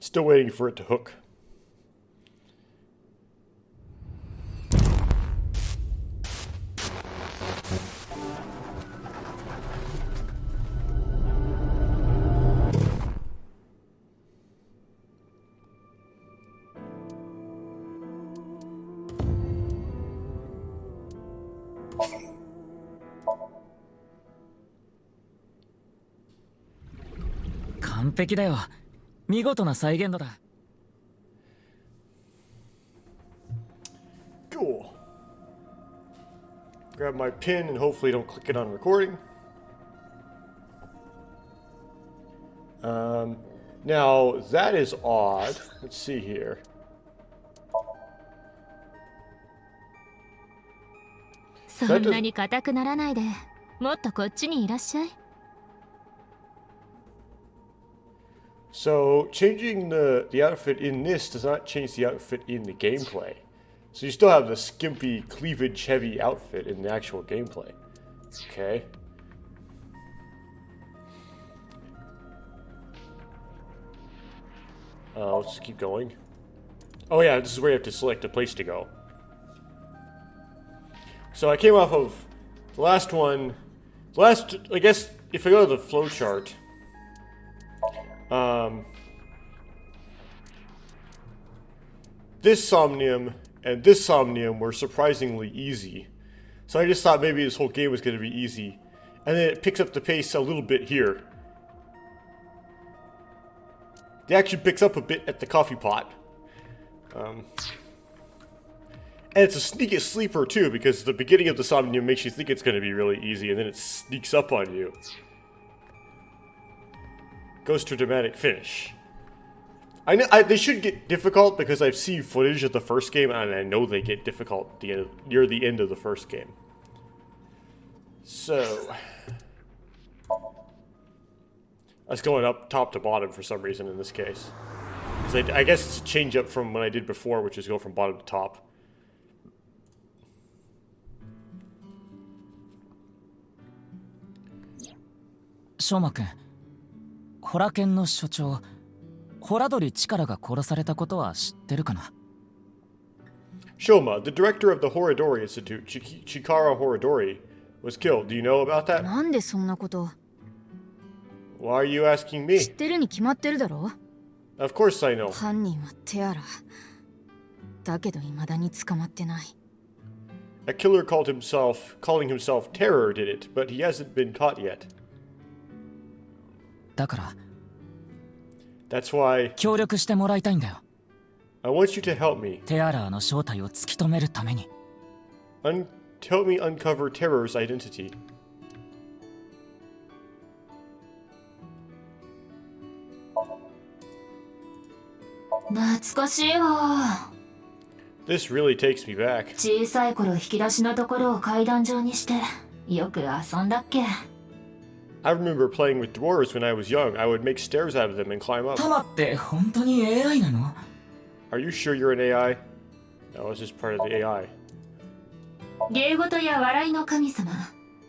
Still waiting for it to hook. Cool. Grab my pin and hopefully don't click it on recording. Now that is odd. Let's see here. So changing the outfit in this does not change the outfit in the gameplay. So you still have the skimpy, cleavage-heavy outfit in the actual gameplay. Okay. Let's keep going. Oh yeah, this is where you have to select a place to go. So I came off of the last one. I guess, if I go to the flowchart, this Somnium and this Somnium were surprisingly easy. So I just thought maybe this whole game was going to be easy. And then it picks up the pace a little bit here. The action picks up a bit at the coffee pot. And it's a sneaky sleeper too, because the beginning of the Somnium makes you think it's going to be really easy, and then it sneaks up on you. Goes to a dramatic finish. I know they should get difficult because I've seen footage of the first game, and I know they get difficult near the end of the first game. So that's going up top to bottom for some reason in this case. Because I guess it's a change up from what I did before, which is go from bottom to top. Shoma-kun, ホラ犬の所長、ホラ鳥チカラが殺されたことは知ってるかな? Shoma, the director of the Horadori Institute, Chikara Horadori, was killed. Do you know about that? なんでそんなこと? Why are you asking me? 知ってるに決まってるだろ? Of course I know. 犯人はテアラ。だけど未だに捕まってない。A killer calling himself Terror did it, but he hasn't been caught yet. だから That's why 協力してもらいたいんだよ。I want you to help me. テアラーの正体を突き止めるために。Help me uncover Terror's identity. This really takes me back. 小さい頃引き出しのところを階段状にしてよく遊んだっけ。I remember playing with dwarves when I was young. I would make stairs out of them and climb up. タマって本当に AI なの? Are you sure you're an AI? No, it's just part of the AI. 芸事や笑いの神様、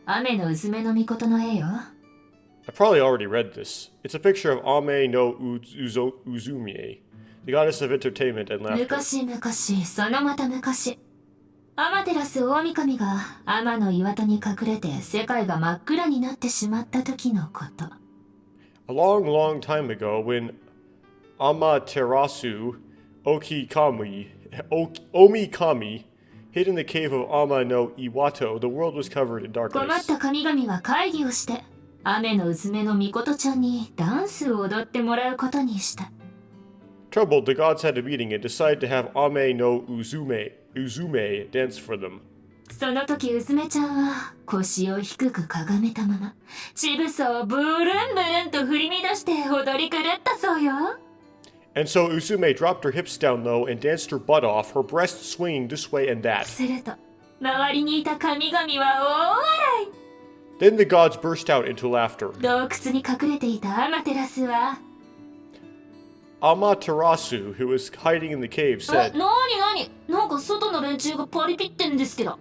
雨のうずめの御事の絵よ。I probably already read this. It's a picture of Ame no Uzume, the goddess of entertainment and laughter. 昔々、そのまた昔。アマテラス大神が天の岩戸に隠れて世界が真っ暗になってしまった時のこと。A long, long time ago, when Amaterasu Omikami hid in the cave of Ama no Iwato, the world was covered in 困っ darkness. た神々は会議をして、雨のうずめの御事ちゃんにダンスを踊ってもらうことにした。Troubled, the gods had a meeting and decided to have Ame no Uzume dance for them. その時うずめちゃんは腰を低くかがめたまま、ちぶさをブルンブルンと振り乱して踊り狂ったそうよ。And so Uzume dropped her hips down low and danced her butt off, her breasts swinging this way and that. すると、周りにいた神々は大笑い。Then the gods burst out into laughter. 洞窟に隠れていたアマテラスは、Amaterasu, who was hiding in the cave, な said, になんか外の連中がパリピってんですけど。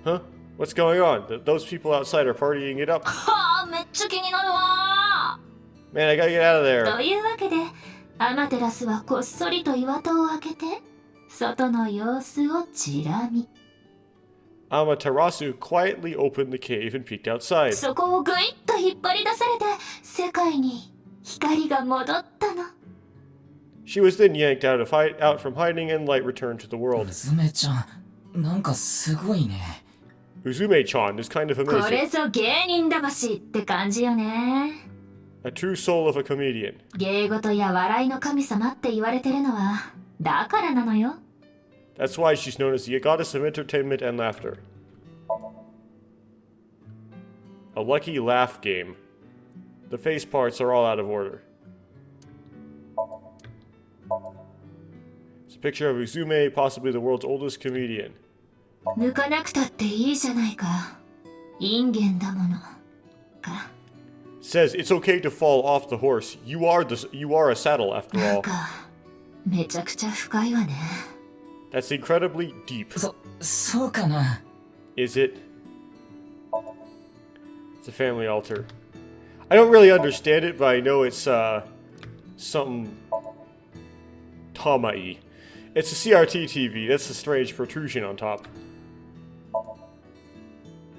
Huh? What's going on? Those people outside are partying it up? はあ、めっちゃ気になるわ。 Man, I gotta get out of there. というわけで、アマテラスはこっそりと岩戸を開けて外の様子をチラ見。 Amaterasu quietly opened the cave and peeked outside. そこをぐいっと引っ張り出されて世界に光が戻ったの。 She was then yanked out from hiding, and light returned to the world. 娘ちゃん、なんかすごいね。Uzume-chan is kind of これ amazing. ぞ芸人魂って感じよね。 A true soul of a comedian. 芸事や笑いの神様って言われてるのはだからなのよ。 That's why she's known as the goddess of entertainment and laughter. A lucky laugh game. The face parts are all out of order. It's a picture of Uzume, possibly the world's oldest comedian. 抜かなくたっていいじゃないか。インゲンだもの。か。 Says it's okay to fall off the horse. You are a saddle after なん all. かめちゃくちゃ深いわね。 That's incredibly deep. そうかな。 Is it? It's a family altar. I don't really understand it, but I know it's something Tamai. It's a CRT TV. That's a strange protrusion on top.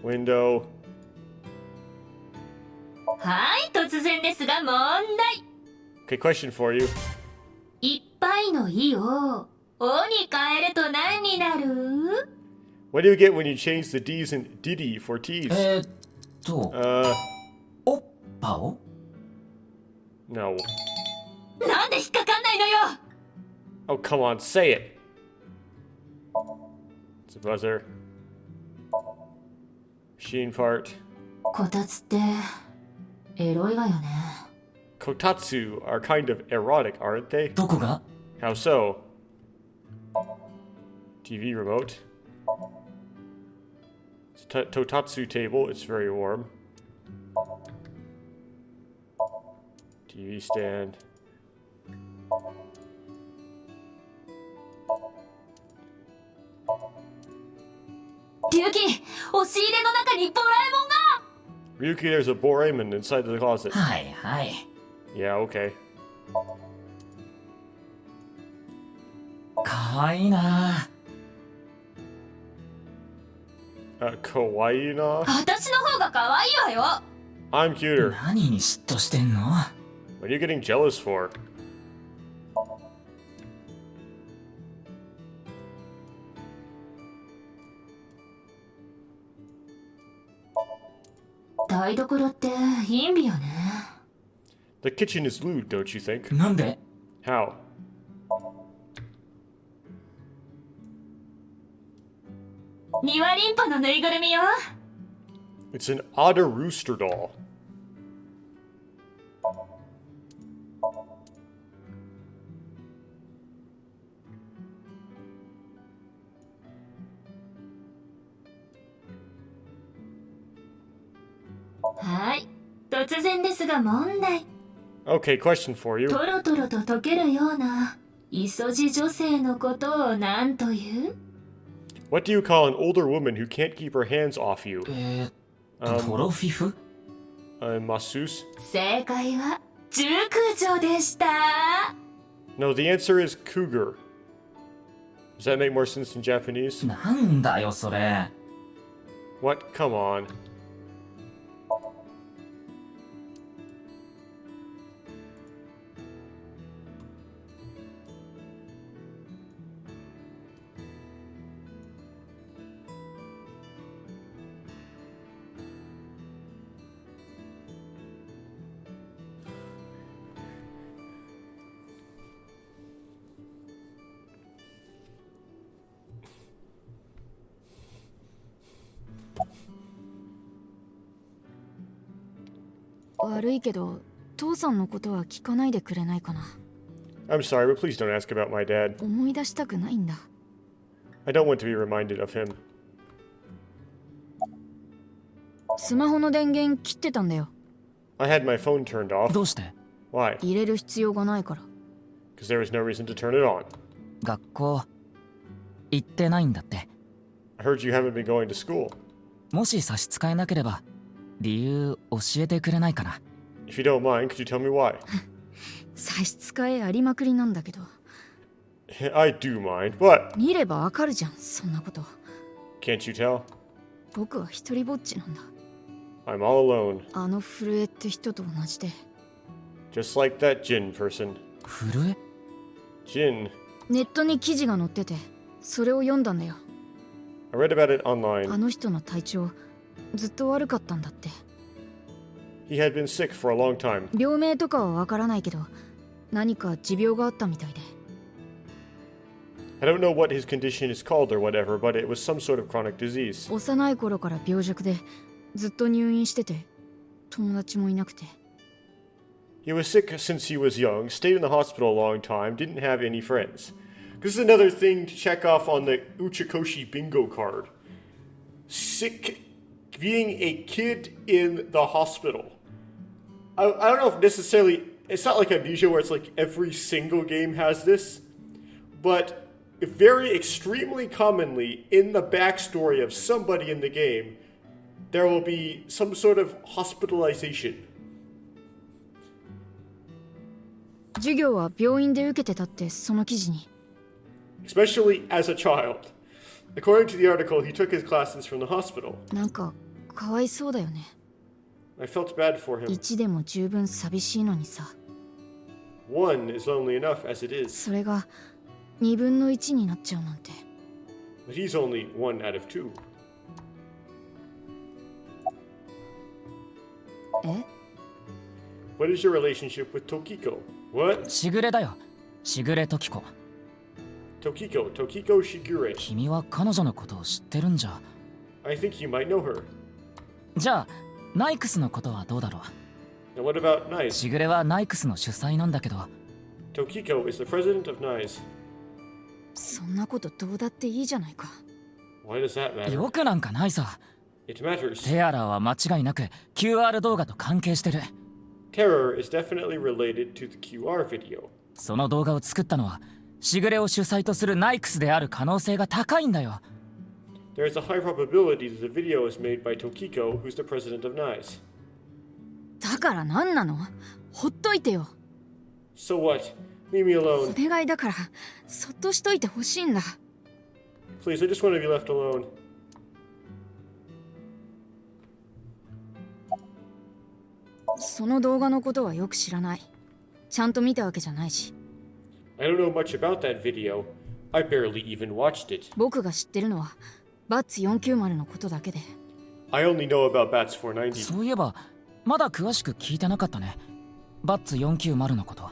Window. はい、突然ですが問題。 Okay, question for you. いっぱいの「い」を「お」に変えると何になる？ What do you get when you change the D's in Diddy for T's? おっぱを No. なんで引っかかんないのよ。 Oh, come on, say it. It's a buzzer. Machine part. こたつってエロいわよね。 Kotatsu are kind of erotic, aren't they? どこが How so? TV remote. It's a Totatsu table. It's very warm. TV stand. リュウキ、押し入れの中にドラえもんが。 Ryuki, there's a Boraemon inside the closet. はいはい。 Yeah, okay. かわいいな。 Kawaii na? 私の方が可愛いわよ。 I'm cuter. 何に嫉妬してんの What are you getting jealous for?「台所って陰美よね。 The kitchen is lewd, don't you think? なんで How? 庭リンパのぬいぐるみよ。 It's an otter rooster doll. はい、突然ですが問題。 Okay, question for you. トロトロと溶けるようなイソジ女性のことを何という？ What do you call an older woman who can't keep her hands off you? トロフィフ Masseuse? 正解は熟女でした。 No, the answer is cougar. Does that make more sense in Japanese? なんだよそれ。 What? Come on. "悪いけど父さんのことは聞かないでくれないかな。 I'm sorry, but please don't ask about my dad. 思い出したくないんだ。 I don't want to be reminded of him. スマホの電源切ってたんだよ。 I had my phone turned off. どうして Why? 入れる必要がないから。 Because there was no reason to turn it on. 学校行ってないんだって。 I heard you haven't been going to school. もし差し支えなければ理由教えてくれないかな。 If you don't mind, could you tell me why? 差し支えありまくりなんだけど。I do mind. What? 見ればわかるじゃん、そんなこと。 Can't you tell? 僕は一人ぼっちなんだ。 I'm all alone. あの震えって人と同じで。 Just like that Jin person. 震え Jin. ネットに記事が載ってて、それを読んだんだよ。 I read about it あ online. の人の体調、ずっと悪かったんだって。 He had been sick for a long time. 病名とかはわからないけど、何か持病があったみたいで。 I don't know what his condition is called or whatever, but it was some sort of chronic disease. 幼い頃から病弱で、ずっと入院してて、友達もいなくて。 He was sick since he was young, stayed in the hospital a long time, didn't have any friends. This is another thing to check off on the Uchikoshi bingo card. Sick, being a kid in the hospital. I don't know if necessarily, it's not like amnesia where it's like every single game has this, but very extremely commonly in the backstory of somebody in the game, there will be some sort of hospitalization. 授業は病院で受けてたってその記事に。 Especially as a child. According to the article, he took his classes from the hospital. なんかかわいそうだよね。 I felt bad for him. 1でも十分寂しいのにさ。 One is lonely enough as it is, それが2分の1になっちゃうなんて。 but he's only one out of two. え？ What is your relationship with Tokiko? What? しぐれだよ。しぐれときこ。 Tokiko Shigure. 君は彼女のことを知ってるんじゃ。 I think you might know her. じゃあナイクスのことはどうだろ And what about う。 NICE? しぐれはナイクスの主催なんだけど、 Tokiko is the president of NICE. そんなことどうだっていいじゃないか。 Why does that matter? よくなんかないさ。 It matters. テアラは間違いなく QR 動画と関係してる。 Terror is definitely related to the QR video. その動画を作ったのはしぐれを主催とするナイクスである可能性が高いんだよ。 There is a high probability that the video is made by Tokiko, who's the president of NICE. だから何なの？ほっといてよ。 So what? Leave me お alone. 願いだからそっとしといてほしいんだ。 Please, I just want to be left alone. その動画のことはよく知らない。ちゃんと見たわけじゃないし。 I don't know much about that video. I barely even watched it. 僕が知ってるのはバッツ490のことだけで。 I only know about Bats 490. そういえばまだ詳しく聞いてなかったね。バッツ490のこと。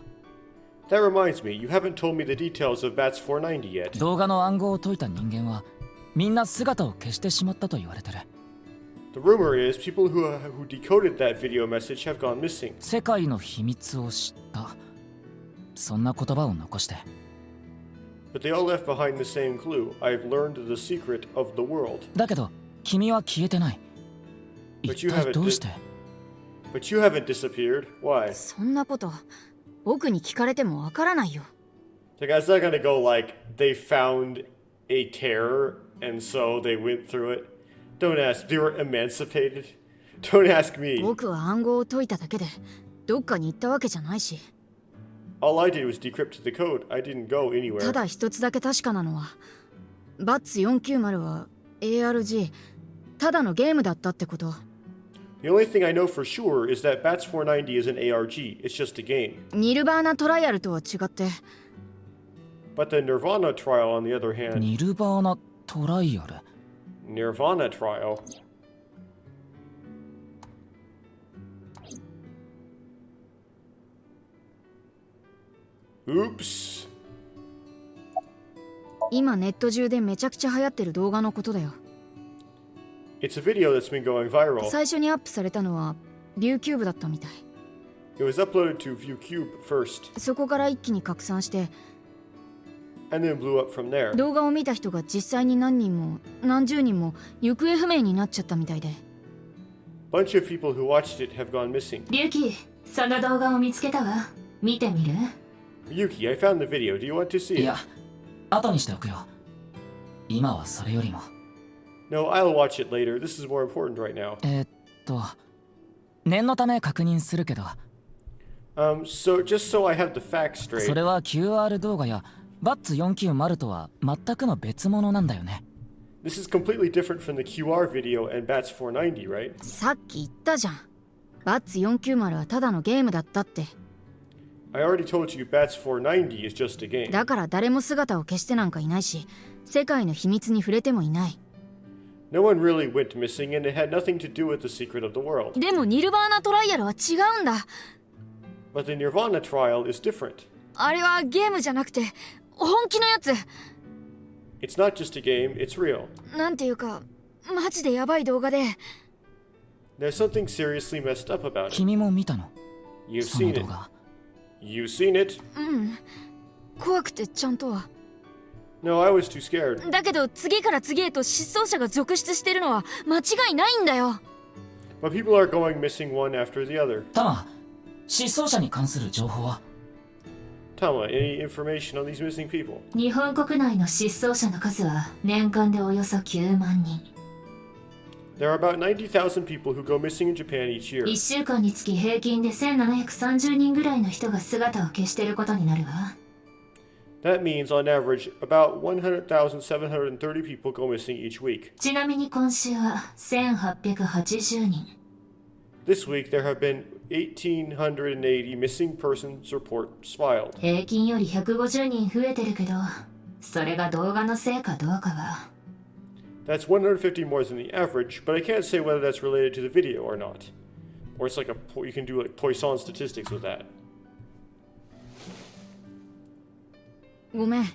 That reminds me, you haven't told me the details of Bats 490 yet. 動画の暗号を解いた人間はみんな姿を消してしまったと言われてる。 The rumor is people who decoded that video message have gone missing. 世界の秘密を知った。そんな言葉を残して。 But they all left behind the same clue. I've learned the secret of the world. だけど君は消えてない。 But 一 you 体 haven't どうして But you haven't disappeared. Why? そんなこと僕に聞かれてもわからないよ。 Like, it's not gonna go like they found a terror and so they went through it. Don't ask. They were emancipated. Don't ask me. 僕は暗号を解いただけでどっかに行ったわけじゃないし。 All I did was decrypt the code. I didn't go た anywhere. だ一つだけ確かなのはバッツ490は ARG ただのゲームだったってこと。 The only thing I know for sure is that Bats 490 is an ARG. It's just a game. ニルバーナトライアルとは違って But the Nirvana trial, on the other hand, ニルバーナトライアル。 Nirvana trial. Oops. 今ネット中でめちゃくちゃ流行ってる動画のことだよ。 It's a video that's been going viral. 最初にアップされたのはビューキューブだったみたい。 It was uploaded to ViewCube first, そこから一気に拡散して and then blew up from there. 動画を見た人が実際に何人も何十人も行方不明になっちゃったみたいで。 Bunch of people who watched it have gone missing. リュウキ、その動画を見つけたわ。見てみる？ Yuki, I found the video. Do you want to see い it? や後にしておくよ。今はそれよりも。 No, I'll watch it later. This is more important right now. 念のため確認するけど、So just so I have the facts そ straight, れは QR 動画やバッツ490とは全くの別物なんだよね。 this is completely different from the QR video and Bats 490, right? さっき言ったじゃん。バッツ490はただのゲームだったって。 I already told you Bats 490 is just a game. だから誰も姿を消してなんかいないし、世界の秘密に触れてもいない。 No one really went missing and it had nothing to do with the secret of the world. でもニルバーナトライアルは違うんだ。 But the Nirvana trial is different. あれはゲームじゃなくて本気のやつ。 It's not just a game, it's real. なんていうかマジでヤバい動画で。 There's something seriously messed up about it. 君も見たの You've その seen 動 it. 画。 You've seen it? 怖くてちゃんとは。 No, I was too scared. だけど次から次へと失踪者が続出してるのは間違いないんだよ。 But people are going missing one after the other. タマ、失踪者に関する情報は Tama, any information on these missing people? 日本国内の失踪者の数は年間でおよそ9万人。 There are about 90,000 people who go missing in Japan each year. 1週間につき平均で1730人ぐらいの人が姿を消していることになるわ。 That means, on average, about 100,730 people go missing each week. ちなみに今週は1880人。 This week, there have been 1,880 missing persons reports filed. 平均より150人増えてるけど、それが動画のせいかどうかは。 That's 150 more than the average, but I can't say whether that's related to the video or not. Or it's like you can do like Poisson statistics with that. ごめん、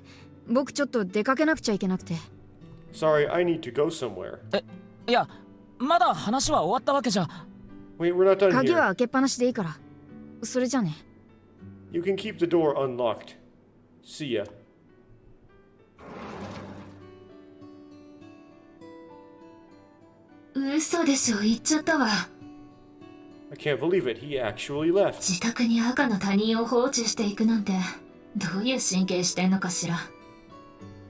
僕ちょっと出かけなくちゃいけなくて。 Sorry, I need to go somewhere. いや、まだ話は終わったわけじゃ。 Wait, we're not done 鍵 here. は開けっぱなしでいいから。それじゃね。 You can keep the door unlocked. See ya. 嘘でしょ、言っちゃったわ。 I can't believe it. He actually left. 自宅に赤の他人を放置していくなんて、どういう神経してんのかしら。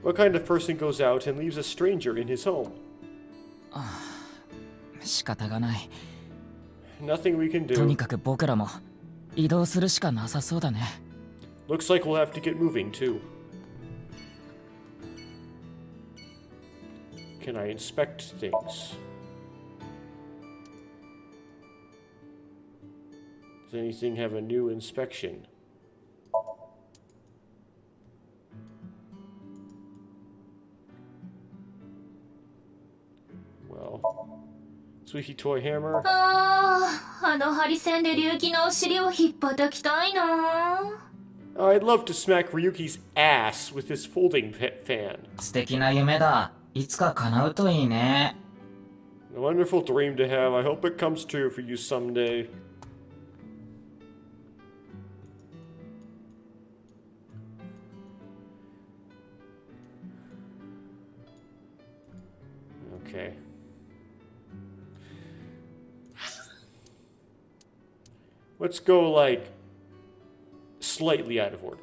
What kind of person goes out and leaves a stranger in his home? 仕方がない。 Nothing we can とに do. かく僕らも移動するしかなさそうだね。 Looks like we'll have to get moving too. Can I inspect things? Does anything have a new inspection? Well, squeaky toy hammer. あのハリセンで龍騎のお尻を引っ叩きたいな。 I'd love to smack Ryuki's ass with this folding fan. 素敵な夢だ。いつか叶うといいね。 A wonderful dream to have. I hope it comes true for you someday. Okay. Let's go like slightly out of order. .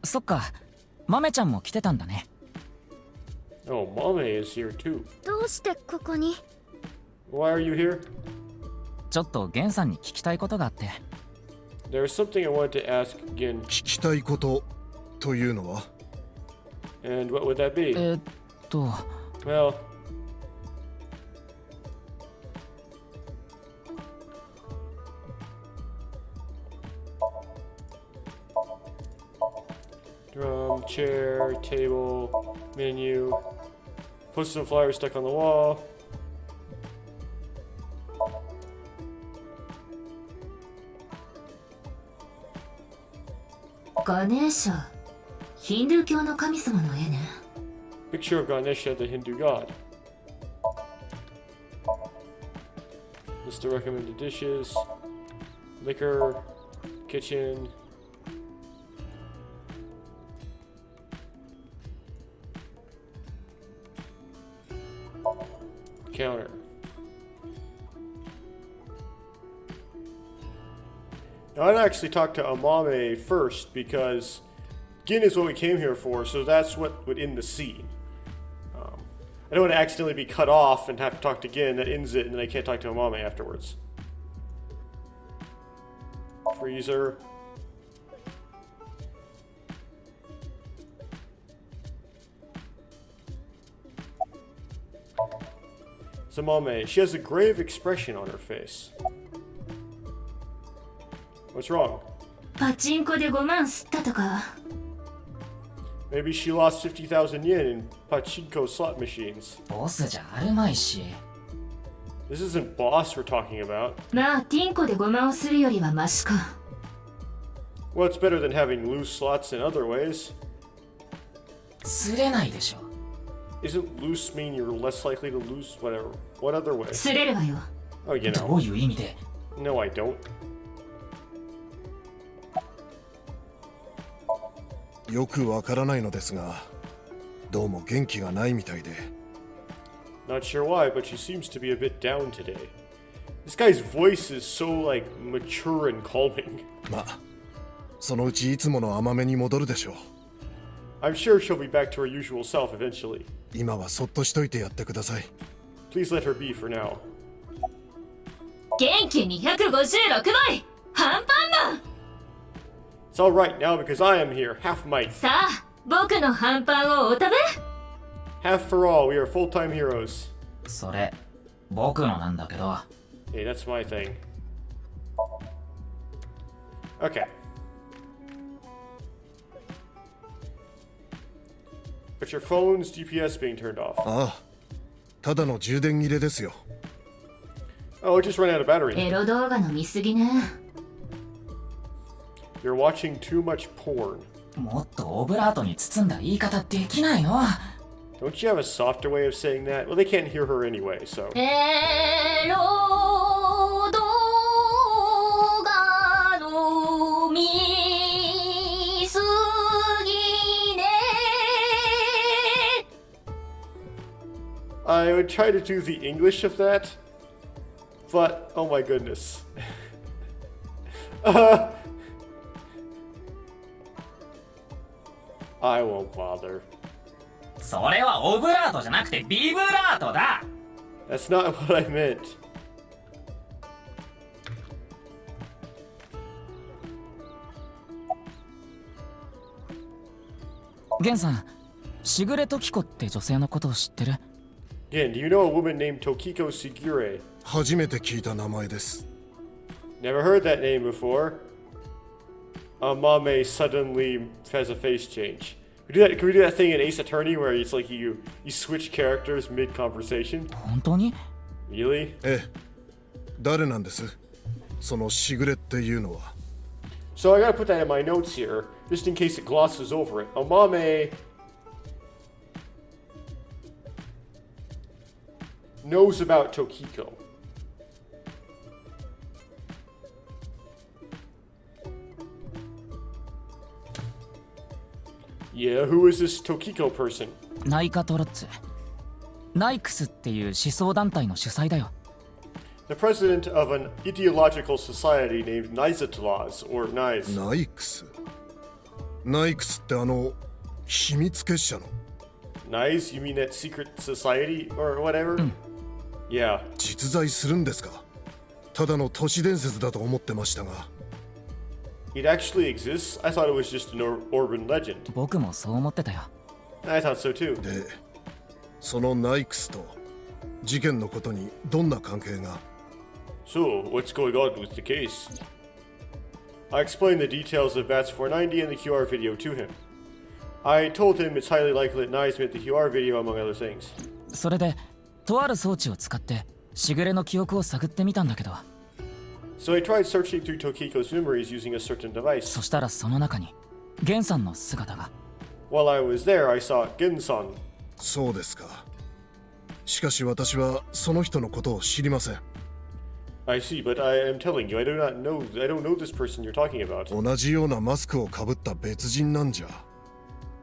そっか、マメちゃんも来てたんだね。 Oh, Mame is here too. どうしてここに？ Why are you here? ちょっとゲンさんに聞きたいことがあって。 There's something I wanted to ask Gin. 聞きたいことというのは？ And what would that be? 。Well, drum, chair, table, menu, posters and flyers stuck on the wall. ガネーシャ、ヒンドゥー教の神様の絵ね。 Picture of Ganesha, the Hindu god. List of recommended dishes, liquor, kitchen. Counter. Now, I'd actually talk to Amame first because Gin is what we came here for, so that's what would end the scene. I don't want to accidentally be cut off and have to talk to Gin. That ends it, and then I can't talk to Amame afterwards. Freezer. Amame, she has a grave expression on her face. What's wrong? パチンコで5万吸ったとか。 Maybe she lost 50,000 yen in pachinko slot machines. ボスじゃあるまいし。 This isn't boss we're talking about. まあティンコで5万をするよりはマシか。 Well, it's better than having loose slots in other ways. すれないでしょ。 Isn't loose mean you're less likely to lose? Whatever. What other way? すれるわよ。 Oh, you ど know. ういう意味で？ No, I don't. よくわからないのですが、どうも元気がないみたいで。Not sure why, but she seems to be a bit down today. This guy's voice is so, like, mature and calming. まあ、そのうちいつもの甘めに戻るでしょう。I'm sure she'll be back to her usual self eventually. 今はそっとしといてやってください。Please let her be for now. 元気256倍ハンパンマン。 It's alright now because I am here, half might. さあ僕のハンパンをお食べ。 Half for all, we are full-time heroes. それ僕のなんだけど。 Hey, that's my thing. Okay. But your phone's GPS being turned off. ああ、ただの充電切れですよ。Oh, it just ran out of battery. エロ動画の見過ぎね。 You're watching too much porn. もっとオブラートに包んだ言い方できないの？ Don't you have a softer way of saying that? Well, they can't hear her anyway, so. エロ動画の見過ぎね。 I would try to do the English of that, but oh my goodness. I won't bother. それはオブラートじゃなくてビブラートだ。 That's not what I meant. ゲンさん、しぐれときこって女性のことを知ってる？ Again, do you know a woman named Tokiko Sugure? 初めて聞いた名前です。 Never heard that name before. Amame suddenly has a face change. Can we do that thing in Ace Attorney where it's like you switch characters mid-conversation? 本当に？ Really? ええ、誰なんです？そのしぐれっていうのは。 So I gotta put that in my notes here, just in case it glosses over it. Amame knows about Tokiko. Yeah, who is this Tokiko person? ナイカトロッツ。ナイクスっていう思想団体の主催だよ。The president of an ideological society named Nizatlas, or Niz. ナイクス。ナイクスって秘密結社の。Nice? You mean that secret society or whatever? Yeah. 実在するんですか？ただの都市伝説だと思ってましたが。It actually exists? I thought it was just an urban legend. 僕もそう思ってたよ。I thought so too. で、そのナイクスと事件のことにどんな関係が？ So, what's going on with the case? I explained the details of Bats 490 and the QR video to him. I told him it's highly likely that Nice made the QR video among other things. それで、とある装置を使ってしぐれの記憶を探ってみたんだけど。 So I tried searching through Tokiko's memories using a certain device. そしたらその中にゲンさんの姿が。 While I was there, I saw Gensan. そうですか。しかし私はその人のことを知りません。 I see, but I am telling you, I don't know this person you're talking about. 同じようなマスクをかぶった別人なんじゃ。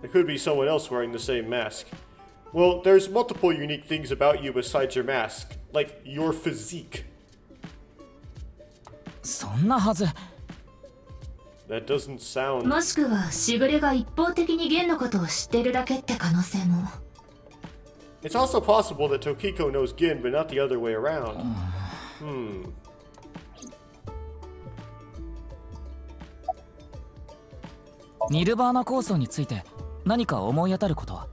It could be someone else wearing the same mask. Well, there's multiple unique things about you besides your mask, like your physique. そんなはず。That doesn't sound. もしくはしぐれが一方的にゲンのことを知っているだけって可能性も。 It's also possible that Tokiko knows Gin, but not the other way around. Hmm. ニルバーナ構想について何か思い当たることは？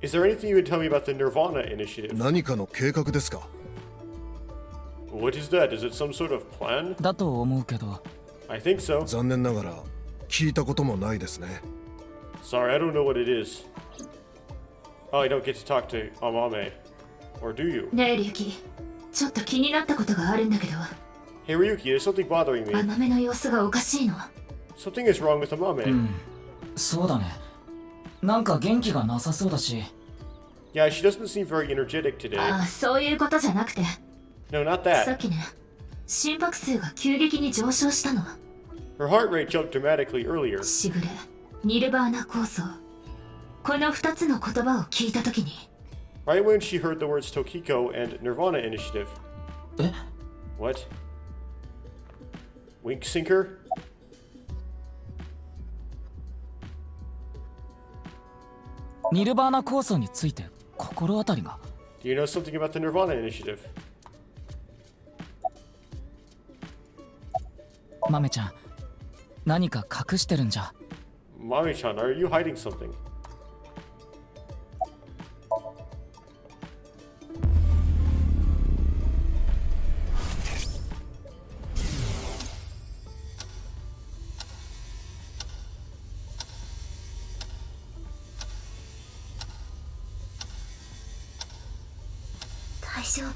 Is there anything you would tell me about the Nirvana initiative? 何かの計画ですか？ What is that? Is it some sort of plan? だと思うけど。 I think so. 残念ながら聞いたこともないですね。 Sorry, I don't know what it is. Oh, I don't get to talk to Amame. Or do you? ねえリュウキ、ちょっと気になったことがあるんだけど、 Hey Ryuki, there's something bothering me. 甘めの様子がおかしいの。 Something is wrong with Amame. そうだね。なんか元気がなさそうだし。 Yeah, she doesn't seem very energetic today. ああ、そういうことじゃなくて、 No, not さ that. っきね、心拍数が急激に上昇したの。 Her heart rate jumped dramatically earlier. しぐれ、ニルバーナ構想。この2つの言葉を聞いたときに、 Right when she heard the words Tokiko and Nirvana initiative. え？ What? Wink sinker? ニルバーナ構想について心当たりが？ Do you know something about the Nirvana initiative? マメちゃん、何か隠してるんじゃ？ Mami-chan, are you hiding something? Daijoubu.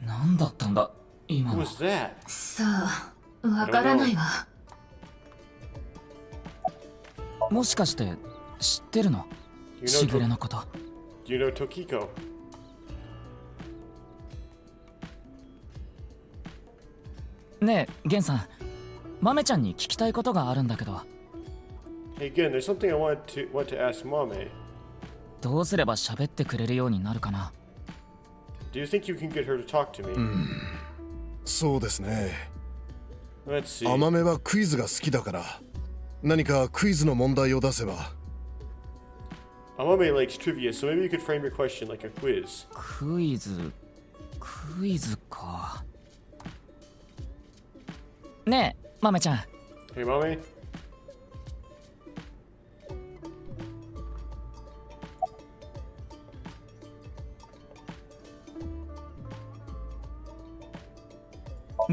何だったんだ今 Who の？ was that? さあ、わからないわ。もしかして知ってるの？ You し know ぐれのこと。 Do you know Tokiko? ねえ、ゲンさん、マメちゃんに聞きたいことがあるんだけど、 Hey, again, there's something I want to ask Mame. どうすれば喋ってくれるようになるかな？ Do you think you can get her to talk to me? そうですね。 Let's see. 甘めはクイズが好きだから、何かクイズの問題を出せば。 Amame likes trivia, so maybe you could frame your question like a quiz. クイズか。ねえ、マメちゃん、 Hey, Mame?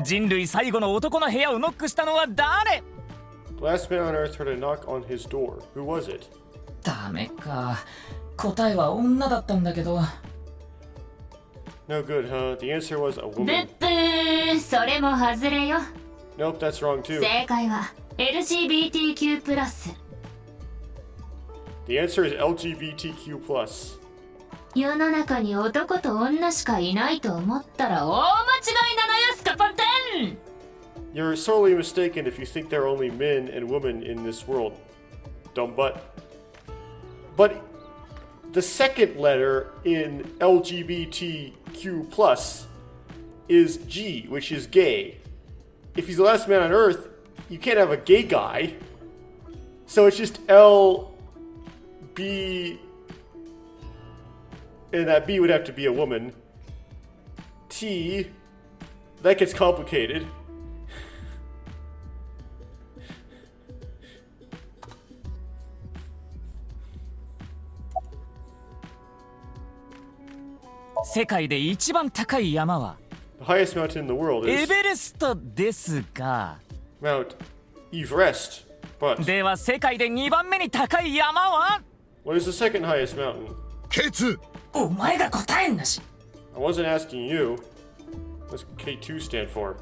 人類最後の男の部屋をノックしたのは誰？ The last man on Earth heard a knock on his door. Who was it? ダメか。答えは女だったんだけど。 No good, huh? The answer was a ブッ woman. ブー、それも外れよ。 Nope, that's wrong too. 正解は LGBTQ+。 The answer is LGBTQ+. 世の中に男と女しかいないと思ったら大間違いなのよ、スカパテン。 You're sorely mistaken if you think there are only men and women in this world. Dumb butt. But the second letter in LGBTQ+ is G, which is gay. If he's the last man on Earth, you can't have a gay guy. So it's just L, B, and that B would have to be a woman. T, that gets complicated. "世界で一番高い山は The highest mountain in the world エ is ベレストですが、 Mount Everest. But では世界で2番目に高い山は？ what is the second highest mountain? K2! お前が答えんなし。 I wasn't asking you. What's K2 stand for?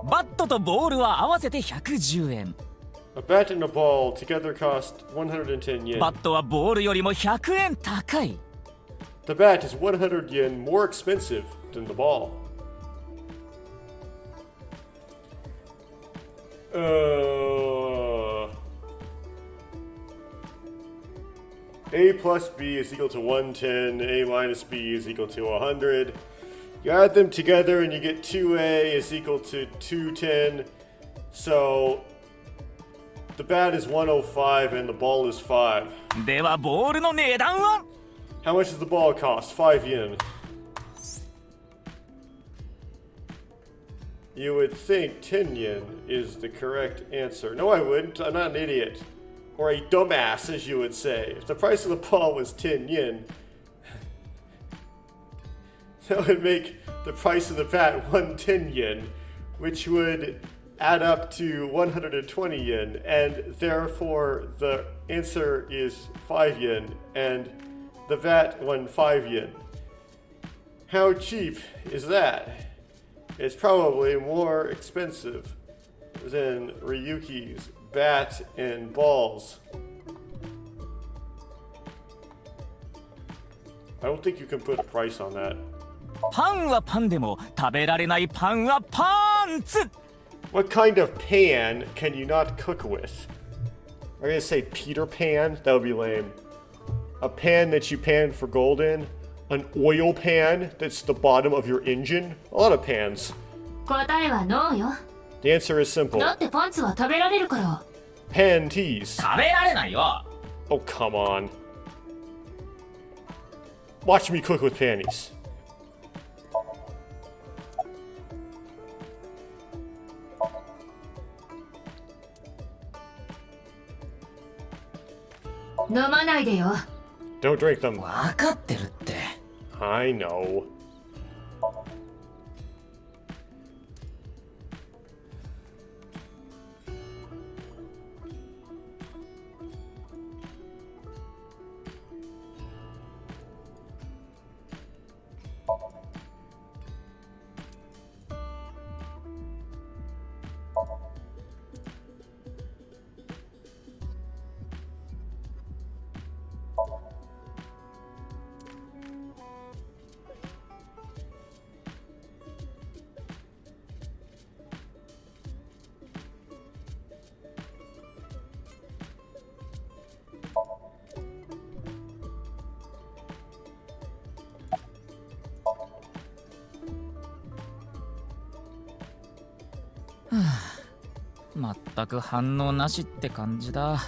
バットとボールは合わせて110円。 A bat and a ball together cost 110 yen. バットはボールよりも100円高い。 The bat is 100 yen more expensive than the ball. A plus B is equal to 110. A minus B is equal to 100. You add them together and you get 2A is equal to 210. So the bat is 105 and the ball is 5. ではボールの値段は How much does the ball cost? 5 yen. You would think 10 yen is the correct answer. No, I wouldn't. I'm not an idiot. Or a dumbass, as you would say. If the price of the ball was 10 yen, that would make the price of the bat 110 yen, which would add up to 120 yen, and therefore the answer is 5 yen, and the bat won 5 yen. How cheap is that? It's probably more expensive than Ryuki's bat and balls. I don't think you can put a price on that. パンはパンでも食べられないパンはパンツ What kind of pan can you not cook with? I'm gonna say Peter Pan? That would be lame. A pan that you pan for gold in? An oil pan that's the bottom of your engine? A lot of pans. 答えはノーよ。 The answer is simple. だってパンツは食べられるから。 Panties. 食べられないよ Oh, come on. Watch me cook with panties.飲まないでよ。 Don't drink them. 分かってるって I know. 全く反応なしって感じだ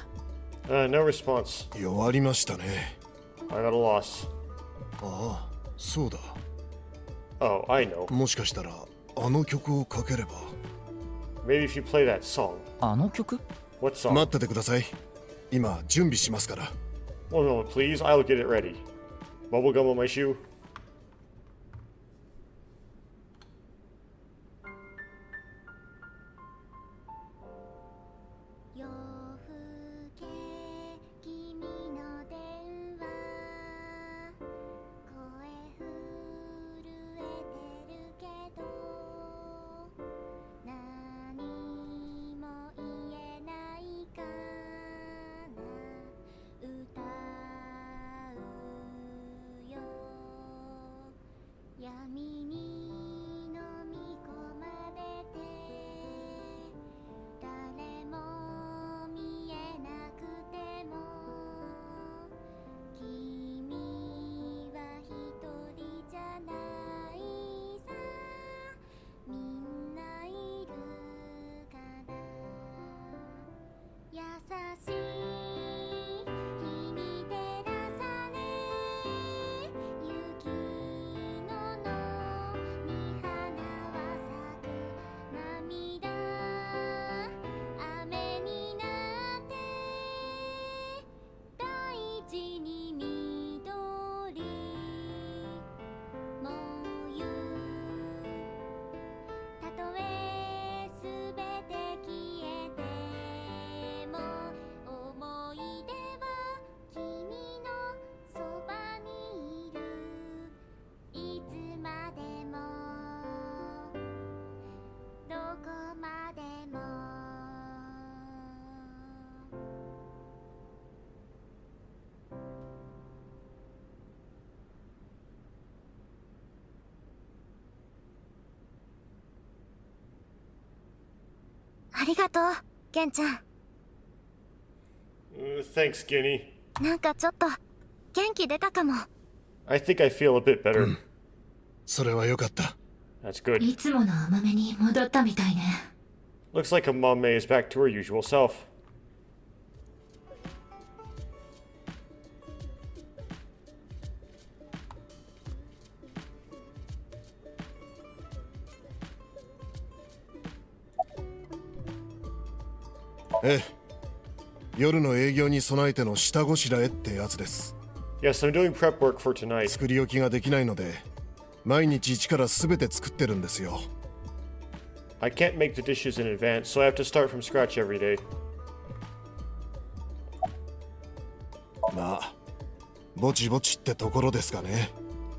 No response. 弱りましたね。 I got a loss. ああ、そうだ。 Oh, I know. もしかしたらあの曲をかければ。 Maybe if you play that song. あの曲 What song? 待っててください。今準備しますから。 One moment, please. I'll get it ready. Bubblegum on my shoe. ありがとうゲンちゃん。 Thanks, Guinea. なんかちょっと元気出たかも。 I think I feel a bit better. それはよかった。 That's good. いつもの甘めに戻ったみたいね。 Looks like Amame is back to her usual self. ええ、夜の営業に備えての下ごしらえってやつです。 Yes, I'm doing prep work for tonight. 作り置きができないので、毎日一から全て作ってるんですよ。 I can't make the dishes in advance, so I have to start from scratch every day. まあ、ぼちぼちってところですかね。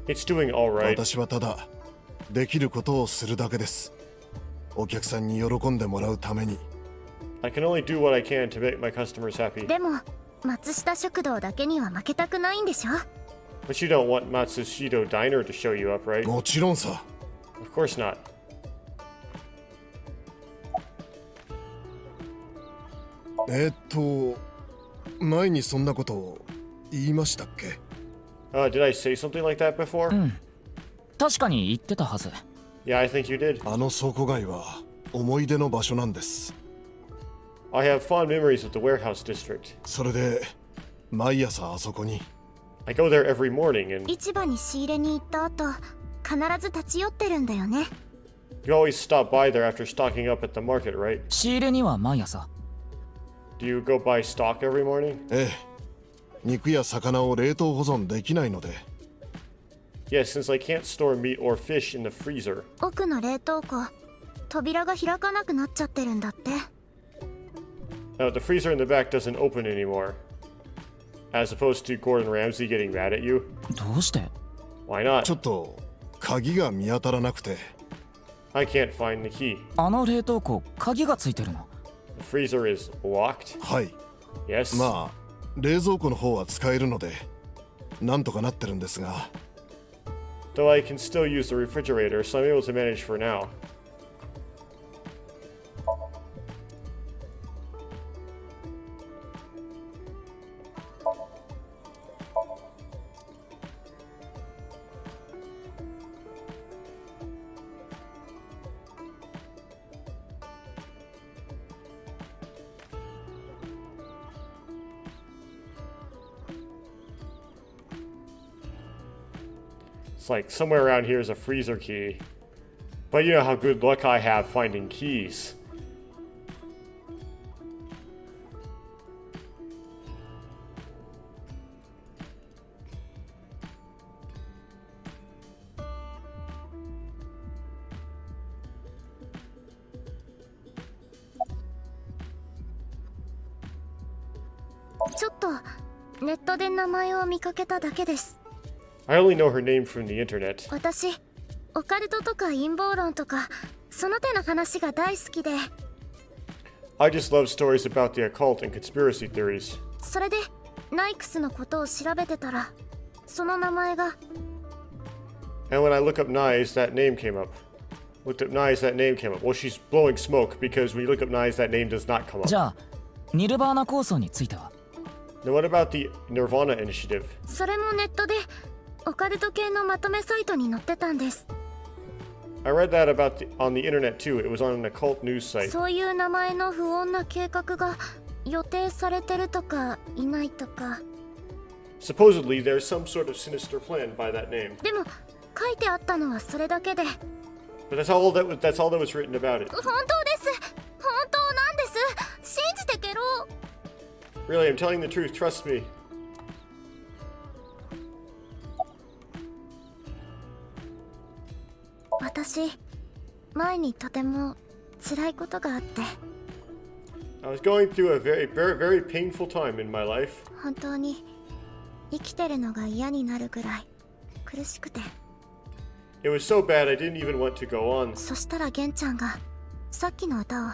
It's doing alright. 私はただ、できることをするだけです。お客さんに喜んでもらうために。 I can only do what I can to make my customers happy. でも松下食堂だけには負けたくないんでしょ。 But you don't want Matsushido Diner to show you up, right? もちろんさ。 Of course not. 前にそんなこと言いましたっけ？ Did I say something like that before? 確かに言ってたはず。 Yeah, I think you did. あの倉庫街は思い出の場所なんです。 I have fond memories of the warehouse district. それで毎朝あそこに。 I go there every morning, and 市場に仕入れに行った後必ず立ち寄ってるんだよね。 you always stop by there after stocking up at the market, right? 仕入れには毎朝。 Do you go buy stock every morning? ええ、肉や魚を冷凍保存できないので。 Yes, since I can't store meat or fish in the freezer. 奥の冷凍庫扉が開かなくなっちゃってるんだって。 Now, the freezer in the back doesn't open anymore. As opposed to Gordon Ramsay getting mad at you. どうして？ Why not? ちょっと鍵が見当たらなくて。 I can't find the key. あの冷凍庫鍵がついてるの？ The freezer is locked. はい。 Yes. まあ冷蔵庫の方は使えるのでなんとかなってるんですが。 Though I can still use the refrigerator, so I'm able to manage for now. It's like somewhere around here is a freezer key. But you know how good luck I have finding keys. Just ちょっとネットで名前を見かけただけです。 I only know her name from the internet. 私オカルトとか陰謀論とかその手の話が大好きで、 I just love stories about the occult and conspiracy theories. それでナイクスのことを調べてたらその名前が。 And when I look up knives, that name came up. Looked up knives, that name came up. Well, she's blowing smoke because when you look up knives, that name does not come up. じゃあニルバーナ構想については？ Now, what about the Nirvana initiative? それもネットでオカルト系のまとめサイトに載ってたんです。 I read that on the internet too. It was on an occult news site. そういう名前の不穏な計画が予定されてるとかいないとか。 Supposedly, there's some sort of sinister plan by that name. でも書いてあったのはそれだけで。 But that's all that was written about it. 本当です。本当なんです。信じてけろ。 Really, I'm telling the truth. Trust me. 私前にとても辛いことがあって、 I was going through a very, very, very painful time in my life. 本当に生きてるのが嫌になるぐらい苦しくて。 It was so bad I didn't even want to go on. そしたらゲンちゃんがさっきの歌を。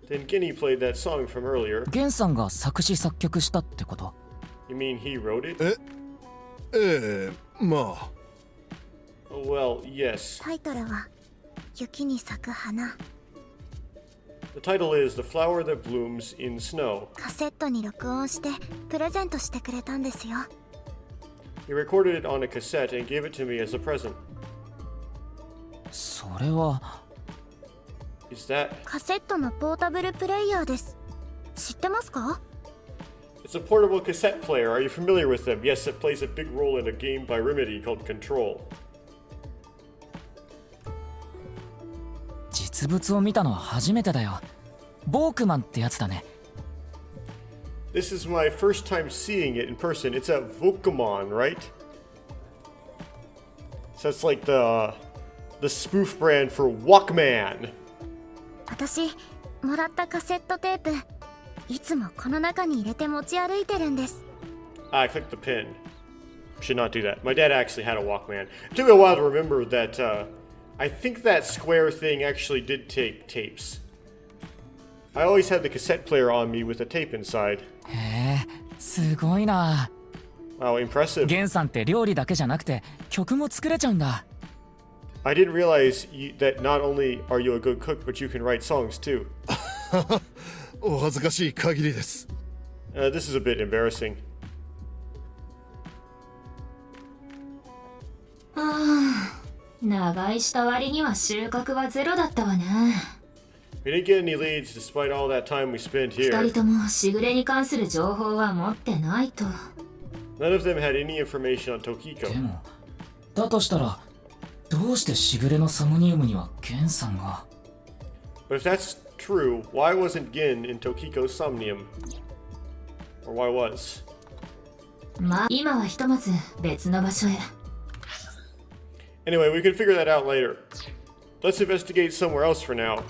Then Guinea played that song from earlier. ゲンさんが作詞作曲したってこと？ You mean he wrote it? ええ、まあ Well, yes. タイトルは雪に咲く花。The title is The Flower That Blooms in Snow. カセットに録音してプレゼントしてくれたんですよ。 He recorded it on a cassette and gave it to me as a present. それは Is that? カセットのポータブルプレイヤーです。知ってますか？ It's a portable cassette player. Are you familiar with them? Yes, it plays a big role in a game by Remedy called Control. 実物を見たのは初めてだよ。ボークマンってやつだね。This is my first time seeing it in person. It's a Volkamon, right? So it's like the spoof brand for Walkman. 私もらったカセットテープいつもこの中に入れて持ち歩いてるんです。 I clicked the pin. Should not do that. My dad actually had a Walkman. It took me a while to remember that I think that square thing actually did take tapes. I always had the cassette player on me with a tape inside. へえ、すごいな。 Wow, impressive. ゲンさんって料理だけじゃなくて曲も作れちゃうんだ。 I didn't realize that not only are you a good cook, but you can write songs too. お恥ずかしい限りです。This is a bit embarrassing. 長居した割には収穫はゼロだったわね。 We didn't get any leads despite all that time we spent 二 here. 人ともしぐれに関する情報は持ってないと。 None of them had any information on で Tokiko. もだとしたらどうしてしぐれのソムニウムにはゲンさんが。 But if that's true, why wasn't Gin in Tokiko's Somnium? Or why was? まあ今はひとまず別の場所へ。 Anyway, we can figure that out later. Let's investigate somewhere else for now.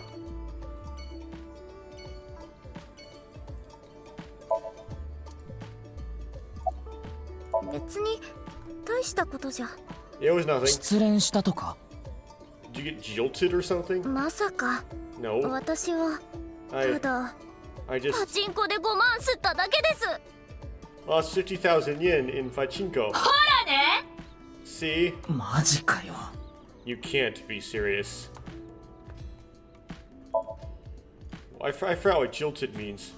別に大したことじゃ。 It was nothing. 失恋したとか。 Did you get jilted or something? まさか No. 私はた I だ I パ just チンコで5万吸っただけです。 lost 50,000 yen in pachinko. ほらね。 See? マジかよ。 You can't be serious. I forgot what jilted means.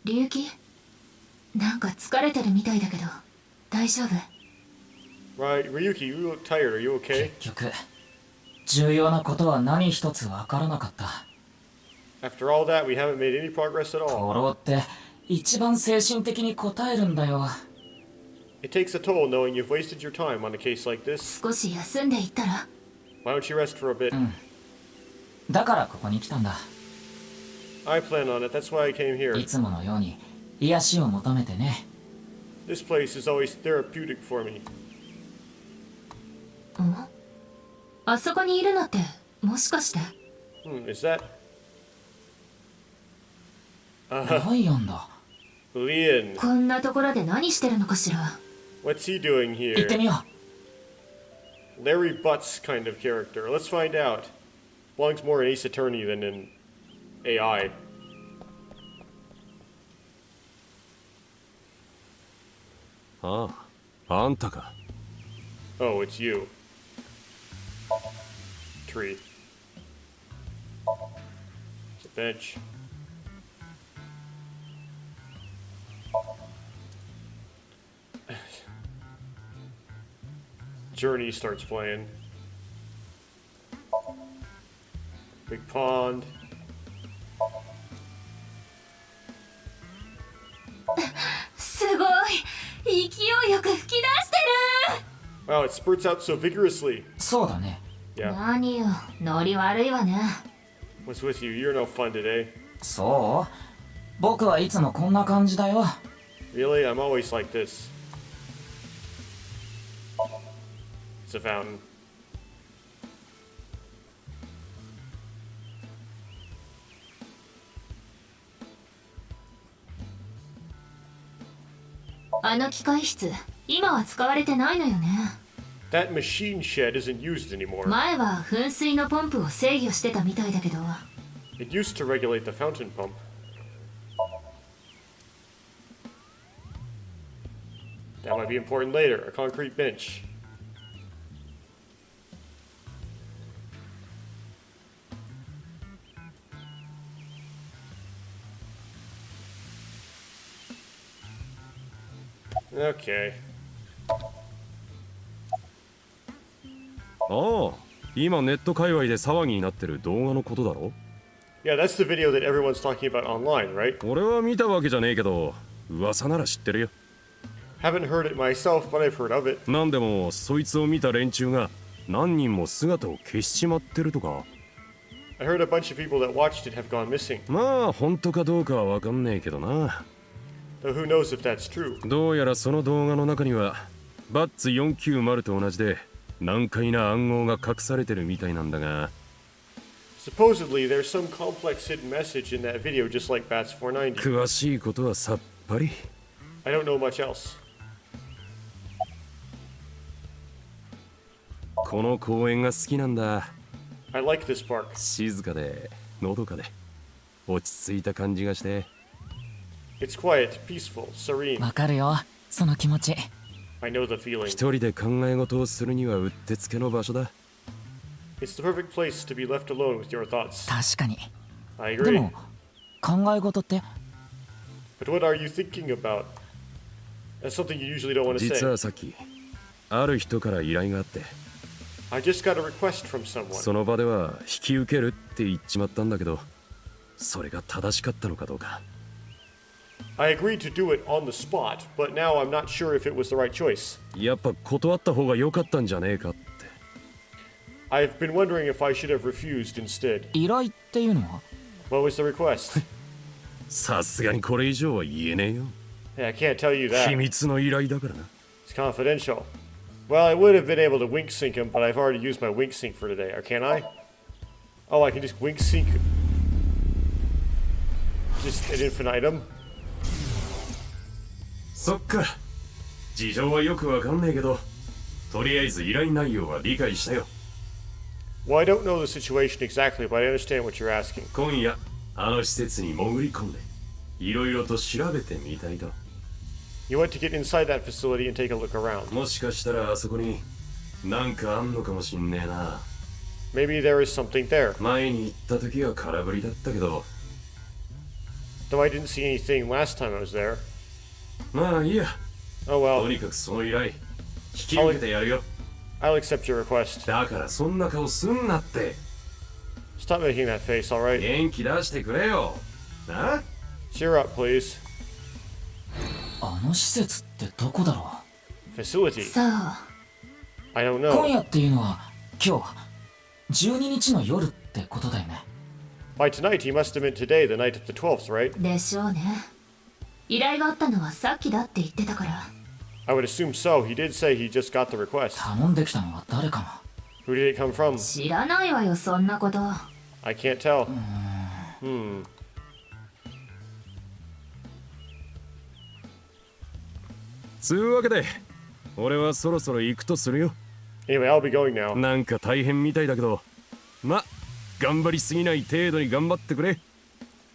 Ryuki? なんか疲れてるみたいだけど、大丈夫？ Right, Ryuki, you look tired. Are you okay? 結局重要なことは何一つわからなかった。 After all that, we haven't made any progress at フ all. ォローって一番精神的に応えるんだよ。 It takes a toll knowing you've wasted your time on a case like this. 少し休んでいったら？ Why don't you rest for a bit? だからここに来たんだ。 I plan on it. That's why I came い here. つものように癒しを求めてね。 This place is always therapeutic for me. あそこにいるのってもしかして？ Is that ライアンだ。 Leon? こんなところで何してるのかしら？ What's he doing 行ってみ here? よ Larry Butts kind of character. Let's find out. Belongs more in Ace Attorney than in AI. ああ、あんたか。 Oh, it's you. Tree. It's a bench. Journey starts playing. Big pond. すごい！勢いよく吹き出してる！ Wow, it spurts out so vigorously. う。そうだね。 Yeah. 何よ、ノリ悪いわね。 What's with you? You're no fun today. そう僕はいつもこんな感じだよ。 Really? I'm always like this. It's a fountain. あの機械室、今は使われてないのよね。 That machine shed isn't used anymore. 前は噴水のポンプを制御してたみたいだけど、 It used to regulate the fountain pump. That might be important later. A concrete bench. Okay. ああ、今ネット界隈で騒ぎになってる動画のことだろ。 Yeah, that's the video that everyone's talking about online, right? 俺は見たわけじゃねえけど、噂なら知ってるよ。 Haven't heard it myself, but I've heard of it. なんでもそいつを見た連中が何人も姿を消しちまってるとか。 I heard a bunch of people that watched it have gone missing. まあ本当かどうかはわかんねえけどな。 Though who knows if that's true. どうやらその動画の中にはバッツ490と同じで難解な暗号が隠されてるみたいなんだが。 Supposedly, there's some complex hidden message in that video, just like Bats 490. 詳しいことはさっぱり。 I don't know much else. この公園が好きなんだ。 I like this park. 静かでのどかで落ち着いた感じがして。 It's quiet, peaceful, serene. わかるよ、その気持ち。 I know the feeling. 一人で考え事をするにはうってつけの場所だ。 It's the perfect place to be left alone with your thoughts. 確かに。 I で agree. も考え事って But what are you thinking about? That's something you usually don't want to 実 say. はさっきある人から依頼があって、 I just got a request from someone. その場では引き受けるって言っちまったんだけど、それが正しかったのかどうか。 I agreed to do it on the spot, but now I'm not sure if it was the right choice. やっぱ断った方が良かったんじゃねえかって。 I've been wondering if I should have refused instead. 依頼っていうのは What was the request? さすがにこれ以上は言えねえよ。 Hey, I can't tell you 秘 that. 密の依頼だからな。 It's confidential. Well, I would have been able to wink sync him, but I've already used my wink sync for today. Or can I? Oh, I can just wink sync. Just an infinitum. そっか。事情はよくわかんねえけど、とりあえず依頼内容は理解したよ。 Well, I don't know the situation exactly, but I understand what you're asking. 今夜あの施設に潜り込んでいろいろと調べてみたいと。 You want to get inside that facility and take a look around. もしかしたらあそこになんかあんのかもしんねえな。 Maybe there is something there. 前に行った時は空振りだったけど。 Though I didn't see anything last time I was there. まあいいや。 Oh と well, にかくその依頼引き受けてやるよ。 I'll accept your request. だからそんな顔すんなって。 Stop making that face, alright? 元気出してくれよ。な？ Cheer up, please. あの施設ってどこだろ Facility. そう I don't う。今 know. 夜っていうのは今日12日の夜ってことだよね。 By tonight, he must have meant today, the night of the 12th, right? でしょうね。依頼があったのはさっきだって言ってたから。 I would assume so. He did say he just got the request. 頼んできたのは誰かな。 Who did it come from? 知らないわよ、そんなこと。 I can't tell. つうわけで俺はそろそろ行くとするよ。 Anyway, I'll be going now. なんか大変みたいだけど、ま、頑張りすぎない程度に頑張ってくれ。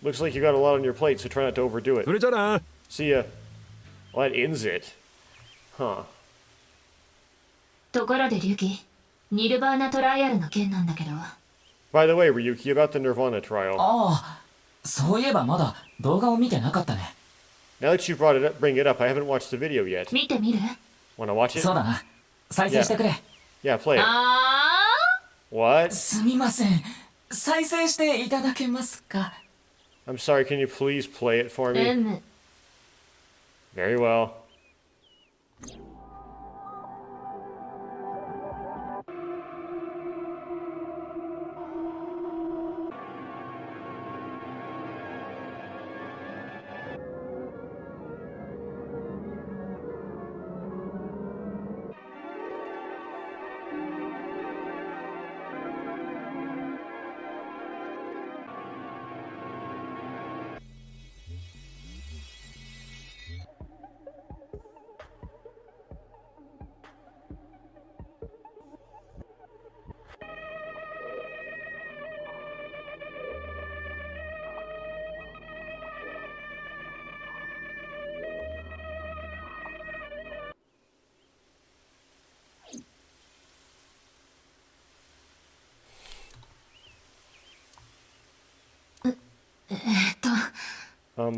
Looks like you got a lot on your plate, so try not to overdo it. それじゃな。 See ya. Well, that ends it. Huh. ところでリュキ、ニルバーナトライアルの件なんだけど。 By the way, Ryuki, about the Nirvana trial. ああ、そういえばまだ動画を見てなかったね。 Now that you bring it up, I haven't watched the video yet. 見てみる？ Wanna watch it? そうだな。再生してくれ。 Yeah, play it. あ What? すみません。再生していただけますか。 I'm sorry, can you please play it for ー me? Very well.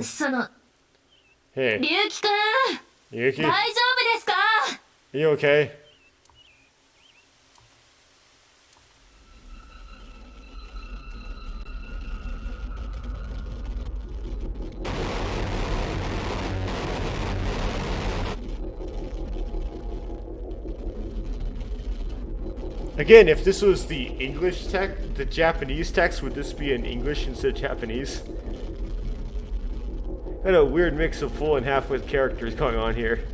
その、 Hey, 龍樹くん Yuki, 大丈夫ですか？ you okay? Again, if this was the English text, the Japanese text, would this be in English instead of Japanese? Got a weird mix of full and half-wit characters going on here.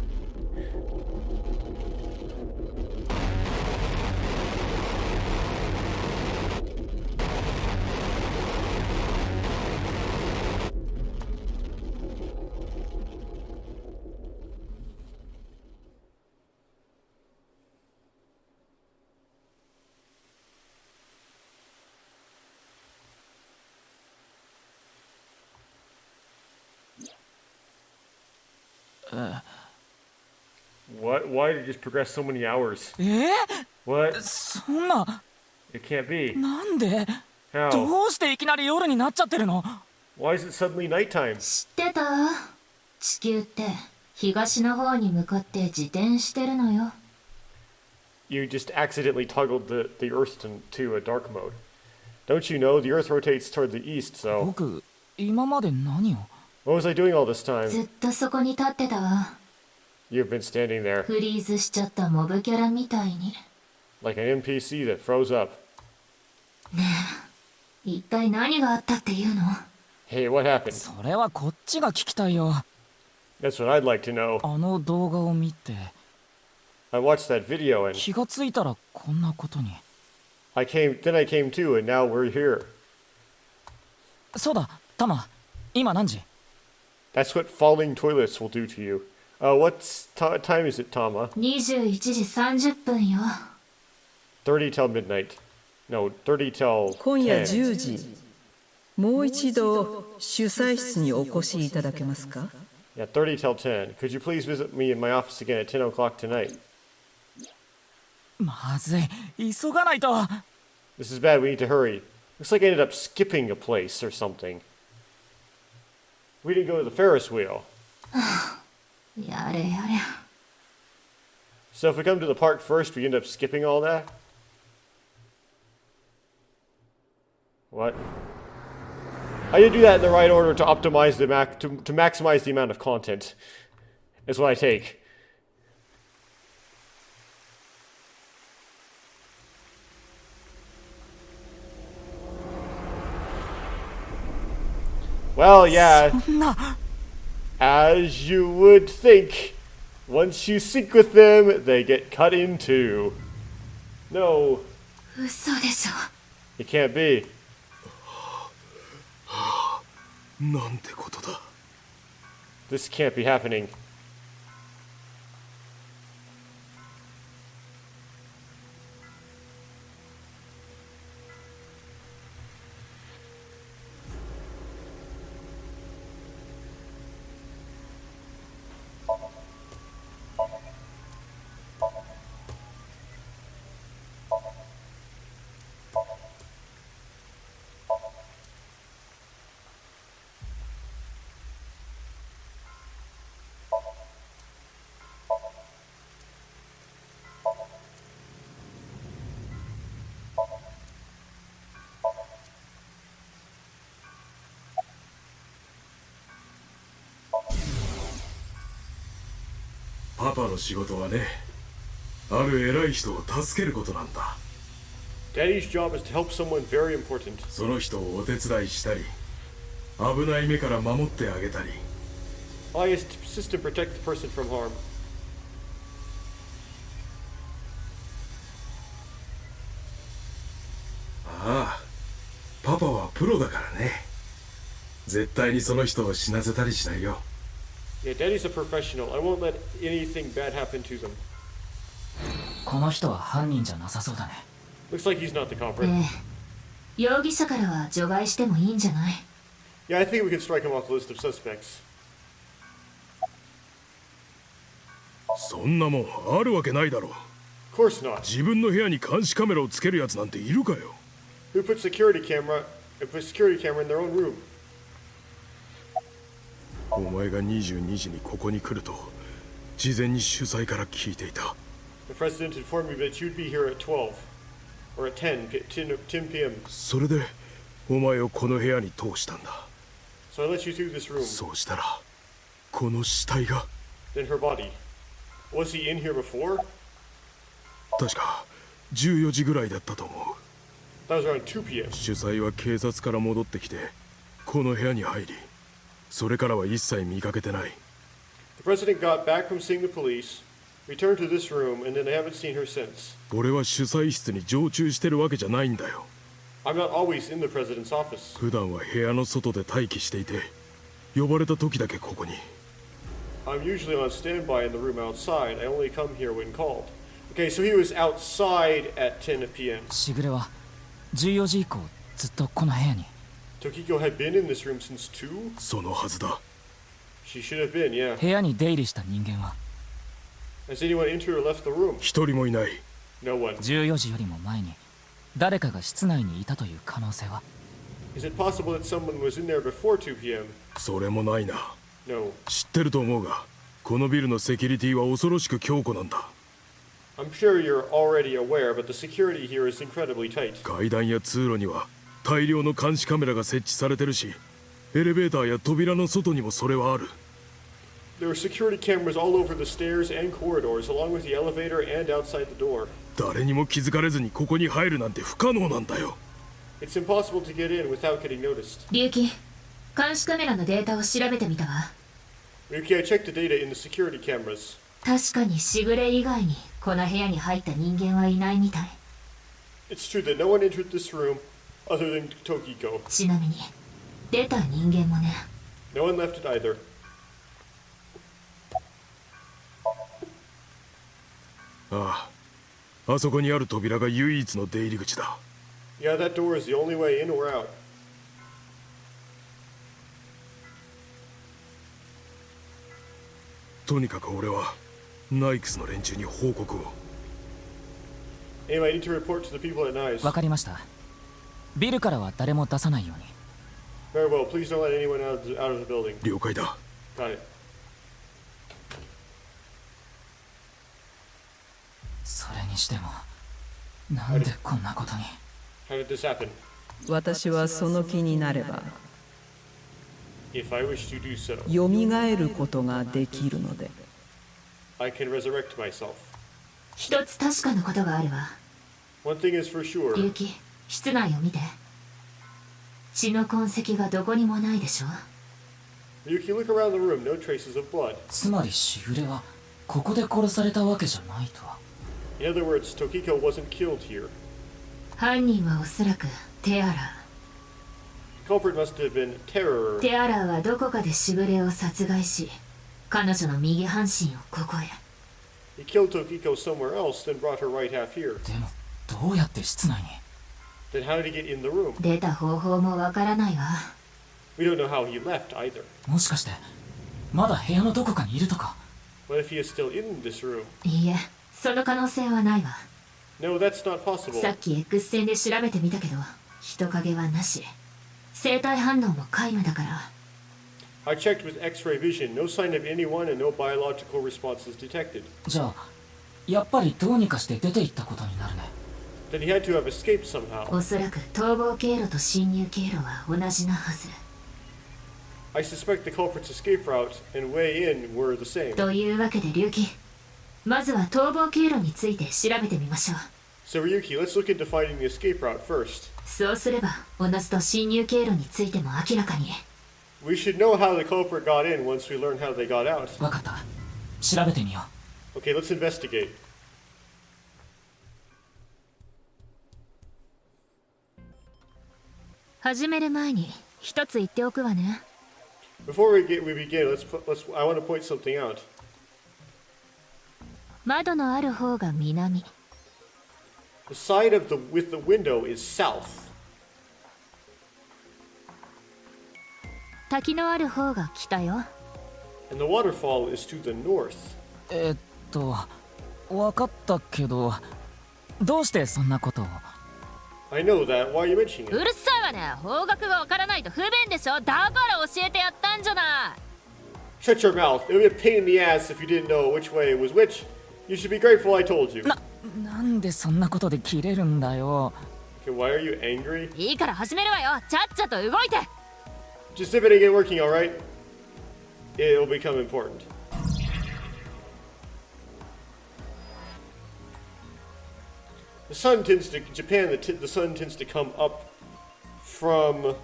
What? Why did it just progress so many hours? え What? そんな It can't be. なんで How? どうしていきなり夜になっちゃってるの？ Why is it suddenly nighttime? 知ってた？地球って東の方に向かって自転してるのよ。 You just accidentally toggled the Earth to a dark mode. Don't you know the Earth rotates toward the east, so... 僕今まで何を？ What was I doing all this time? ずっとそこに立ってたわ。 You've been standing there, フリーズしちゃったモブキャラみたいに。 like an NPC that froze up. 一体何があったっていうの？ Hey, what happened? それはこっちが聞きたいよ。 That's what I'd like to know. あの動画を見て I watched that video and 気がついたらこんなことに。 then I came to, and now we're here. そうだ、タマ、今何時？ That's what falling toilets will do to you. What time is it, Tama? 21時30分よ。 30 till midnight. No, 30 till 今夜 10. 10時、もう一度主催室にお越しいただけますか？ Yeah, 30 till 10. Could you please visit me in my office again at 10 o'clock tonight? まずい、急がないと。 This is bad, we need to hurry. Looks like I ended up skipping a place or something. We didn't go to the Ferris wheel. やれやれ。 So if we come to the park first, we end up skipping all that? What? I did do that in the right order to optimize the to maximize the amount of content. Is what I take. Well, yeah, そんな、 as you would think. Once you sync with them, they get cut in two. No, 嘘でしょ。 it can't be. なんてことだ。 This can't be happening.「パパの仕事はね、ある偉い人を助けることなんだ。 Daddy's job is to help someone very important. その人をお手伝いしたり、危ない目から守ってあげたり。 I assist to protect the person from harm. ああ、パパはプロだからね。絶対にその人を死なせたりしないよ。 Yeah, Daddy's a professional. I won't let anything bad happen to them. この人は犯人じゃなさそうだね。 Looks like he's not the culprit. 容疑者からは除外してもいいんじゃない？ Yeah, I think we can strike him off the list of suspects. そんなもんあるわけないだろう。 Of course not. 自分の部屋に監視カメラをつけるやつなんているかよ。 Who puts security camera in their own room? お前が22時にここに来ると事前に主催から聞いていた。 The president informed me that you'd be here at 12 or at 10 p.m. それでお前をこの部屋に通したんだ。 So I let you through this room. そうしたらこの死体が Then her body. Was he in here before? 確か14時ぐらいだったと思う。 That was around 2 p.m. 主催は警察から戻ってきてこの部屋に入り、それからは一切見かけてない。 The president got back from seeing the police, returned to this room, and then I haven't seen her since. 俺は主催室に常駐してるわけじゃないんだよ。 I'm not always in the president's office. 普段は部屋の外で待機していて、呼ばれた時だけここに。 I'm usually on standby in the room outside. I only come here when called. Okay, so he was outside at 10 p.m. しぐれは14時以降ずっとこの部屋に。 Tokiko had been in this room since 2? そのはずだ。 She should have been, yeah. 部屋に出入りした人間は Has anyone entered or left the room? 一人もいない。 No one. 14時よりも前に誰かが室内にいたという可能性は。 Is it possible that someone was in there before 2 p.m.? それもないな。 No. 知ってると思うが、このビルのセキュリティは恐ろしく強固なんだ。 I'm sure you're already aware, but the security here is incredibly tight. 階段や通路には大量の監視カメラが設置されてるし、エレベーターや扉の外にもそれはある。 There are security cameras all over the stairs and corridors, along with the elevator and outside the door. 誰にも気づかれずにここに入るなんて不可能なんだよ。 It's impossible to get in without getting noticed. 龍騎、監視カメラのデータを調べてみたわ。 Ryuki, I checked the data in the security cameras. 確かにしぐれ以外にこの部屋に入った人間はいないみたい。 It's true that no one entered this room other than Tokiko. ちなみに出た人間もね。 No one left it either. ああ、あそこにある扉が唯一の出入り口だ。 Yeah, that door is the only way in or out. とにかく俺はナイクスの連中に報告を。 Anyway, I need to report to the people at Knives. わかりました。ビルからは誰も出さないように。 Very well, please don't let anyone out of the building. 了解だ。 Got it. それにしてもなんでこんなことに。 How did this happen? 私はその気になれば If I wish to do so, よみがえることができるので。 I can resurrect myself. 一つ確かなことがあるわ。 One thing is for 龍 sure. 騎、室内を見て。血の痕跡がどこにもないでしょ。 Ryuki, look around the room. No traces of blood. つまりしぐれはここで殺されたわけじゃないとは。 In other words, Tokiko wasn't killed here. 犯人はおそらくテアラ The culprit must have been ー。 Terror. テアラーはどこかでしぐれを殺害し、彼女の右半身をここへ。 He killed Tokiko somewhere else, then brought her right half here. でもどうやって室内に。 Then how did he get in the room? 出た方法もわからないわ。 We don't know how he left either. もしかしてまだ部屋のどこかにいるとか。 What if he is still in this room? いいえ、その可能性はないわ。 No, that's not possible. さっき X 線で調べてみたけど、人影はなし。生体反応も皆無だから。 I checked with X-ray vision. No sign of anyone and no biological responses detected. じゃあやっぱりどうにかして出て行ったことになるね。 Then he had to have escaped somehow. おそらく逃亡経路と侵入経路は同じなはず。 I suspect the culprit's escape route and way in were the same. というわけで龍騎、まずは逃亡経路について調べてみましょう。 So Ryuki, let's look into finding the escape route first. そうすればおのずと侵入経路についても明らかに。 We should know how the culprit got in once we learn how they got out. わかった。調べてみよう。 Okay, let's investigate. 始める前に一つ言っておくわね。 Before we begin, I want to point something out. 窓のある方が南。 The side of with the window is south. 滝のある方が北よ。 And the waterfall is to the north. わかったけどどうしてそんなことを。 I know that. Why are you mentioning う it? るさいわね。方角がわからないと不便でしょ。だから教えてやったんじゃない。Shut your mouth. It would be a pain in the ass if you didn't know which way was which. You should be grateful I told you. なんでそんなことで切れるんだよ。 Okay, why are you angry? いいから始めるわよ。ちゃっちゃと動いて。 Just if it ain't working, alright? It'll become important. The sun tends to Japan. The sun tends to come up from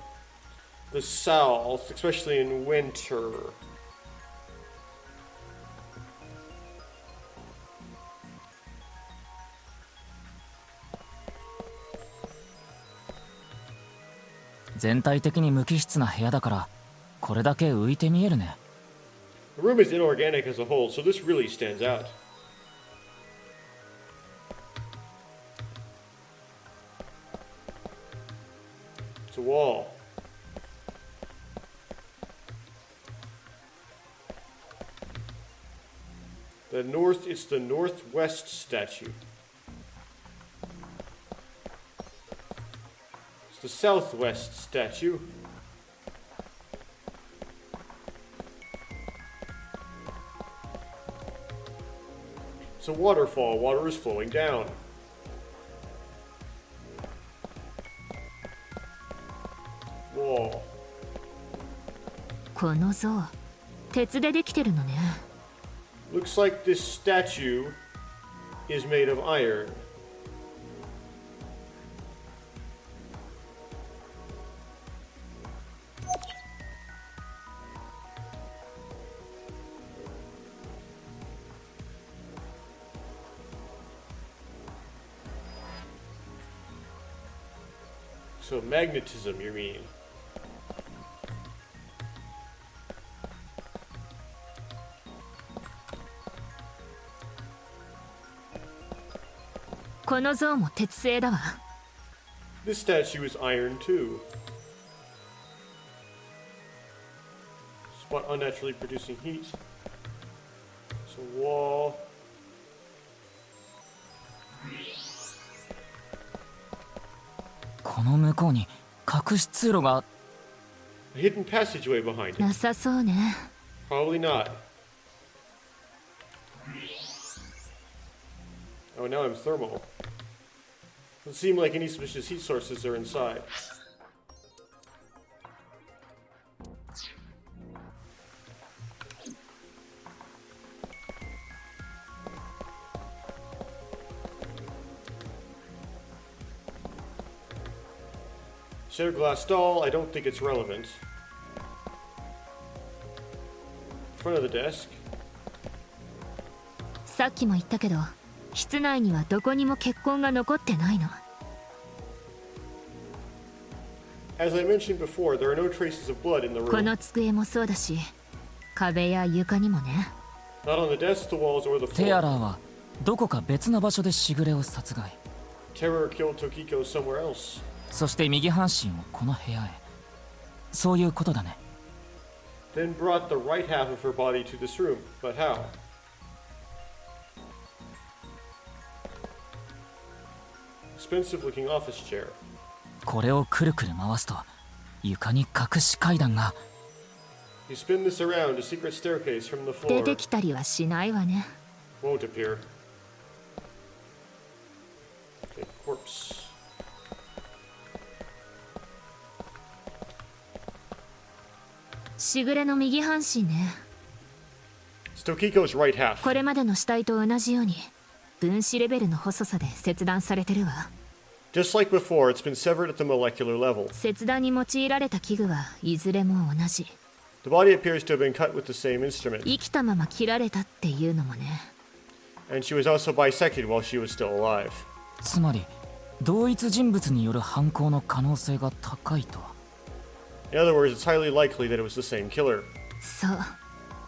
the south, especially in winter. The 全体的に無機質な部屋だからこれだけ浮いて見えるね。 The room is inorganic as a whole, so this really stands out. It's a wall. It's the northwest statue. It's the southwest statue. It's a waterfall. Water is flowing down. Wall. この像、鉄でできてるのね。 Looks like this statue is made of iron. So magnetism, you mean? This statue is iron too. Spot unnaturally producing heat. It's a wall. A hidden passageway behind it. なさそうね。 Probably not. Oh, now I'm thermal. Doesn't seem like any suspicious heat sources are inside. Shattered glass doll, I don't think it's relevant. Front of the desk. さっきも言ったけど、室内にはどこにも血痕が残ってないの。 As I mentioned before, there are no traces of blood in the こ room. の机もそうだし、壁や床にもね。 Not on the desk, the walls, or the テアラー floor. はどこか別の場所でしぐれを殺害。 Terror killed Tokiko somewhere else. そして右半身をこの部屋へ。そういうことだね。 Then brought the right half of her body to this room. But how? Expensive looking office chair. これをくるくる回すと床に隠し階段が。 You spin this around, a secret staircase from the 出 floor てきたりはしないわね。 won't appear. Okay, corpse. しぐれの右半身ね。 It's Tokiko's right half. これまでの死体と同じように分子レベルの細さで切断されてるわ。 Just like before, it's been severed at the molecular level. 切断に用いられた器具はいずれも同じ。 The body appears to have been cut with the same instrument, 生きたまま切られたっていうのもね。 and she was also bisected while she was still alive. つまり同一人物による犯行の可能性が高いと。 In other words, it's highly likely that it was the same killer. そう。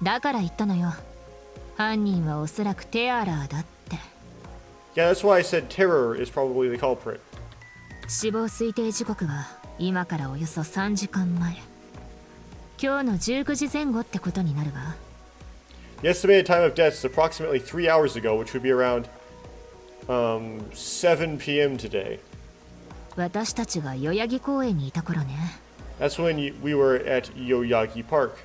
だから言ったのよ。犯人はおそらくテアラーだって。 Yeah, that's why I said terror is probably the culprit. 死亡推定時刻は今からおよそ3時間前。今日の19時前後ってことになるわ。 The estimated time of death is approximately 3 hours ago, which would be around 7 p.m. today. 私たちが代々木公園にいた頃ね。 That's when we were at Yoyagi Park.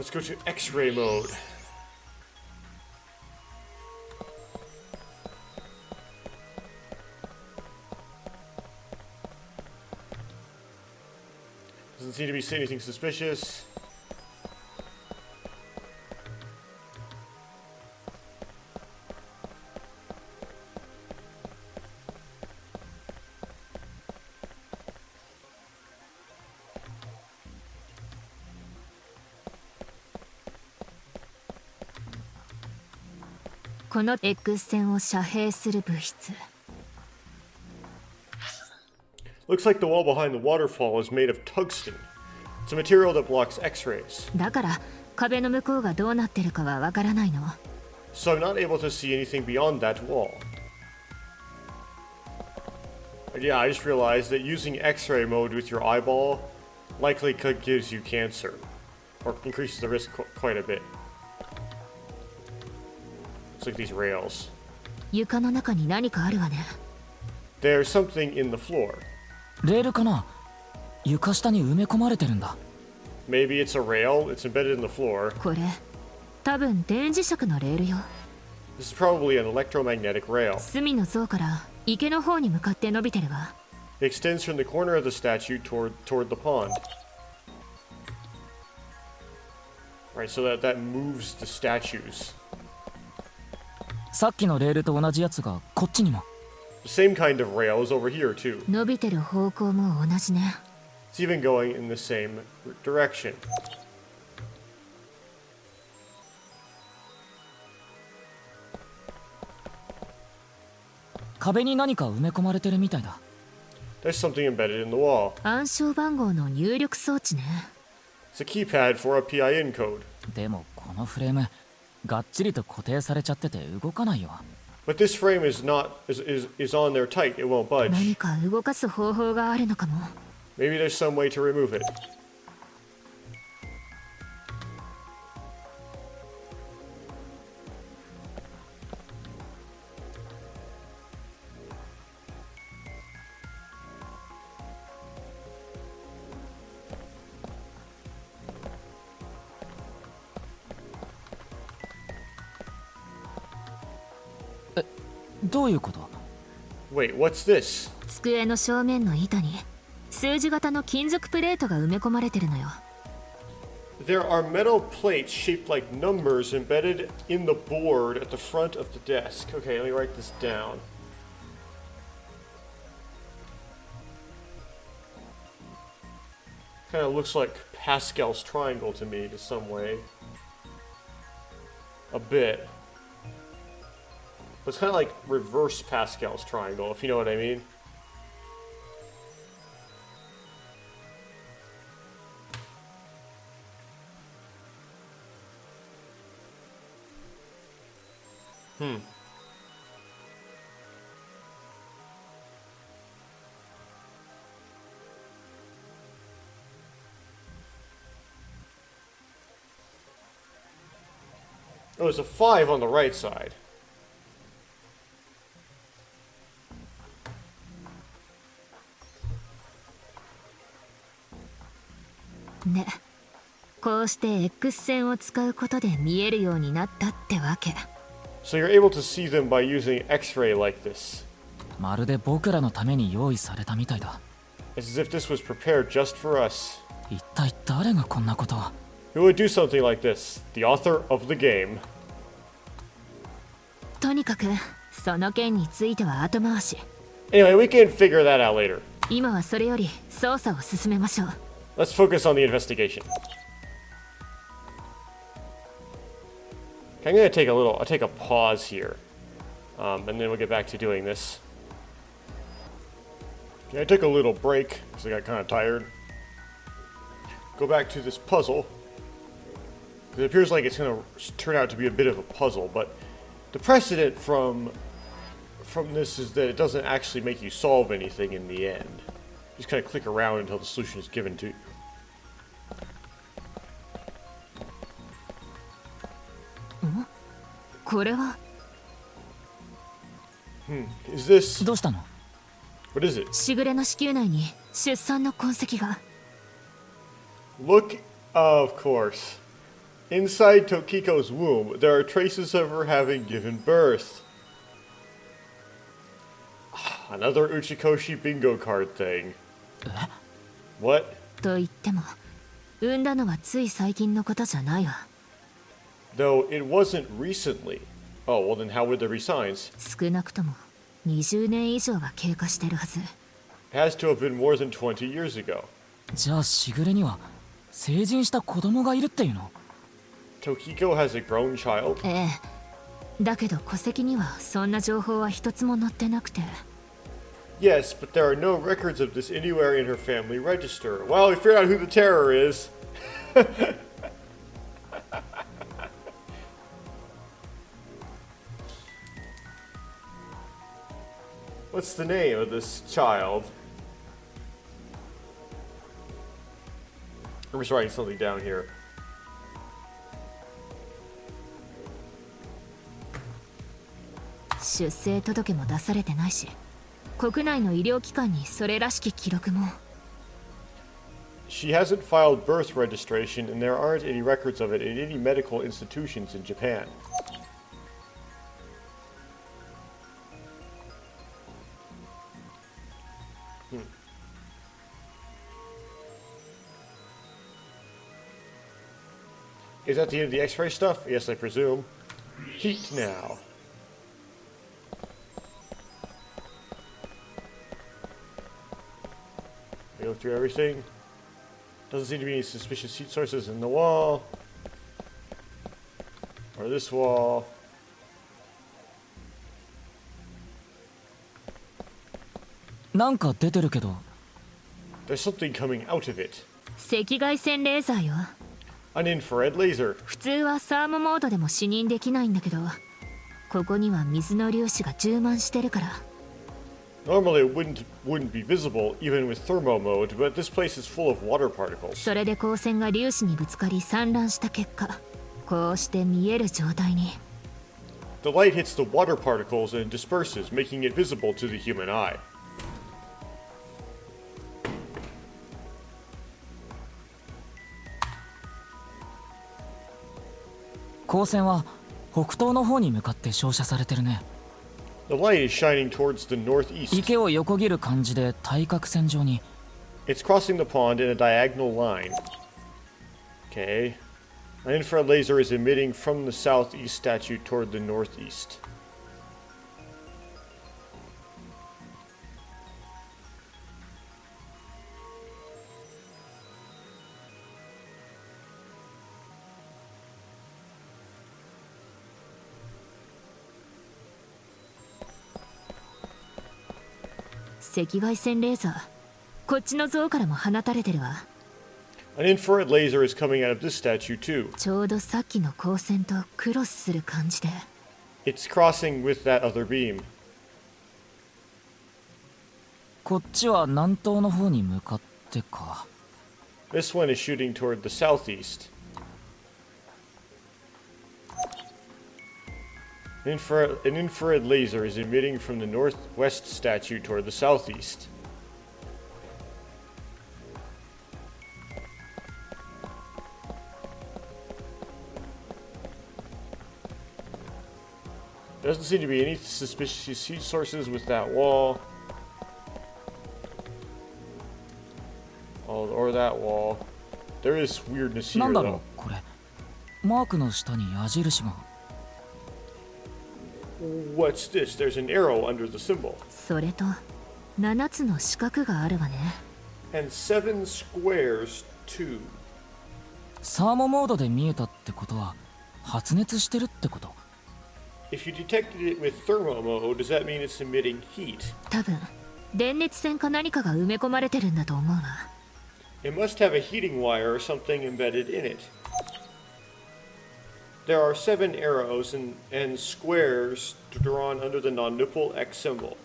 let's go to X-ray mode. Doesn't seem to be seeing anything suspicious.この X 線を遮蔽する物質。 Looks like the wall behind the waterfall is made of tungsten. It's a material that blocks X-rays. だから壁の向こうがどうなってるかはわからないの。 So I'm not able to see anything beyond that wall. Yeah, I just realized that using X-ray mode with your eyeball likely gives you cancer. Or increases the risk quite a bit. It's like these rails. 床の中に何かあるわね。 There's something in the floor. レールかな。床下に埋め込まれてるんだ。 Maybe it's a rail. It's embedded in the floor. これ多分電磁石のレールよ。 This is probably an electromagnetic rail. 隅の像から池の方に向かって伸びてるわ。 It extends from the corner of the statue toward the pond. Right, so that moves the statues. さっきのレールと同じやつがこっちにも。 The same kind of rail is over here too. 伸びてる方向も同じね。 It's even going in the same direction. 壁に何か埋め込まれてるみたいだ。 There's something embedded in the wall. 暗証番号の入力装置ね。 It's a keypad for a PIN code. でもこのフレームがっちりと固定されちゃってて動かないよ。 But this frame is on there tight. It won't budge. 何か動かす方法があるのかも。 Maybe there's some way to remove it. Eh, どういうこと？ Wait, what's this? 机の正面の板に数字型の金属プレートが埋め込まれてるのよ。 There are metal plates shaped like numbers embedded in the board at the front of the desk. Okay, let me write this down. Kind of looks like Pascal's triangle to me, to some way. A bit. But it's kind of like reverse Pascal's triangle, if you know what I mean. Oh, there's a 5 on the right side. ね、こうして X 線を使うことで見えるようになったってわけ。 So you're able to see them by using X-ray like this. まるで僕らのために用意されたみたいだ。 It's as if this was prepared just for us. 一体誰がこんなことを。 Who would do something like this? The author of the game. とにかくその件については後回し。 Anyway, we can figure that out later. 今はそれより捜査を進めましょう。 Let's focus on the investigation. Okay, I'm gonna I'll take a pause here. And then we'll get back to doing this. Okay, I took a little break because I got kind of tired. Go back to this puzzle. It appears like it's gonna turn out to be a bit of a puzzle, but the precedent from this is that it doesn't actually make you solve anything in the end. Just kind of click around until the solution is given to you. これは Is this... どうしたの？ What is it? しぐれの子宮内に出産の痕跡が。 Look, of course. Inside Tokiko's womb, there are traces of her having given birth. Another Uchikoshi bingo card thing. What? と言っても産んだのはつい最近のことじゃないわ。 Though it wasn't recently. Oh, well then how would there be signs? 少なくとも20年以上は経過してるはず。 It has to have been more than 20 years ago. じゃあしぐれには成人した子供がいるっていうの？ Tokiko has a grown child? ええ。だけど戸籍にはそんな情報は一つも載ってなくて。 Yes, but there are no records of this anywhere in her family register. Well, we figured out who the terror is. What's the name of this child? I'm just writing something down here. 出生届も出されてないし、国内の医療機関にそれらしき記録も。 She hasn't filed birth registration, and there aren't any records of it in any medical institutions in Japan. Is that the end of the X-ray stuff? Yes, I presume. Heat now. Go through everything. Doesn't seem to be any suspicious heat sources in the wall. Or this wall. Nanka 出てるけど。 There's something coming out of it. 赤外線レーザーよ。 An infrared laser. 普通はサーモモードでも視認できないんだけど、ここには水の粒子が充満してるから。 Normally it wouldn't be visible even with thermo mode, but this place is full of water particles. それで光線が粒子にぶつかり散乱した結果、こうして見える状態に。 The light hits the water particles and disperses, making it visible to the human eye. 光線は北東の方に向かって照射されてるね。 The light is shining towards the northeast. 池を横切る感じで対角線上に。 It's crossing the pond in a diagonal line. Okay. An infrared laser is emitting from the southeast statue toward the northeast. An 赤外線レーザー、こっちの像からも放たれてるわ。 An infrared laser is coming out of this statue too. ちょうどさっきの光線とクロスする感じで。 It's crossing with that other beam. こっちは南東の方に向かってか。 This one is shooting toward the southeast. An infrared laser is emitting from the northwest statue toward the southeast. Doesn't seem to be any suspicious heat sources with that wall. Or that wall. There is weirdness な here んだろう though. これ。マークの下に矢印が。 What's this? There's an arrow under the symbol. それと7つの四角があるわね。 And 7 squares too. サーモモードで見えたってことは発熱してるってこと。 If you detected it with thermo mode, does that mean it's emitting heat? 多分電熱線か何かが埋め込まれてるんだと思うわ。 It must have a heating wire or something embedded in it. There are 7 arrows and squares drawn under the non-nipple X symbol.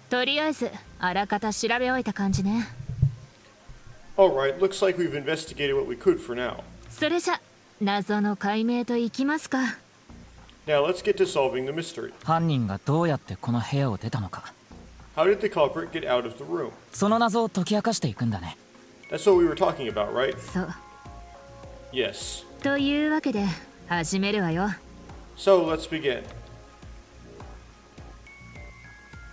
とりあえずあらかた調べ終えた感じね。 Alright, looks like we've investigated what we could for now. それじゃ謎の解明といきますか。Now let's get to solving the mystery. 犯人がどうやってこの部屋を出たのか、 How did the culprit get out of the room? その謎を解き明かしていくんだね。 That's what we were talking about, right? そう Yes. というわけで始めるわよ。 So let's begin.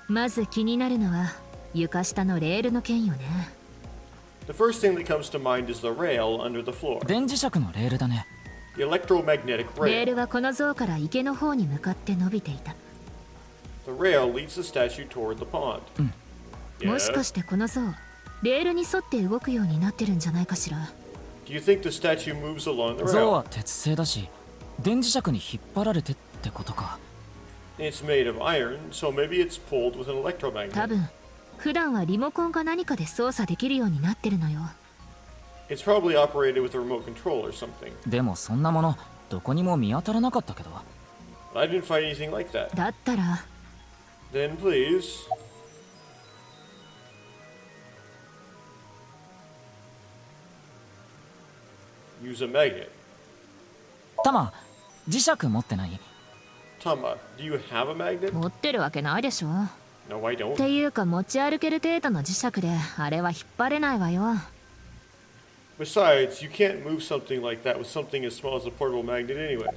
まず気になるのは床下のレールの件よね。 The first thing that comes to mind is the rail under the floor. 電磁石のレールだね。 The electromagnetic レー rail. ルはこの像から池の方に向かって伸びていた。 The rail leads the statue toward the pond. もしか Yeah. してこの像レールに沿って動くようになってるんじゃないかしら。 Do you think the statue moves along the 像 rail? は鉄製だし、電磁石に引っ張られてってことか。 It's made of iron, so maybe it's pulled with an 多 electromagnet. 分普段はリモコンか何かで操作できるようになってるのよ。 It's probably operated with a remote control or something. でもそんなものどこにも見当たらなかったけど。 But I didn't find anything like that. だったら Then please. Use a magnet. タマ、磁石持ってない？ Tama, do you have a magnet? 持ってるわけないでしょ。 No, I っ don't. ていうか持ち歩ける程度の磁石であれは引っ張れないわよ。 Besides, you can't move something like that with something as small as a portable magnet anyway.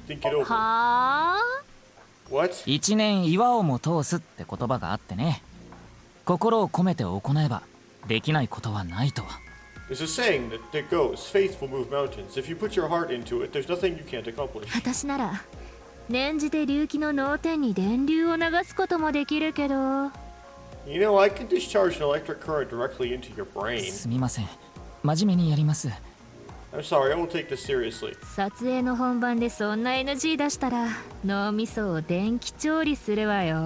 Think it over. はあ What? 一年岩をも通すって言葉があってね。心を込めて行えばできないことはないと。 There's a saying that goes, faith will move mountains. If you put your heart into it, there's nothing you can't accomplish. 私なら念じて隆起の脳天に電流を流すこともできるけど。 You know, I can discharge an electric current directly into your brain. すみません。真面目にやります。 I'm sorry, I will take this seriously. 撮影の本番でそんな NG 出したら脳みそを電気調理するわよ。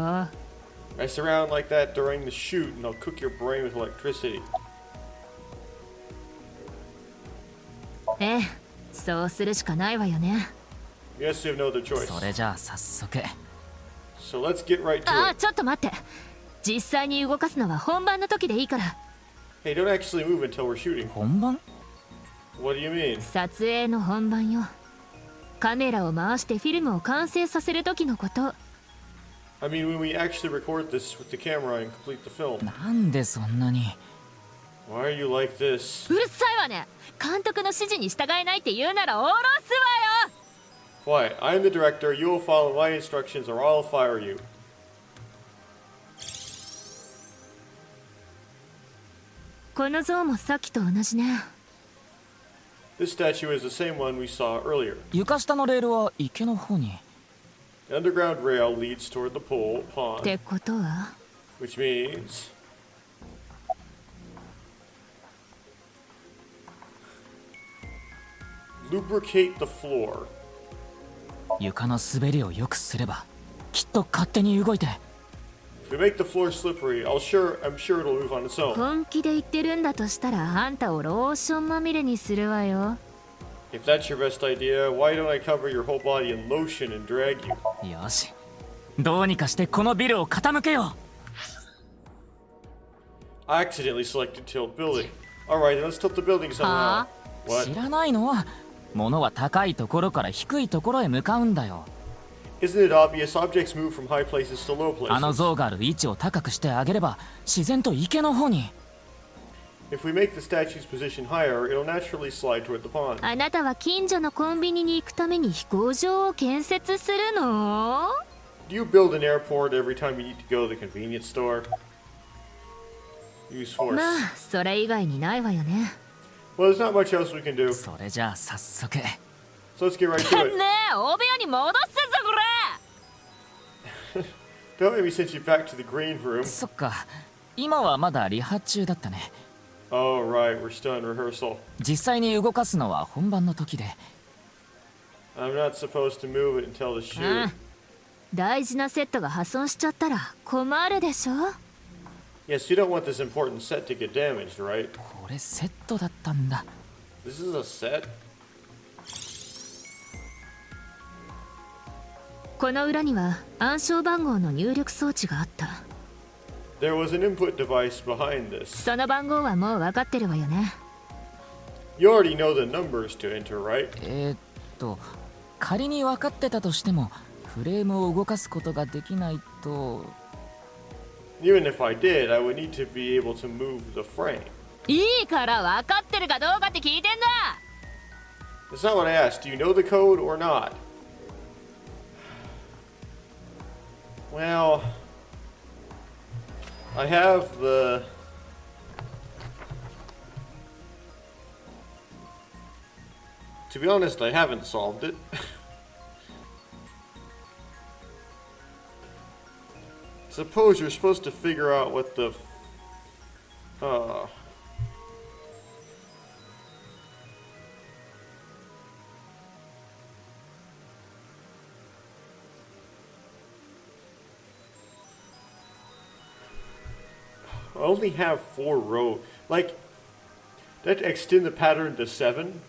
Mess around like that during the shoot and I'll cook your brain with electricity. ええ、そうするしかないわよね。 Yes, you have no other choice. それじゃあ早速。 So let's get right あ to あ、 it. ちょっと待って。実際に動かすのは本番の時でいいから。 Hey, don't actually move until we're shooting. 本番？ What do you mean? 撮影の本番よ。カメラを回してフィルムを完成させる時のこと。 I mean, when we actually record this with the camera and complete the film. なんでそんなに。 Why are you like this? うるさいわね。監督の指示に従えないって言うなら下ろすわよ。 Quiet. I'm the director. You will follow my instructions or I'll fire you. この像もさっきと同じね。 This statue is the same one we saw earlier. 床下のレールは池の方に。 The underground rail leads toward the pool っ pond, てことは which means lubricate the floor. 床の滑りを良くすればきっと勝手に動いて。 If we make the floor slippery, I'm sure it'll move on its own. 本気で言ってるんだとしたらあんたをローションまみれにするわよ。 If that's your best idea, why don't I cover your whole body in lotion and drag you? よし、どうにかしてこのビルを傾けよ I accidentally selected tilt building. Alright, then let's tilt the building somehow. う。 What? 知らないの？物は高いところから低いところへ向かうんだよ。 Isn't it obvious objects move from high places to low あの places? 像がある位置を高くしてあげれば自然と池の方に。 If we make the statue's position higher, it'll naturally slide toward the pond. あなたは近所のコンビニに行くために飛行場を建設するの？ Do you build an airport every time you need to go to the convenience store? Use force. まあそれ以外にないわよね。 Well, there's not much else we can do. それじゃあ早速。 So let's get right to ね it. え、大部屋に戻すぞこれ。 Don't make me send you back to the green room. そっか、今はまだリハ中だったね。 Oh, right, we're still in rehearsal. 実際に動かすのは本番の時で。 I'm not supposed to move it until the あ shoot. あ大事なセットが破損しちゃったら困るでしょ。 Yes, you don't want this important set to get damaged, right? これセットだったんだ。 This is a set? この裏には暗証番号の入力装置があった。 There was an input device behind this. その番号はもう分かってるわよね。You already know the numbers to enter, right? 仮に分かってたとしてもフレームを動かすことができないと。 Even if I did, I would need to be able to move the frame. いいから分かってるかどうかって聞いてんだ。 That's not what I asked. Do you know the code or not? Well, I have the... To be honest, I haven't solved it. Suppose you're supposed to figure out what the... I only have 4 rows. Like, that extend the pattern to 7?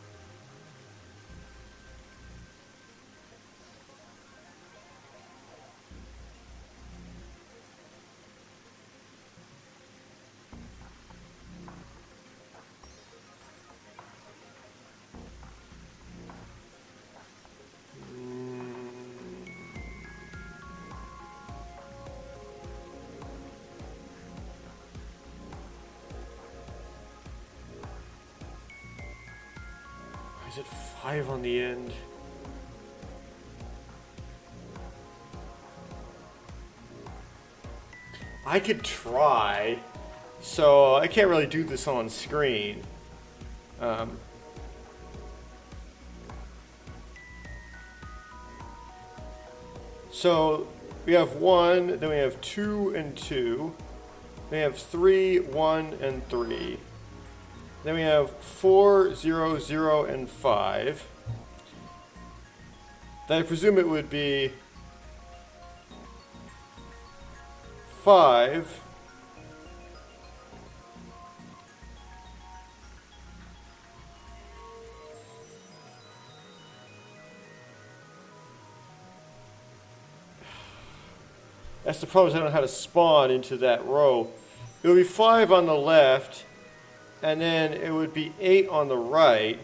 Is it 5 on the end? I could try, so I can't really do this on screen. So we have 1, then we have 2 and 2, then we have 3, 1 and 3. Then we have 4, 0, 0, and 5. Then I presume it would be 5. That's the problem, is I don't know how to spawn into that row. It would be 5 on the left, and then it would be 8 on the right,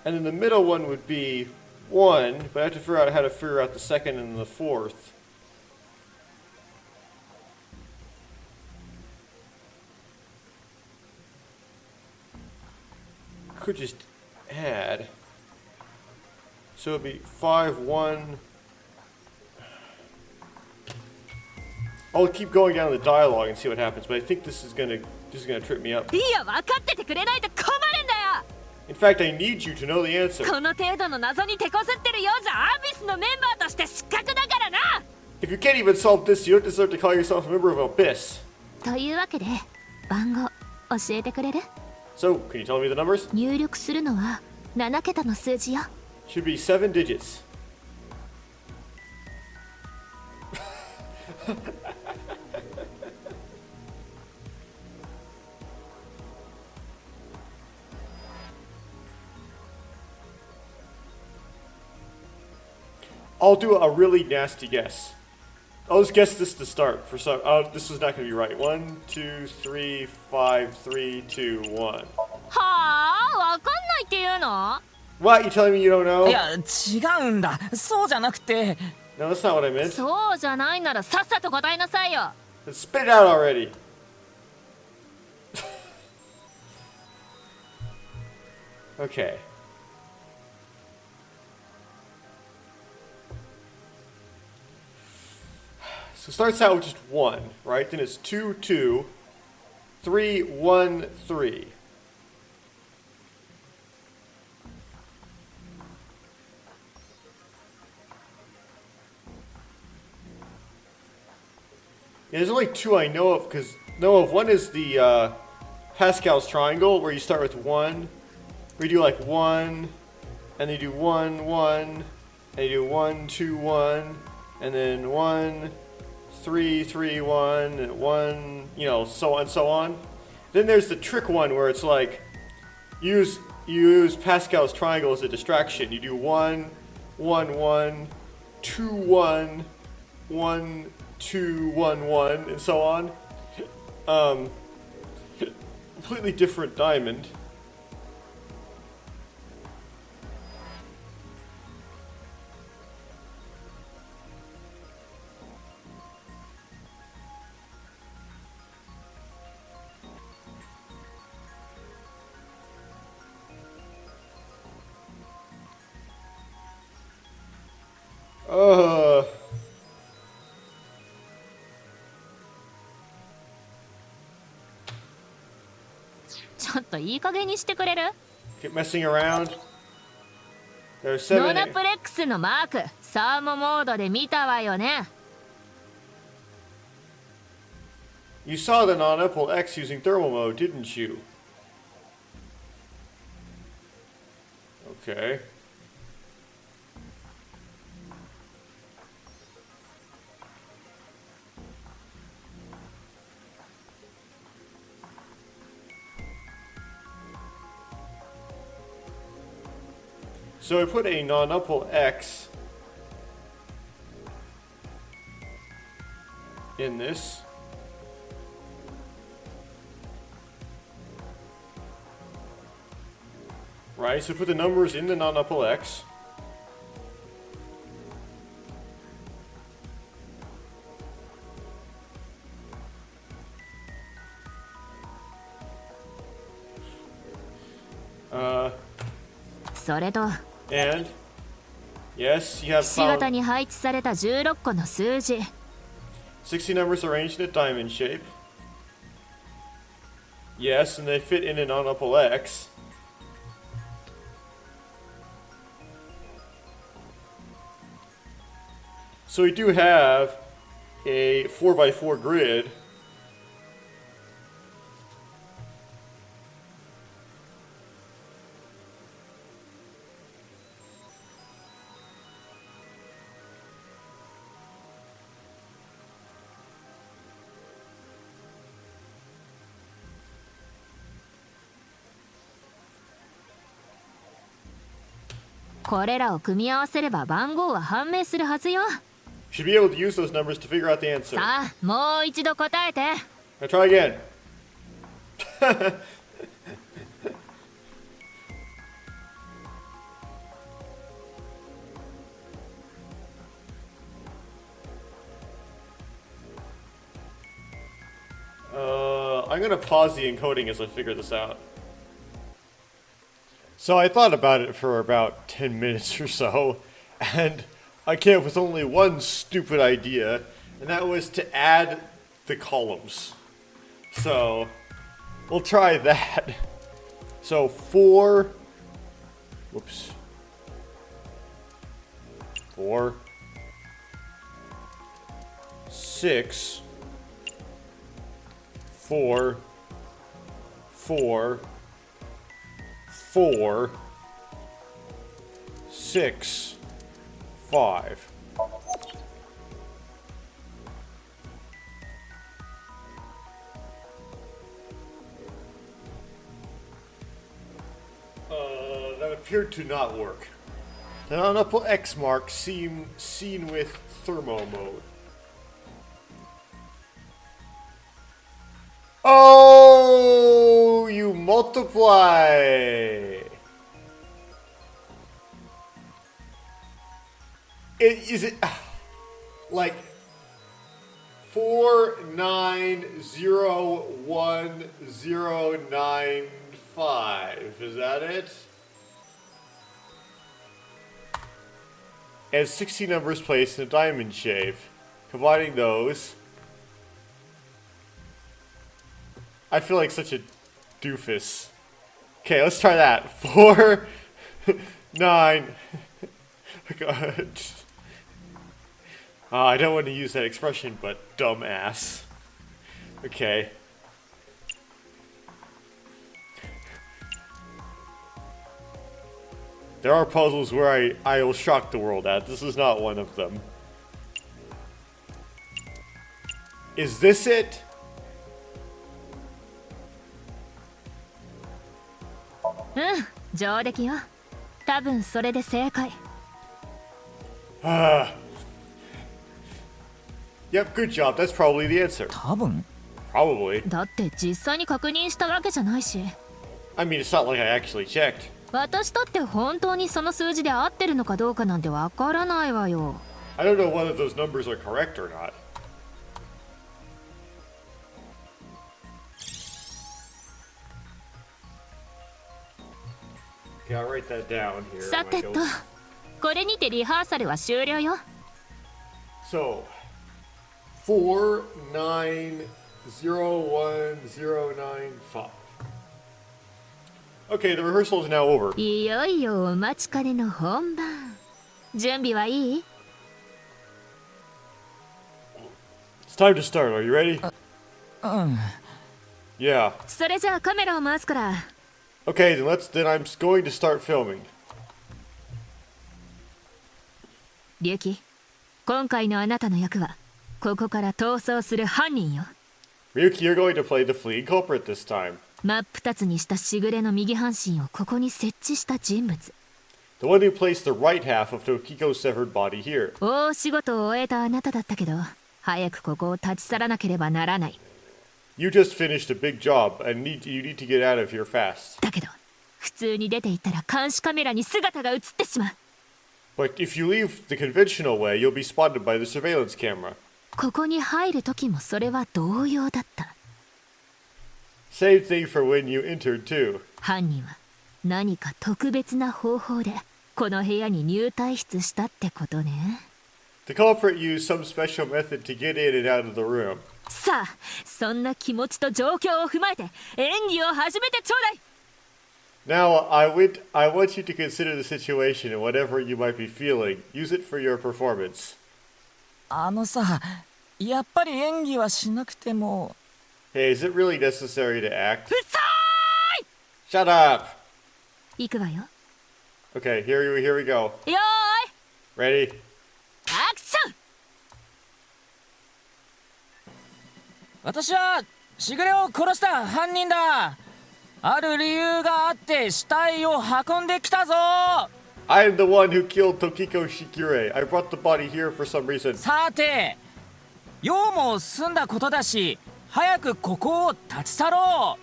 and then the middle one would be 1, but I have to figure out how to figure out the second and the fourth. Could just add. So it'd be 5, 1. I'll keep going down the dialogue and see what happens, but I think this is gonna trip me up. いや分かっててくれないと困るんだよ。 In fact, I need you to know the answer. この程度の謎に手こずってるようじゃアビスのメンバーとして失格だからな。 If you can't even solve this, you don't deserve to call yourself a member of Abyss. というわけで番号教えてくれる？ So, can you tell me the numbers? 入力するのは7桁の数字よ。 Should be 7 digits. I'll do a really nasty guess. I'll just guess this to start. For some, this is not going to be right. 1, 2, 3, 5, 3, 2, 1. はあ、わかんないっていうの？ What? You telling me you don't know? いや違うんだ、そうじゃなくて。 No, that's not what I meant. そうじゃないならさっさと答えなさいよ。 Then spit it out already. Okay. So it starts out with just 1, right? Then it's 2, 2, 3, 1, 3. Yeah, there's only 2 I know of, because one is the Pascal's triangle, where you start with 1, where you do like 1, and then you do 1, 1, and you do 1, 2, 1, and then 1, 3, 3, 1, and 1, you know, so on and so on. Then there's the trick one where it's like, you use Pascal's triangle as a distraction. You do 1, 1, 1, 2, 1, 1, 2, 1, 1, and so on. Completely different diamond. ちょっといい加減にしてくれる？ Keep messing around. There's ノー seven. ナプレックスのマーク、サーモモードで見たわよね。You saw the non-Apple X using thermal mode, didn't you? Okay. So I put a non-Apple X in this. Right, so put the numbers in the non-Apple X. Uh, それと and yes, you have ひし形 found に配置された16個の数字。 60 numbers arranged in a diamond shape. Yes, and they fit in an non-Apple X. So we do have a 4x4 grid.「これらを組み合わせれば番号は判明するはずよ。 Should be able to use those numbers to figure out the answer. さあ、もう一度答えて。 Now try again. I'm gonna pause the encoding as I figure this out. So I thought about it for about 10 minutes or so, and I came up with only one stupid idea, and that was to add the columns. So we'll try that. So 4, 6, 4, 4, 4, 6, 5. That appeared to not work. The non-Apple X mark seen with thermo mode. Oh, you multiply. Is it like 4901095? Is that it? And 60 numbers placed in a diamond shape. Combining those, I feel like such a doofus. Okay, let's try that. 4, 9. God. I don't want to use that expression, but dumbass. Okay. There are puzzles where I will shock the world at. This is not one of them. Is this it?上出来よ。多分それで正解。Yep, good job. That's probably the answer. 多分 Probably. だって実際に確認したわけじゃないし。I mean, it's not like I actually checked. 私だって本当にその数字で合ってるのかどうかなんてわからないわよ。I don't know whether those numbers are correct or not. Okay, I'll write that down here. さてと、これにてリハーサルは終了よ。So, 4901095. Okay, the rehearsal is now over. いよいよお待ちかねの本番。準備はいい？ It's time to start. Are you ready? うん。 Yeah. それじゃあカメラを回すから。Okay, then I'm going to start filming. リュキ、今回のあなたの役はここから逃走する犯人よ。 Ryuki, you're going to play the fleeing culprit this time. 真っ二つにしたしぐれの右半身をここに設置した人物。 The one who placed the right half of Tokiko's severed body here. 大仕事を終えたあなただったけど、早くここを立ち去らなければならない。 You just finished a big job and you need to get out of here fast. だけど、普通に出て行ったら監視カメラに姿が映ってしまう。 But if you leave the conventional way, you'll be spotted by the surveillance camera. ここに入る時もそれは同様だった。 Same thing for when you entered too. 犯人は何か特別な方法でこの部屋に入退室したってことね。 The culprit used some special method to get in and out of the room. さあ、そんな気持ちと状況を踏まえて演技を始めてちょうだい。 Now, I want you to consider the situation and whatever you might be feeling. Use it for your performance. あのさ、やっぱり演技はしなくても。 Hey, is it really necessary to act? うっさーい！ Shut up! 行くわよ。 Okay, here we go. よーい Ready? アクション！私はしぐれを殺した犯人だ。ある理由があって死体を運んできたぞ。 I am the one who killed Tokiko Shigure. I brought the body here for some reason. さて、用も済んだことだし、早くここを立ち去ろ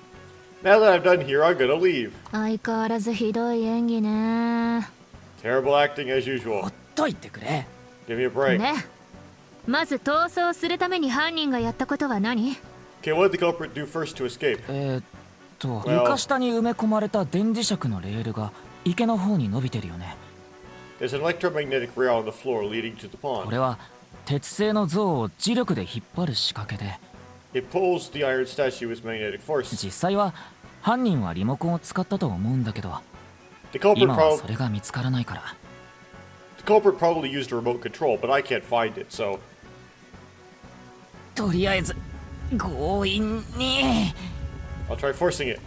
う。 Now that I'm done here, I'm gonna leave. 相変わらずひどい演技ね。 Terrible acting as ほ usual. っといてくれ。 Give me a break. ね。まず逃走するために犯人がやったことは何？ Okay, what did the culprit do first to escape? 床下に埋め込まれた電磁石のレールが池の方に伸びてるよね。 There's an electromagnetic rail on the floor leading to the こ pond. れは鉄製の像を磁力で引っ張る仕掛けで、 It pulls the iron statue with magnetic force. 実際は犯人はリモコンを使ったと思うんだけど、 The culprit, 今はそれが見つからないから。 the culprit probably used a remote control, but I can't find it, so... とりあえず強引に。 I'll try forcing it.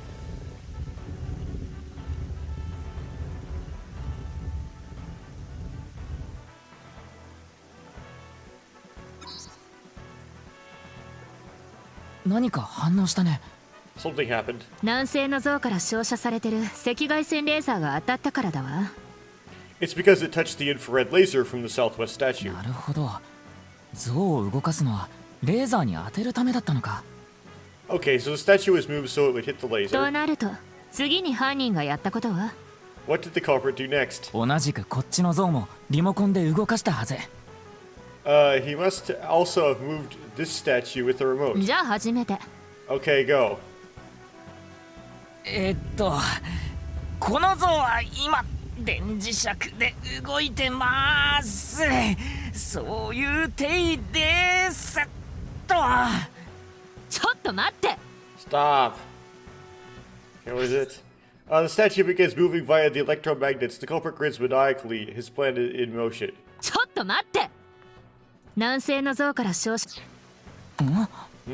何か反応したね。 Something happened. 南西の像から照射されてる赤外線レーザーが当たったからだわ。 It's because it touched the infrared laser from the southwest statue. なるほど。像を動かすのはレーザーに当てるためだったのか。 Okay, so the statue was moved so it would hit the と laser. なると次に犯人がやったことは？ What did the culprit do next? 同じくこっちの像もリモコンで動かしたはず。 He must also have moved this statue with the remote. じゃあ初めて。 Okay, go. この像は今電磁石で動いてます。そういう体ですと。ちょっと待って。 Stop. Okay, what is it? The statue begins moving via the electromagnets. The culprit grins maniacally, his plan in motion. ちょっと待って。南西の像から照射。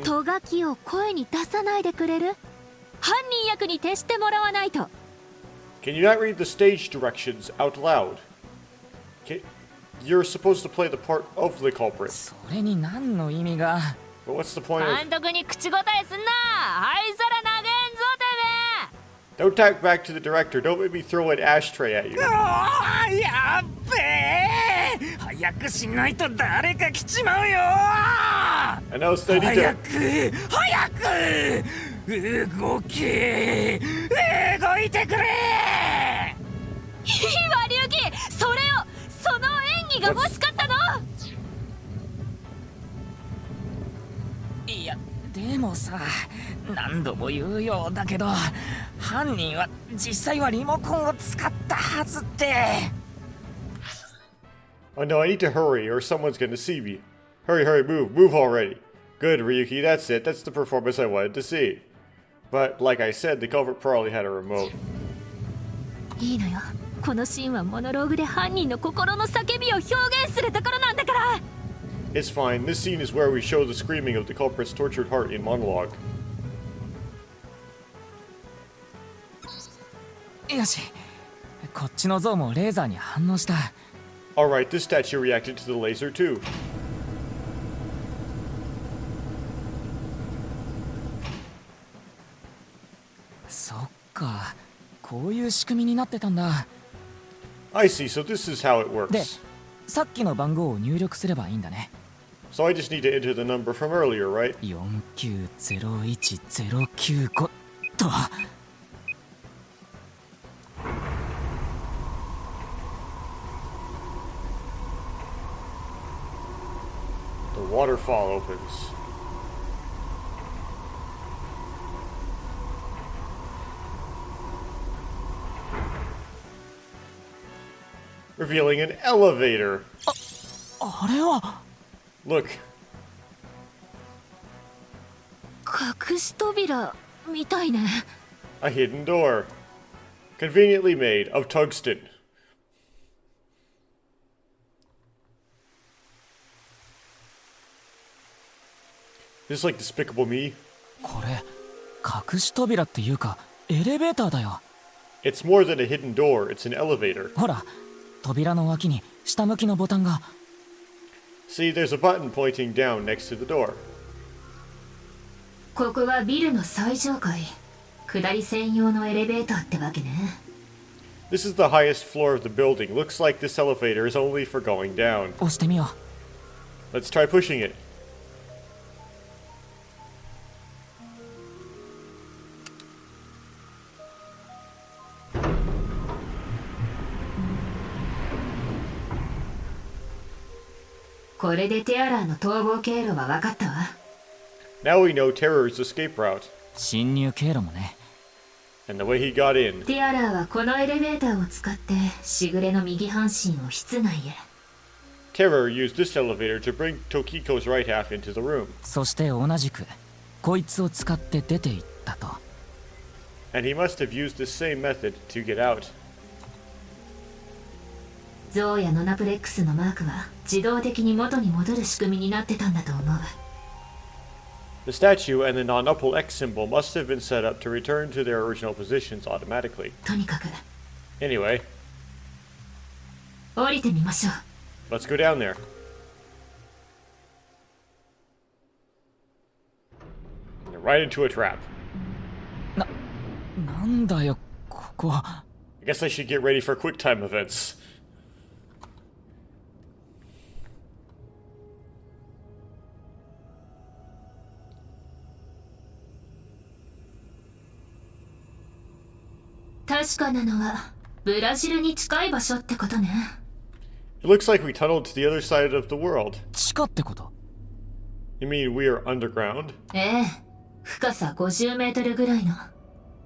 とがきを声に出さないでくれる？犯人役に徹してもらわないと。 Can you not read the stage directions out loud? You're supposed to play the part of the culprit. それに何の意味が。 But what's the point of... 監督に口答えすんな。灰皿投げんぞて Don't talk back to the director. Don't make me throw an ashtray at you. やっべえ。早くしないと誰か来ちまうよ。 I know, so I need to... 早く動いてくれ。め。いいわ龍騎、それをその演技が欲しかったの。いやでもさ、何度も言うようだけど、犯人は実際はリモコンを使ったはずって。 Oh no, I need to hurry or someone's gonna see me. Hurry, hurry, move, move already. Good, Ryuki, that's it. That's the performance I wanted to see. But, like I said, the culprit probably had a remote. いいのよ。このシーンはモノローグで犯人の心の叫びを表現するところなんだから。 It's fine. This scene is where we show the screaming of the culprit's tortured heart in monologue. よし、こっちの像もレーザーに反応した。 Alright, this statue reacted to the laser too. そっか、こういう仕組みになってたんだ。 I see, so this is how it で、 works. さっきの番号を入力すればいいんだね。 So I just need to enter the number from earlier, right? 4901095と。 The waterfall opens. Revealing an elevator. あれは Look, 隠し扉みたいね。 a hidden door. Conveniently made of tungsten. This is like Despicable Me. これ隠し扉っていうかエレベーターだよ。 It's more than a hidden door, it's an elevator. ほら、扉の脇に下向きのボタンが。 See, there's a button pointing down next to the door. ここはビルの最上階。下り専用のエレベーターってわけね。 This is the highest floor of the building. Looks like this elevator is only for going down. 押してみよう。 Let's try pushing it. これでテアラーの逃亡経路は分かったわ。 Now we know Terror's escape route. 侵入経路もね。 And the way he got in. テアラーはこのエレベーターを使ってしぐれの右半身を室内へ。 Terror used this elevator to bring Tokiko's right half into the room. そして同じくこいつを使って出て行ったと。 And he must have used the same method to get out. ゾウやノナプレックスのマークは自動的に元に戻る仕組みになってたんだと思う。 The statue and the non-upple X symbol must have been set up to return to their original positions automatically. とにかく Anyway, 降りてみましょう。 let's go down there. And right into a trap. なんだよここ。 I guess I should get ready for quick time events. 確かなのはブラジルに近い場所ってことね。 It looks like we tunneled to the other side of the world. 地下ってこと？ You mean we are underground? ええ、深さ50メートルぐらいの。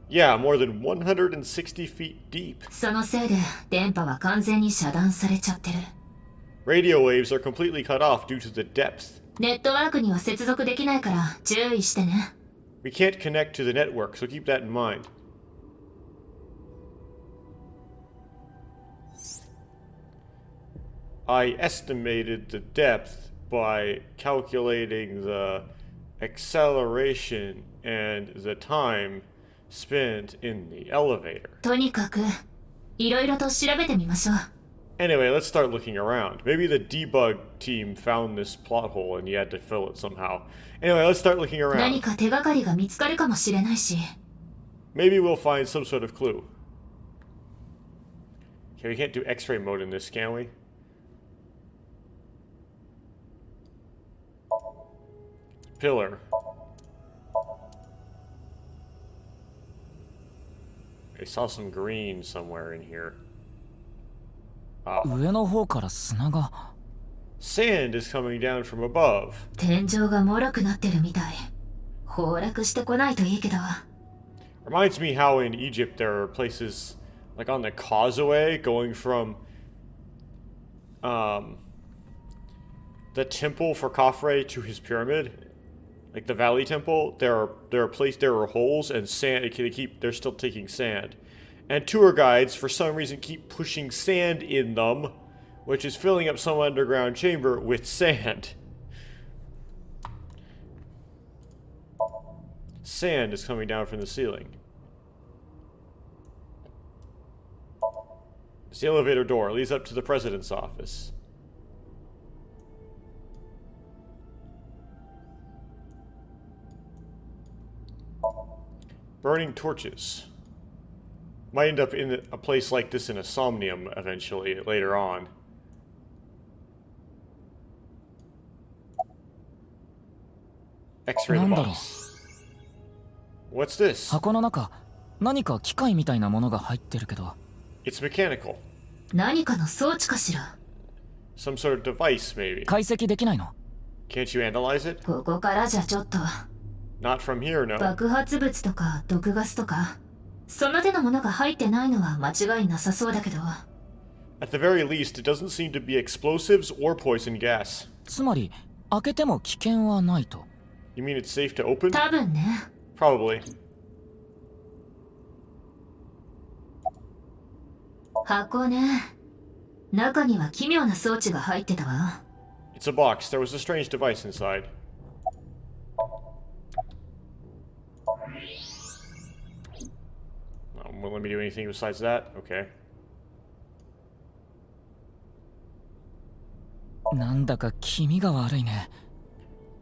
Yeah, more than 160 feet deep. そのせいで電波は完全に遮断されちゃってる。 Radio waves are completely cut off due to the depth. ネットワークには接続できないから注意してね。 We can't connect to the network, so keep that in mind. I estimated the depth by calculating the acceleration and the time spent in the elevator. とにかくいろいろと調べてみましょう。 Anyway, let's start looking around. Maybe the debug team found this plot hole and you had to fill it somehow. Anyway, let's start looking 何 around. か手がかりが見つかるかもしれないし。 Maybe we'll find some sort of clue. Okay, we can't do X-ray mode in this, can we? Pillar. I saw some green somewhere in here. 上の方から砂が。 Sand is coming down from above. 天井が脆くなってるみたい。崩落してこないといいけど。 Reminds me how in Egypt there are places like on the causeway going from the the temple for Khafre to his pyramid, like the Valley Temple, there are holes and sand. They're still taking sand, and tour guides for some reason keep pushing sand in them, which is filling up some underground chamber with sand. Sand is coming down from the ceiling. It's the elevator door. It leads up to the president's office. Burning torches. Might end up in a place like this in a Somnium eventually, later on. X-ray the box. What's this? 箱の中、何か機械みたいなものが入ってるけど。It's mechanical. 何かの装置かしら。 Some sort of device, maybe. 解析できないの？ Can't you analyze it? ここからじゃちょっと。 Not from here, no. 爆発物とか毒ガスとか、その手のものが入ってないのは間違いなさそうだけど。At the very least, it doesn't seem to be explosives or poison gas. つまり、開けても危険はないと。You mean it's safe to open? 多分ね。 Probably. 箱ね。中には奇妙な装置が入ってたわ。It's a box. There was a strange device inside. Won't let me do anything besides that? Okay. なんだか気味が悪いね。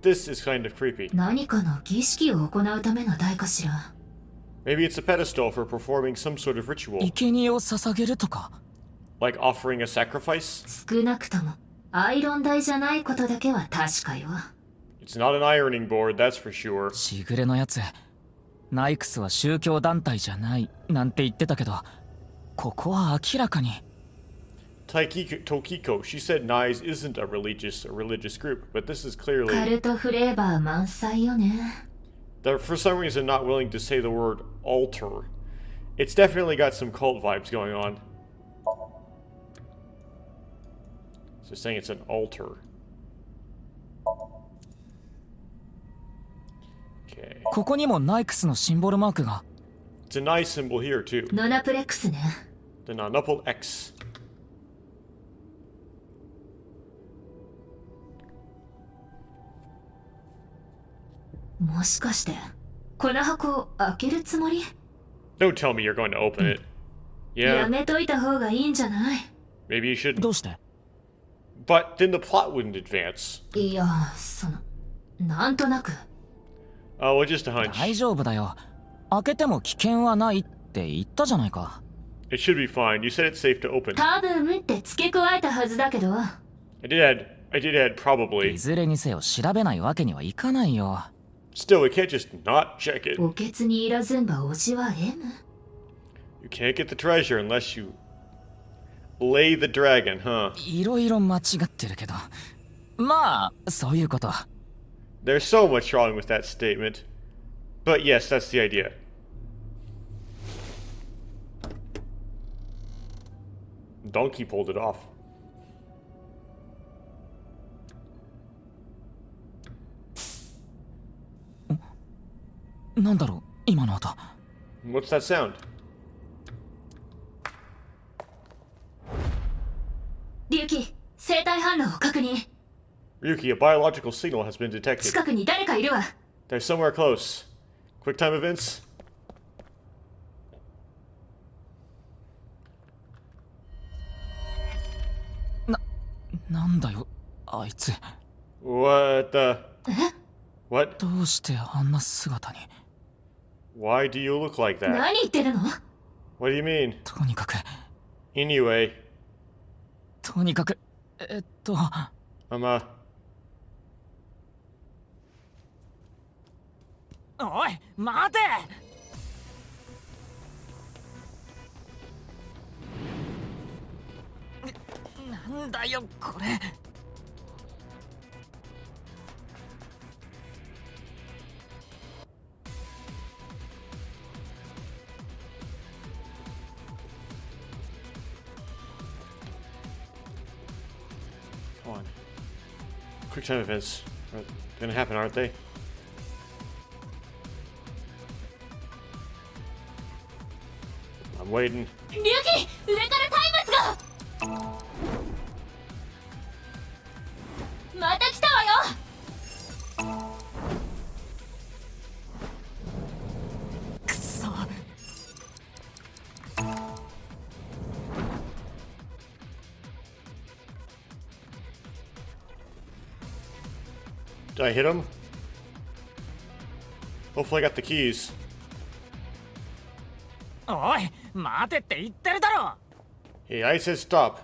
This is kind of creepy. 何かの儀式を行うための台かしら。Maybe it's a pedestal for performing some sort of ritual. 生贄を捧げるとか。Like offering a sacrifice? 少なくともアイロン台じゃないことだけは確かよ。 It's not an ironing board, that's for sure. しぐれのやつ。ナイクスは宗教団体じゃないなんて言ってたけど、ここは明らかに。Tokiko, she said Nyes isn't a religious group, but this is カ clearly... ルトフレーバー満載よね。They're for some reason not willing to say the word altar. It's definitely got some cult vibes going on. So saying it's an altar. Okay. ここにもナイクスのシンボルマークが。It's a nice symbol here too. ノナプレックスね。 The Nonupple X. もしかしてこの箱を開けるつもり？ Don't tell me you're going to open it. や Yeah, めといた方がいいんじゃない？ maybe you should. どうして？ But then the plot wouldn't advance. いや、なんとなく。Oh, well, just a hunch. 大丈夫だよ。開けても危険はないって言ったじゃないか。It should be fine. You said it's safe to open. 多分って付け加えたはずだけど。I did add い probably. ずれにせよ調べないわけにはいかないよ。Still, we can't just not check it. おけつにいらずんばおじは M？ You can't get the treasure unless you lay the dragon, huh? いろいろ間違ってるけど。まあ、そういうこと。There's so much wrong with that statement. But yes, that's the idea. Donkey pulled it off. Oh, なんだろう、今の音。What's that sound? リュウキ、生体反応を確認。 Ryuki, a biological signal has been detected. 近くに誰かいるわ。 They're somewhere close. Quick time events? なんだよ、あいつ。What the... What? どうしてあんな姿に。 Why do you look like that? 何言ってるの？ What do you mean? とにかく、 Anyway, とにかく、I'm おい、待て！なんだよ、これ。Come Quick time events are gonna happen, aren't they? I'm waiting. 龍騎上から松明がまた来たわよくそ Did I hit him? Hopefully I got the keys. おい待てって言ってるだろ Hey, I said stop.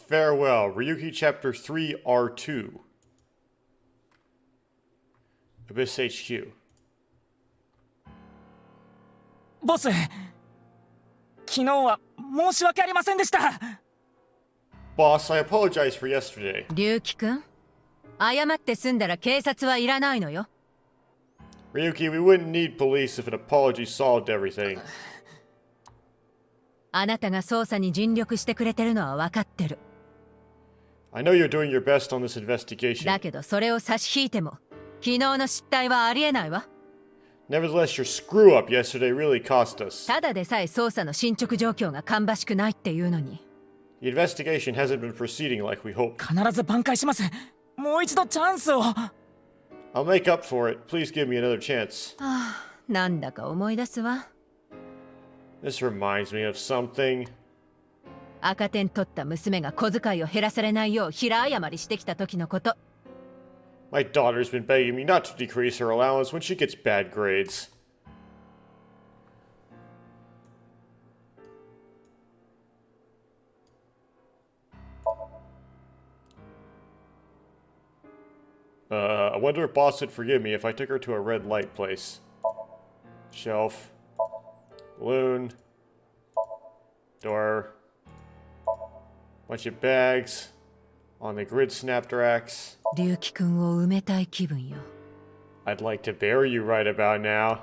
Farewell, Ryuki Chapter 3 R2. Abyss HQ. ボス昨日は申し訳ありませんでした Boss, I apologize for yesterday. 龍騎くん、謝って済んだら警察はいらないのよ。 Ryuki, we wouldn't need police if an apology solved everything. あなたが捜査に尽力してくれてるのは分かってる。 I know you're doing your best on this investigation. だけどそれを差し引いても昨日の失態はありえないわ。 Nevertheless, your screw up yesterday really cost us. ただでさえ捜査の進捗状況が芳しくないっていうのに。 The investigation hasn't been proceeding like we hoped. 必ず挽回しますもう一度チャンスを I'll make up for it. Please give me another chance. なんだか思い出すわ。 This reminds me of something. 赤点取った娘が小遣いを減らされないよう平謝りしてきた時のこと。 My daughter's been begging me not to decrease her allowance when she gets bad grades. I wonder if Boss would forgive me if I took her to a red light place. Shelf. Balloon. Door. Bunch of bags. On the grid snapdrax. 龍騎くんを埋めたい気分よ。 I'd like to bury you right about now.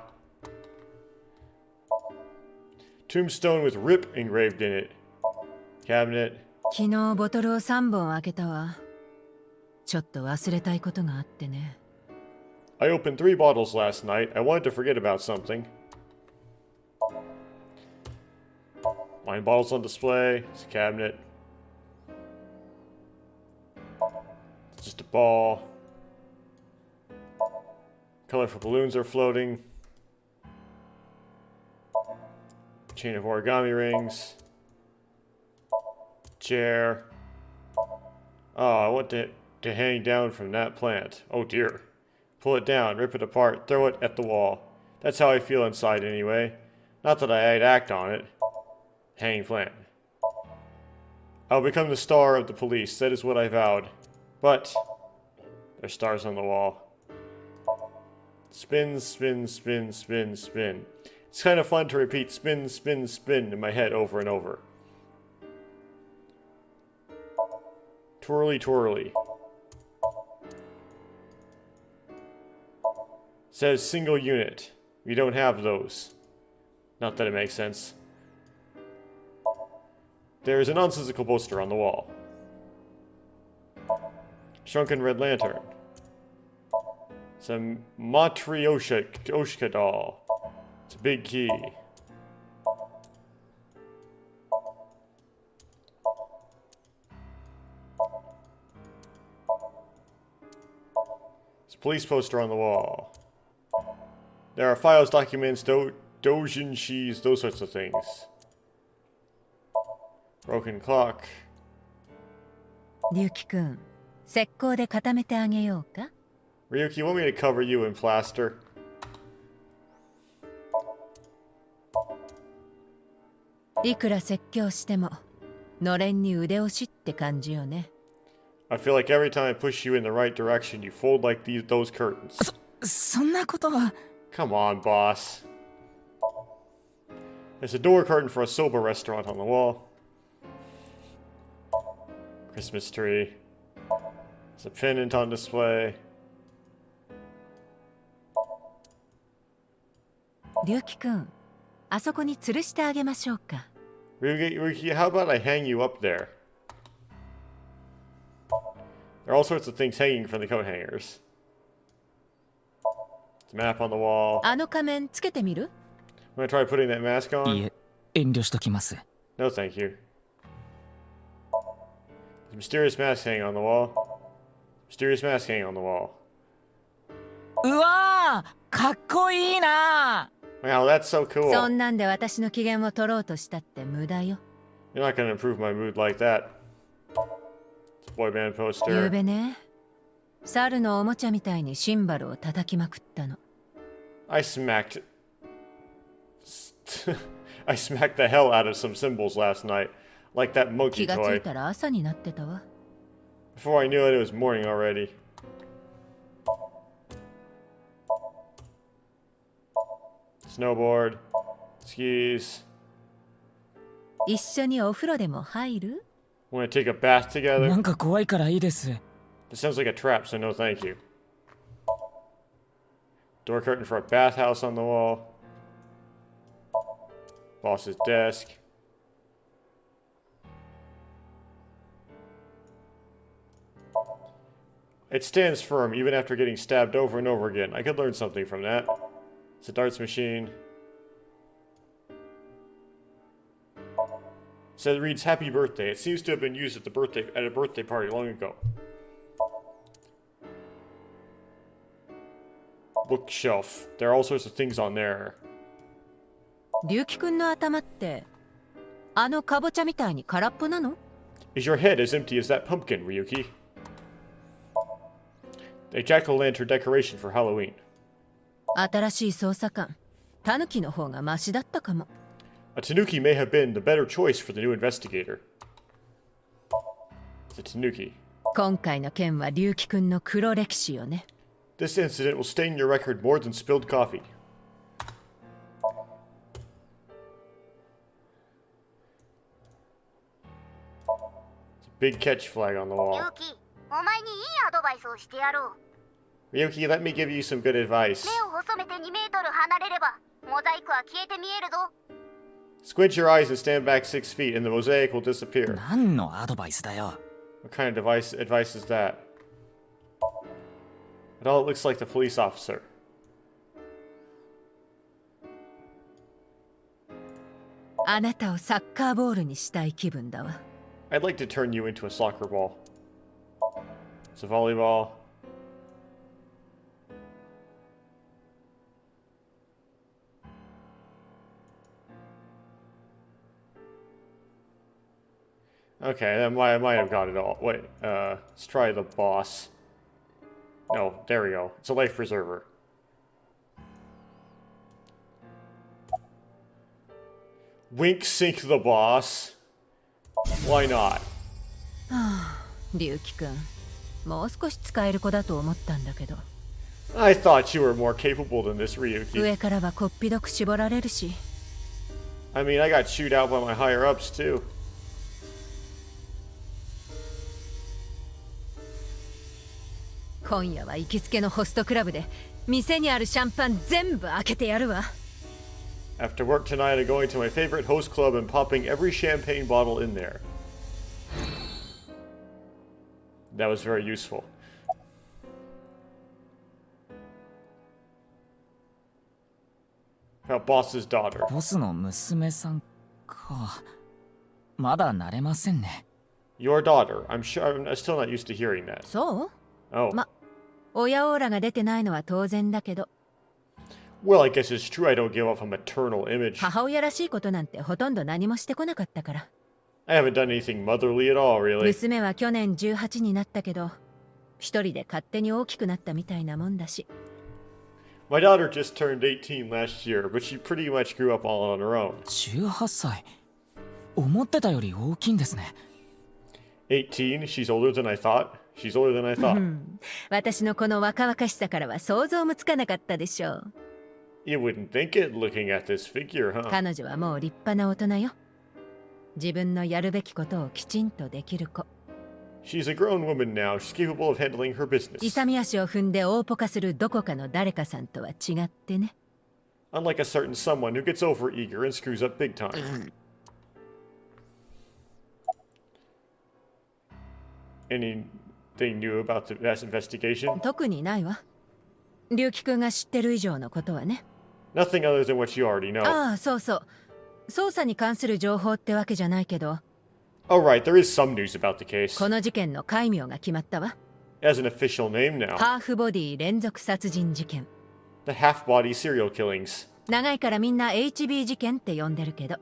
Tombstone with RIP engraved in it. Cabinet. 昨日ボトルを3本開けたわ。ちょっと忘れたいことがあってね。 I opened 3 bottles last night. I wanted to forget about something. Wine bottles on display. It's a cabinet. It's just a ball. Colorful balloons are floating. Chain of origami rings. Chair. Oh, I want to hang down from that plant. Oh dear. Pull it down, rip it apart, throw it at the wall. That's how I feel inside anyway. Not that I'd act on it. Hanging plant. I'll become the star of the police, that is what I vowed. But there's stars on the wall. Spin, spin, spin, spin, spin. It's kind of fun to repeat spin, spin, spin in my head over and over. Twirly, twirly. Says single unit. We don't have those. Not that it makes sense. There is a nonsensical poster on the wall. Shrunken red lantern. Some Matryoshka doll. It's a big key. It's a police poster on the wall. There are files, documents, doujinshis, those sorts of things. Broken clock. 龍騎くん、石膏で固めてあげようか。 Ryuki, you want me to cover you in plaster? いくら説教しても、のれんに腕押しって感じよね。 I feel like every time I push you in the right direction, you fold like those curtains. そんなことは Come on, boss. There's a door curtain for a soba restaurant on the wall. Christmas tree. There's a pennant on display. 龍樹くん、あそこに吊るしてあげましょうか。Ryuki, how about I hang you up there? There are all sorts of things hanging from the coat hangers. There's a map on the wall. あの仮面つけてみる？ I'm gonna try putting that mask い on. え遠慮しときます No, thank you. There's a mysterious mask hanging on the wall. Mysterious mask hanging on the wall. うわーかっこいいな Wow, that's so そ cool. んなんで私の機嫌を取ろうとしたって無駄よ。 You're not gonna improve my mood like that. It's a boy band ゆう poster. べね、猿のおもちゃみたいにシンバルを叩きまくったの。I smacked I smacked the hell out of some cymbals last night. Like that 気 monkey がつい toy. たら朝になってたわ。 Before I knew it, it was morning already. Snowboard. Skis. 一緒にお風呂でも入る？ Wanna take a bath な together? んか怖いからいいです This sounds like a trap, so no thank you. Door curtain for a bathhouse on the wall. Boss's desk. It stands firm even after getting stabbed over and over again. I could learn something from that. It's a darts machine. It reads Happy Birthday. It seems to have been used at a birthday party long ago. Bookshelf. There are all sorts of things on there. 龍樹くんの頭ってあのかぼちゃみたいに空っぽなの？ Is your head as empty as that pumpkin, Ryuki? A jack-o'-lantern decoration for Halloween. 新しい捜査官、タヌキの方がマシだったかも。 A tanuki may have been the better choice for the new investigator. It's a tanuki. 今回の件は龍樹くんの黒歴史よね。 This incident will stain your record more than spilled coffee. It's a big catch flag on the wall. ユキ、お前にいいアドバイスをしてやろう。 Ryuki, let me give you some good advice. 目を細めて2メートル離れればモザイクは消えて見えるぞ。 Squint your eyes and stand back 6 feet and the mosaic will disappear. 何のアドバイスだよ What kind of advice is that? It all looks like the police officer. あなたをサッカーボールにしたい気分だわ。 I'd like to turn you into a soccer ball. It's a volleyball. Okay, I might have got it all. Wait, let's try the boss. No, there we go. It's a life preserver. Wink sink the boss. Why not? 龍樹くん、もう少し使える子だと思ったんだけど。 I thought you were more capable than this, Ryuki. 上からはこっぴどく絞られるし。 I mean, I got chewed out by my higher ups too. 今夜は行きつけのホストクラブで店にあるシャンパン全部開けてやるわ。 After work tonight, I'm going to my favorite host club and popping every champagne bottle in there. That was very useful. About boss's daughter. ボスの娘さんかまだ慣れませんね Your daughter. I'm sure I'm still not used to hearing that. そう？ Oh. 親オーラが出てないのは当然だけど、 Well, I guess it's true I don't give off a maternal image. 母親らしいことなんてほとんど何もしてこなかったから。 I haven't done anything motherly at all, really. 娘は去年18になったけど、一人で勝手に大きくなったみたいなもんだし。 My daughter just turned 18 last year, but she pretty much grew up all on her own. 18歳思ってたより大きいんですね 18? She's older than I thought. She's older than I thought. 私のこの若々しさからは想像もつかなかったでしょう。You wouldn't think it looking at this figure, huh? 彼女はもう立派な大人よ。自分のやるべきことをきちんとできる子。She's a grown woman now. She's capable of handling her business. 勇み足を踏んで大ポカするどこかの誰かさんとは違ってね。Unlike a certain someone who gets overeager and screws up big time. Anything new about the investigation? 特にないわ。龍樹くんが知ってる以上のことはね。Nothing other than what you already know. ああ、そうそう。捜査に関する情報ってわけじゃないけど。Oh, right, there is some news about the case. この事件の戒名が決まったわ。It has an official name now. ハーフボディ連続殺人事件。The half-body serial killings. 長いからみんな HB 事件って呼んでるけど。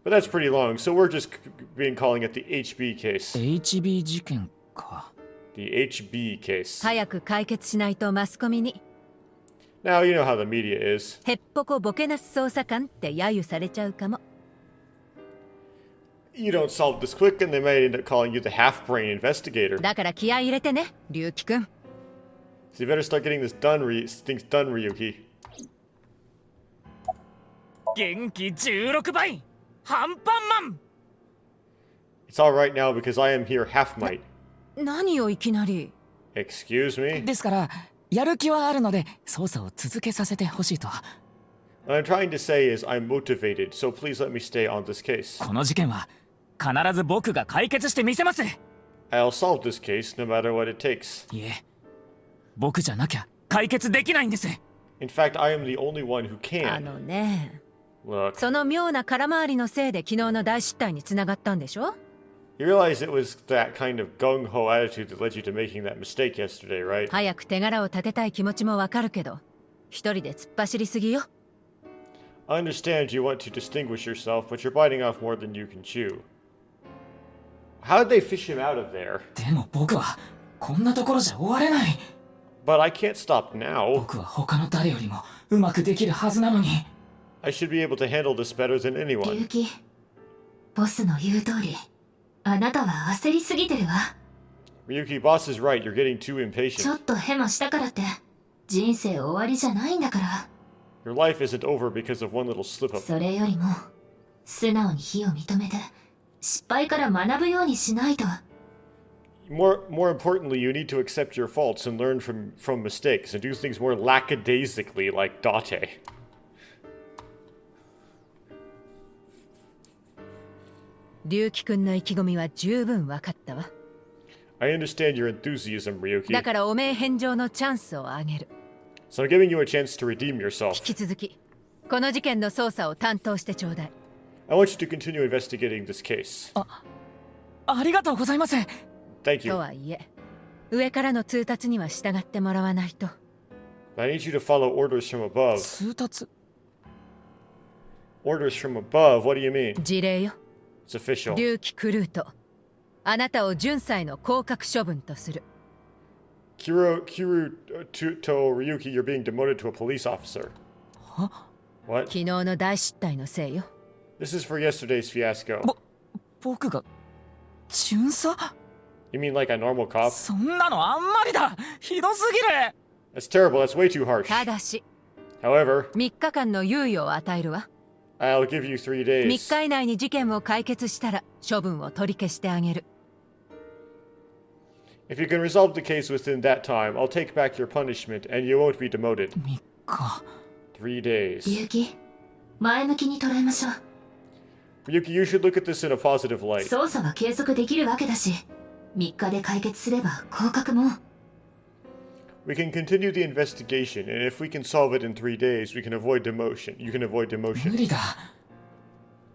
But that's pretty long, so we're just been calling it the HB case. HB 事件か。The HB case. 早く解決しないとマスコミに。Now, you know how the media is. へっぽこボケなす捜査官って揶揄されちゃうかも。You don't solve this quick and they might end up calling you the half-brain investigator. だから気合い入れてね、龍樹くん。So you better start getting things done, Ryuki. 元気16倍半パンマン。 It's alright now because I am here half-might. 何よいきなり。Excuse me? ですからやる気はあるので捜査を続けさせてほしいと。 What I'm trying to say is I'm motivated, so please let me stay on this case. この事件は必ず僕が解決してみせます。 I'll solve this case no matter what it takes. いえ、僕じゃなきゃ解決できないんです。 In fact, I am the only one who あ can. のね、 Look, その妙な空回りのせいで昨日の大失態につながったんでしょ。 you realize it was that kind of gung-ho attitude that led you to making that mistake yesterday, right? 早く手柄を立てたい気持ちもわかるけど、一人で突っ走りすぎよ。I understand you want to distinguish yourself, but you're biting off more than you can chew. How'd they fish him out of there? でも僕はこんなところじゃ終われない。 But I can't stop now. 僕は他の誰よりもうまくできるはずなのに。 I should be able to handle this better than anyone. 龍樹、ボスの言う通り、あなたは焦りすぎてるわ。 Ryuki, boss is right. You're getting too ちょ impatient. っとヘマしたからって人生終わりじゃないんだから。 Your life isn't over because of one little slip-up. それよりも素直に非を認めて失敗から学ぶようにしないと。 More importantly, you need to accept your faults and learn from mistakes and do things more lackadaisically like Date. 龍樹くんの意気込みは十分わかったわ。 I understand your enthusiasm, だ Ryuki. からお名返上のチャンスをあげる。 So I'm giving you a chance to redeem yourself. 引き続き、この事件の捜査を担当してちょうだい。 I want you to continue investigating this case. ありがとうございます。 Thank と you. はいえ、上からの通達には従ってもらわないと。 I need you to follow orders from above. 通達。 Orders from above? What do you mean? 辞令よ。 It's official. 龍樹クルート。あなたを巡査の降格処分とする。Kiruto Ryuki, you're being demoted to a police officer. What? 昨日の大失態のせいよ。 This is for yesterday's fiasco. 僕が巡査？ You mean like a normal cop? そんなのあんまりだ。ひどすぎる。 That's terrible. That's way too harsh. ただし、 However, 3日間の猶予を与えるわ。 I'll give you 3 3 days. 日以内に事件を解決したら処分を取り消してあげる。 If you can resolve the case within that time, I'll take back your punishment and you won't be demoted. 3日。 3 days. 龍樹、前向きに捉えましょう。 Ryuki, you should look at this in a positive light. 捜査は継続できるわけだし、3日で解決すれば降格も。 We can continue the investigation, and if we can solve it in 3 days, we can avoid demotion. You can avoid 無 demotion. 理だ。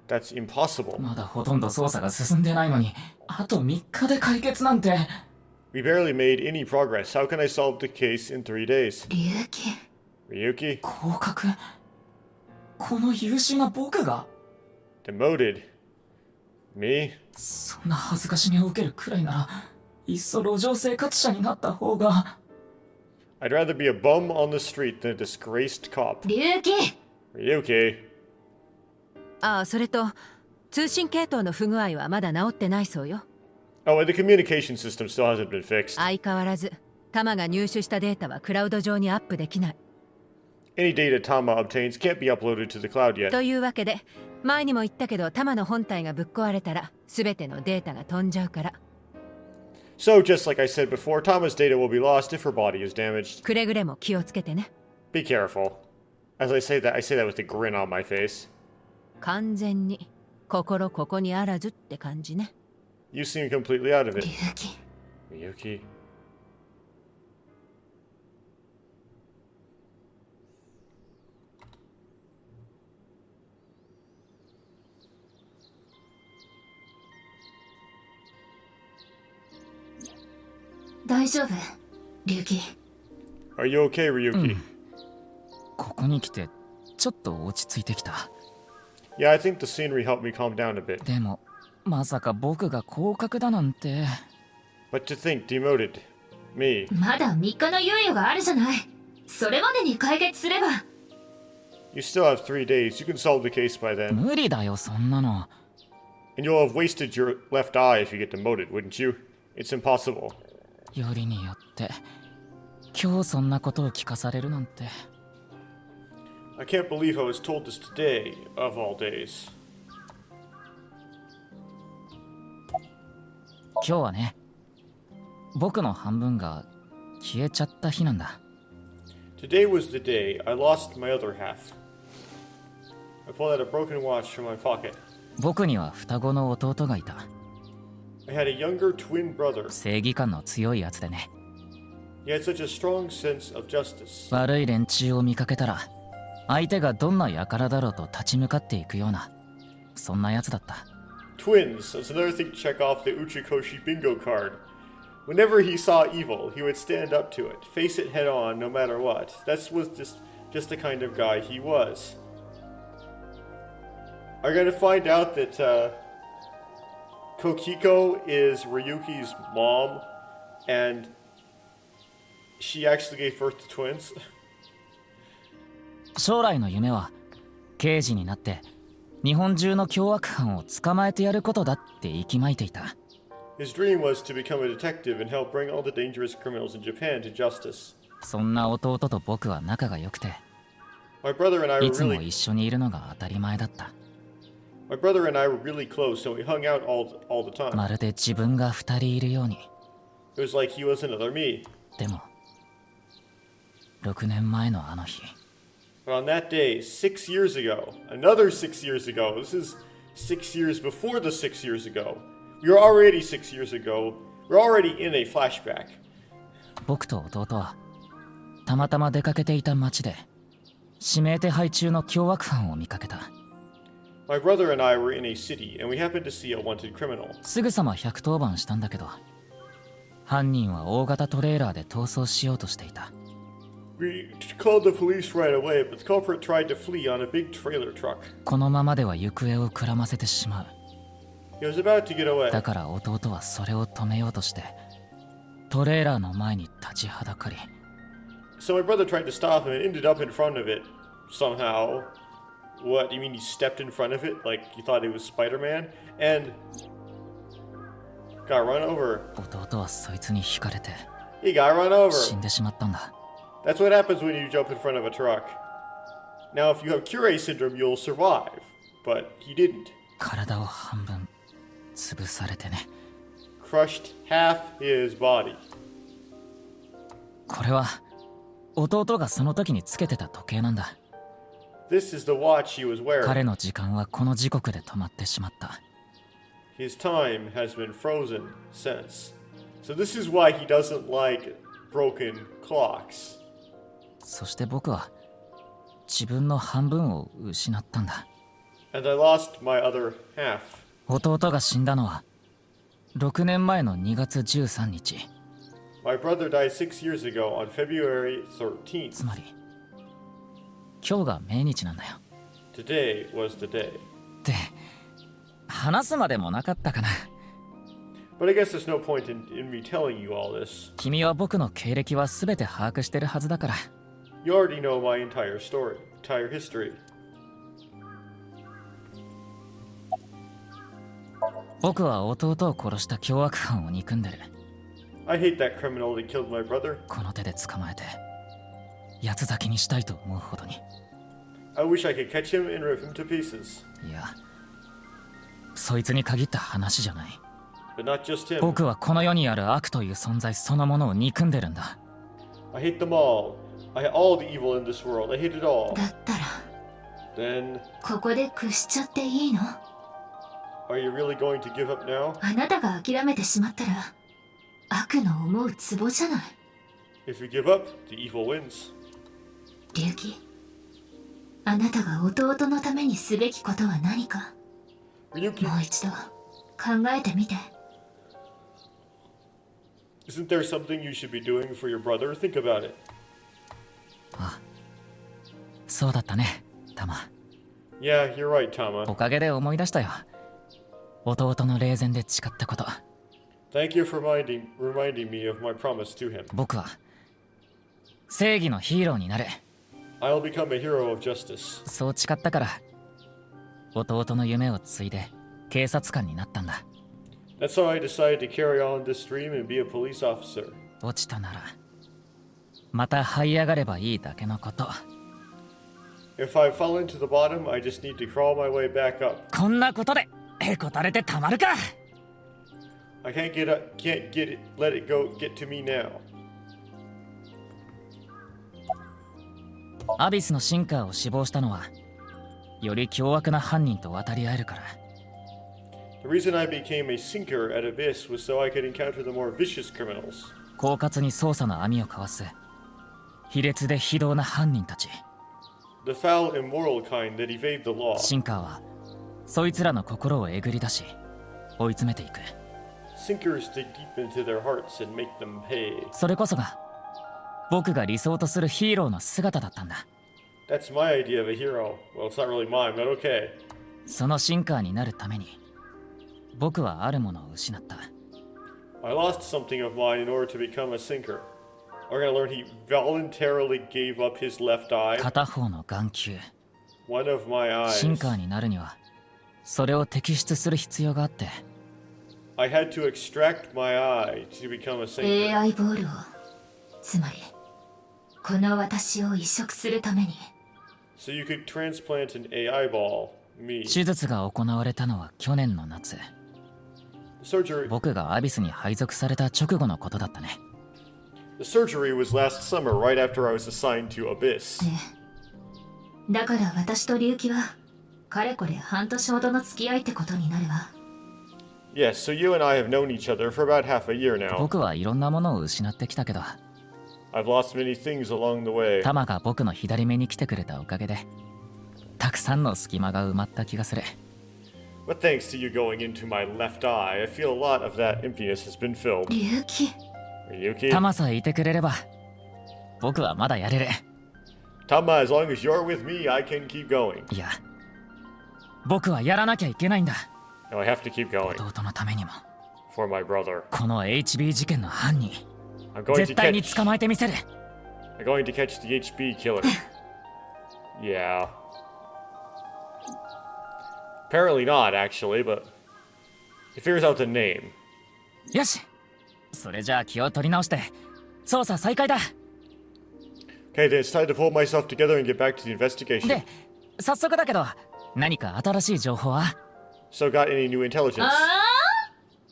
That's impossible. まだほとんど捜査が進んでないのに、あと3日で解決なんて。 We barely made any progress. How can I solve the case in 3 days? 龍樹、 Ryuki? 降格？この優秀な僕が？ Demoted? Me? そんな恥ずかしみを受けるくらいなら、いっそ路上生活者になった方が。I'd rather be a bum on the street than a disgraced cop. 龍樹。 Ryuki? ああ、それと通信系統の不具合はまだ治ってないそうよ。 Oh, and the communication system still hasn't been fixed. 相変わらずタマが入手したデータはクラウド上にアップできない。Any data Tama obtains can't be uploaded to the cloud yet. というわけで前にも言ったけどタマの本体がぶっ壊れたら全てのデータが飛んじゃうから。 So, just like I said before, Tama's data will be lost if her body is damaged. くれぐれも気をつけてね。 Be careful. As I say that with a grin on my face. 完全に心ここにあらずって感じね。 You seem completely out of it. 龍騎 Miyuki. 大丈夫龍騎 Are you okay, Ryuki? ここに来てちょっと落ち着いてきた。 Yeah, I think the scenery helped me calm down a bit. でもまさか僕が降格だなんて。 But to think, demoted. Me. まだ3日の猶予があるじゃない。それまでに解決すれば。 You still have 3 days. You can solve the case by then. 無理だよそんなの。 And you'll have wasted your left eye if you get demoted, wouldn't you? It's impossible. よりによって今日そんなことを聞かされるなんて。 I can't believe I was told this today, of all days. 今日はね、僕の半分が消えちゃった日なんだ。 Today was the day I lost my other half. I pulled out a broken watch from my pocket. 僕には双子の弟がいた。 I had a younger twin brother. 正義感の強いやつでね。 He had such a strong sense of justice. 悪い連中を見かけたら相手がどんな輩だろうと立ち向かっていくような、そんなやつだった。 Twins, that's another thing to check off the Uchikoshi bingo card. Whenever he saw evil, he would stand up to it, face it head on no matter what. That was just the kind of guy he was. I'm gonna find out that Kokiko is Ryuki's mom, and she actually gave birth to twins. 将来の夢は刑事になって日本中の凶悪犯を捕まえてやることだって息巻いていた。 His dream was to become a detective and help bring all the dangerous criminals in Japan to justice. そんな弟と僕は仲が良くて、 My brother and I い were つも really 一緒にいるのが当たり前だった。 My brother and I were really close, and we hung out all the time. まるで自分が二人いるように。 It was like he was another me. でも6年前のあの日、 But on that day, 6 years ago, another 6 years ago, this is 6 years before the 6 years ago. We were already 6 years ago. We're already in a flashback. 僕と弟はたまたま出かけていた街で指名手配中の凶悪犯を見かけた。 My brother and I were in a city, and we happened to see a wanted criminal. すぐさま110番したんだけど、犯人は大型トレーラーで逃走しようとしていた。 We called the police right away, but the culprit tried to flee on a big trailer truck. このままでは行方をくらませてしまう。 He was about to get away. だから弟はそれを止めようとしてトレーラーの前に立ちはだかり、 So my brother tried to stop him and ended up in front of it somehow. What, you mean he stepped in front of it like you thought it was Spider-Man? And got run over. 弟はそいつに惹かれて He got run over. 死んでしまったんだ。 That's what happens when you jump in front of a truck. Now, if you have Curie syndrome, you'll survive. But he didn't. 体を半分潰されてね。 Crushed half his body. これは弟がその時につけてた時計なんだ。 This is the watch he was 彼 wearing. の時間はこの時刻で止まってしまった。 His time has been frozen since. So this is why he doesn't like broken clocks. そして僕は自分の半分を失ったんだ。 And I lost my other half. 弟が死んだのは6年前の2月13日。 My brother died 6 years ago on February 13th. つまり今日が命日なんだよ。 Today was the day. って話すまでもなかったかな。 But I guess there's no point in me telling you all this. 君は僕の経歴は全て把握してるはずだから。 You already know my entire story, entire history. 僕は弟を殺した凶悪犯を憎んでる。 I hate that criminal that killed my brother. この手で捕まえて八つ咲きにしたいと思うほどに。 I wish I could catch him and rip him to pieces. いや、そいつに限った話じゃない。 But not just him. 僕はこの世にある悪という存在そのものを憎んでるんだ。 I hate them all. I hate all the evil in this world. I hate it all. だったら Then, ここで屈しちゃっていいの？ are you really going to give up now? あなたが諦めてしまったら悪の思うツボじゃない。 If you give up, the evil wins. 龍騎、あなたが弟のためにすべきことは何か、 Ryuki, もう一度考えてみて。 isn't there something you should be doing for your brother? Think about it. そうだったね、タマ。 Yeah, you're right, Tama. おかげで思い出したよ。弟の霊前で誓ったこと。 Thank you for reminding me of my promise to him. 僕は正義のヒーローになる。 I'll become a hero of justice. そう誓ったから、弟の夢を継いで警察官になったんだ。 That's how I decided to carry on this dream and be a police officer. 落ちたならまた這い上がればいいだけのこと。 If I fall into the bottom, I just need to crawl my way back up. こんなことでへこたれてたまるか。 I can't get it, let it go, get to me now. アビスのシンカーを死亡したのはより凶悪な犯人と渡り合えるから。 The reason I became a sinker at Abyss was so I could encounter the more vicious criminals. 狡猾に捜査の網を交わす卑劣で非道な犯人たち。 The foul, immoral kind that evade the law. シンカーはそいつらの心をえぐり出し追い詰めていく。 Sinkers dig deep into their hearts and make them pay. それこそが僕が理想とするヒーローの姿だったんだ。 That's my idea of a hero. Well, it's not really mine, but okay. そのシンカーになるために僕はあるものを失った。 I lost something of mine in order to become a sinker. We're gonna learn he voluntarily gave up his left eye. 片方の眼球。 One of my eyes. シンカーになるにはそれを摘出する必要があって。 I had to extract my eye to become a sinker. AI ボールを、つまりこの私を移植するために。 So you could transplant an AI ball, me. 手術が行われたのは去年の夏。 The 僕がアビスに配属された直後のことだったね。 surgery was last summer, right after I was assigned to Abyss. だから私と龍騎はかれこれ半年ほどの付き合いってことになるわ。 Yes, so you and I have known each other for about half a year now. 僕はいろんなものを失ってきたけど、 I've lost many things along the way. タマが僕の左目に来てくれたおかげでたくさんの隙間が埋まった気がする。 But thanks to you going into my left eye, I feel a lot of that emptiness has been filled. 龍騎、 Ryuki? タマさえいてくれれば僕はまだやれる。 Tama, as long as you're with me, I can keep going. いや、僕はやらなきゃいけないんだ。 No, I have to keep going. 弟のためにも。 For my brother. この HB 事件の犯人 I'm going 絶 to 対に catch... 捕まえてみせる。 I'm going to catch the HB killer. Yeah. Apparently not, actually, but... He figures out the name. よし、それじゃあ気を取り直して捜査再開だ。 Okay, then it's time to pull myself together and get back to the investigation. で、早速だけど何か新しい情報は？ So, got any new intelligence?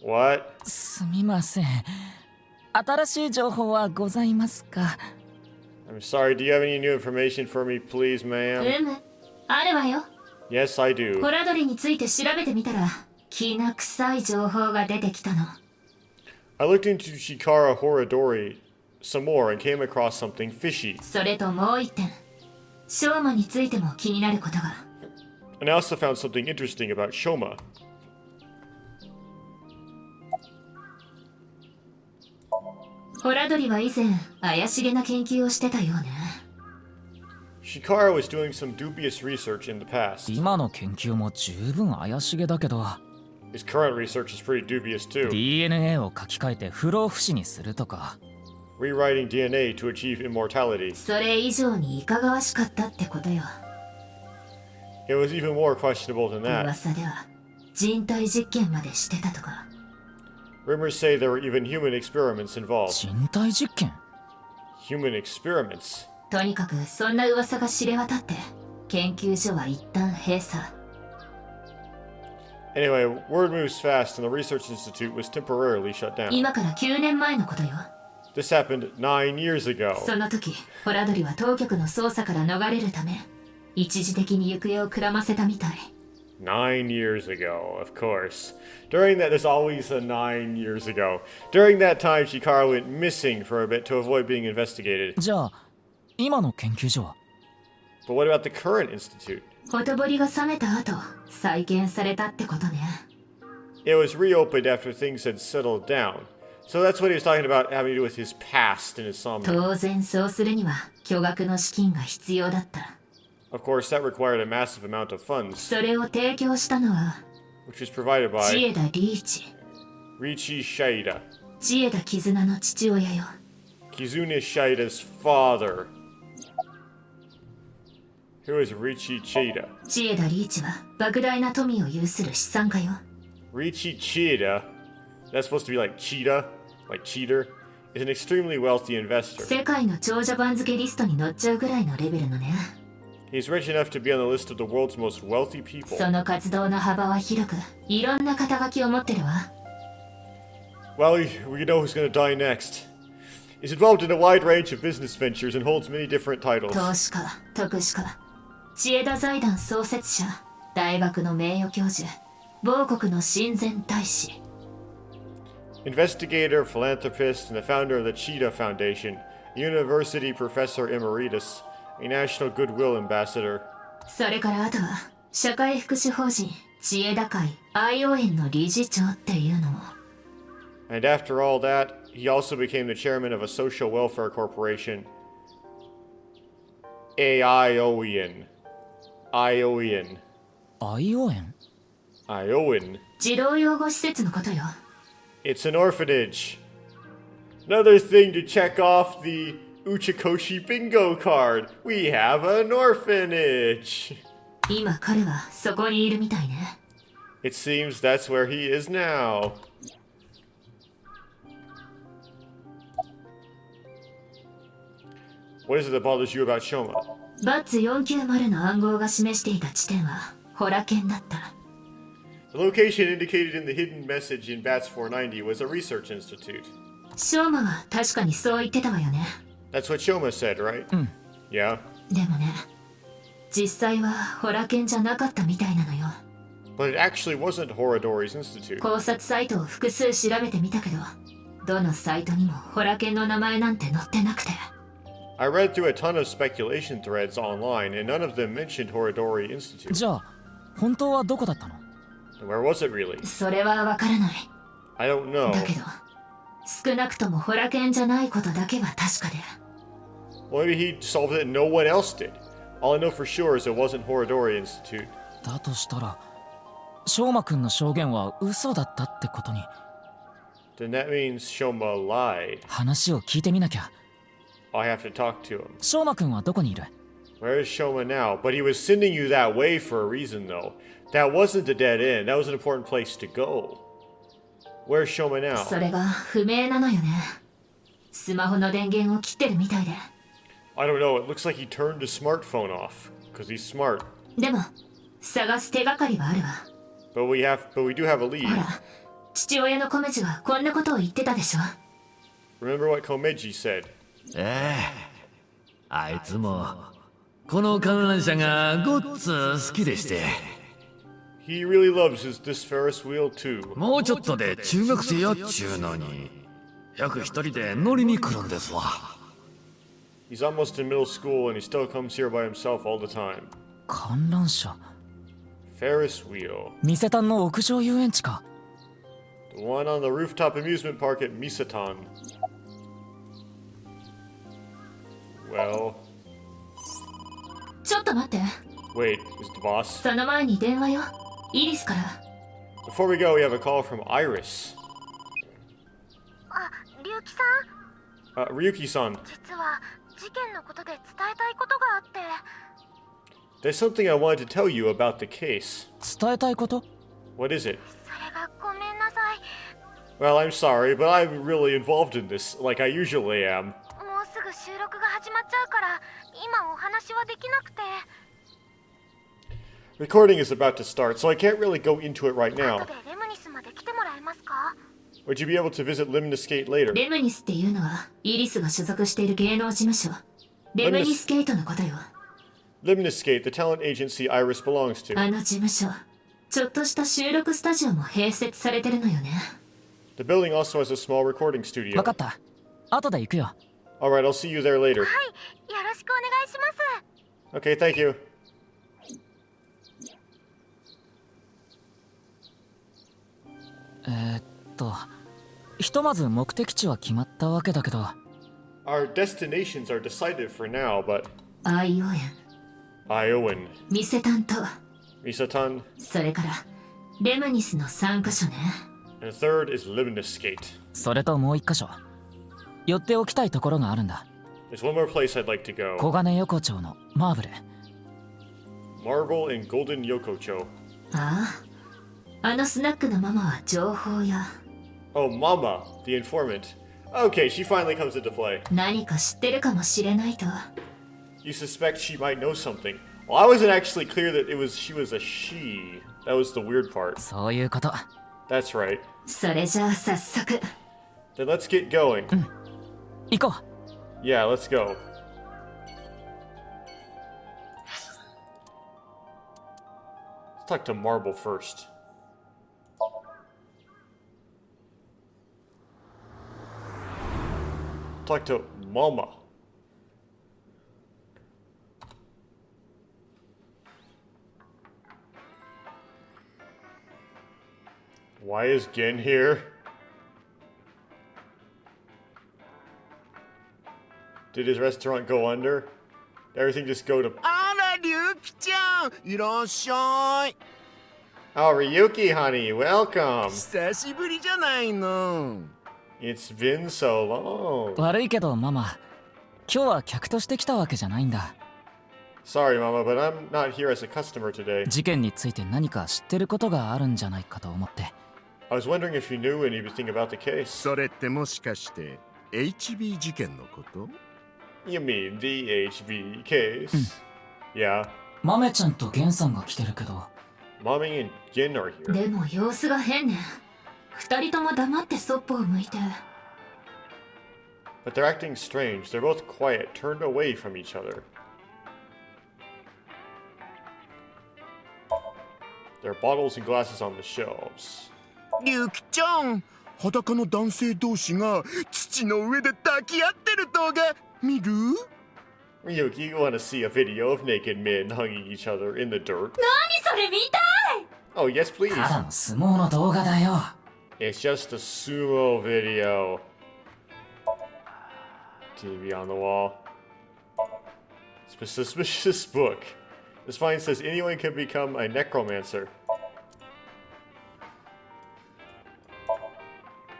What? すみません。新しい情報はございますか？ I'm sorry, do you have any new information for me, please, ma'am? あるわよ。 Yes, I do. ホラドリについて調べてみたらきな臭い情報が出てきたの。 I looked into Shikara Horadori some more and came across something fishy. それともう一点、ショーマについても気になることが。 And I also found something interesting about Shoma. ホラドリは以前怪しげな研究をしてたようね。 Shikara was doing some dubious research in the past. 今の研究も十分怪しげだけど、 His current research is pretty dubious too. DNA を書き換えて不老不死にするとか。 Rewriting DNA to achieve immortality. それ以上にいかがわしかったってことよ。 It was even more questionable than that. 噂では人体実験までしてたとか。 Rumors say there were even human experiments involved. 人体実験？ Human experiments? とにかくそんな噂が知れ渡って研究所は一旦閉鎖。 Anyway, word moves fast and the research institute was temporarily shut down. 今から9年前のことよ。 This happened 9 years ago. その時ホラドリは当局の捜査から逃れるため一時的に行方をくらませたみたい。 9 years ago, of course. During that, there's always a 9 years ago. During that time, Chikara went missing for a bit to avoid being investigated. じゃあ今の研究所は？ But what about the current institute? ほとぼりが冷めた後再建されたってことね。 It was reopened after things had settled down. So that's what he was talking about having to do with his past and his Somnium. 当然そうするには巨額の資金が必要だった。 Of course, that required a massive amount of funds, それを提供したのは which was provided 千 by 枝リーチ。 Riichi Shida. 千枝絆の父親よ。 Kizune Shida's father. Who is Riichi Chida? 千枝リーチは莫大な富を有する資産家よ。 Riichi Chida, that's supposed to be like cheetah, like cheater, is an extremely wealthy investor. 世界の長者番付リストに載っちゃうぐらいのレベルのね。 He's rich enough to be on the list of the world's most wealthy people. その活動の幅は広くいろんな肩書きを持ってるわ。 Well, we know who's gonna die next. He's involved in a wide range of business ventures and holds many different titles. 投資家、特殊家、千枝財団創設者、大学の名誉教授、某国の親善大使。 Investigator, philanthropist, and the founder of the Cheetah Foundation, university professor emeritus, a national goodwill ambassador. それからあとは社会福祉法人千枝会愛応援の理事長っていうのも。 And after all that, he also became the chairman of a social welfare corporation, Aioian. Aioian. アイオエン？ Iowan. 児童養護施設のことよ。 It's an orphanage. Another thing to check off the Uchikoshi bingo card. We have an orphanage. 今彼はそこにいるみたいね。 It seems that's where he is now. What is it that bothers you about Shoma? バッツ490の暗号が示していた地点はホラ剣だった。 The location indicated in the hidden message in BATS 490 was a research institute. ショーマは確かにそう言ってたわよね。 That's what Shoma said, right? Yeah. でもね、実際はホラ剣じゃなかったみたいなのよ。 But it actually wasn't Horadori's institute. 考察サイトを複数調べてみたけど、どのサイトにもホラ剣の名前なんて載ってなくて。 I read through a ton of speculation threads online, and none of them mentioned Horadori Institute. じゃあ本当はどこだったの？ Where was it really? それはわからない。 I don't know. だけど、少なくともホラ剣じゃないことだけは確かで。 Well, maybe he solved it and no one else did. All I know for sure is it wasn't Horadori Institute. だとしたら翔馬くんの証言は嘘だったってことに。 Then that means Shoma lied. 話を聞いてみなきゃ。 I have to talk to him. 翔馬くんはどこにいる？ Where is Shoma now? But he was sending you that way for a reason, though. That wasn't a dead end. That was an important place to go. Where's Shoma now? それが不明なのよね。スマホの電源を切ってるみたいで。 I don't know. It looks like he turned his smartphone off. Because he's smart. でも、探す手がかりはあるわ。 But we do have a lead. ほら、父親のコメジがこんなことを言ってたでしょ。 Remember what Komeji said? あいつもこの観覧車がごっつ好きでして。 He really loves this Ferris wheel too. もうちょっとで中学生やっちゅうのによく一人で乗りに来るんですわ。 He's almost in middle school and he still comes here by himself all the time. 観覧車。 Ferris wheel. ミセタンの屋上遊園地か。 The one on the rooftop amusement park at Misatan. Well... ちょっと待って。 Wait, is the boss? その前に電話よ。イリスから。 Before we go, we have a call from Iris. あ、龍樹さん。 Ryuki-san. 実は事件のことで伝えたいことがあって。 There's something I wanted to tell you about the case. 伝えたいこと？ What is it? それがごめんなさい。 Well, I'm sorry, but I'm really involved in this, like I usually am. もうすぐ収録が始まっちゃうから話はできなくて。 Recording is about to start, so I can't really go into it right 後 now. でレムニスまで来てもらえますか？ Would you be able to visit Limniscate later? レムニスっていうのはイリスが所属している芸能事務所レムニスケイトのことよ。 Limniscate, the talent agency Iris belongs to. あの事務所ちょっとした収録スタジオも併設されてるのよね。 The building also has a small recording studio. 分かった。後で行くよ。Alright, I'll see you there later. はい、よろしくお願いします。 Okay, thank you. ひとまず目的地は決まったわけだけど。Our destinations are decided for now, but アイオエン Iowan, 店担当 Misatan, それからレムニスの3カ所ね。 and third is Limniscate. それともう一箇所。寄っておきたいところがあるんだ。 There's one more place I'd like to go. 小金横丁のマーブル。Marble and Golden Yokocho. ああ、あのスナックのママは情報屋。 Oh, Mama, the informant. Okay, she finally comes into play. 何か知ってるかもしれないと。 You suspect she might know something. Well, I wasn't actually clear that she was a she. That was the weird part. そういうこと。 That's right. それじゃあ早速。 Then let's get going. 行こう。 Yeah, let's go. Let's talk to Marble first. Talk to Mama. Why is Gen here? Did his restaurant go under? Did everything just go to... あら、リュウキちゃん、いらっしゃい。 Oh, Ryuki, honey, welcome. 久しぶりじゃないの。 It's been so long. 悪いけどママ、今日は客として来たわけじゃないんだ。 Sorry, Mama, but I'm not here as a customer today. 事件について何か知ってることがあるんじゃないかと思って。 I was wondering if you knew anything about the case. それってもしかして HB 事件のこと？ You mean the HB case? Yeah. マメちゃんとゲンさんが来てるけど。 Mommy and Gen are here. でも様子が変ね。二人とも黙ってそっぽを向いて。 But they're acting strange. They're both quiet, turned away from each other. There are bottles and glasses on the shelves. リュウキちゃん、裸の男性同士が土の上で抱き合ってる動画見る？ Ryuki, you want to see a video of naked men hugging each other in the dirt? 何それ見たい！ Oh, yes, please. ただの相撲の動画だよ。 It's just a sumo video. TV on the wall. Suspicious book. This sign says anyone can become a necromancer.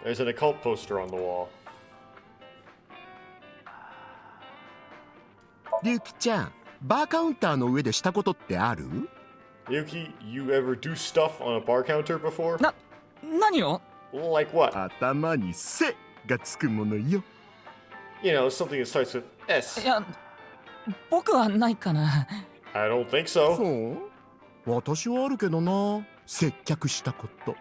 There's an occult poster on the wall. リュウキちゃん、バーカウンターの上でしたことってある？ Yuki, you ever do stuff on a bar counter before? 何を？ Like what? 頭に背がつくものよ。You know, something that starts with S. いや、僕はないかな。 I don't think so. そう？私はあるけどな。接客したこと。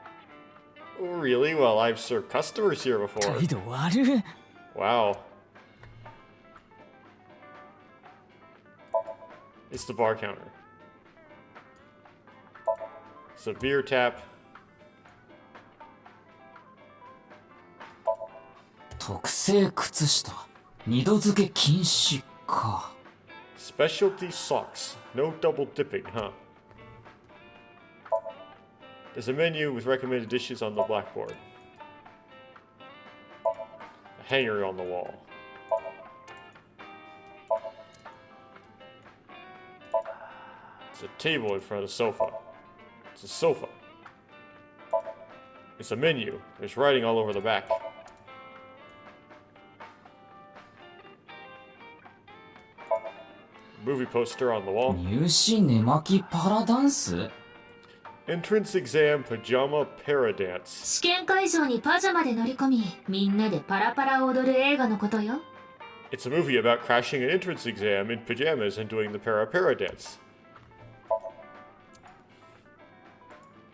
Really? Well, I've served customers here before. 態度悪い。 Wow. It's the bar counter. It's a beer tap. 特製靴下。二度漬け禁止か。Specialty socks. No double dipping, huh? There's a menu with recommended dishes on the blackboard. A hanger on the wall. It's a table in front of the sofa. It's a sofa. It's a menu. There's writing all over the back. Movie poster on the wall. 入試寝巻きパラダンス？ Entrance exam pajama paradance. 試験会場にパジャマで乗り込み、みんなでパラパラ踊る映画のことよ。It's a movie about crashing an entrance exam in pajamas and doing the para-para dance.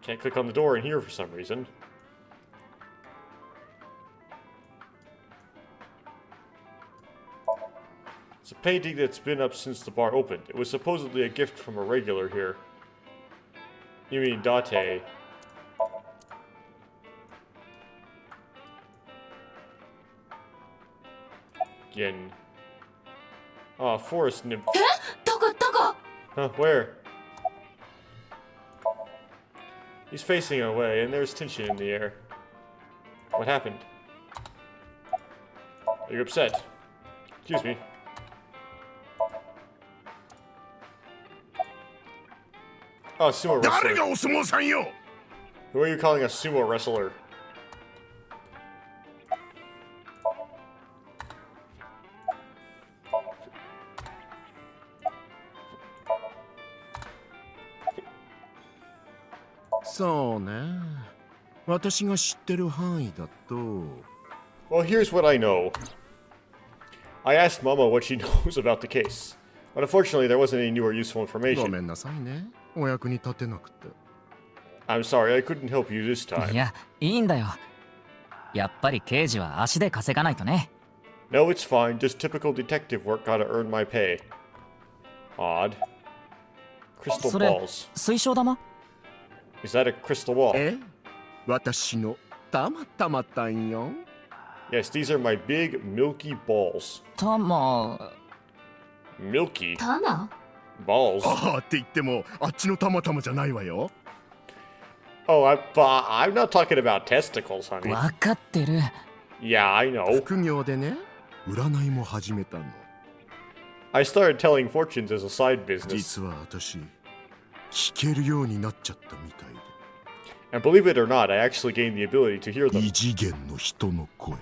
Can't click on the door in here for some reason. It's a painting that's been up since the bar opened. It was supposedly a gift from a regular here. You mean Date. Again. Oh, forest nymph. Huh, where? He's facing away, and there's tension in the air. What happened? Are you upset? Excuse me. Oh, sumo wrestler. Who are you calling a sumo wrestler? Well, here's what I know. I asked Mama what she knows about the case. But unfortunately, there wasn't any new or useful information. I'm sorry, I couldn't help you this time. いや、いいんだよ。やっぱり刑事は足で稼がないとね。No, it's fine. Just typical detective work. Gotta earn my pay. Odd. Crystal それ、 balls. 水晶玉？ Is that a crystal ball? 私のたまたまたんよ。 Yes, these are my big milky balls. 玉。 Milky 玉？ balls. ああって言ってもあっちのたまたまじゃないわよ。 Oh, I'm not talking about testicles, honey. わかってる。 Yeah, I know. 副業でね、占いも始めたの。 I started telling fortunes as a side business. 実は私、聞けるようになっちゃったみたいで。 And believe it or not, I actually gained the ability to hear them. 異次元の人の声。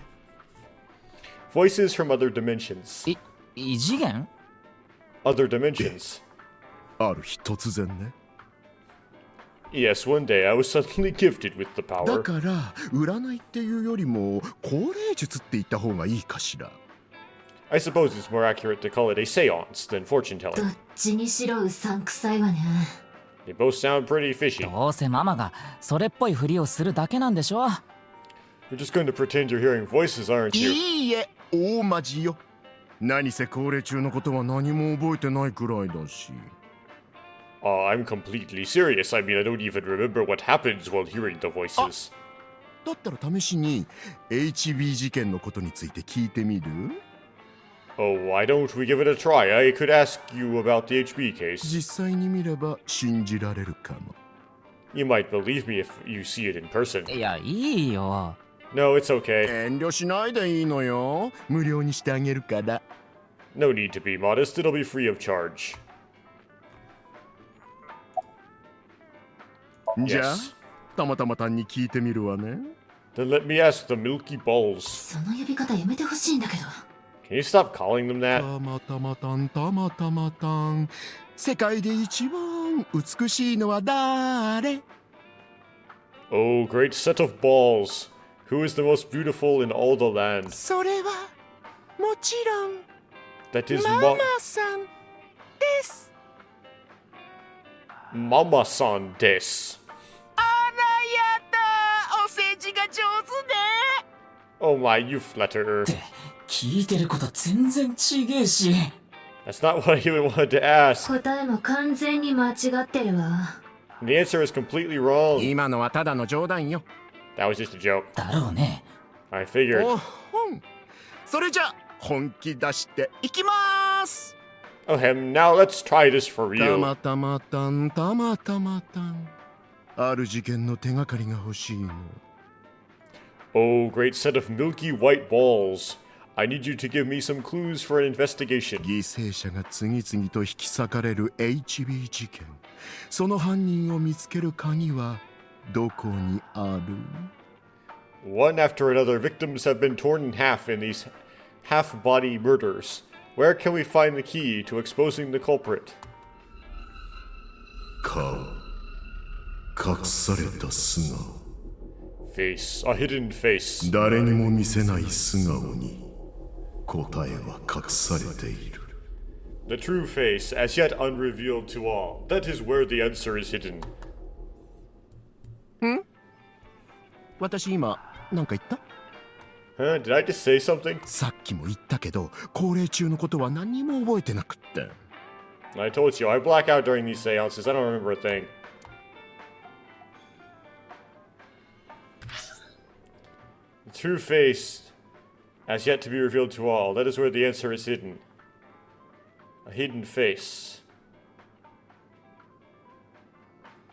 Voices from other dimensions. 異次元？ Other dimensions. ある日突然ね。 Yes, one day I was suddenly gifted with the だ power. から占いっていうよりも高齢術って言った方がいいかしら。 I suppose it's more accurate to call it a seance than fortune どっ telling. ちにしろうさんくさいわね。 They both sound pretty fishy. どうせママがそれっぽいふりをするだけなんでしょ。 You're just going to pretend you're hearing voices, aren't you? いいえ、大マジよ。何せ高齢中のことは何も覚えてないくらいだし。 I'm completely serious. I mean, I don't even remember what happens while hearing the voices. だったら試しに HB 事件のことについて聞いてみる？ Oh, why don't we give it a try? I could ask you about the HB case. 実際に見れば信じられるかも。 You might believe me if you see it in person. いや、いいよ。 No, it's okay. 遠慮しないでいいのよ。無料にしてあげるから。 No need to be modest. It'll be free of charge. じゃあ、 Yes. たまたま単に聞いてみるわね。 Then let me ask the Milky Balls. その呼び方やめてほしいんだけど。 Can you stop calling them that? たまたまたんたまたまたん。世界で一番美しいのは誰？ Oh, great set of balls. Who is the most beautiful in all the land? それはもちろん That is ママさんです。 Mama-san des. あらやだ、お世辞が上手ね。 Oh my, you flatterer. 聞いてること全然ちげえし。 That's not what I even wanted to ask. 答えも完全に間違ってるわ。 The answer is completely wrong. 今のはただの冗談よ。 That was just a joke. だろうね。 I figured. おほん。それじゃ本気出していきます。 Oh, hem, now let's try this for た real. またまたんたまたまたん。ある事件の手がかりが欲しいの。 Oh, great set of milky white balls. I need you to give me some clues for an investigation. 犠牲者が次々と引き裂かれる HB 事件。その犯人を見つける鍵はどこにある？ One after another, victims have been torn in half in these half-body murders. Where can we find the key to exposing the culprit? 顔。隠された素顔。 Face, a hidden face. 誰にも見せない素顔に答えは隠されている。 The true face, as yet unrevealed to all. That is where the answer is hidden. 私今何か言った？ Huh? Did I just say something? さっきも言ったけど、高齢中のことは何も覚えてなくって。 I told you, I black out during these seances. I don't remember a thing. The true face, as yet to be revealed to all. That is where the answer is hidden. A hidden face.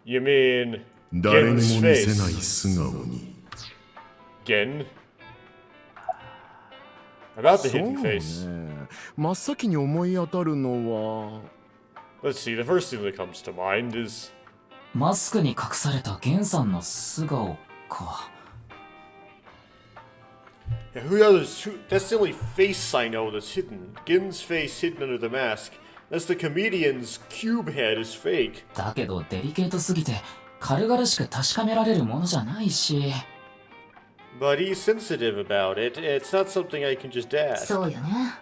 You mean 誰にも見 Gen's せない face? 素顔に。 Gen? About the そう hidden face. ね。真っ先に思い当たるのは。 Let's see, the first thing that comes to mind is... マスクに隠されたゲンさんの素顔か。 Yeah, who others? That's the only face I know that's hidden. Gen's face hidden under the mask. That's the comedian's cube head is fake. だけどデリケートすぎて軽々しく確かめられるものじゃないし。 But he's sensitive about it. It's not something I can just ask. そうよね。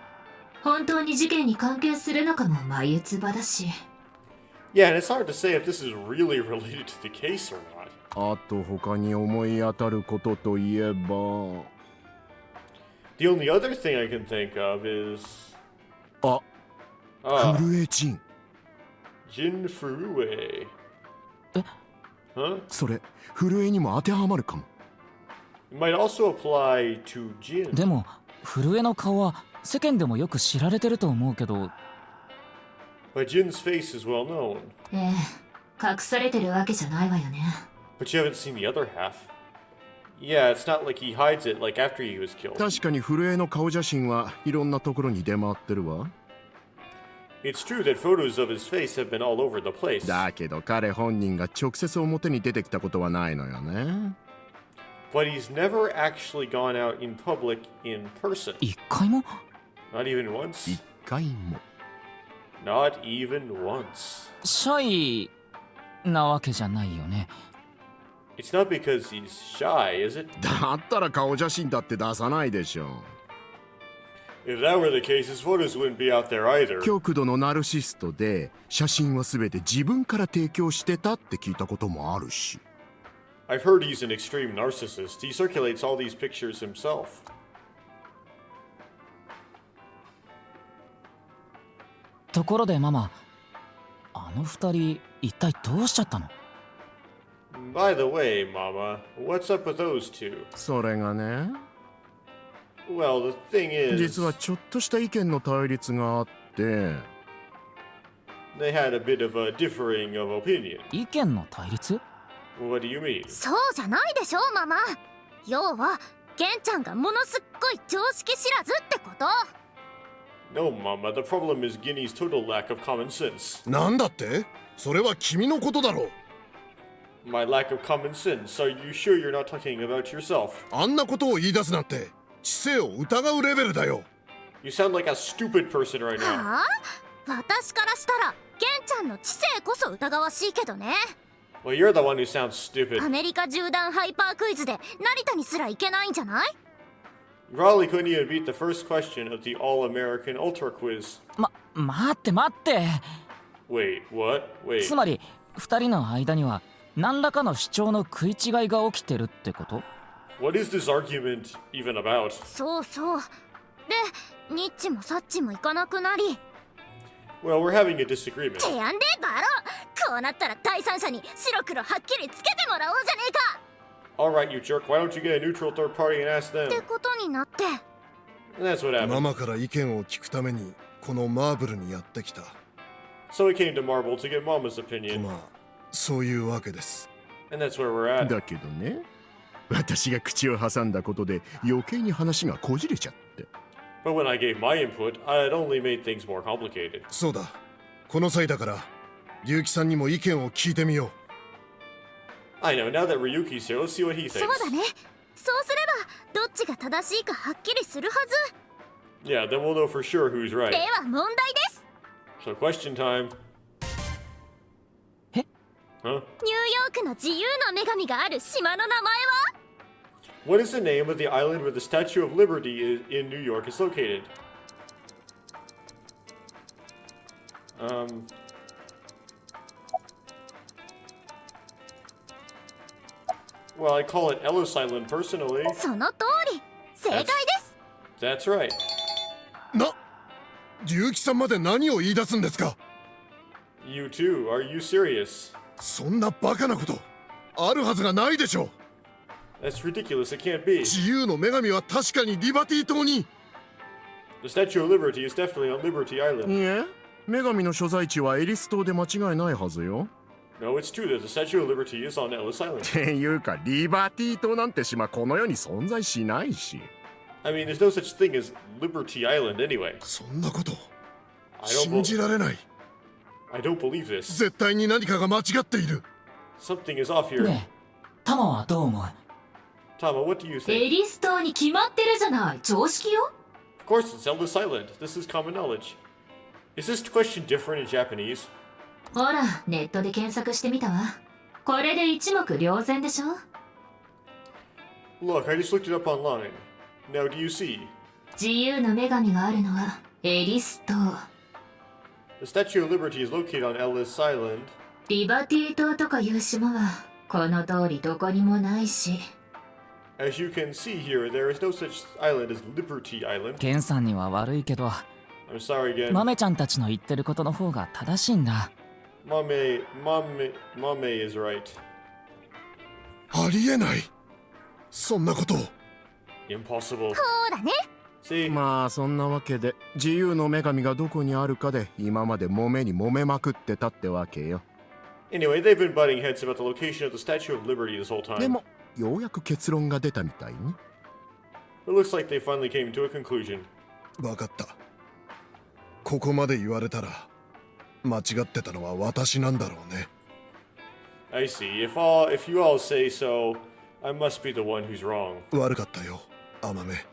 本当に事件に関係するのかも眉唾だし。 Yeah, and it's hard to say if this is really related to the case or not. あと他に思い当たることといえば。 The only other thing I can think of is... あ、 Ah, 震えジン。 Jin Furue. Huh? それ、震えにも当てはまるかも。 It might also apply to Jin. でも震えの顔は世間でもよく知られてると思うけど。 But Jin's face is well known. ええ、隠されてるわけじゃないわよね。 But you haven't seen the other half. Yeah, it's not like he hides it like after he was killed. 確かに震えの顔写真はいろんなところに出回ってるわ。 It's true that photos of his face have been all over the place. だけど彼本人が直接表に出てきたことはないのよね。 But he's never actually gone out in public in person. 一回も？ Not even once. 一回も。 Not even once. シャイなわけじゃないよね。 It's not because he's shy, is it? だったら顔写真だって出さないでしょ。 If that were the case, his photos wouldn't be out there either. 極度のナルシストで写真は全て自分から提供してたって聞いたこともあるし。 I've heard he's an extreme narcissist. He circulates all these pictures himself. ところでママ、あの二人一体どうしちゃったの？ By the way, Mama, what's up with those two? それがね。 Well, the thing is... 実はちょっとした意見の対立があって。 They had a bit of a differing of opinion. 意見の対立？ What do you mean? そうじゃないでしょママ。要はゲンちゃんがものすっごい常識知らずってこと。 No, Mama, the problem is Guinea's total lack of common sense. なんだって？それは君のことだろう。 My lack of common sense. Are you sure you're not talking about yourself? あんなことを言い出すなんて知性を疑うレベルだよ。 You sound like a stupid person right now. はあ？私からしたらゲンちゃんの知性こそ疑わしいけどね。 Well, you're the one who sounds stupid. アメリカ縦断ハイパークイズで成田にすら行けないんじゃない？ You probably couldn't even beat the first question of the All-American Ultra Quiz. 待って待って。 Wait, what? Wait. つまり二人の間には何らかの主張の食い違いが起きてるってこと？ What is this argument even about? そうそう。で、ニッチもサッチも行かなくなり。 Well, we're having a disagreement. てやんでバロ。こうなったら第三者に白黒はっきりつけてもらおうじゃねえか。 Alright, you jerk, why don't you get a neutral third party and ask them? ってことになって。 And that's what マ happened. マから意見を聞くためにこのマーブルにやってきた。 So we came to Marble to get Mama's opinion. まあ、そういうわけです。 And that's where we're at. だけどね、私が口を挟んだことで余計に話がこじれちゃって。 But when I gave my input, I had only made things more complicated. そうだ。この際だから、龍樹さんにも意見を聞いてみよう。 I know, now that Ryuki's here, let's see what he そう thinks. だね。そうすればどっちが正しいかはっきりするはず。 Yeah, then we'll know for sure who's right. では問題です。 So question time. え？ Huh? ニューヨークの自由の女神がある島の名前は？ What is the name of the island where the Statue of Liberty in New York is located? Well, I call it Ellis Island personally. その通り、正解です。 That's right. 竜騎さんまで何を言い出すんですか？ You too. Are you serious? そんなバカなことあるはずがないでしょう。 That's ridiculous. It can't be. 自由の女神は確かにリバティ島に。 The Statue of Liberty is definitely on Liberty Island. いえ、女神の所在地はエリス島で間違いないはずよ。 No, it's true that the Statue of Liberty is on Ellis Island. っていうか、リバティ島なんて島この世に存在しないし。I mean, there's no such thing as Liberty Island anyway. そんなこと I don't 信じられない。 I don't believe this. 絶対に何かが間違っている。 Something is off here. ねえ、タマはどう思う？ Tama, what do you エ think? リス島に決まってるじゃない。常識よ。 Of course, it's Ellis Island. This is common knowledge. Is this question different in Japanese? ほら、ネットで検索してみたわ。これで一目瞭然でしょ。 Look, I just looked it up online. Now, do you see? 自由の女神があるのはエリス島。 The Statue of Liberty is located on Ellis Island. リバティ島とかいう島はこの通りどこにもないし。 As you can see here, there is no such island as Liberty Island. ケンさんには悪いけど、 I'm sorry again. マメちゃんたちの言ってることの方が正しいんだ。Mame is right. ありえない。そんなこと。 Impossible. ほらね。 See? まあそんなわけで自由の女神がどこにあるかで今まで揉めに揉めまくってたってわけよ。 Anyway, they've been butting heads about the location of the Statue of Liberty this whole time. でもようやく結論が出たみたいね。 It looks like they finally came to a conclusion. わかった。ここまで言われたら間違ってたのは私なんだろうね。 I see. If you all say so, I must be the one who's wrong. 悪かったよ、アマメ。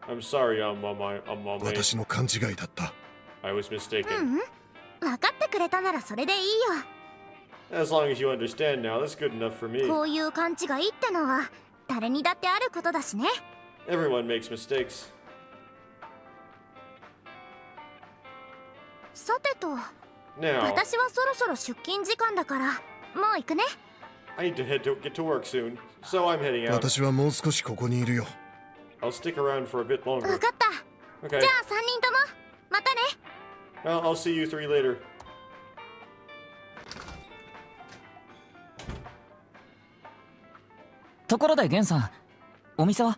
I'm sorry, Mame. 私の勘違いだった。 I was mistaken. 分かってくれたならそれでいいよ。 As long as you understand now, that's good enough for me. こういう勘違いってのは誰にだってあることだしね。 Everyone makes mistakes. さてと、 Now, 私はそろそろ出勤時間だからもう行くね。 I need to get to work soon, so I'm heading out. 私はもう少しここにいるよ。 I'll stick around for a bit 分 longer. かった。 Okay. じゃあ3人ともまたね。 Well, I'll see you three later. ところでゲンさん、お店は？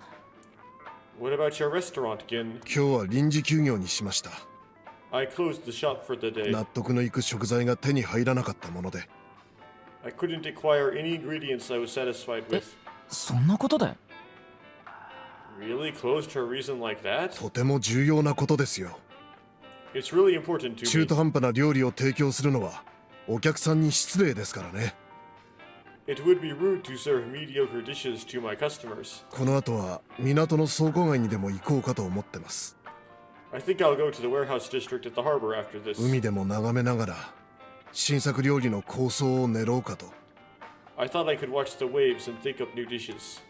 What about your restaurant, Gin? 今日は臨時休業にしました。 I closed the shop for the day. 納得のいく食材が手に入らなかったもので。 I couldn't acquire any ingredients I was satisfied with. そんなことで？ Really? Closed for a reason like that? とても重要なことですよ。 It's really important to 中 me. 途半端な料理を提供するのはお客さんに失礼ですからね。 It would be rude to serve mediocre dishes to my customers. この後は港の倉庫街にでも行こうかと思ってます。 I think I'll go to the warehouse district at the harbor after this. 海でも眺めながら新作料理の構想を練ろうかと。 I thought I could watch the waves and think up new dishes.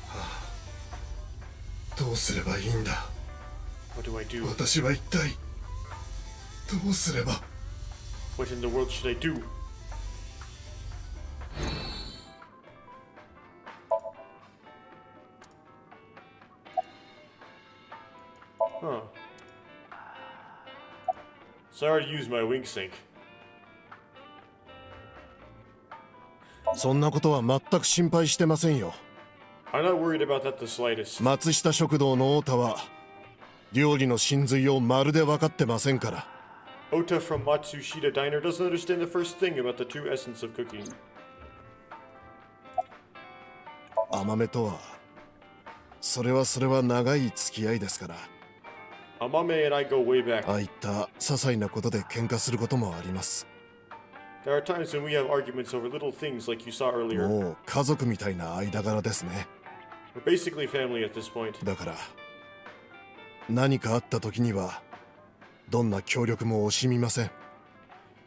What どうすればいいんだ。 What do I do? 私は一体どうすれば。 What in the world should I do? Huh. So I already used my wing sync. そんなことは全く心配してませんよ。 I'm not worried about that the slightest. 松下食堂の太田は料理の真髄をまるで分かってませんから。 Ota from Matsushita Diner doesn't understand the first thing about the true essence of cooking. 甘めとはそれは長い付き合いですから。 Amame and I go way back. ああいった些細なことで喧嘩することもあります。 There are times when we have arguments over little things like you saw earlier. もう家族みたいな間柄ですね。 We're basically family at this point. だから何かあった時にはどんな協力も惜しみません。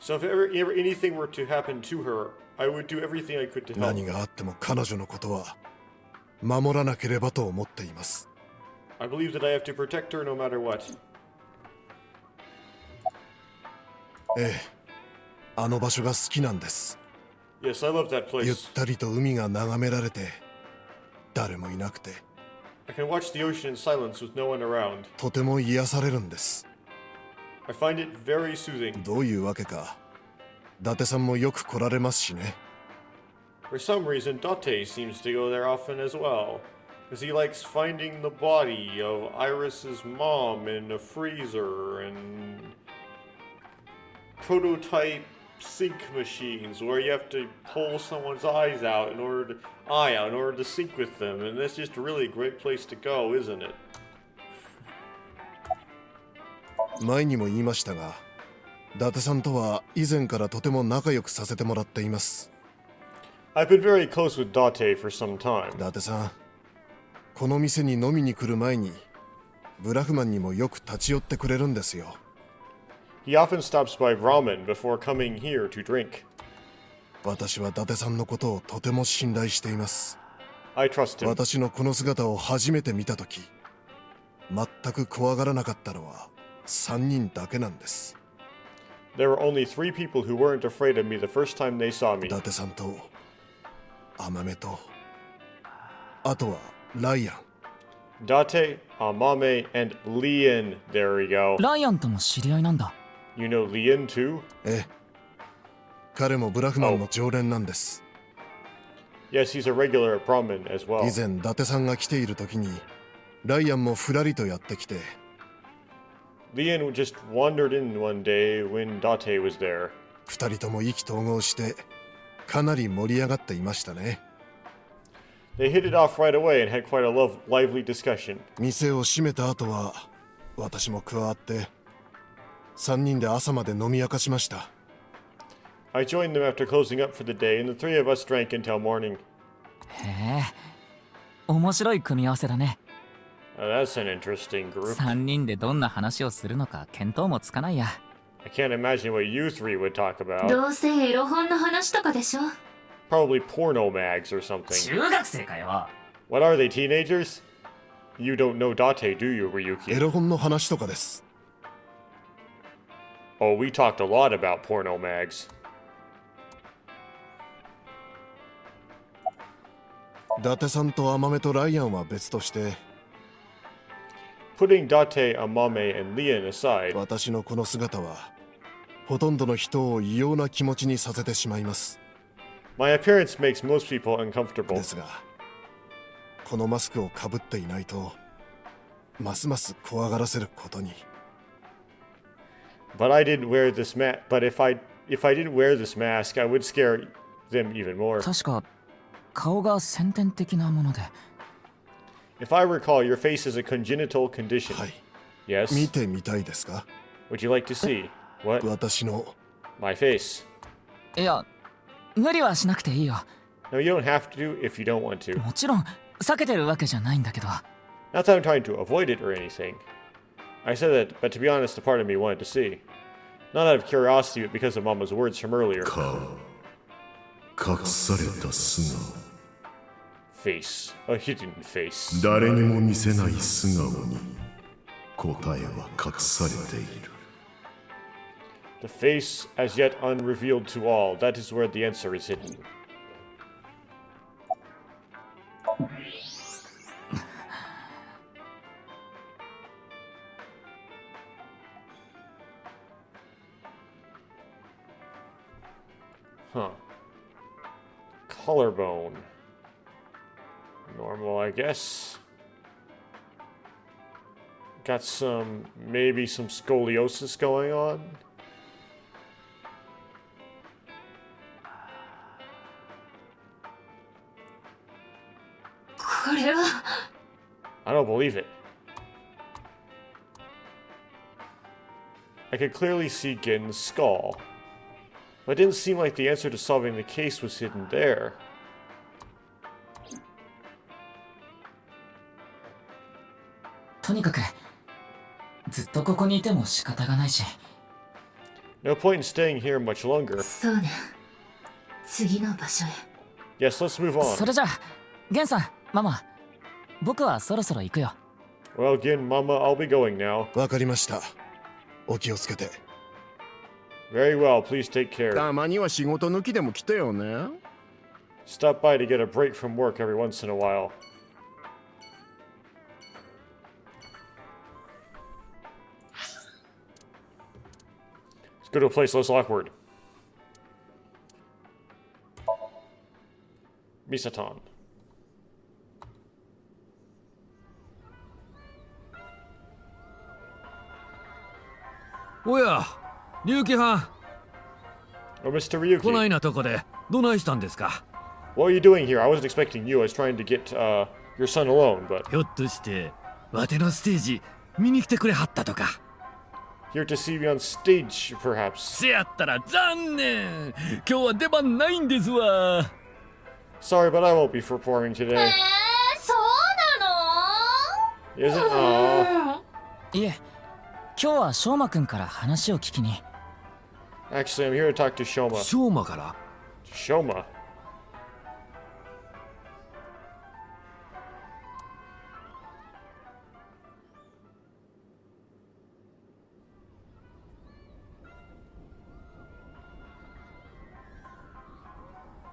So if ever anything were to happen to her, I would do everything I could to help. 何があっても彼女のことは守らなければと思っています。I believe that I have to protect her no matter what. ええ、あの場所が好きなんです。Yes, I love that ゆっ place. たりと海が眺められて、誰もいなくて、 I can watch the ocean in silence with no one around. とても癒されるんです。I find it very soothing. どういうわけか、伊達さんもよく来られますしね。For some reason, Date seems to go there often as well, because he likes finding the body of Iris's mom in a freezer and prototype sync machines where you have to pull someone's eyes out in order to sync with them, and that's just really a great place to go, isn't it? 前にも言いましたが、伊達さんとは以前からとても仲良くさせてもらっています。I've been very close with Date for some time. 伊達さん、この店に飲みに来る前にブラフマンにもよく立ち寄ってくれるんですよ。He often stops by Brahmin before coming here to drink. 私は伊達さんのことをとても信頼しています。I trust him. 私のこの姿を初めて見たとき、全く怖がらなかったのは3人だけなんです。There were only 3 people who weren't afraid of me the first time they saw me. 伊達さんと甘めと、あとはライアン。Date, Amame, and Lian. There we go. ライアンとも知り合いなんだ。You know Lian too? ええ、彼もブラフマンの常連なんです。Yes, he's a regular at Brahmin as well. 以前伊達さんが来ている時にライアンもふらりとやってきて、 Lian just wandered in one day when Date was there. 2人とも意気投合してかなり盛り上がっていましたね。 They hit it off right away and had quite a lively discussion. 店を閉めた後は私も加わって3人で朝まで飲み明かしました。 I joined them after closing up for the day, and the 3 of us drank until morning. へえ、面白い組み合わせだね。That's an interesting group. 3人でどんな話をするのか見当もつかないや。I can't imagine what you 3 would talk about. どうせエロ本の話とかでしょ。 Probably porno mags or something. 中学生かよ。 What are they, teenagers? You don't know Date, do you, エ Ryuki? ロ本の話とかです。 Oh, we talked a lot about porno mags. 伊達さんと甘めとライアンは別として、 Putting Date, Amame, and Lian aside, 私のこの姿はほとんどの人を異様な気持ちにさせてしまいます。 my appearance makes most people uncomfortable. ですが、このマスクをかぶっていないとますます怖がらせることに。 But I didn't wear this But if I didn't wear this mask, I would scare them even more. 確か顔が先天的なもので。If I recall, your face is a congenital condition. はい。 Yes. 見てみたいですか？ Would you like to see? What? 私の My face. いや、無理はしなくていいよ。 No, you don't have to if you don't want to. もちろん避けてるわけじゃないんだけど。Not that I'm trying to avoid it or anything. I said that, but to be honest, a part of me wanted to see. Not out of curiosity, but because of Mama's words from earlier. 隠された素顔。 Face. A hidden face. 誰にも見せない素顔に答えは隠されている。 The face as yet unrevealed to all. That is where the answer is hidden. Huh. Collarbone. Normal, I guess. Got maybe some scoliosis going on. I don't believe it. I could clearly see Gin's skull. But it didn't seem like the answer to solving the case was hidden there. No point in staying here much longer. そうね。次の場所へ。Yes, let's move on. それじゃあゲンさんママ僕はそろそろ行くよ。 Well, again, Mama, I'll be going now. わかりました。お気をつけて。Very well, please take care. たまには仕事抜きでも来てよね。 Stop by to get a break from work every once in a while. Let's go to a place less awkward. Misatan. おや、龍騎藩。Oh, Mr. Ryuki. こないなとこでどないしたんですか。 What are you doing here? I wasn't expecting you. I was trying to get your son alone, but ひょっとしてわてのステージ見に来てくれはったとか。 here to see me on stage, perhaps. せやったら残念。今日は出番ないんですわ。 Sorry, but I won't be performing today. そうなの Isn't? Aw. いえ今日は翔馬くんから話を聞きに。 Actually, I'm here to talk to Shoma. しょうまから。 Shoma?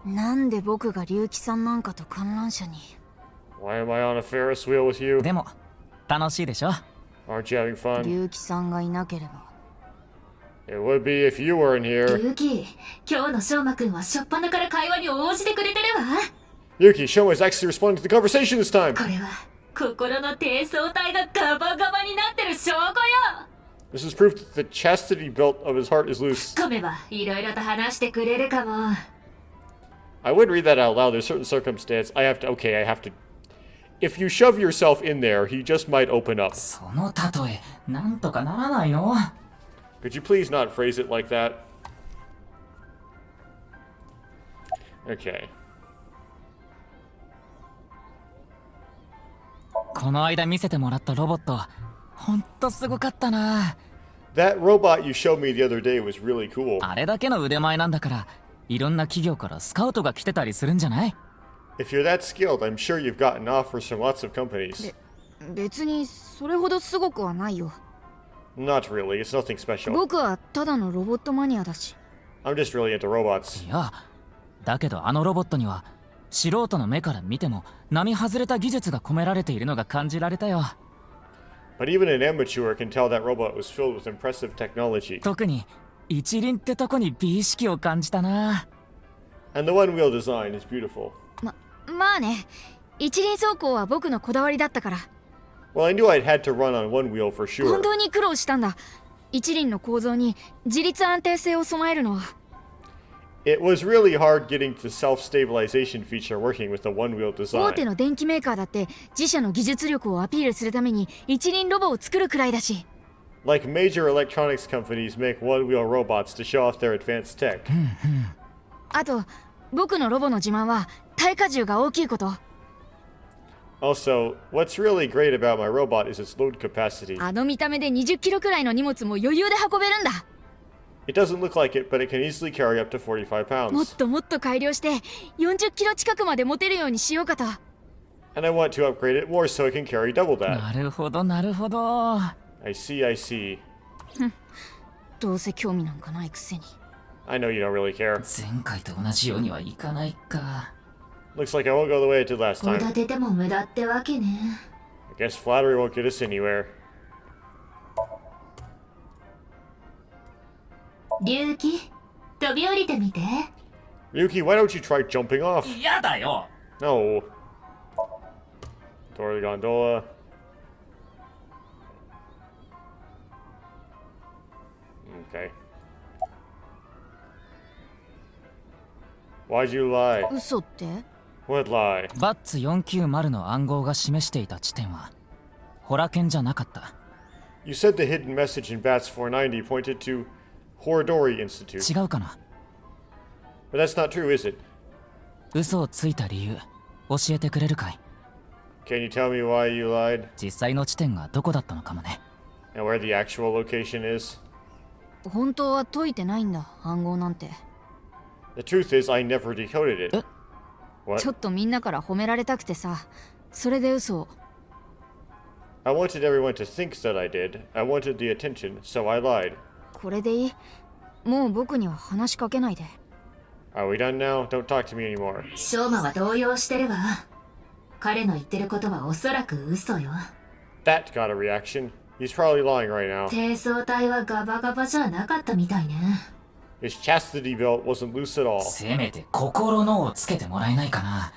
なんで僕が龍騎さんなんかと観覧車に。 Why am I on a Ferris wheel with you? でも楽しいでしょ。 Aren't you having fun? 龍騎さんがいなければ。 It would be if you weren't here. ユキ、今日の翔馬くんはしょっぱなから会話に応じてくれてるわ。 Yuki, Shoma is actually responding to the conversation this time. これは心の低層体がガバガバになってる証拠よ。 This is proof that the chastity belt of his heart is loose. 噛めばいろいろと話してくれるかも。 I would read that out loud. There's certain circumstance. I have to. If you shove yourself in there, he just might open up. その例えなんとかならないの？ Could you please not phrase it like that? Okay. この間見せてもらったロボットほんとすごかったな。 That robot you showed me the other day was really cool. あれだけの腕前なんだからいろんな企業からスカウトが来てたりするんじゃない？ If you're that skilled, I'm sure you've gotten offers from lots of companies. 別にそれほどすごくはないよ。 Not really. It's nothing special. 僕はただのロボットマニアだし。 I'm just really into robots. いやだけどあのロボットには素人の目から見ても並外れた技術が込められているのが感じられたよ。 But even an amateur can tell that robot was filled with impressive technology. 特に一輪ってとこに美意識を感じたな。 And the one-wheel design is beautiful. まあね、一輪走行は僕のこだわりだったから。 Well, I knew I'd had to run on one wheel for 本 sure. 当に苦労したんだ。一輪の構造に自立安定性を備えるのは。 It was really hard getting the self-stabilization feature working with the one-wheel 大手 design. の電機メーカーだって自社の技術力をアピールするために一輪ロボを作るくらいだし。 Like major electronics companies make one-wheel robots to show off their advanced tech. あと僕のロボの自慢は耐荷重が大きいこと。 Also, what's really great about my robot is its load capacity. あの見た目で20キロくらいの荷物も余裕で運べるんだ。 It doesn't look like it, but it can easily carry up to 45もっ pounds. ともっと改良して40キロ近くまで持てるようにしようかと。 And I want to upgrade it more so it can carry double that. なるほどなるほど。 I see, I see. どうせ興味なんかないくせに。 I know you don't really care. 前回と同じようにはいかないか。 Looks like I won't go the way it did last お time. だてても無駄ってわけね。 I guess flattery won't get us anywhere. 龍騎、飛び降りてみて。 Ryuki, why don't you try jumping off? やだよ。 No. Door the gondola. Okay. Why'd you lie? 嘘って？ What lie? バッツ490の暗号が示していた地点はホラ剣じゃなかった。 You said the hidden message in Bats 490 pointed to Horodori Institute. 違うかな。 But that's not true, is it? 嘘をついた理由教えてくれるかい？ Can you tell me why you lied? 実際の地点がどこだったのかもね。 And where the actual location is? 本当は解いてないんだ、暗号なんて。 The truth is, I never decoded it. ちょっとみんなから褒められたくてさ、それで嘘を。 I wanted everyone to think that I did. I wanted the attention, so I lied. これでいい？もう僕には話しかけないで。 Are we done now? Don't talk to me anymore. 翔馬は動揺してるわ。彼の言ってることはおそらく嘘よ。 That got a reaction. He's probably lying right now. 低層体はガバガバじゃなかったみたいね。 His chastity belt wasn't loose at all. せめて心のをつけてもらえないかな。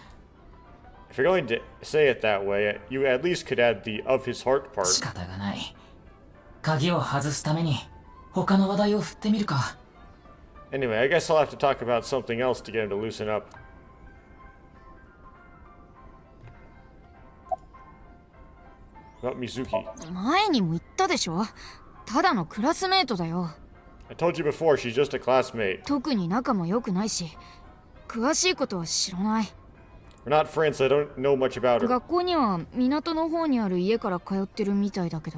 If you're going to say it that way, you at least could add the of his heart 仕 part. 方がない。鍵を外すために他の話題を振ってみるか。 Anyway, I guess I'll have to talk about something else to get him to loosen up. About Mizuki. 前にも言ったでしょ、ただのクラスメートだよ。 I told you before, she's just a classmate. 特に仲も良くないし、詳しいことは知らない。 We're not friends, so I don't know much about her. 学校には港の方にある家から通ってるみたいだけど。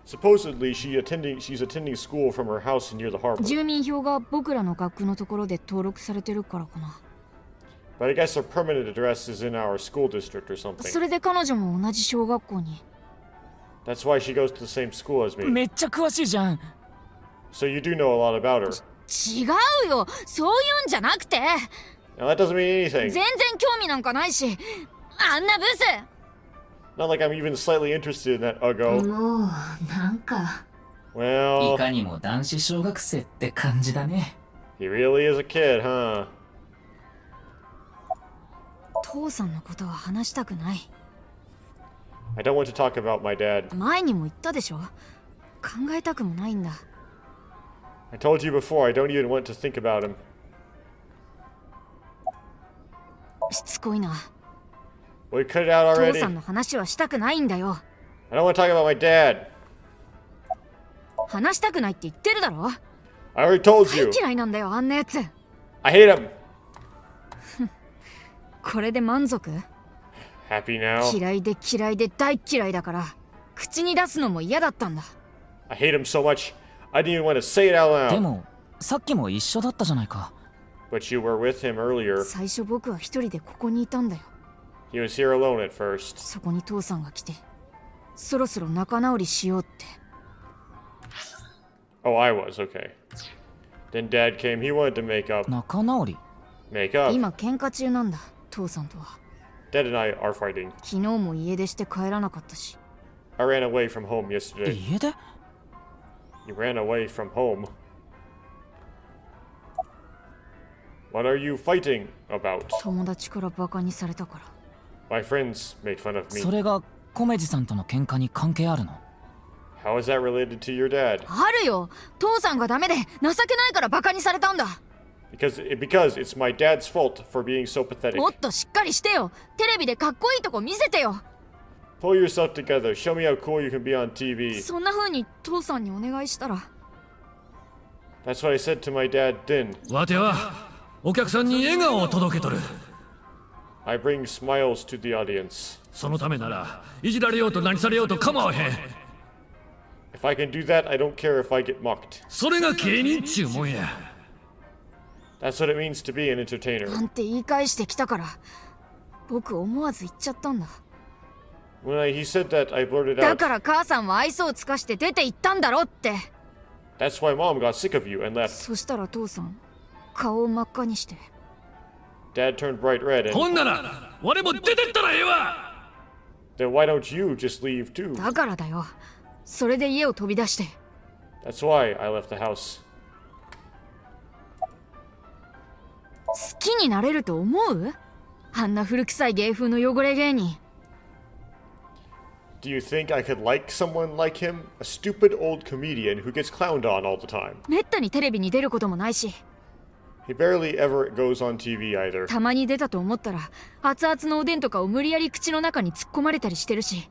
Supposedly, she's attending school from her house near the harbor. 住民票が僕らの学区のところで登録されてるからかな。 But I guess her permanent address is in our school district or そ something. れで彼女も同じ小学校に。 That's why she goes to the same school as me. めっちゃ詳しいじゃん。 So you do know a lot about her. 違うよ、そういうんじゃなくて。 Now that doesn't mean 全 anything. 然興味なんかないし、あんなブス。 Not like I'm even slightly interested in that Uggo. もうなんか。い Well, かにも男子小学生って感じだね。 he really is a kid, huh? 父さんのことは話したくない。 I don't want to talk about my dad. 前にも言ったでしょ、考えたくもないんだ。 I told you before, I don't even want to think about him. しつこいな。 We cut it out 父 already. さんの話はしたくないんだよ。 I don't want to talk about my dad. 話したくないって言ってるだろ。 I already told 大 you. 嫌いなんだよ、あんなやつ。 I hate him. これで満足？ Happy now? 嫌いで嫌いで大嫌いだから口に出すのも嫌だったんだ。 I hate him so much, I didn't even want to say it out で loud. もさっきも一緒だったじゃないか。 But you were with him earlier. 最初僕は一人でここにいたんだよ。 He was here alone at first. そこに父さんが来て、そろそろ仲直りしようって。 Oh, I was, okay. Then Dad came, he wanted to make up. 仲直り？ Make up? 今喧嘩中なんだ、父さんとは。 Dad and I are fighting. 昨日も家出して帰らなかったし。 I ran away from home yesterday. 家出？ You ran away from home. What are you fighting about? 友達からバカにされたから。 My friends made fun of そ me. れがコメジさんとの喧嘩に関係あるの？ How is that related to your dad? あるよ、父さんがダメで情けないからバカにされたんだ。 Because it's my dad's fault for being so pathetic. もっとしっかりしてよ。テレビでかっこいいとこ見せてよ。 Pull yourself together. Show me how cool you can be on TV. そんな風に父さんにお願いしたら。 That's what I said to my dad then. わてはお客さんに笑顔を届けとる。 I bring smiles to the audience. そのためならいじられようと何されようと構わへん。 If I can do that, I don't care if I get mocked. それが芸人っちゅうもんや。 That's what it means to be an entertainer. なんて言い返してきたから、僕思わず言っちゃったんだ。 When he said that, I blurted だ out, から母さんは愛想を尽かして出て行ったんだろって。 That's why Mom got sick of you and left. そしたら父さん、顔を真っ赤にして。 Dad turned bright red ほん and なら我も出てったらええわ。 then why don't you just leave too? だからだよ。それで家を飛び出して。 That's why I left the house. 好きになれると思う？あんな古臭い芸風の汚れ芸人。 Do you think I could like someone like him? A stupid old comedian who gets clowned on all the time. めったにテレビに出ることもないし、 He barely ever goes on TV either. たまに出たと思ったら熱々のおでんとかを無理やり口の中に突っ込まれたりしてるし。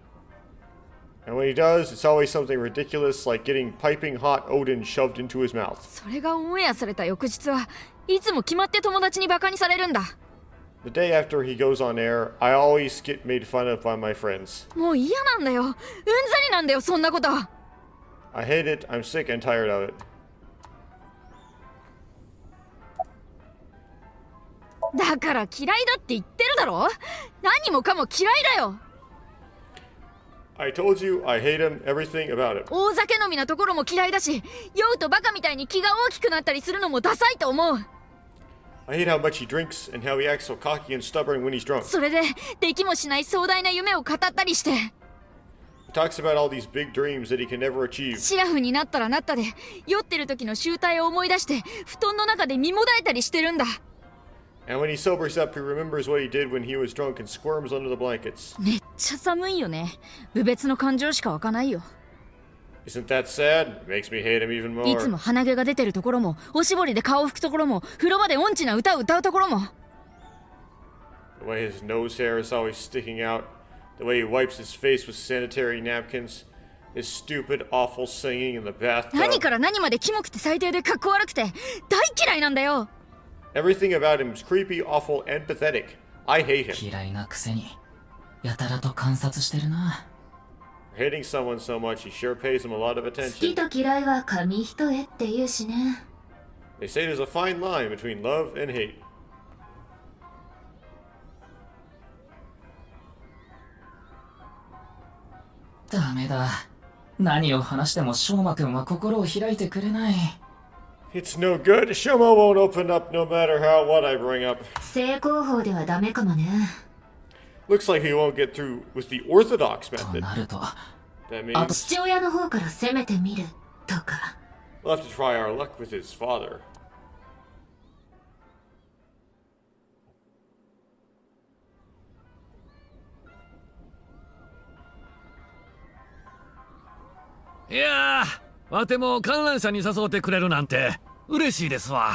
And when he does, it's always something ridiculous like getting piping hot Odin shoved into his mouth. それがオンエアされた翌日はいつも決まって友達にバカにされるんだ。 The day after he goes on air, I always get made fun of by my friends. もう嫌なんだよ。うんざりなんだよ、そんなこと。I hate it. I'm sick and tired of it. だから嫌いだって言ってるだろ。何もかも嫌いだよ。 I told you I hate him, everything about him. 大酒飲みなところも嫌いだし、酔うとバカみたいに気が大きくなったりするのもダサいと思う。 I hate how much he drinks and how he acts so cocky and stubborn when he's drunk. それでできもしない壮大な夢を語ったりして。 He talks about all these big dreams that he can never achieve. シラフになったらなったで、酔ってる時の集体を思い出して布団の中で身もだえたりしてるんだ。 And when he sobers up, he remembers what he did when he was drunk and squirms under the blankets. めっちゃ寒いよね。無別の感情しか湧かないよ。 Isn't that sad? It makes me hate him even いつ more. も鼻毛が出てるところも、おしぼりで顔を拭くところも、風呂場で音痴な歌を歌うところも。 The way his nose hair is always sticking out. The way he wipes his face with sanitary napkins. His stupid, awful singing in the bathtub. 何から何までキモくて最低でかっこ悪くて大嫌いなんだよ。 Everything about him is creepy, awful, and pathetic. I hate him. 嫌いなくせにやたらと観察してるな。 For hating someone so much, he sure pays him a lot of 好き attention. と嫌いは紙一重って言うしね。 They say there's a fine line between love and hate. ダメだ。何を話しても翔馬くんは心を開いてくれない。 It's no good. Shoma won't open up no matter what I bring up. 正攻法ではダメかもね。 Looks like he won't get through with the orthodox と method. なると、 That あと means 父親の方から攻めてみるとか。 we'll have to try our luck with his father. いやー、わても観覧車に誘ってくれるなんて嬉しいですわ。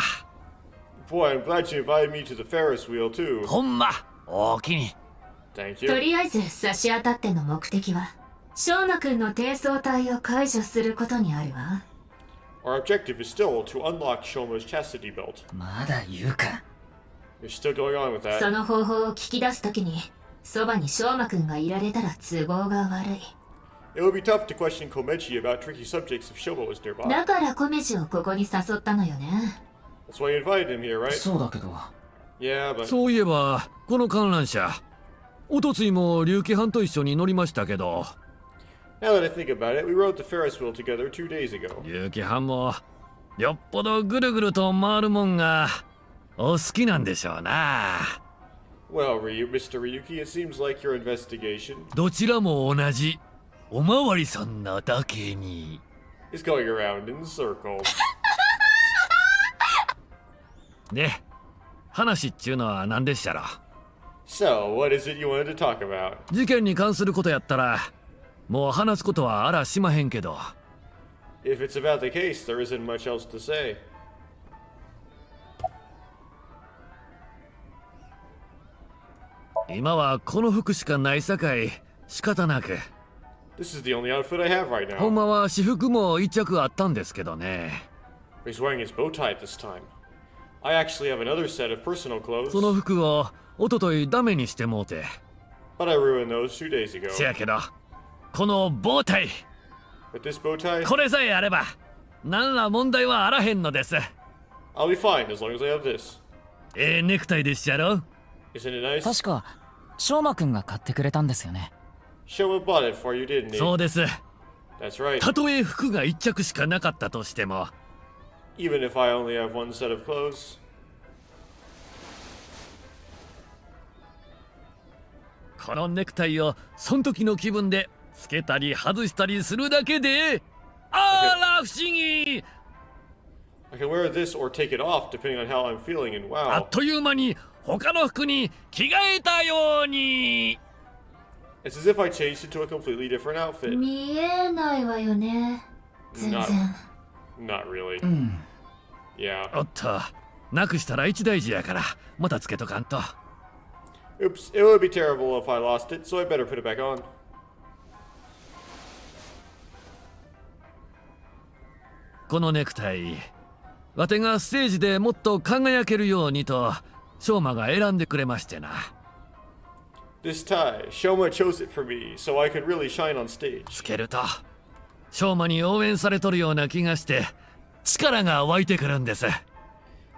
Boy, I'm glad you invited me to the Ferris wheel too. ほんま、おおきに。 Thank と you. りあえず差し当たっての目的は、翔馬くんの低層体を解除することにあるわ。 Our objective is still to unlock Shoma's chastity belt. まだ言うか。 You're still going on with そ that. の方法を聞き出すときに、そばに翔馬くんがいられたら都合が悪い。 It would be tough to question Komechi about tricky subjects if Shoma was nearby. だからコメジをここに誘ったのよね。 That's why you invited him here, right? そうだけど。 Yeah, but そういえば、この観覧車、おとついも龍騎班と一緒に乗りましたけど、 now that I think about it, we rode the Ferris wheel together 2 days ago. 龍騎班もよっぽどぐるぐると回るもんがお好きなんでしょうな。 Well, Mr. Ryuki, it seems like your investigation どちらも同じおまわりさんなだけに。 is going around in circles. で、話っちゅうのは何でしたら。 So, what is it you wanted to talk about? 事件に関することやったら、もう話すことはあらしまへんけど。 If it's about the case, there isn't much else to say. 今はこの服しかないさかい仕方なく。 This is the only outfit I have right ほん now. まは私服も一着あったんですけどね。 He's wearing his bow tie this time. I actually have another set of personal clothes, その服をおとといダメにしてもうて。 but I ruined those 2 days ago. せやけど、このボウタイ、 But this bow tie, これさえあれば、何ら問題はあらへんのです。 I'll be fine as long as I have this. ネクタイでっしゃろ。 Isn't it nice? 確か翔馬くんが買ってくれたんですよね。 Shoma bought it for you, didn't he? そうです。 That's right. たとえ服が一着しかなかったとしても、 Even if I only have one set of clothes. このネクタイをその時の気分でつけたり外したりするだけで、あら不思議。 I can wear this or take it off depending on how I'm feeling, and あ wow, っという間に他の服に着替えたように。 it's as if I changed into a completely different outfit. 見えないわよね。全 Not, 然。 not really. うん。 Yeah. おっと、なくしたら一大事やから、またつけとかんと。 Oops, it would be terrible if I lost it, so I better put it back on. このネクタイ、わてがステージでもっと輝けるようにと、翔馬が選んでくれましてな。 This tie, Shoma chose it for me, so I could really shine on stage. つけると、翔馬に応援されとるような気がして力が湧いてくるんです。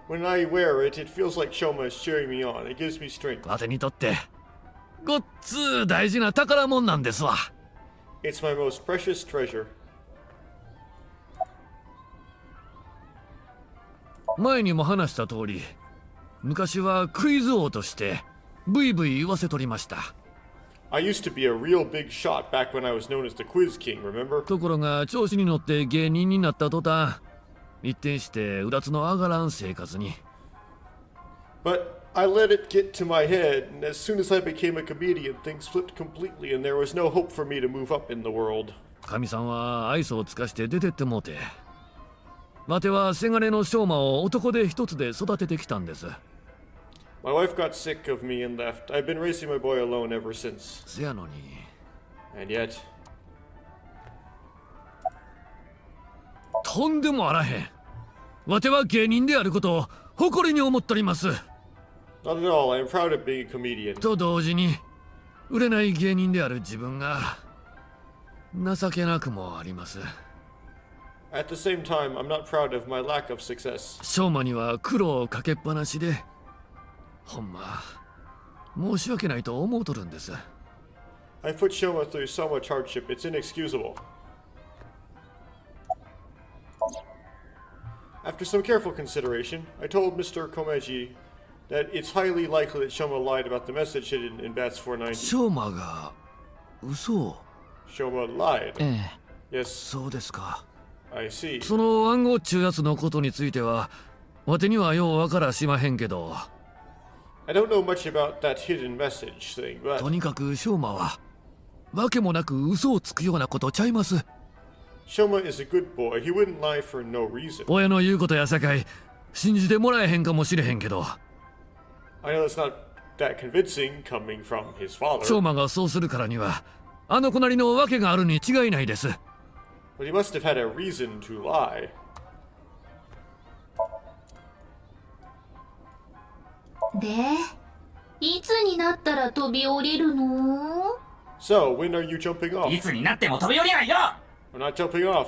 When I wear it, it feels like Shoma is cheering me on. It gives me strength. わてにとってごっつ大事な宝物なんですわ。 It's my most precious treasure. 前にも話した通り、昔はクイズ王としてブイブイ言わせとりました。 I used to be a real big shot back when I was known as the Quiz King, remember? ところが調子に乗って芸人になった途端、一転してうだつの上がらん生活に。 But I let it get to my head, and as soon as I became a comedian, things flipped completely, and there was no hope for me to move up in the world. 神さんは愛想を尽かして出てってもうて、わてはせがれの翔馬を男で一つで育ててきたんです。 My wife got sick of me and left. I've been raising my boy alone ever since. せやのに。 And yet... とんでもあらへん。わては芸人であることを誇りに思っとります。 Not at all. I am proud of being a comedian. と同時に、売れない芸人である自分が情けなくもあります。 At the same time, I'm not proud of my lack of success. 翔馬には苦労をかけっぱなしで、ほんま申し訳ないと思うとるんです。 I put Shoma through so much hardship, it's inexcusable. After some careful consideration, I told Mr. Komeji that it's highly likely that Shoma lied about the message hidden in Bats 490. 翔馬が嘘を。 Shoma lied. ええ。 Yes. そうですか。 I see. その暗号っちゅうやつのことについては、わてにはようわからしまへんけど。 I don't know much about that hidden message thing, but... とにかく翔馬は、わけもなく嘘をつくようなことちゃいます。 Shoma is a good boy. He wouldn't lie for no reason. 親の言うことやさかい、信じてもらえへんかもしれへんけど。 I know it's not that convincing coming from his father. 翔馬がそうするからには、あの子なりのわけがあるに違いないです。 But he must have had a reason to lie. で、いつになったら飛び降りるの？ So, when are you jumping off? いつになっても飛び降りないよ。 I'm not jumping off.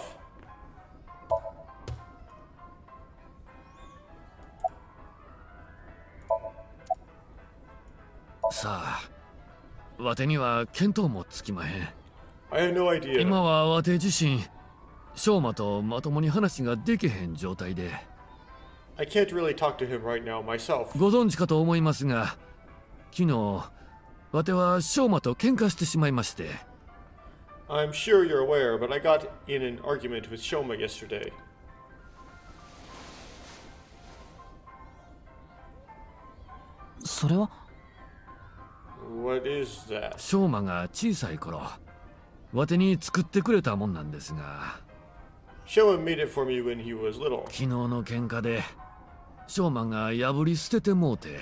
さあ、わてには見当もつきまへん。 I have no idea. 今はわて自身、翔馬とまともに話ができへん状態で。 I can't really talk to him right now myself. ご存知かと思いますが、昨日、わては翔馬と喧嘩してしまいまして。 I'm sure you're aware, but I got in an argument with Shoma yesterday. それは What is that? 翔馬が小さい頃、わてに作ってくれたもんなんですが。 Shoma made it for me when he was little. 昨日の喧嘩で、翔馬が破り捨ててもうて。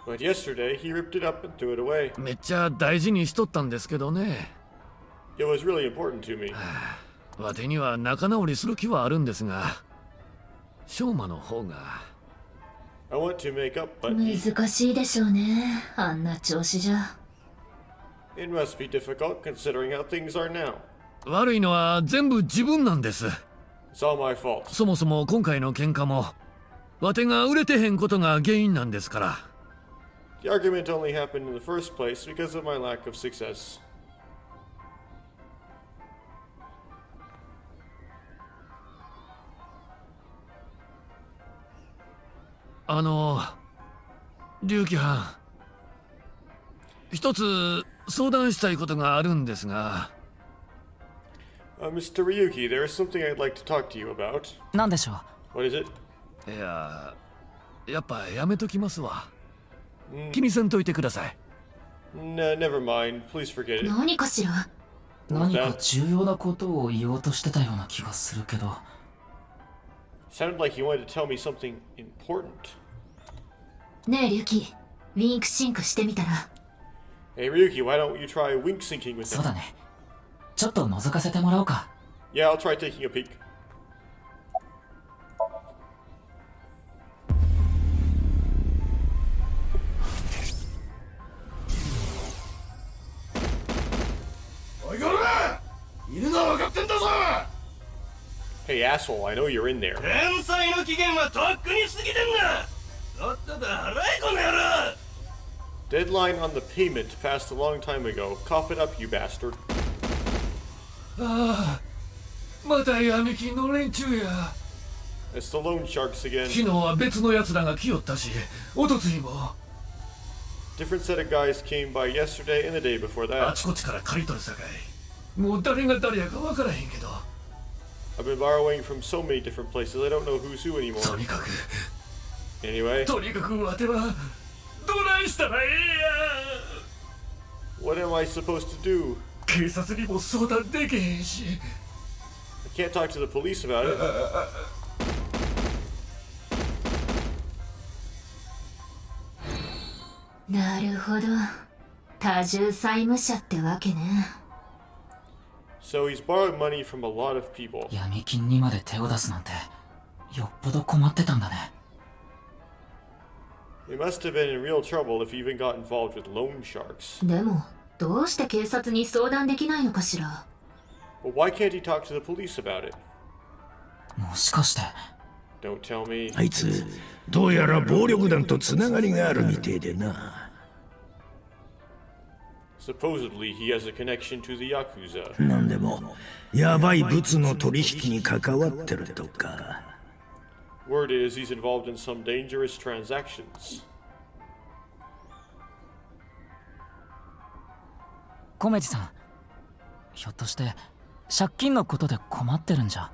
But yesterday, he ripped it up and threw it away. めっちゃ大事にしとったんですけどね。 It was really important to me. わてには仲直りする気はあるんですが、翔馬の方が。 I want to make up, but 難しいでしょうね。あんな調子じゃ。 it must be difficult considering how things are now. 悪いのは全部自分なんです。 It's all my fault. そもそも今回の喧嘩も、わてが売れてへんことが原因なんですから。 The argument only happened in the first place because of my lack of success. 龍騎藩、一つ相談したいことがあるんですが。Mr. Ryuki, there is something I'd like to talk to you about. なんでしょう。 What is it? いや、やっぱやめときますわ。気にせんといてください。Never mind. Please forget it. 何かしら？何か重要なことを言おうとしてたような気がするけど。Sounded like you wanted to tell me something important. ねえリュキ、ウィンクシンクしてみたら。Hey Ryuki, why don't you try wink syncing with そう them? だね。ちょっと覗かせてもらおうか。 Yeah, I'll try taking a peek. おいこら！いるぞ若ってんだぞ。 Hey asshole, I know you're in there. 返済の期限はとっくに過ぎてんだ。とっとと払えこの野郎。 Deadline on the payment passed a long time ago. Cough it up, you bastard. ああ、また闇金の連中や。 It's the loan sharks again. 昨日は別の奴らが来よったし、おとついも。 Different set of guys came by yesterday and the day before あ that. ちこちから借り取るさかい。もう誰が誰やか分からへんけど。 I've been borrowing from so many different places, I don't know who's who anymore. とにかく、 Anyway, とにかくわては、どないしたらええや。 what am I supposed to do? 警察にも相談できへんし。 I can't talk to the police about it. なるほど、多重債務者ってわけね。 So he's borrowed money from a lot of people. 闇金にまで手を出すなんて、よっぽど困ってたんだね。 He must have been in real trouble if he even got involved with loan sharks. でもどうして警察に相談できないのかしら。 But why can't he talk to the police about it? もしかして。 Don't tell me. あいつどうやら暴力団とつながりがあるみてえでな。 Supposedly he has a connection to the Yakuza. なんでもやばい物の取引に関わってるとか。 Word is he's involved in some dangerous transactions. コメジさん、ひょっとして借金のことで困ってるんじゃ。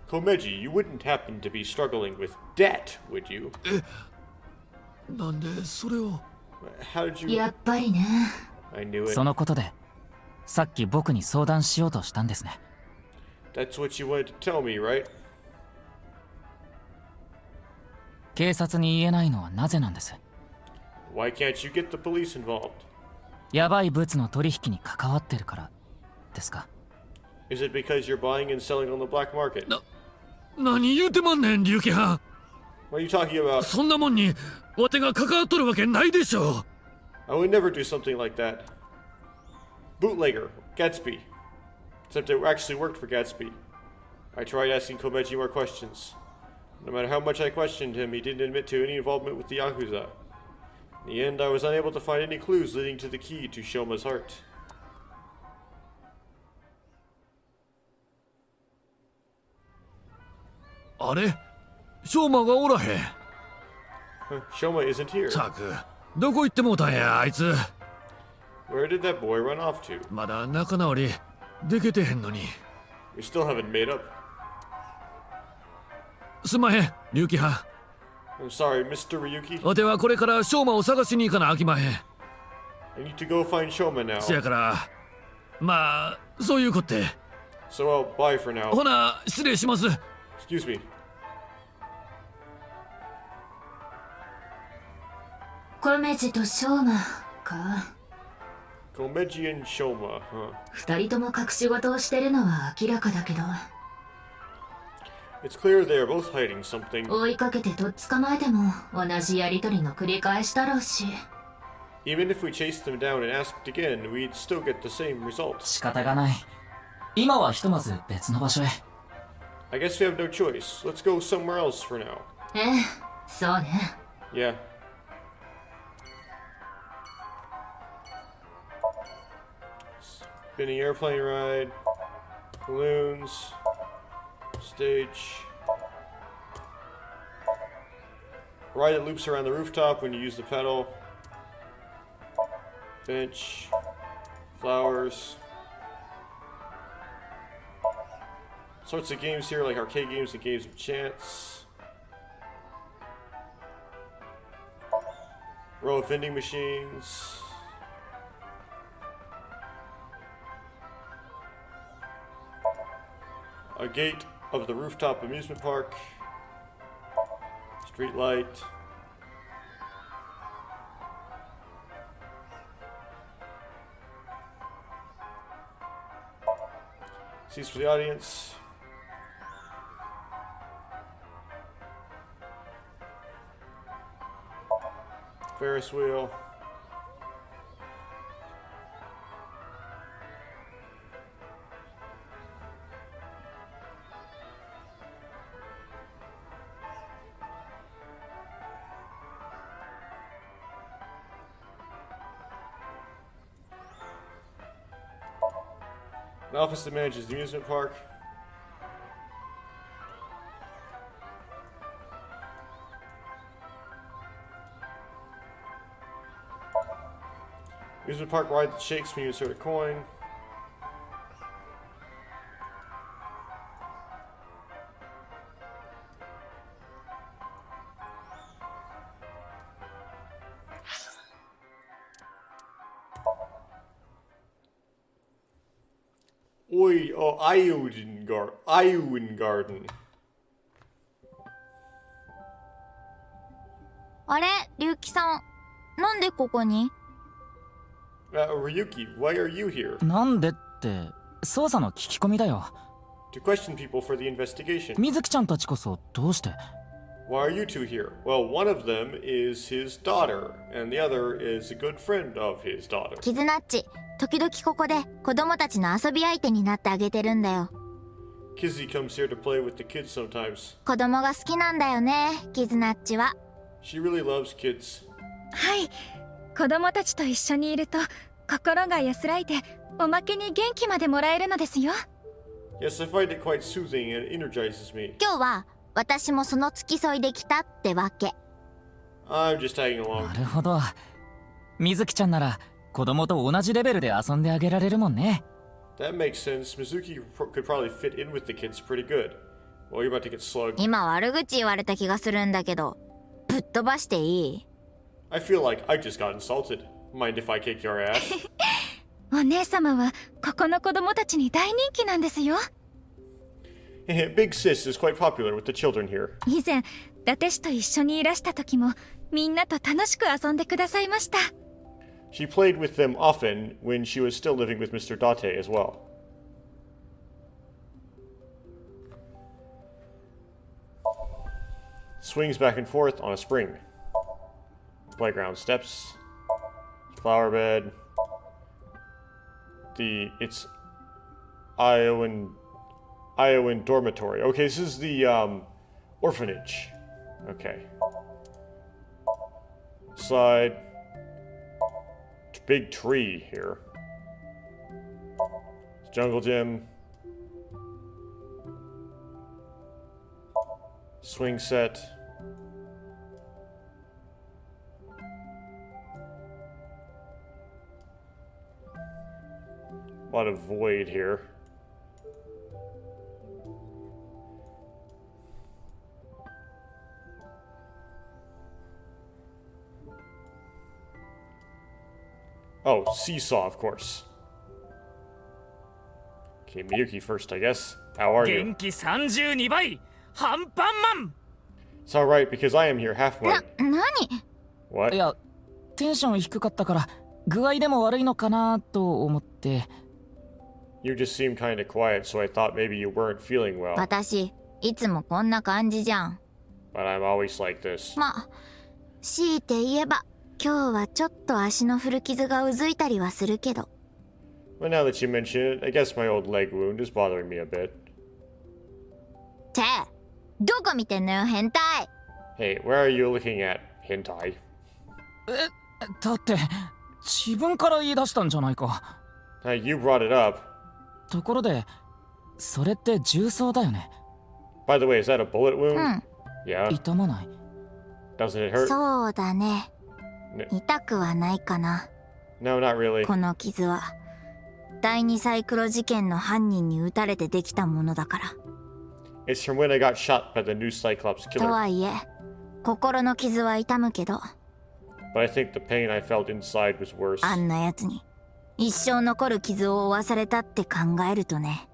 Komeji, you wouldn't happen to be struggling with debt, would you? なんでそれを。 How did you... やっぱりね。 I knew it. そのことで、さっき僕に相談しようとしたんですね。 That's what you wanted to tell me, right? 警察に言えないのはなぜなんです。 Why can't you get the police involved? やばい物の取引に関わってるからですか。 Is it because you're buying and selling on the black market? 何言うてまんねん、龍騎派。 What are you talking about? そんなもんにわてが関わっとるわけないでしょ。 I would never do something like that. Bootlegger, Gatsby. Except it actually worked for Gatsby. I tried asking Komeji more questions. No matter how much I questioned him, he didn't admit to any involvement with the Yakuza. In the end, I was unable to find any clues leading to the key to Shoma's heart. あれ、ショーマがおらへん。 Shoma isn't here. たく、どこ行ってもうたんや、あいつ。 Where did that boy run off to? まだ仲直りできてへんのに。 We still haven't made up. すんまへん、龍騎派。 I'm sorry, Mr. Ryuki. わてはこれからショーマを探しに行かなあきまへん。 I need to go find Shoma now. せやから、まあ、そういうこって。 So I'll bye for now. ほな、失礼します。 Excuse me. コメジとショーマか。 Komeji and Shoma, huh? 二人とも隠し事をしてるのは明らかだけど。 It's clear they are both hiding something. 追いかけてとっ捕まえても同じやりとりの繰り返しだろうし。 Even if we chased them down and asked again, we'd still get the same results. 仕方がない。今はひとまず別の場所へ。 I guess we have no choice. Let's go somewhere else for now. ええ、そうね。 Yeah. Spinning airplane ride. Balloons. Stage. Ride that loops around the rooftop when you use the pedal. Bench. Flowers. Sorts of games here like arcade games and games of chance. Row of vending machines. A gate of the rooftop amusement park. Street light. Seats for the audience. Ferris wheel. An office that manages the amusement park. Amusement park ride that shakes when you insert a coin. Oi, oh, Iowan Garden. あれ、龍騎さん、なんでここに？ Ryuki, why are you here? なんでって、捜査の聞き込みだよ。To question people for the investigation. 水木ちゃんたちこそどうして？ Why are you two here? Well, one of them is his daughter, and the other is a good friend of his daughter. キズナッチ、時々ここで子供たちの遊び相手になってあげてるんだよ。Kizzy comes here to play with the kids sometimes. 子供が好きなんだよね、キズナッチは。She really loves kids. はい、子供たちと一緒にいると心が安らいで、おまけに元気までもらえるのですよ。Yes, I find it quite soothing and energizes me. 今日は私もその付き添いで来たってわけ。I'm just tagging along. なるほど。水木ちゃんなら子供と同じレベルで遊んであげられるもんね。That makes sense. Mizuki could probably fit in with the kids pretty good. Well, you're about to get slugged. 今悪口言われた気がするんだけど、ぶっ飛ばしていい？ I feel like I just got insulted. Mind if I kick your ass? お姉様はここの子供たちに大人気なんですよ。Big Sis is quite popular with the children here. 以前、伊達氏と一緒にいらした時も、みんなと楽しく遊んでくださいました。She played with them often when she was still living with Mr. Date as well. Swings back and forth on a spring. Playground steps. Flower bed. It's Iowan dormitory. Okay, this is the orphanage. Okay. Slide. Big tree here. Jungle gym. Swing set. A lot of void here. Oh, seesaw, of course. Okay, Miyuki first, I guess. How are you? 元気32倍、半パンマン。 It's alright, because I am here half my... 何？ What? いや、テンション低かったから具合でも悪いのかなと思って。You just seem kind of quiet, so I thought maybe you weren't feeling well. 私、いつもこんな感じじゃん。But I'm always like this. まあ、強いて言えば、今日はちょっと足の古傷がうずいたりはするけど。Well, now that you mention it, I guess my old leg wound is bothering me a bit. て、どこ見てんのよ、変態。Hey, where are you looking at, hentai? だって自分から言い出したんじゃないか。You brought it up. ところで、それって銃創だよね。By the way, is that a bullet wound? うん。Yeah. 痛まない？ Doesn't it hurt? そうだね。痛くはないかな。No, not really. この傷は第二サイクロ事件の犯人に撃たれてできたものだから。It's from when I got shot by the new Cyclops と killer. はいえ、心の傷は痛むけど。But I think the pain I felt inside was worse. あんなやつに一生残る傷を負わされたって考えるとね。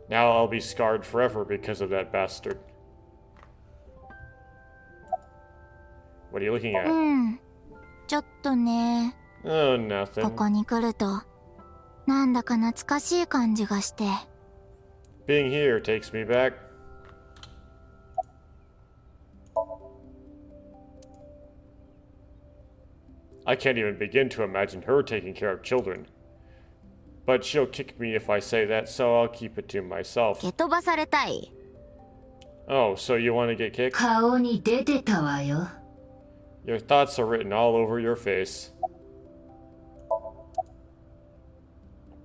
Now I'll be scarred forever because of that bastard. What are you looking at? うん。ちょっとね。Oh, こ nothing. こに来ると、なんだか懐かしい感じがして。Being here takes me back. I can't even begin to imagine her taking care of children. But she'll kick me if I say that, so I'll keep it to myself. 蹴飛ばされたい。 Oh, so you want to get kicked? 顔に出てたわよ。 Your thoughts are written all over your face.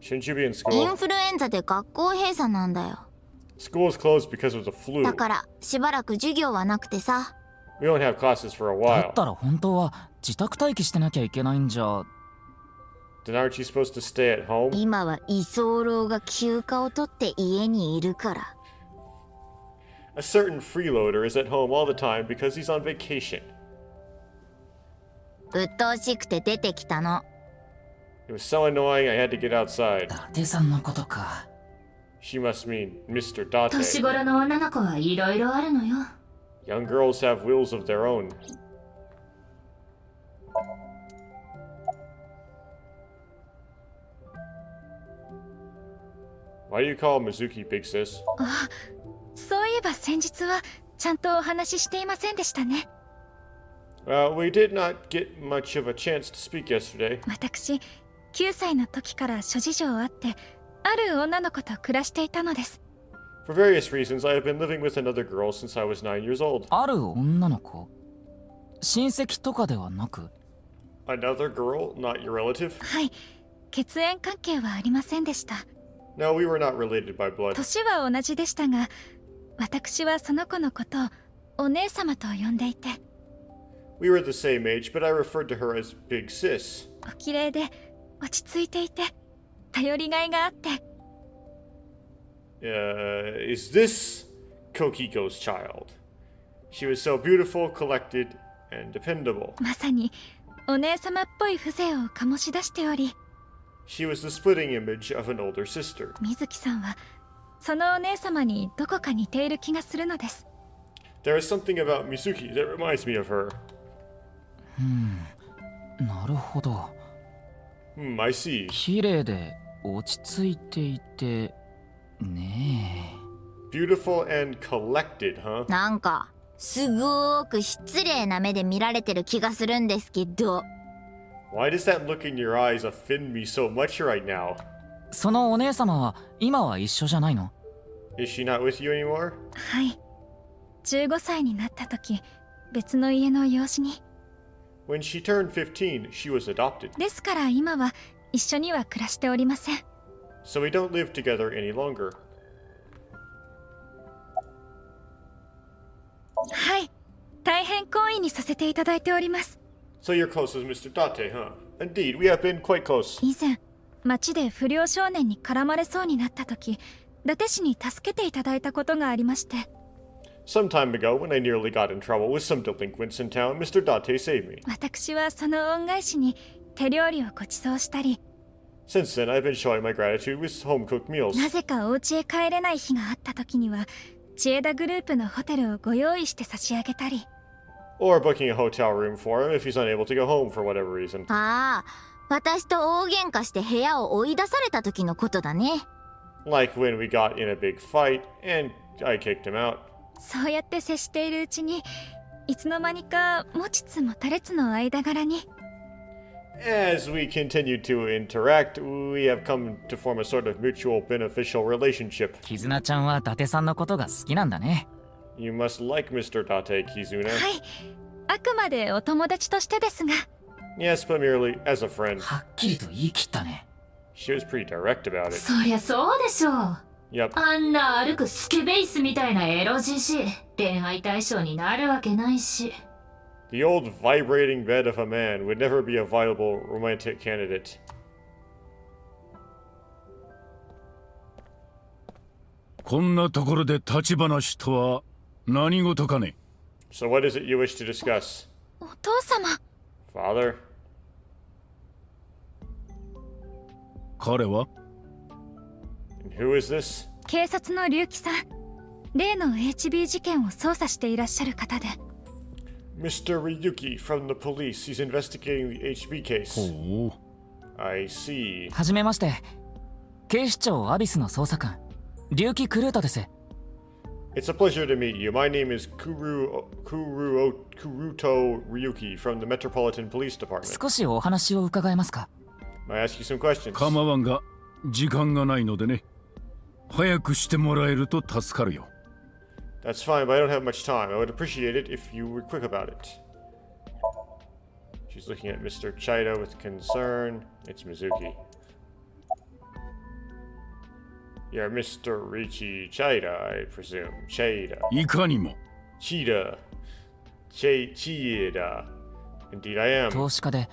Shouldn't you be in イ school? ンフルエンザで学校閉鎖なんだよ。 School is closed because of the flu. だからしばらく授業はなくてさ。 We don't have classes for a だ while. ったら本当は自宅待機してなきゃいけないんじゃ。 Then aren't you supposed to stay at home? 今は居候が休暇を取って家にいるから。 A certain freeloader is at home all the time because he's on vacation. 鬱陶しくて出てきたの。 It was so annoying I had to get outside. 伊達さんのことか。 She must mean Mr. Date. 年頃の女の子はいろいろあるのよ。 Young girls have wills of their own. Why do you call Mizuki Big Sis? あ、そういえば先日はちゃんとお話ししていませんでしたね。We did not get much of a chance to speak yesterday. 私、9歳の時から諸事情あって、ある女の子と暮らしていたのです。For various reasons, I have been living with another girl since I was 9 years old. ある女の子？親戚とかではなく？ Another girl? Not your relative? はい、血縁関係はありませんでした。 No, we were not related by blood. 年は同じでしたが、私はその子のことをお姉様と呼んでいて。 We were the same age, but I referred to her as Big Sis. お綺麗で落ち着いていて頼りがいがあって。 Is this Kokiko's child? She was so beautiful, collected, and dependable. まさにお姉様っぽい風情を醸し出しており、 She was the splitting image of an older sister. 水木さんはそのお姉様にどこか似ている気がするのです。 There is something about Mizuki that reminds me of her. なるほど。I see. 綺麗で落ち着いていてねえ。Beautiful and collected, huh? なんかすごーく失礼な目で見られてる気がするんですけど。 Why does that look in your eyes offend me so much right now? そのお姉様は今は一緒じゃないの？ Is she not with you anymore? はい。15歳になった時、別の家の養子に。 When she turned 15, she was adopted. ですから今は一緒には暮らしておりません。 So we don't live together any longer. はい。大変光栄にさせていただいております。 So you're close with Mr. Date, huh? Indeed, we have been quite close. 以前、町で不良少年に絡まれそうになった時、伊達氏に助けていただいたことがありまして。 Some time ago, when I nearly got in trouble with some delinquents in town, Mr. Date saved me. 私はその恩返しに手料理をご馳走したり。 Since then, I've been showing my gratitude with home-cooked meals. なぜかお家へ帰れない日があった時には、千枝グループのホテルをご用意して差し上げたり。 Or booking a hotel room for him if he's unable to go home for whatever reason. ああ、私と大喧嘩して部屋を追い出された時のことだね。 Like when we got in a big fight and I kicked him out. そうやって接しているうちに、いつの間にか持ちつ持たれつの間柄に。 As we continued to interact, we have come to form a sort of mutual beneficial relationship. 絆ちゃんは伊達さんのことが好きなんだね。 You must like Mr. Date, Kizuna. はい。あくまでお友達としてですが。 Yes, but merely as a friend. はっきりと言い切ったね。 She was pretty direct about it. そりゃそうでしょう。Yep. あんな歩くスケベイスみたいなエロじじい、恋愛対象になるわけないし。The old vibrating bed of a man would never be a viable romantic candidate. こんなところで立ち話とは何事かね。 So what is it you wish to discuss? お父様。 Father? 彼は？ And who is this? 警察の龍樹さん。例の HB 事件を捜査していらっしゃる方で。 Mr. Ryuki from the police. He's investigating the HB case. Oh. I see. はじめまして。警視庁アビスの捜査官、龍樹クルートです。 It's a pleasure to meet you. My name is Kuruto Ryuki from the Metropolitan Police Department. 少しお話を伺えますか？ May I ask you some questions? 構わんが時間がないのでね。早くしてもらえると助かるよ。That's fine, but I don't have much time. I would appreciate it if you were quick about it. She's looking at Mr. Chido with concern. It's Mizuki. You're Mr. Richie Chida, I presume. Chida. いかにも Chida. Chida. Indeed I am. 投資家で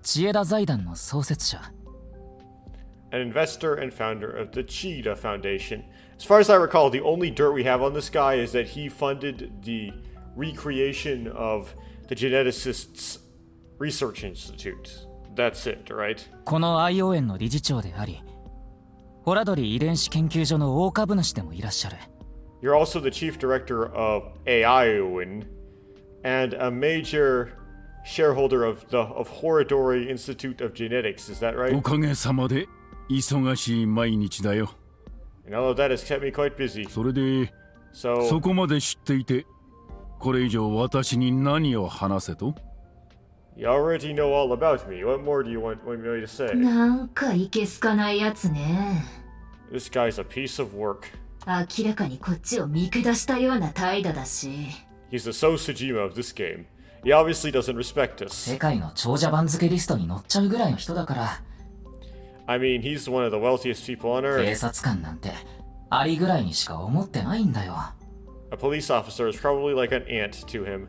千枝財団の創設者。 An investor and founder of the Cheetah Foundation. As far as I recall, the only dirt we have on this guy is that he funded the recreation of the Geneticists Research Institute. That's it, right? この ION の理事長であり、ホラドリ遺伝子研究所の大株主でもいらっしゃる。 You're also the chief director of AION and a major shareholder of Horadori Institute of Genetics. Is that right? おかげさまで忙しい毎日だよ。 And all of that has kept me quite busy. それで、 So そこまで知っていて、これ以上私に何を話せと？ you already know all about me. What more do you want me to say? なんかいけすかないやつね。 This guy's a piece of work. 明らかにこっちを見下したような態度だし。 He's the Sosajima of this game. He obviously doesn't respect us. 世界の長者番付リストに載っちゃうぐらいの人だから。 I mean, he's one of the wealthiest people on 警 earth. 察官なんてアリぐらいにしか思ってないんだよ。 A police officer is probably like an ant to him.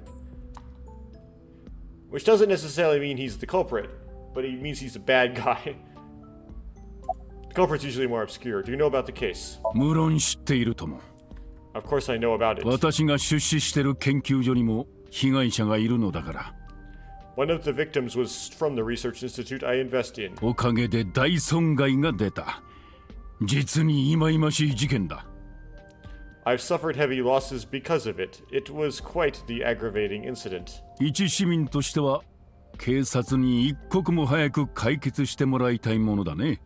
Which doesn't necessarily mean he's the culprit, but he means he's a bad guy. The culprit's usually more obscure. Do you know about the case? 無論知っているとも。 Of course I know about it. 私が出資してる研究所にも被害者がいるのだから。 One of the victims was from the research institute I invest in. おかげで大損害が出た。実に忌々しい事件だ。 I've suffered heavy losses because of it. It was quite the aggravating incident. 一市民としては警察に一刻も早く解決してもらいたいものだね。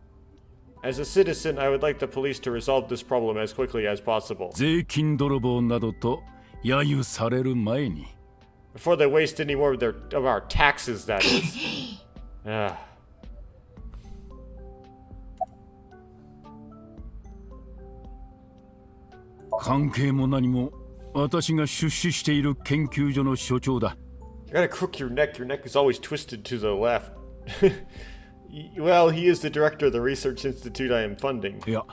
As a citizen, I would like the police to resolve this problem as quickly as possible. 税金泥棒などと揶揄される前に。 Before they waste any more of our taxes, that is. Ah. 関係も何も私が出資している研究所の所長だ。 You gotta crook your neck. Your neck is always twisted to the left. Well, he is the director of the research institute I am funding. いや、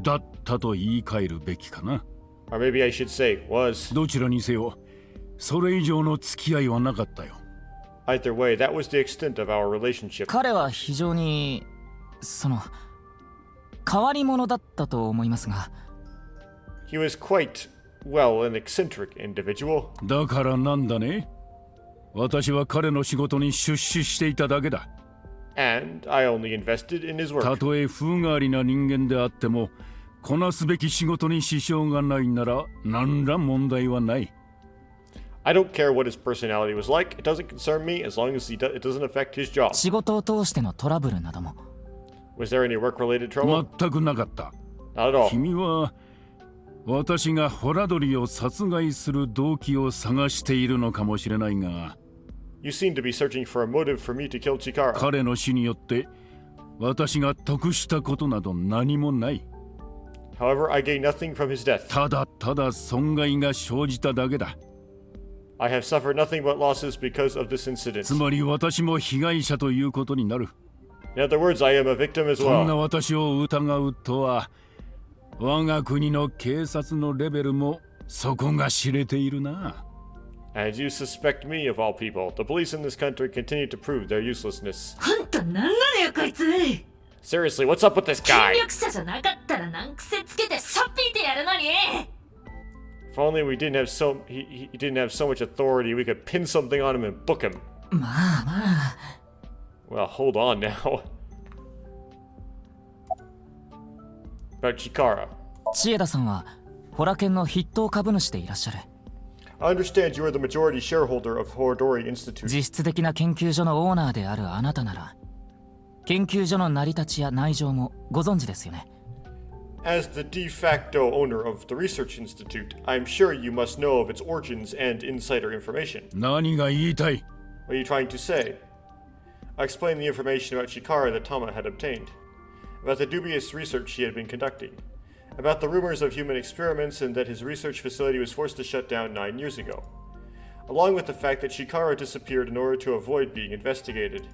だったと言い換えるべきかな。 Or maybe I should say, was. どちらにせよ、それ以上の付き合いはなかったよ。 Either way, that was the extent of our relationship. 彼は非常に変わり者だったと思いますが。 He was quite, well, an eccentric individual. だからなんだね。私は彼の仕事に出資していただけだ。And I only invested in his work. たとえ風変わりな人間であっても、こなすべき仕事に支障がないなら何ら問題はない。 I don't care what his personality was like. It doesn't concern me as long as it doesn't affect his job. 仕事を通してのトラブルなども。 Was there any work-related trouble? 全くなかった。 Not at all. 君は私がホラドリを殺害する動機を探しているのかもしれないが、 You seem to be searching for a motive for me to kill Chikara. 彼の死によって私が得したことなど何もない。 However, I gain nothing from his death. ただただ損害が生じただけだ。 I have suffered nothing but losses because of this incident. つまり私も被害者ということになる。 In other words, I am a victim as そんな well. 私を疑うとは、我が国の警察のレベルも底が知れているな。 And you suspect me of all people. The police in this country continue to prove their uselessness. ほんとなんなのよこいつ。 Seriously, what's up with this 権 guy? 力者じゃなかったら難癖つけてしょっぴいてやるのに。 If only we didn't have he didn't have so much authority, we could pin something on him and book him. まあまあ。 Well, hold on now. About Chikara. 千枝さんはホラ研の筆頭株主でいらっしゃる。 I understand you are the majority shareholder of Horadori Institute. 実質的な研究所のオーナーであるあなたなら、研究所の成り立ちや内情もご存知ですよね。 As the de facto owner of the Research Institute, I'm sure you must know of its origins and insider information. 何が言いたい？ What are you trying to say? I explained the information about Chikara that Tama had obtained, about the dubious research he had been conducting, about the rumors of human experiments and that his research facility was forced to shut down 9 years ago, along with the fact that Chikara disappeared in order to avoid being investigated,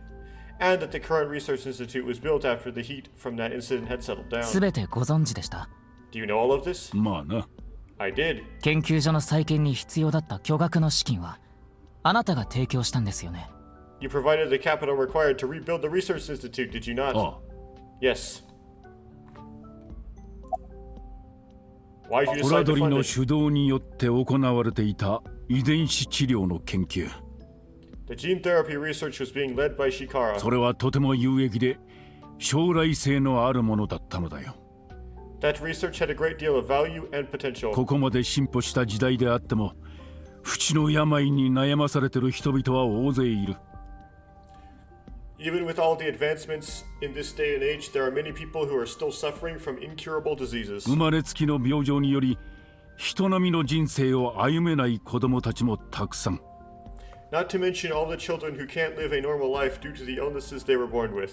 and that the current research institute was built after the heat from that incident had settled down. すべてご存知でした。Do you know all of this? まあな。I did. 研究所の再建に必要だった巨額の資金はあなたが提供したんですよね。You provided the capital required to rebuild the research institute, did you not? ああ。Yes. Why did you トラ decide ド to リ fund の it? 主導によって行われていた遺伝子治療の研究。The gene therapy research was being led by Shikara. それはとても有益で将来性のあるものだったのだよ。That research had a great deal of value and potential. ここまで進歩した時代であっても、不治の病に悩まされている人々は大勢いる。Even with all the advancements in this day and age, there are many people who are still suffering from incurable diseases. 生まれつきの病状により、人並みの人生を歩めない子供たちもたくさん。Not to mention all the children who can't live a normal life due to the illnesses they were born with.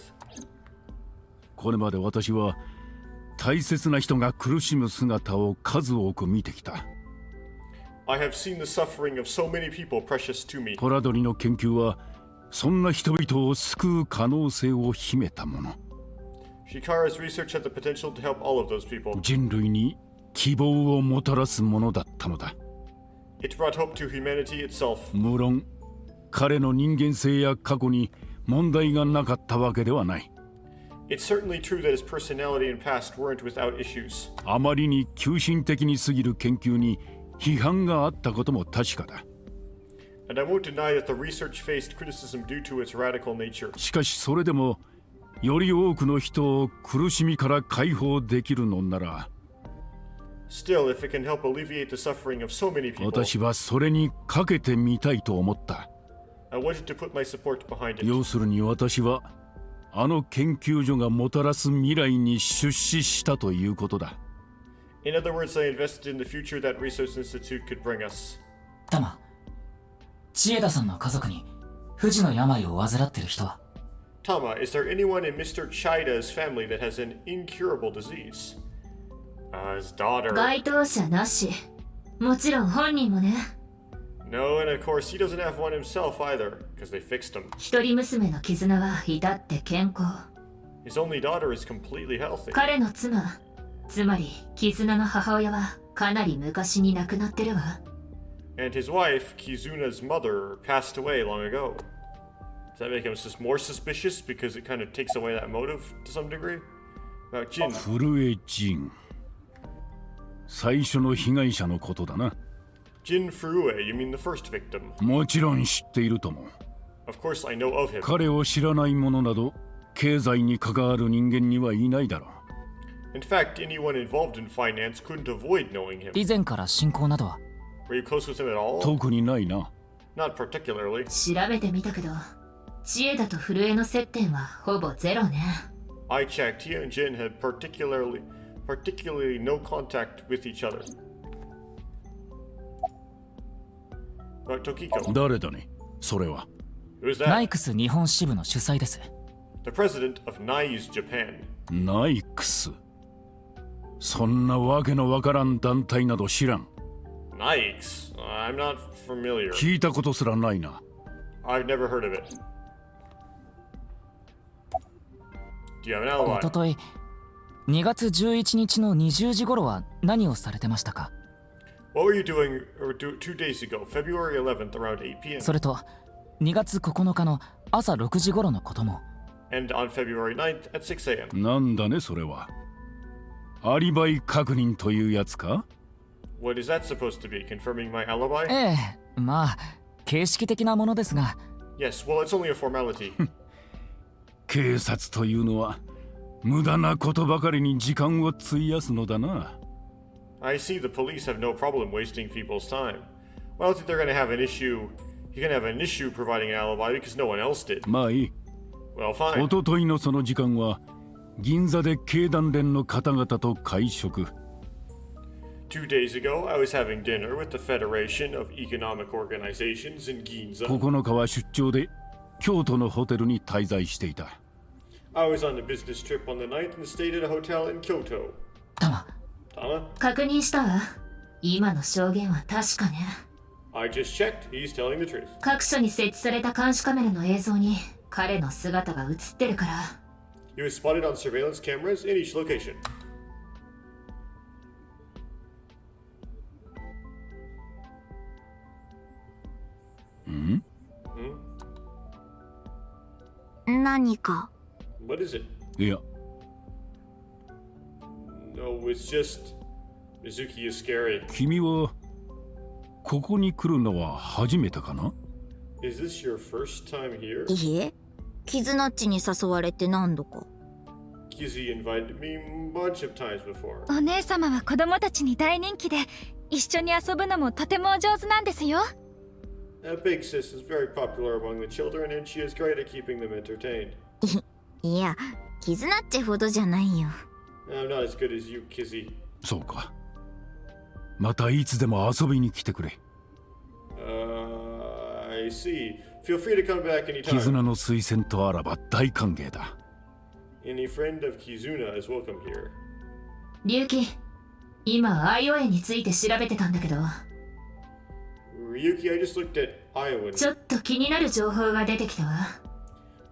これまで私は大切な人が苦しむ姿を数多く見てきた。I have seen the suffering of so many people precious to me. トラドリの研究はそんな人々を救う可能性を秘めたもの。Shikara's research had the potential to help all of those people. 人類に希望をもたらすものだったのだ。It brought hope to humanity itself. 無論彼の人間性や過去に問題がなかったわけではない。It's certainly true that his personality and past weren't without issues. あまりに急進的に過ぎる研究に批判があったことも確かだ。And I won't deny that the research faced criticism due to its radical nature. しかしそれでもより多くの人を苦しみから解放できるのなら、Still, if it can help alleviate the suffering of so many people, 私はそれにかけてみたいと思った。I wanted to put my support behind it. 要するに私はあの研究所がもたらす未来に出資したということだ。In other words, I invested in the future that Research Institute could bring us. タマ、千枝さんの家族に不治の病を患っている人は？ Tama, is there anyone in Mr. Chida's family that has an incurable disease? His daughter. 該当者なし。もちろん本人もね。No, and of course he doesn't have one himself either, because they fixed him. 一人娘の絆は至って健康。His only daughter is completely healthy. 彼の妻、つまり絆の母親はかなり昔に亡くなってるわ。And his wife, Kizuna's mother, passed away long ago. Does that make him just more suspicious because it kind of takes away that motive to some degree? Now, Jin. 古江ジン。最初の被害者のことだな。Jin Furue, you mean the first victim? もちろん知っているとも。Of course I know of him. 彼を知らない者など経済に関わる人間にはいないだろう。In fact, anyone involved in finance couldn't avoid knowing him. 以前から親交などは？ Were you close with him at all? 特にないな。Not particularly. 調べてみたけど、知恵だと震えの接点はほぼゼロね。I checked. He and Jin had particularly no contact with each other. Tokiko. 誰だね、それは。Who's that? ナイクス日本支部の主催です。The president of NICE Japan. ナイクス。そんなわけのわからん団体など知らん。NICE? I'm not familiar. 聞いたことすらないな。I've never heard of it. Do you have an alibi? おととい、2月11日の20時頃は何をされてましたか？ What were you doing 2 days ago, February 11th, around 8 p.m.? それと、2月9日の朝6時頃のことも。And on February 9th at 6 a.m. なんだね、それは。アリバイ確認というやつか？ What is that supposed to be? Confirming my alibi? ええ、まあ、形式的なものですが。Yes, well, it's only a formality. 警察というのは無駄なことばかりに時間を費やすのだな。I see the police have no problem wasting people's time. Well, I don't think they're going to have an issue. You're going to have an issue providing an alibi because no one else did. まあいい。Well, fine. おとといのその時間は銀座で経団連の方々と会食。2 days ago, I was having dinner with the Federation of Economic Organizations in Ginza. 9日は出張で京都のホテルに滞在していた。I was on a business trip on the 9th and stayed at a hotel in Kyoto. タマ。Tama? 確認したわ。今の証言は確かね。I just checked. He's telling the truth. 各所に設置された監視カメラの映像に彼の姿が映ってるから。 He was spotted on surveillance cameras in each location. Hmm? 何か What is it? いや、 No, it's just Mizuki is scary. 君はここに来るのは初めてかな？ Is this your first time here? いえ、キズナッチに誘われて何度か。 Kizzy invited me a bunch of times before. お姉様は子供たちに大人気で一緒に遊ぶのもとてもお上手なんですよ。 Big Sis is very popular among the children and she is great at keeping them entertained. いや、キズナッチほどじゃないよ。 I'm not as good as you, Kizzy. そうか。またいつでも遊びに来てくれ。I see. Feel free to come back anytime. 絆の推薦とあらば大歓迎だ。Any friend of Kizuna is welcome here. 龍騎、今アイオエについて調べてたんだけど、 Ryuki, I just looked at Iowa. ちょっと気になる情報が出てきたわ。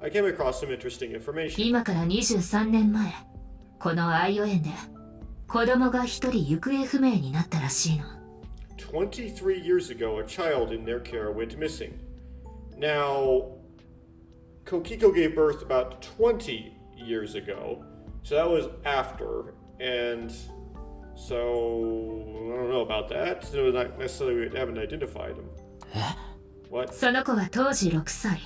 I came across some interesting information. 今から23年前、このアイオ園で子供が一人行方不明になったらしいの。 23 years ago, a child in their care went missing. Now, Kokiko gave birth about 20 years ago, so that was after, and so I don't know about that. So not necessarily we haven't identified him. What? その子は当時6歳。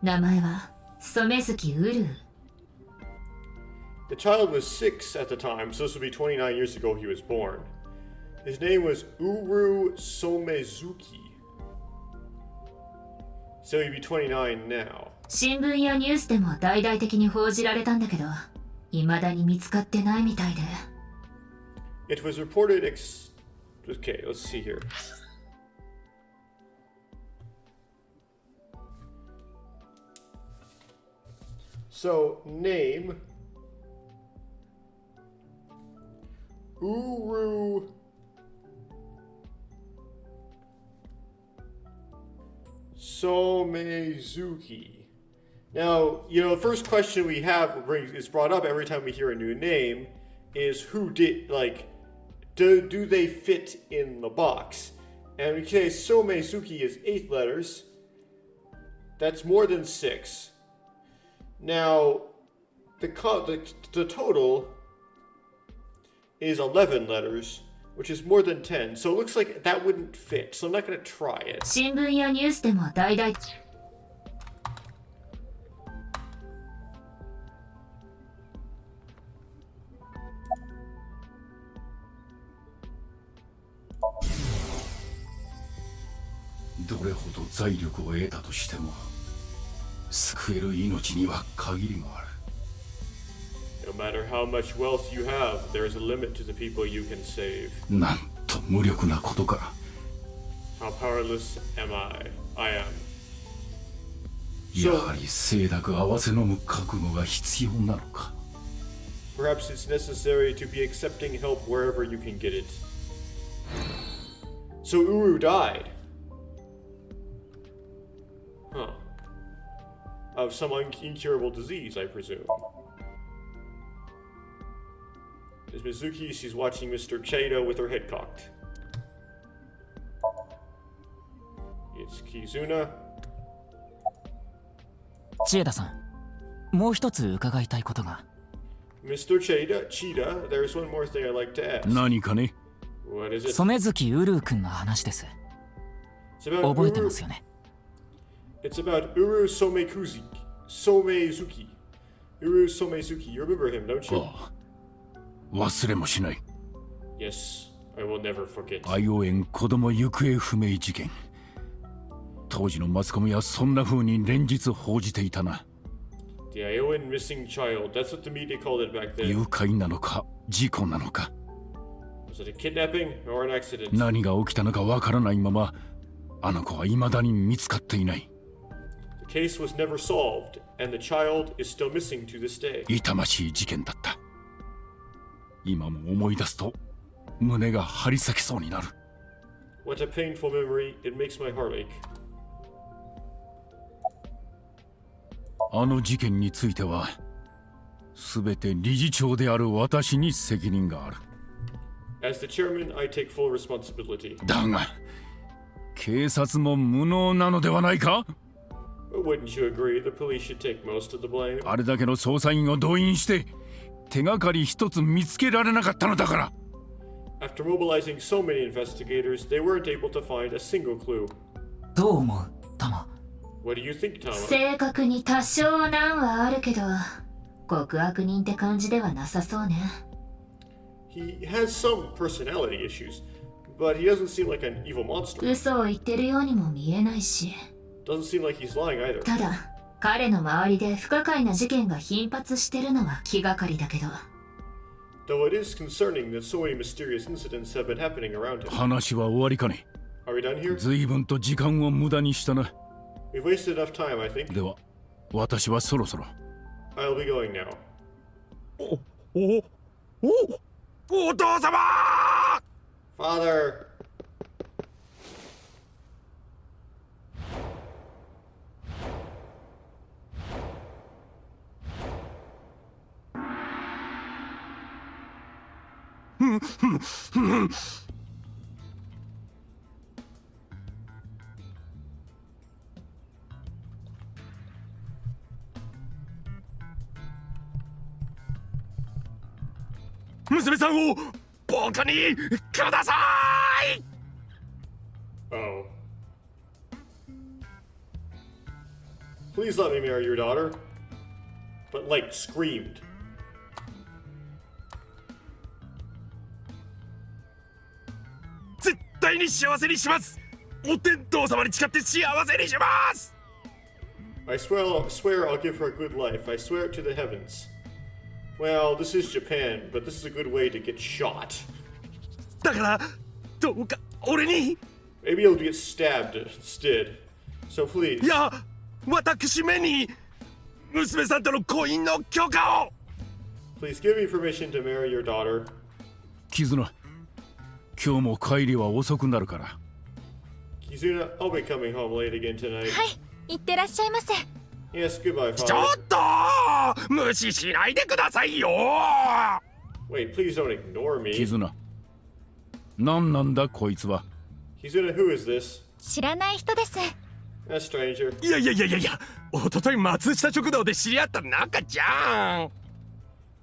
名前は染月ウルー。 The child was 6 at the time, so this would be 29 years ago he was born. His name was Uru Somezuki. So he'd be 29 now. 新聞やニュースでも大々的に報じられたんだけど、未だに見つかってないみたいで。 It was reported Okay, let's see here. So, name Uru Somezuki. Now, the first question we have is brought up every time we hear a new name is who did, do they fit in the box? And in case Somezuki is 8 letters, that's more than 6. Now, the total is 11 letters, which is more than 10. So it looks like that wouldn't fit. So I'm not going to try it. 新聞やニュースでも大々。どれほど財力を得たとしても救える命には限りがある。 No matter how much wealth you have, there is a limit to the people you can save. なんと無力なことか。 How powerless am I? I am. やはり清濁合わせ飲む覚悟が必要なのか。 Perhaps it's necessary to be accepting help wherever you can get it. So Uru died. Huh. Of some incurable disease, I presume. There's Mizuki, she's watching Mr. Chado with her head cocked. It's Kizuna. 千枝さん、もう一つ伺いたいことが。 Mr. Chida, there's one more thing I'd like to ask. 何かね。 What is it? 染月ウルー君の話です。 It's about 覚えてますよね。 It's about Uru Somezuki. Somezuki. Uru Somezuki. You remember him, don't you? 忘れもしない。 Yes, I will never forget. アイオ園子供行方不明事件。当時のマスコミはそんな風に連日報じていたな。The Iowan missing child. That's what the media called it back then. 誘拐なのか事故なのか。Was it a kidnapping or an accident? 何が起きたのかわからないまま、あの子は未だに見つかっていない。The case was never solved, and the child is still missing to this day. 痛ましい事件だった。今も思い出すと胸が張り裂けそうになる。What a painful memory. It makes my heart ache. あの事件については全て理事長である私に責任がある。 As the chairman, I take full responsibility. だが警察も無能なのではないか？ But wouldn't you agree the police should take most of the blame? あれだけの捜査員を動員して手がかり一つ見つけられなかったのだから。 After mobilizing so many investigators, they weren't able to find a single clue. どう思うタマ？ What do you think, Tama? 正確に多少難はあるけど極悪人って感じではなさそうね。 He has some personality issues, but he doesn't seem like an evil monster. 嘘を言ってるようにも見えないし。 Doesn't seem like he's lying either. ただ彼の周りで不可解な事件が頻発してるのは気がかりだけど。 Though it is concerning that so many mysterious incidents have been happening around him. 話は終わりかね。 Are we done here? 随分と時間を無駄にしたな。 We've wasted enough time, I think. では私はそろそろ。 I'll be going now. お父様 Father! Hmm. 娘さんを僕にください Oh. Please let me marry your daughter. But, like, screamed. 絶対に幸せにします。お天道様に誓って幸せにします。 I swear I'll give her a good life. I swear it to the heavens. Well, this is Japan, but this is a good way to get shot. だからどうか俺に。 Maybe you'll get stabbed instead. So please. いや、私めに娘さんとの婚姻の許可を。 Please give me permission to marry your daughter. 絆、今日も帰りは遅くなるから。 Kizuna, I'll be coming home late again tonight. はい、いってらっしゃいませ。 Yes, goodbye, ちょ father. っと無視しないでくださいよ。 Wait, please don't ignore me. 絆、何なんだこいつは。 Kizuna, who is this? 知らない人です。 A stranger. いや、おととい松下食堂で知り合った仲じゃん。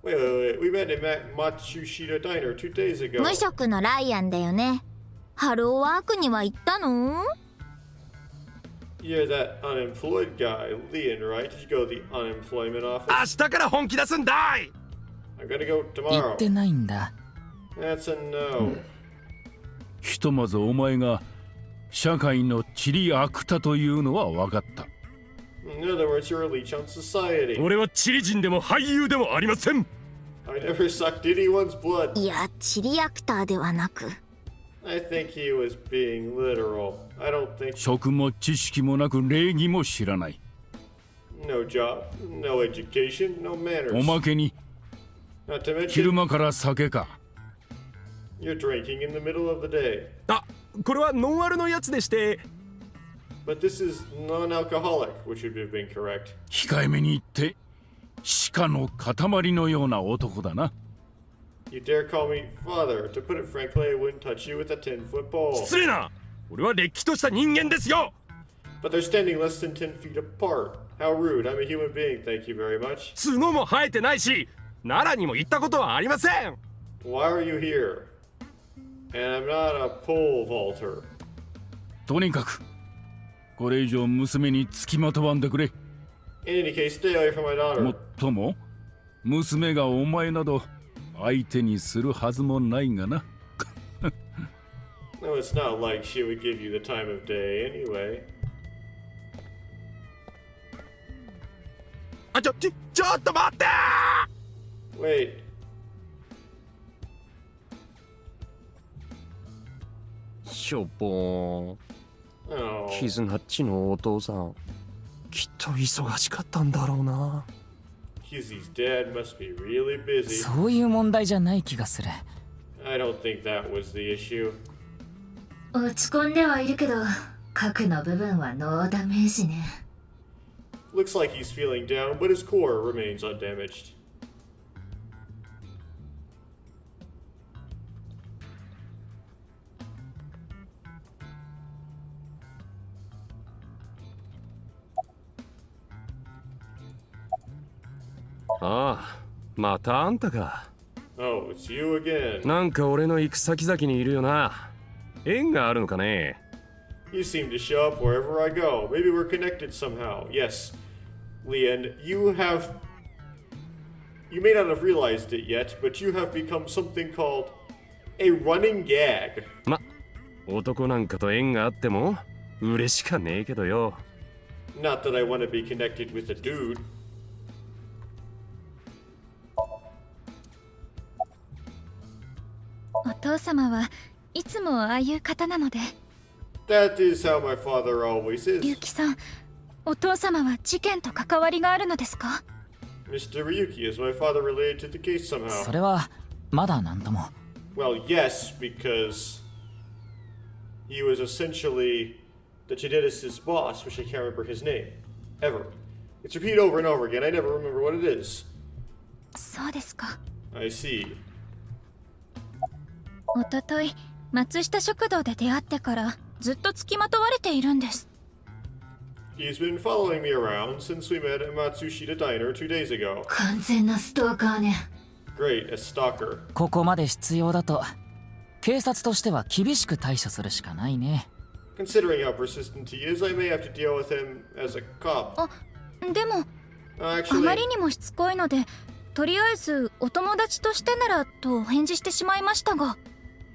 Wait. We met in Matsushita Diner 2 days ago. 無職のライアンだよね。ハローワークには行ったの？ You're that unemployed guy, Leon, right? Did you go to the unemployment office? 明日から本気出すんだい。 I'm gonna go 言 tomorrow. ってないんだ。 That's a no. ひとまずお前が社会のチリアクタというのは分かった。 In other words, you're a leech on society. 俺はチリ人でも俳優でもありません。 I never sucked anyone's blood. いや、チリアクターではなく。I think he was being literal. I don't think. 職も知識もなく礼儀も知らない。 No job, no education, no お manners. まけに Not to 昼 mention, 間から酒か。 you're drinking in the middle of the day. あ、これはノンアルのやつでして。 But this is non-alcoholic, which would have been correct. 控えめに言って鹿の塊のような男だな。 You dare call me father? To put it frankly, I wouldn't touch you with a 10-foot pole. 失礼な。俺はれっきとした人間ですよ。 But they're standing less than 10 feet apart. How rude. I'm a human being, thank you very much. 角も生えてないし、奈良にも行ったことはありません。 Why are you here? And I'm not a pole vaulter. とにかくこれ以上娘につきまとわんでくれ。 In any case, stay away from my も daughter. っとも娘がお前など相手にするはずもないがな。 No, it's not like she would give you the time of day anyway. あ、ちょっと待って。 Wait. しょぼーん。 Oh. 絆っちのお父さん、きっと忙しかったんだろうな。 Kizzy's dad must be really busy. そういう問題じゃない気がする。 I don't think that was the issue. 落ち込んではいるけど核の部分はノーダメージね。Looks like he's feeling down, but his core remains undamaged. Ah, またあんたか。Oh, it's you again. なんか俺の行く先々にいるよな。縁があるのかね。You seem to show up wherever I go. Maybe we're connected somehow. Yes, Leon, you may not have realized it yet, but you have become something called a running gag. ま、男なんかと縁があっても嬉しかねえけどよ。Not that I want to be connected with a dude. お父様はいつもああいう方なので。That is how my father always is. 結城さん、お父様は事件と関わりがあるのですか？ Mr. Ryuki, is my father related to the case somehow? それはまだなんとも。Well, yes, because he was essentially the geneticist's boss, which I can't remember his name. Ever. It's repeated over and over again. I never remember what it is. そうですか。I see. おととい、松下食堂で出会ってからずっと付きまとわれているんです。He's been following me around since we met at Matsushita Diner 2 days ago. 完全なストーカーね。Great, a stalker. ここまで必要だと警察としては厳しく対処するしかないね。Considering how persistent he is, I may have to deal with him as a cop. でも、あまりにもしつこいので、とりあえずお友達としてならとお返事してしまいましたが。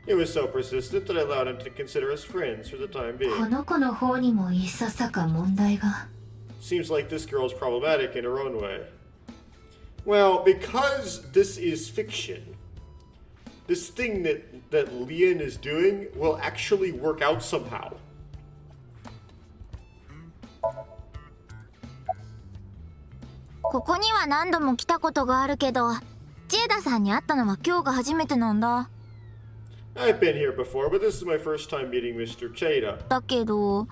He was so persistent that I allowed him to consider us friends for the time こ being. の子の方にもいささか問題が。Seems like this girl is problematic in her own way. Well, because this is fiction, this thing that Leon is doing will actually work out somehow. ここには何度も来たことがあるけど、ジェイダさんに会ったのは今日が初めてなんだ。I've been here before, but this is my first time meeting Mr. Cheda. だけど、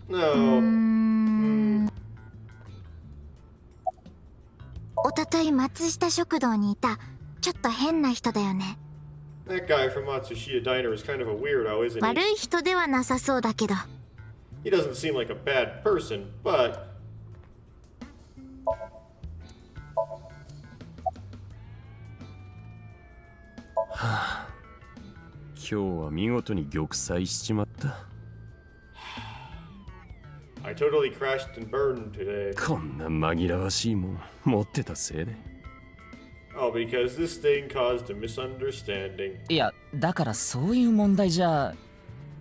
No. おととい松下食堂にいたちょっと変な人だよね。 That guy from Matsushita Diner is kind of a weirdo, isn't 悪 he? い人ではなさそうだけど。 He doesn't seem like a bad person, but... はあ、今日は見事に玉砕しちまった。I totally crashed and burned today. こんな紛らわしいもん持ってたせいで。Oh, because this thing caused a misunderstanding. いや、だからそういう問題じゃ。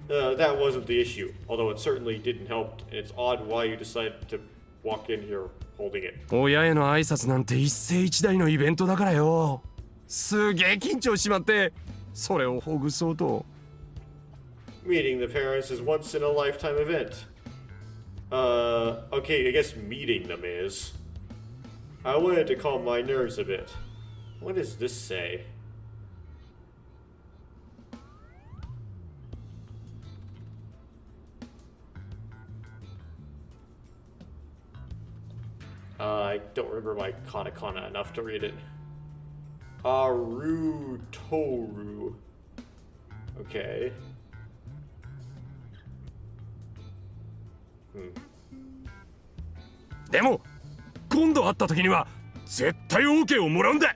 That wasn't the issue, although it certainly didn't help, and it's odd why you decided to walk in here holding it. 親への挨拶なんて一世一代のイベントだからよ。すげえ緊張しまって、それをほぐそうと。Meeting the parents is once in a lifetime event. Okay, I guess meeting them is. I wanted to calm my nerves a bit. What does this say? I don't remember my katakana enough to read it. Arutoru. Okay. Hmm. でも今度会った時には絶対 OK をもらうんだ。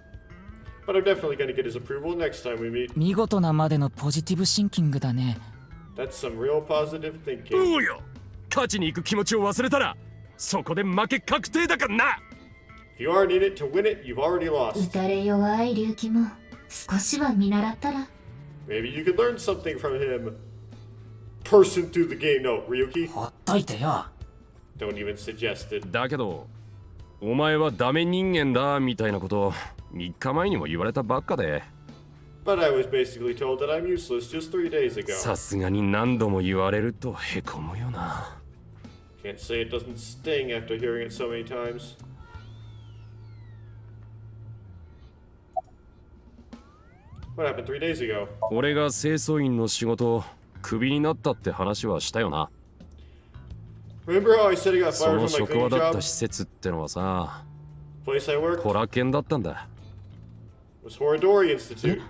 But I'm definitely gonna get his approval next time we meet. 見事なまでのポジティブシンキングだね。That's some real positive thinking. そうよ。勝ちに行く気持ちを忘れたらそこで負け確定だからな。If you aren't in it to win it, you've already 打 lost. たれ弱い龍騎も少しは見習ったら。 Maybe you could learn something from him. Person through the game. No, Ryuki. ほっといてよ。 Don't even suggest it. だけどお前はダメ人間だみたいなこと3日前にも言われたばっかで。 But I was basically told that I'm useless just 3 days ago. さすがに何度も言われるとへこむよな。 Can't say it doesn't sting after hearing it so many times. What happened 3 days ago? 俺が清掃員の仕事クビになったって話はしたよな。Remember how I said I got そ fired の from my 職場 cleaning だった job? 施設ってのはさ、 Place I worked ホラ犬だったんだ。 was Horadori Institute.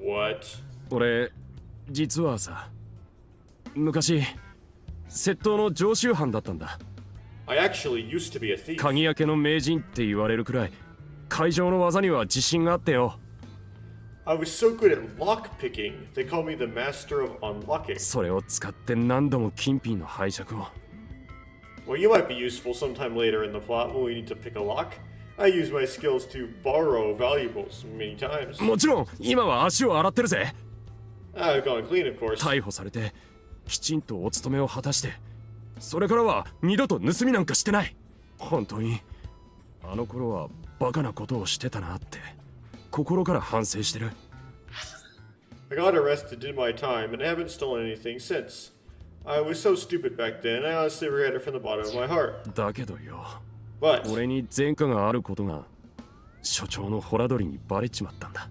What? 俺、実はさ、昔、窃盗の常習犯だったんだ。I actually used to be a thief. 鍵開けの名人って言われるくらい、会場の技には自信があってよ。I was so good at lockpicking, they called me the master of unlocking. それを使って何度も金品の拝借を。Well, you might be useful sometime later in the plot when we need to pick a lock. I use my skills to borrow valuables many times. もちろん、今は足を洗ってるぜ。I've gone clean, of course. 逮捕されて、きちんとお勤めを果たして、それからは二度と盗みなんかしてない。本当に、あの頃はバカなことをしてたなって、心から反省してる。I got arrested, did my time, and haven't stolen anything since. I was so stupid back then, I honestly regret it from the bottom of my heart. だけどよ、 But 俺に前科があることが、所長のホラドリにバレちまったんだ。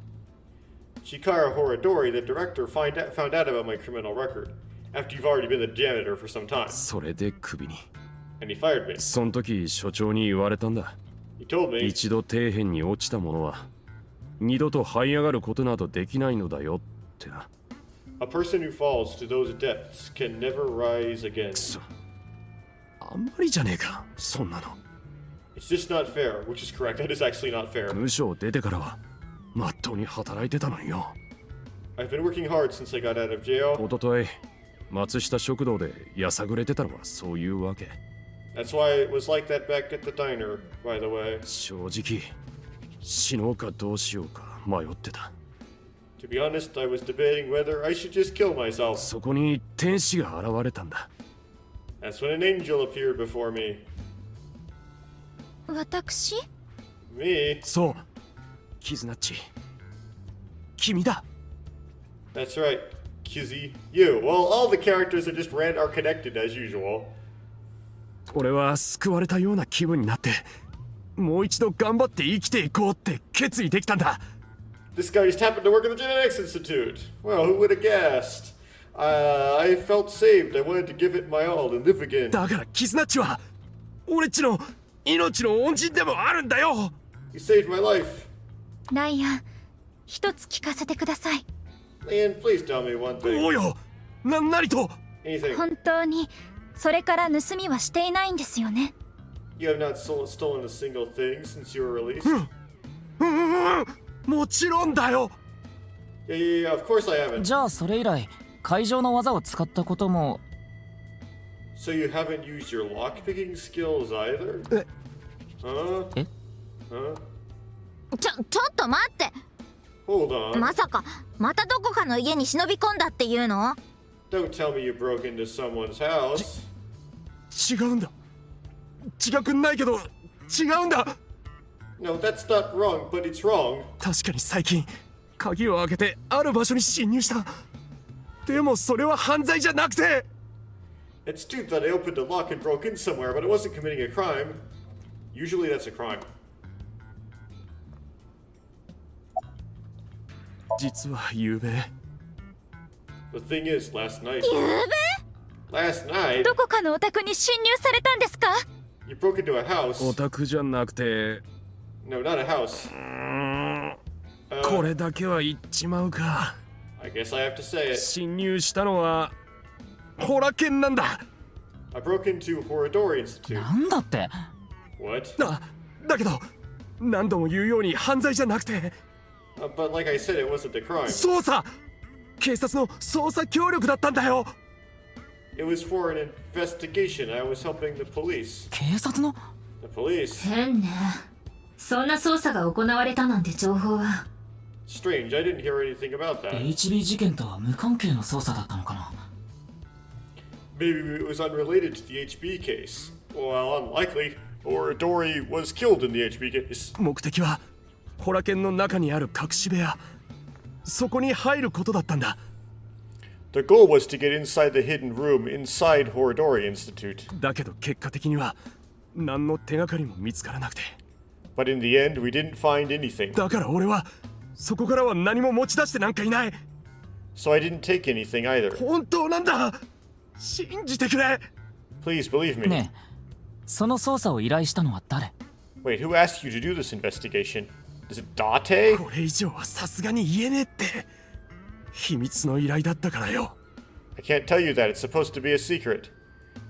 Chikara Horadori, the director, found out about my criminal record after you've already been the janitor for some time, それでクビに。 and he fired me. その時所長に言われたんだ。 He told me, 一度底辺に落ちた者は二度と這い上がることなどできないのだよってな。 a person who falls to those depths can never rise again. くそ、あんまりじゃねえか、そんなの。 It's just not fair, which is correct. That is actually not fair. 無償出てからはまっとうに働いてたのによ。 I've been working hard since I got out of jail. おととい松下食堂でやさぐれてたのはそういうわけ。 That's why it was like that back at the diner, by the way. 正直死のうかどうしようか迷ってた。 To be honest, I was debating whether I should just kill myself. そこに天使が現れたんだ。 That's when an angel appeared before me. 私 Me? そう、キズナッチ、君だ。 That's right. Kizzy, you. Well, all the characters are connected as usual. 俺は救われたような気分になって、もう一度頑張って生きていこうって決意できたんだ。 This guy just happened to work at the Genetics Institute. Well, who would have guessed? I felt saved. I wanted to give it my all and live again. だからキズナッチは俺っちの命の恩人でもあるんだよ。 You saved my life. ライアン、一つ聞かせてください。 Ian, please tell me one thing. おうよ、何と。 Anything. 本当にそれから盗みはしていないんですよね。 You have not stolen a single thing since you were released? もちろんだよ。 Yeah, of course I haven't. じゃあそれ以来会場の技を使ったことも。 So you haven't used your lockpicking skills either? Huh? え？ Huh? ちょっと待って。 Hold on. まさかまたどこかの家に忍び込んだっていうの？ Don't tell me you broke into someone's house. 違うんだ。違くないけど違うんだ。 No, that's not wrong, but it's wrong. 確かに最近鍵を開けてある場所に侵入した。でもそれは犯罪じゃなくて。 It's true that I opened a lock and broke in somewhere, but it wasn't committing a crime. Usually that's a crime. 実は昨夜。 The thing is, last night. ゆう Last べ night? どこかのお宅に侵入されたんですか？ You broke into a house. お宅じゃなくて。 No, not a house. これだけは言っちまうか。 I guess I have to say it. 侵入したのはホラ犬なんだ。 I broke into Horadori Institute. なんだって？ What? だけど何度も言うように犯罪じゃなくて。But like I said, it wasn't a crime. 捜査、警察の捜査協力だったんだよ。 It was for an investigation. I was helping the police. 警察の？ The police? 変ね。そんな捜査が行われたなんて情報は。 Strange. I didn't hear anything about that. HB 事件とは無関係の捜査だったのかな。 Maybe it was unrelated to the HB case. Well, unlikely. Horadori was killed in the HB case. 目的はホラ犬の中にある隠し部屋、そこに入ることだったんだ。 The goal was to get inside the hidden room inside Horadori Institute. だけど結果的には何の手がかりも見つからなくて。 But in the end, we didn't find anything. だから俺はそこからは何も持ち出してなんかいない。 So I didn't take anything either. 本当なんだ。信じてくれ。Please believe me. ねえ、その捜査を依頼したのは誰？ Wait, who asked you to do this investigation? Is it Date? これ以上はさすがに言えねえって。秘密の依頼だったからよ。I can't tell you that. It's supposed to be a secret.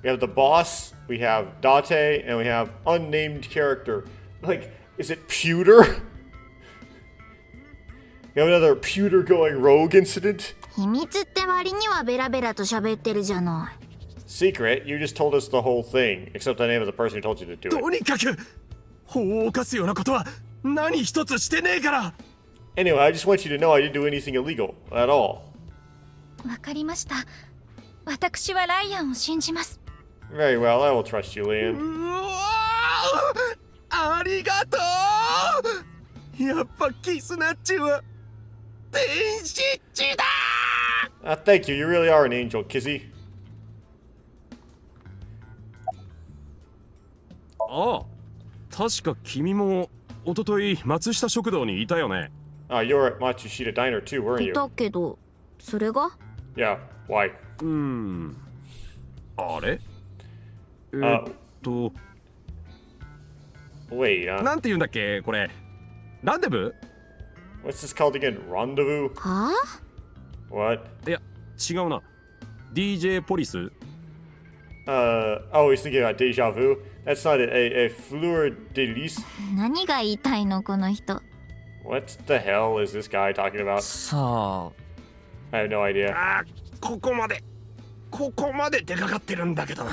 We have the boss, we have Date, and we have unnamed character. Like, is it Pewter? We have another Pewter going rogue incident? 秘密って割にはベラベラと喋ってるじゃない。Secret? You just told us the whole thing, except the name of the person who told you to do it. とにかく法を犯すようなことは何一つしてねえから。 Anyway, I just want you to know I didn't do anything illegal at all. わかりました。私はライアンを信じます。Very well, I will trust you, Liam. うわありがとう。やっぱキスナッチは天使っちだ。Thank you. You really are an angel, Kizzy. ああ、確か君も一昨日松下食堂にいたよね。You were at Matsushita Diner too, weren't you? いたけど、それが Yeah, why? あれWait, なんて言うんだっけこれ。ランデブ What's this called again? Rendezvous? はあ What? いや、違うな。DJ ポリス Oh, he's thinking about deja vu? That's not a fleur de lis? 何が言いたいのこの人。What the hell is this guy talking about? さあ、I have no idea. ここまで出かかってるんだけどな。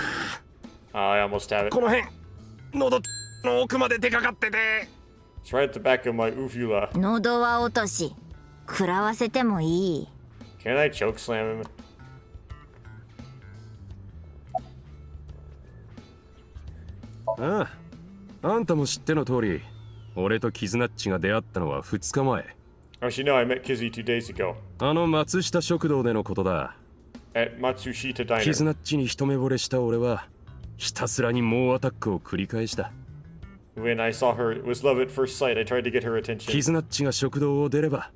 I almost have it. この辺、喉の奥まで出かかってて。It's right at the back of my uvula. 喉は落とし。食らわせてもいい。Can I choke slam him? ああ、あんたも知っての通り、俺とキズナッチが出会ったのは2日前。As you know, I met Kizzy 2 days ago. あの松下食堂でのことだ。At Matsushita Diner. キズナッチに一目惚れした俺は、ひたすらに猛アタックを繰り返した。When I saw her, it was love at first sight. I tried to get her attention. キズナッチが食堂を出れば、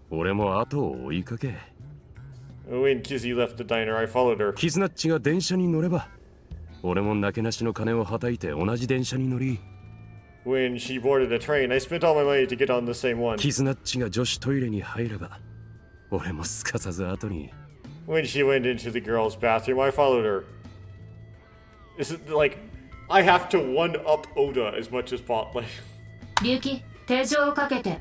俺も後を追いかけ。When Kizzy left the diner, I followed her. キズナッチが電車に乗れば、俺もなけなしの金をはたいて同じ電車に乗り。When she boarded a train, I spent all my money to get on the same one. キズナッチが女子トイレに入れば、俺もすかさず後に。When she went into the girls' bathroom, I followed her. Is it like I have to one up Oda as much as possible? リュウキ、手錠をかけて。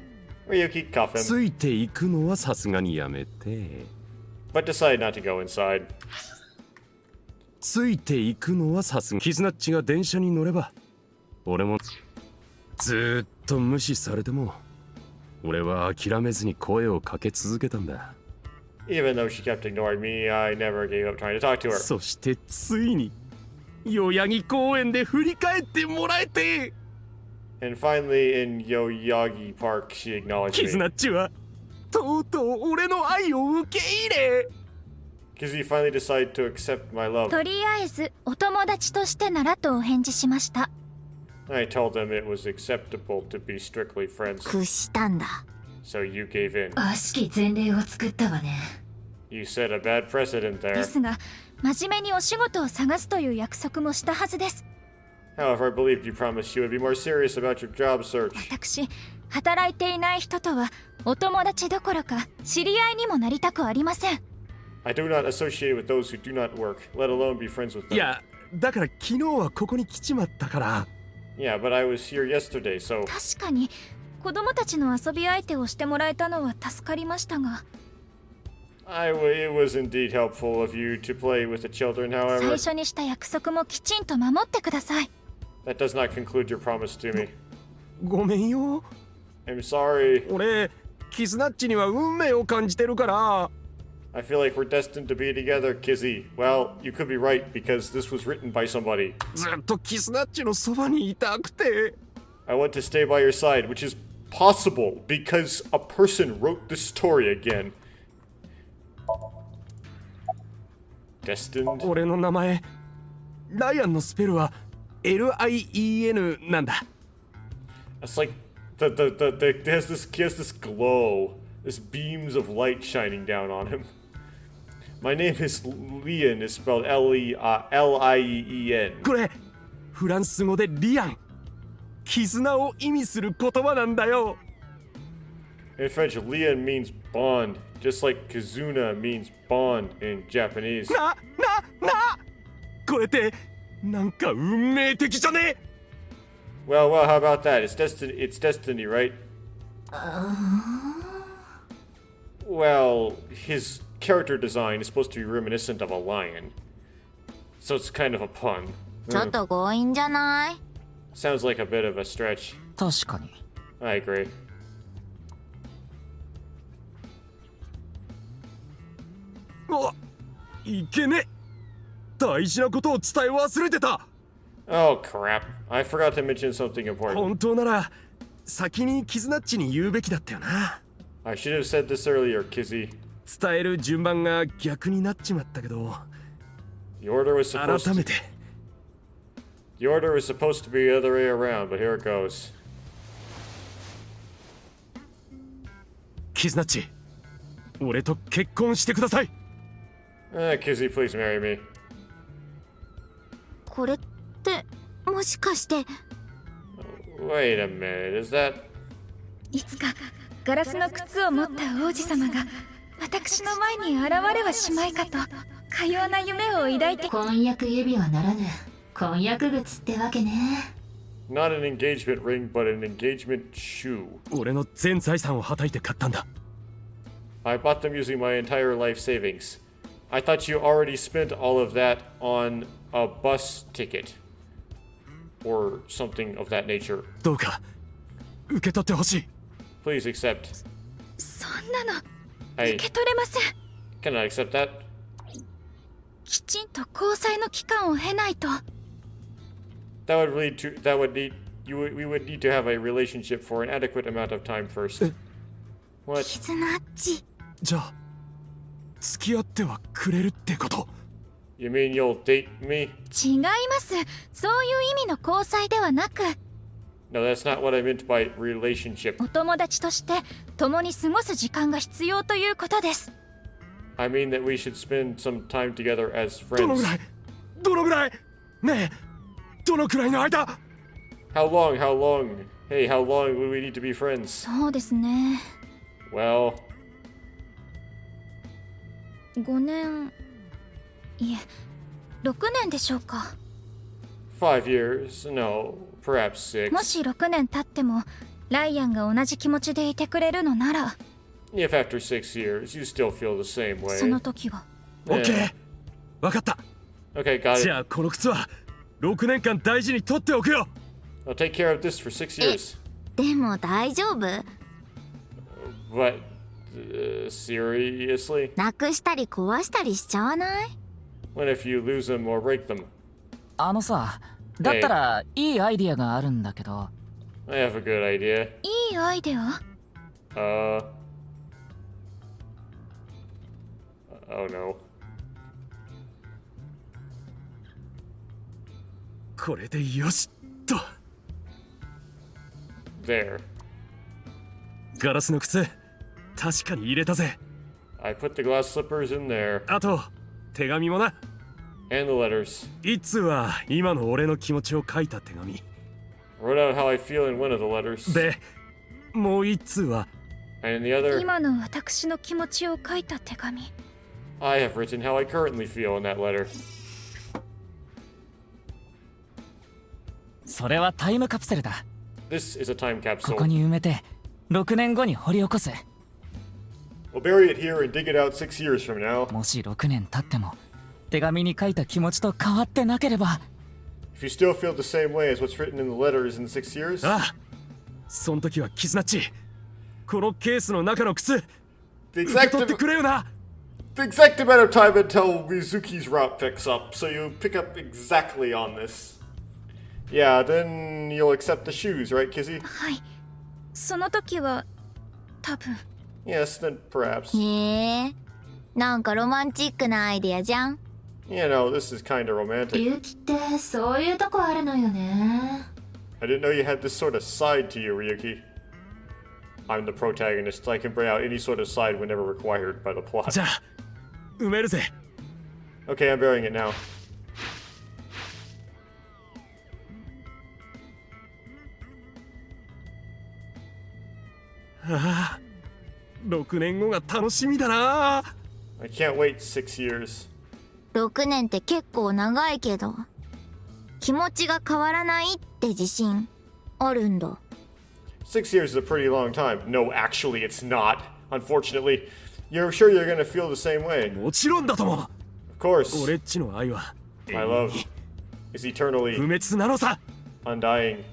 Ryuki, cuff him. ついていくのはさすがにやめて。But decide not to go inside. ついていくのはさすがに。キズナッチが電車に乗れば、俺もずーっと無視されても、俺は諦めずに声をかけ続けたんだ。Even though she kept ignoring me, I never gave up trying to talk to her. そしてついに、代々木公園で振り返ってもらえて。And finally, in Yoyagi Park, she acknowledged キズ me. ナッチはとうとう俺の愛を受け入れ。Kizzy finally decided to accept my love. とりあえずお友達としてならとお返事しました。I told them it was acceptable to be strictly friends. 屈したんだ。 So you gave in. 悪しき前例を作ったわね。You set a bad precedent で there. すが、真面目にお仕事を探すという約束もしたはずです。However, I believed you promised you would be more serious about your job search. 私、働いていない人とはお友達どころか知り合いにもなりたくありません。I do not associate with those who do not work, let alone be friends with them. いや、だから昨日はここに来ちまったから。Yeah, but I was here yesterday, so. 確かに子供たちの遊び相手をしてもらえたのは助かりましたが。It was indeed helpful of you to play with the children, 最 however. 初にした約束もきちんと守ってください。That does not conclude your promise to me. ごめんよ。I'm sorry. 俺、キズナッチには運命を感じてるから。I feel like we're destined to be together, Kizzy. Well, you could be right because this was written by somebody. ずっとキズナッチのそばにいたくて。I want to stay by your side, which is possible because a person wrote this story again. Destined? 俺の名前、ライアンのスペルは LIEN なんだ。It's like he has this glow, this beams of light shining down on him. My name is Leon is spelled L-I-E-N. これフランス語でリアン、絆を意味する言葉なんだよ。 In French, Leon means bond, just like Kizuna means bond in Japanese. これってなんか運命的じゃね？ Well, how about that? It's destiny, right? Well, his character design is supposed to be reminiscent of a lion. So it's kind of a pun. ちょっと強引じゃない？ Sounds like a bit of a stretch. 確かに。 I agree. いけね。大事なことを伝え忘れてた。 Oh crap. I forgot to mention something important. 本当なら先にキズナッチに言うべきだったよな。 I should have said this earlier, Kizzy. 伝える順番が逆になっちまったけど。 The order was supposed 改め to... て。 The order was supposed to be the other way around, but here it goes. キズナッチ、俺と結婚してください。Kizzy, please marry me. これってもしかして。 Wait a minute, is that... いつかガラスの靴を持った王子様が私の前に現れはしまいかとかような夢を抱いて。婚約指輪ならぬ婚約靴ってわけね。 Not an engagement ring, but an engagement shoe. 俺の全財産をはたいて買ったんだ。 I bought them using my entire life savings. I thought you already spent all of that on a bus ticket. Or something of that nature. どうか受け取ってほしい。 Please accept. そんなの I 受け取れません。 cannot accept that. きちんと交際の期間を経ないと。 That would lead to... That would need... We would need to have a relationship for an adequate amount of time first. What? キズナッチ。じゃあ付き合ってはくれるってこと？ You mean you'll date me? 違います。そういう意味の交際ではなく。 No, that's not what I meant by relationship. お友達として共に過ごす時間が必要ということです。 I mean that we should spend some time together as どのぐ friends. らい？どのぐらい？ねえ、どのくらいの間？ How long? How long? Hey, how long would we need to be friends? そうですね。 Well... 5年いえ6年でしょうか。 5 years? No, perhaps 6. もし6年経ってもライアンが同じ気持ちでいてくれるのなら。 If after 6 years you still feel the same その way. 時は。オッケー。わかった。 Okay, got じ it. ゃあこの靴は6年間大事に取っておくよ。 I'll take care of this for 6 years. でも大丈夫？ But, seriously? なくしたり壊したりしちゃわない？ What if you lose them or break them? あのさ、だったらいいアイディアがあるんだけど。 I have a good idea. いいアイデア？ Oh no. これでよしと。 There. ガラスの靴確かに入れたぜ。 I put the glass slippers in there. あと手紙もな。 And the letters. 一通は今の俺の気持ちを書いた手紙。 Wrote out how I feel in one of the letters. で、もう一通は And in the other, 今の私の気持ちを書いた手紙。 I have written how I currently feel in that letter. それはタイムカプセルだ。 This is a time こ capsule. こに埋めて6年後に掘り起こす。 We'll bury it here and dig it out 6 years from now. もし6年経っても手紙に書いた気持ちと変わってなければ。 If you still feel the same way as what's written in the letters in 6 years, ああ、その時はキズナッチ、このケースの中の靴 the 受け取ってくれよな。 exact amount of time until Mizuki's route picks up, so you pick up exactly on this. Yeah, then you'll accept the shoes, right, Kizzy? はい。その時は多分。 Yes, then perhaps. へえ、なんかロマンチックなアイデアじゃん。 You know, this is kinda romantic. 勇気ってそういうとこあるのよね。 I didn't know you had this sort of side to you, Ryuki. I'm the protagonist. I can bring out any sort of side whenever required by the plot. じゃあ埋めるぜ。 Okay, I'm burying it now. ああ、6年後が楽しみだな。 I can't wait 6 years. 6年って結構長いけど、気持ちが変わらないって自信あるんだ。6 years is a pretty long time. No, actually, it's not. Unfortunately, you're sure you're gonna feel the same way. もちろんだとも。 Of course. 俺っちの愛は My love is eternally 不滅なのさ。 undying.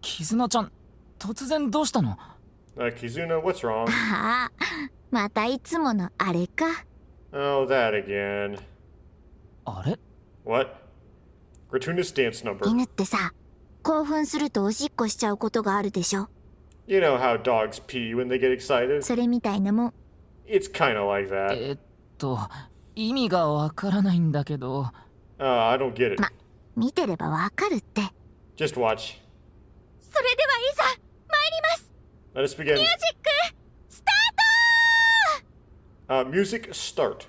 キズナちゃん、突然どうしたの？ Kizuna, what's wrong? ああ、またいつものあれか。Oh, that again. あれ？ What? Gratuitous dance number. 犬ってさ、興奮するとおしっこしちゃうことがあるでしょ。 You know how dogs pee when they get excited? それみたいなもん。 It's kinda like that. 意味がわからないんだけど。I don't get it. 見てればわかるって。 Just watch. それではいざ参ります。 Let us begin. ミュージックスタート。 Music start.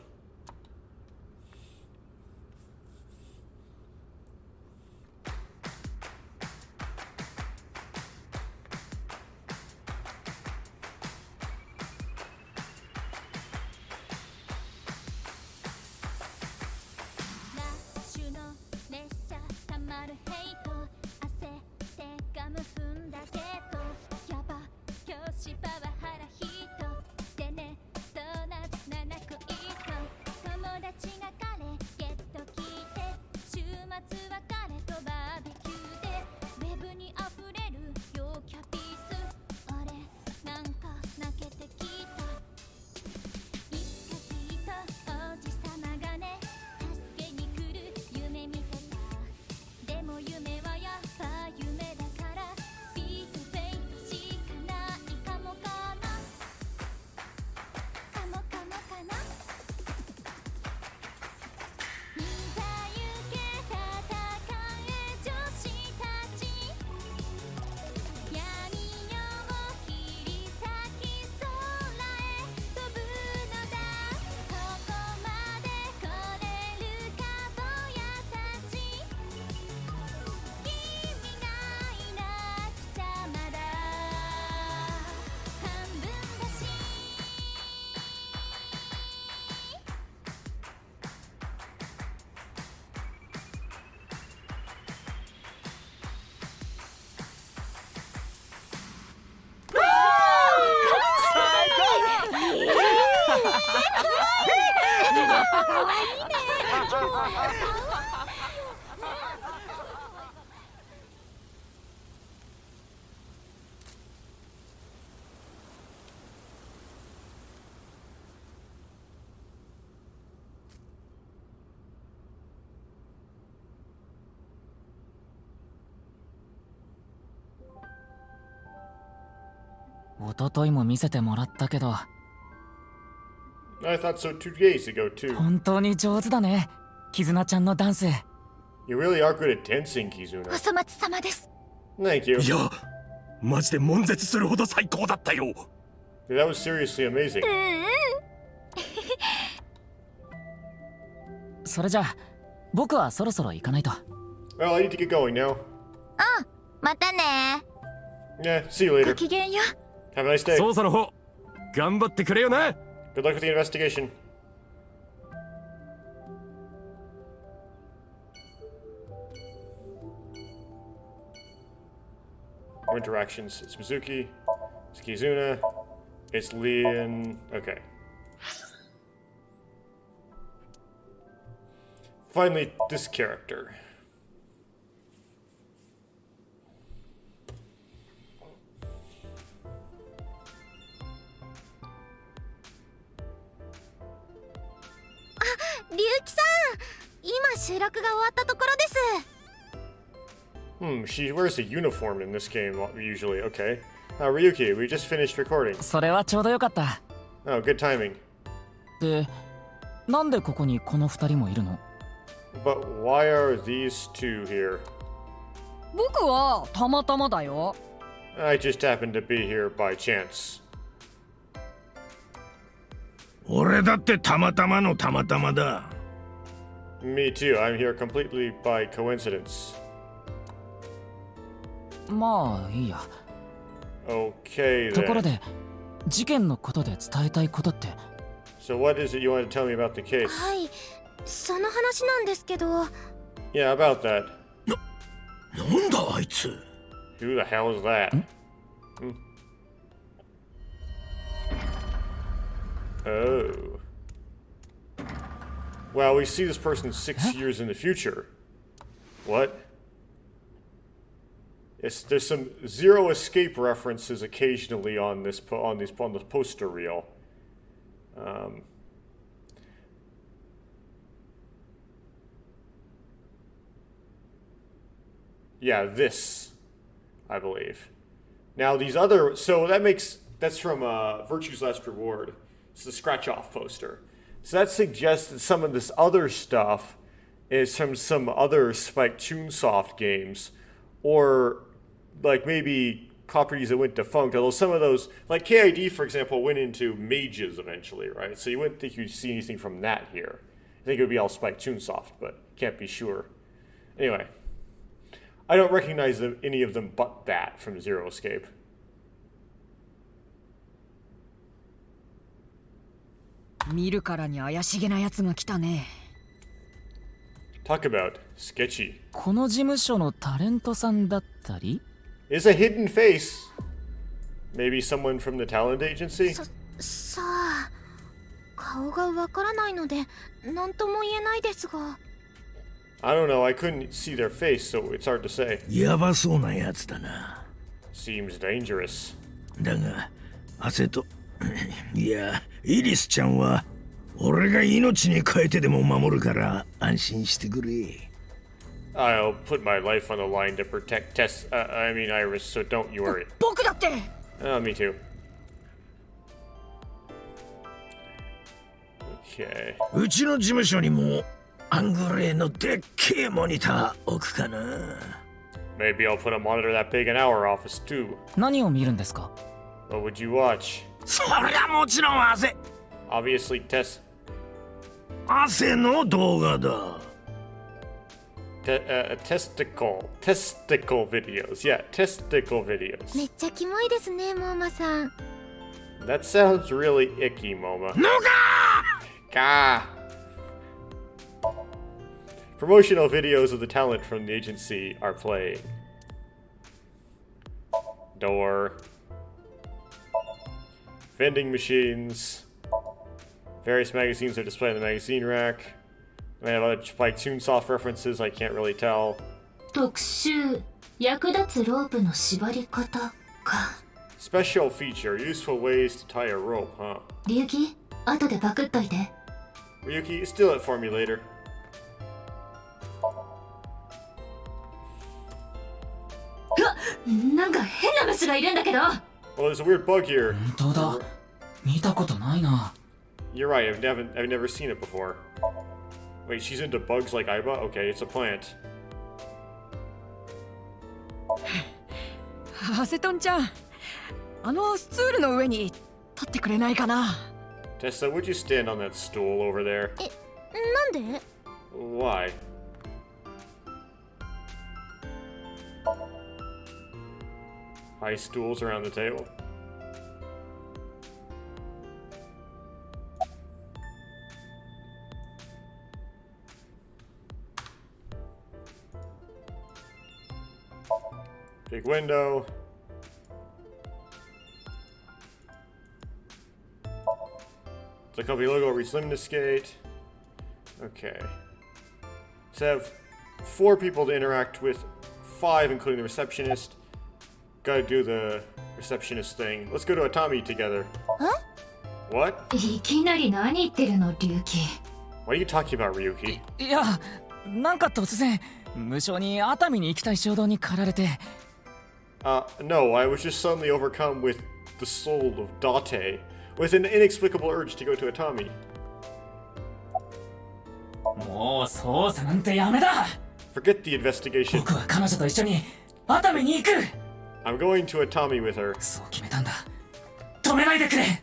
一昨日も見せてもらったけど。I thought so 2 days ago too. 本当に上手だね、キズナちゃんのダンス。You really are good at dancing, Kizuna. お粗末様です。 Thank you. いや、マジで悶絶するほど最高だったよ。 That was seriously amazing. それじゃあ、僕はそろそろ行かないと。Well, I need to get going now. うん、またね。 Yeah, see you later. ごきげんよ。 Have a nice day. 捜査の方、頑張ってくれよな。 Good luck with the investigation. More interactions. It's Mizuki. It's Kizuna. It's Leon. Okay. Finally, this character. Ah, リュウキさん、今収録が終わったところです。She wears a uniform in this game usually. Okay. Ryuki, we just finished recording. それはちょうどよかった。Oh, good timing. で、なんでここにこの二人もいるの？ But why are these two here? 僕はたまたまだよ。 I just happened to be here by chance. 俺だってたまたまのたまたまだ。 Me too. I'm here completely by coincidence. まあいいや。 Okay ところ then. で事件のことで伝えたいことって。 So what is it you want to tell me about the case? はい、その話なんですけど。 Yeah, about that. なんだあいつ。 Who the hell is that? Oh. Well, we see this person 6 years in the future. What? Yes, there's some Zero Escape references occasionally on this on the poster reel. Yeah, this, I believe. Now these other, so that's from Virtue's Last Reward. It's the scratch off poster. So that suggests that some of this other stuff is from some other Spike Chunsoft games, or like maybe properties that went defunct. Although some of those, like KID for example, went into Mages eventually, right? So you wouldn't think you'd see anything from that here. I think it would be all Spike Chunsoft, but can't be sure. Anyway, I don't recognize any of them but that from Zero Escape. Talk about sketchy. この事務所のタレントさんだったり Is a hidden face. Maybe someone from the talent agency? さあ、顔がわからないので何とも言えないですが。 I don't know, I couldn't see their face, so it's hard to say. やばそうなやつだな。 Seems dangerous. だが、汗と、いや、イリスちゃんは俺が命に変えてでも守るから安心してくれ。 I'll put my life on the line to protect Iris, so don't you worry. 僕だって。 Me too. Okay. うちの事務所にもアングレーのでっけえモニター置くかな。 Maybe I'll put a monitor that big in our office too. 何を見るんですか？ What would you watch? そりゃもちろん汗。 Obviously,汗の動画だ。testicle videos. Yeah, testicle videos. めっちゃキモいですね、モーマさん。 That sounds really icky, Moma. Gah! Promotional videos of the talent from the agency are playing. Door. Vending machines. Various magazines are displayed in the magazine rack. They have other like Toonsoft references, I can't really tell. 特集役立つロープの縛り方か。 Special feature, useful ways to tie a rope, huh? リュウキ、後でパクっといて。 Ryuki, steal it for me later. うわ、なんか変な虫がいるんだけど。 Well, there's a weird bug here. 本当だ。見たことないな。 You're right, I've never seen it before. Wait, she's into bugs like Aiba? Okay, it's a plant. アセトンちゃん、あのスツールの上に立ってくれないかな。 Tessa, would you stand on that stool over there? なんで？ Why? High stools around the table. Big window. The company logo reads limited to skate. Okay. So I have 4 people to interact with, 5 including the receptionist. Gotta do the receptionist thing. Let's go to Atami together. Huh? What? いきなり何言ってるの、リュウキ。 What are you talking about, Ryuki? いや、なんか突然無性に熱海に行きたい衝動に駆られて。No, I was just suddenly overcome with the soul of Date, with an inexplicable urge to go to Atami. もう捜査なんてやめだ。 Forget the investigation. 僕は彼女と一緒に熱海に行く。 I'm going to Atami with her. そう決めたんだ。止めないでくれ。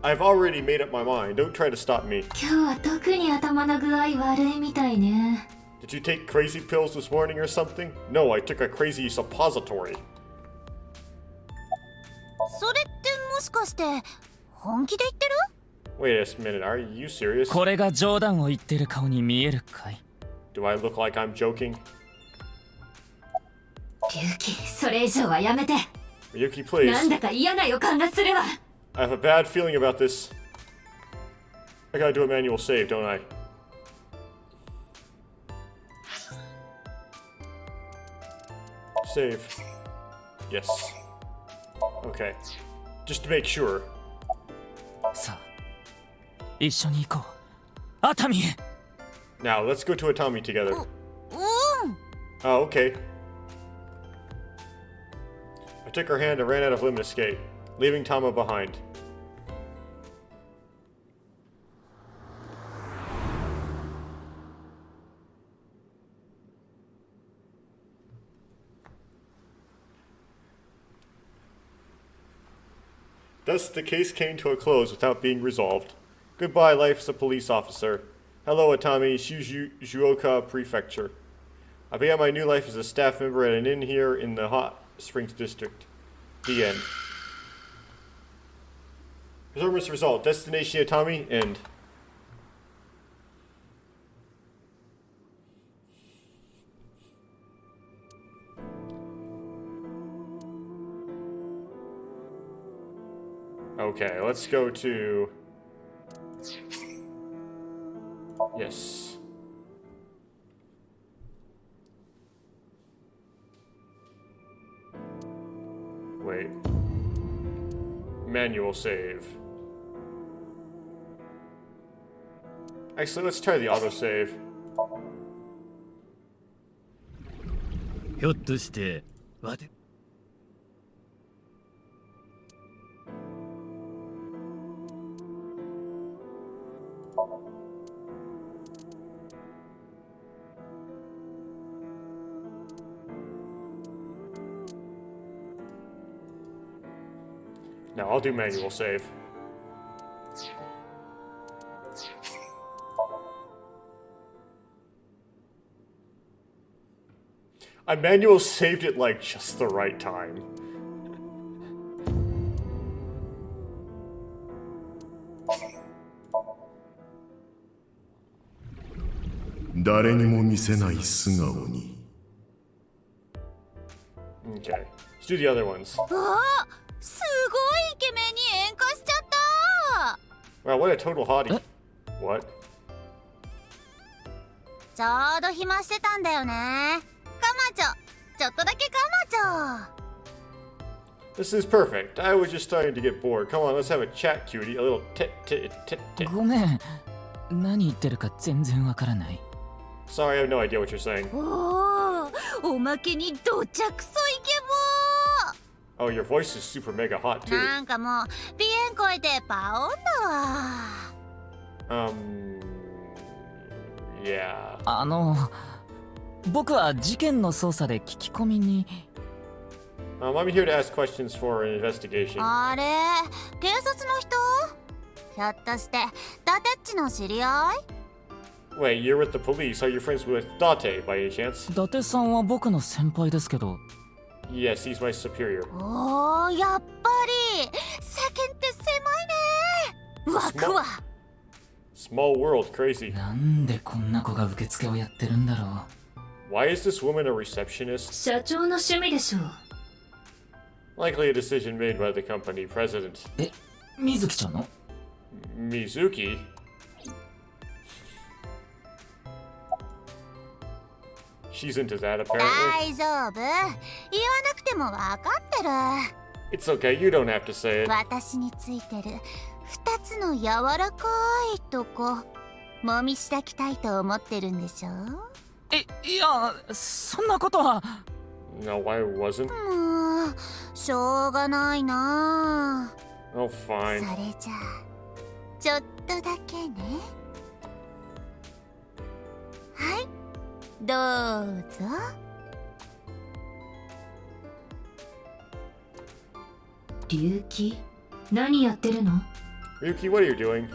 I've already made up my mind. Don't try to stop me. 今日は特に頭の具合悪いみたいね。 Did you take crazy pills this morning or something? No, I took a crazy suppository. それってもしかして本気で言ってる？ Wait a minute, are you serious? これが冗談を言ってる顔に見えるかい？ Do I look like I'm joking? リュウキ、それ以上はやめて。 Ryuki, please. なんだか嫌な予感がするわ。 I have a bad feeling about this. I gotta do a manual save, don't I? Save. Yes. Okay. Just to make sure. さあ、一緒に行こう。熱海へ。 Now, let's go to Atami together. うん。 Oh, okay. I took her hand and ran out of Lemnis Gate, leaving Tama behind. Thus, the case came to a close without being resolved. Goodbye, life as a police officer. Hello, Atami, Shizuoka Prefecture. I began my new life as a staff member at an inn here in the Hot Springs District. The end. Performance result. Destination Atami. End. Okay, let's go to... Yes. Wait. Manual save. Actually, let's try the autosave. ひょっとしてわて No, I'll do manual save. I manual saved it like just the right time. Okay, let's do the other ones. わあ、すごいイケメンに演歌しちゃった。 Wow, what a total hottie. What? ちょうど暇してたんだよね。カマチョ、ちょっとだけカマチョ。 This is perfect. I was just starting to get bored. Come on, let's have a chat, cutie. A little tit. ごめん。何言ってるか全然わからない。 Sorry, I have no idea what you're saying. おお、おまけにどちゃくそイケ Oh, your voice is super mega hot ボー。 too. なんかもう鼻炎超えてパオンだわ。Yeah. 僕は事件の捜査で聞き込みに。I'm here to ask questions for an investigation. あれ、警察の人？ひょっとしてダテッチの知り合い？ Wait, you're with the police. Are you friends with Date by any chance? 伊達さんは僕の先輩ですけど。 Yes, he's my superior. おお、やっぱり世間って狭いね。ワクワ。 Small world, crazy. なんでこんな子が受付をやってるんだろう。 Why is this woman a receptionist? 社長の趣味でしょう。 Likely a decision made by the company president. え、水木ちゃんの？ Mizuki? She's into that apparently. 大丈夫。言わなくてもわかってる。 It's okay, you don't have to say it. 私についてる二つの柔らかいとこ、もみしだきたいと思ってるんでしょ？いや、そんなことは。 No, I wasn't. もう、しょうがないな。 Oh, そ fine. れじゃあ、ちょっとだけね。はい、どうぞ。龍騎、何やってるの？ Ryuki, what are you doing?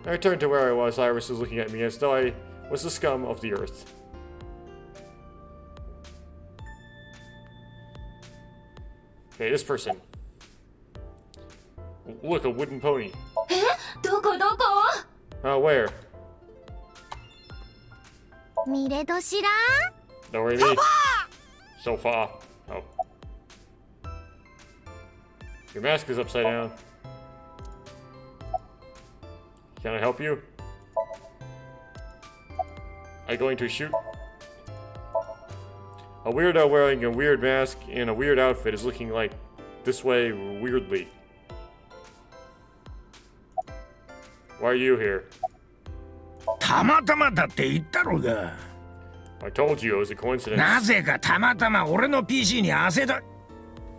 I returned to where I was. Iris was looking at me as though I was the scum of the earth. Okay, this person. Look, a wooden pony. え？どこどこ？ Oh, where? ミレドシラ Don't worry me. So far. Oh. Your mask is upside down. Can I help you? Are you going to shoot? A weirdo wearing a weird mask and a weird outfit is looking like this way weirdly. Why are you here? たまたまだって言ったろうが。 I told you it was a coincidence. なぜかたまたま俺の PC に汗だ。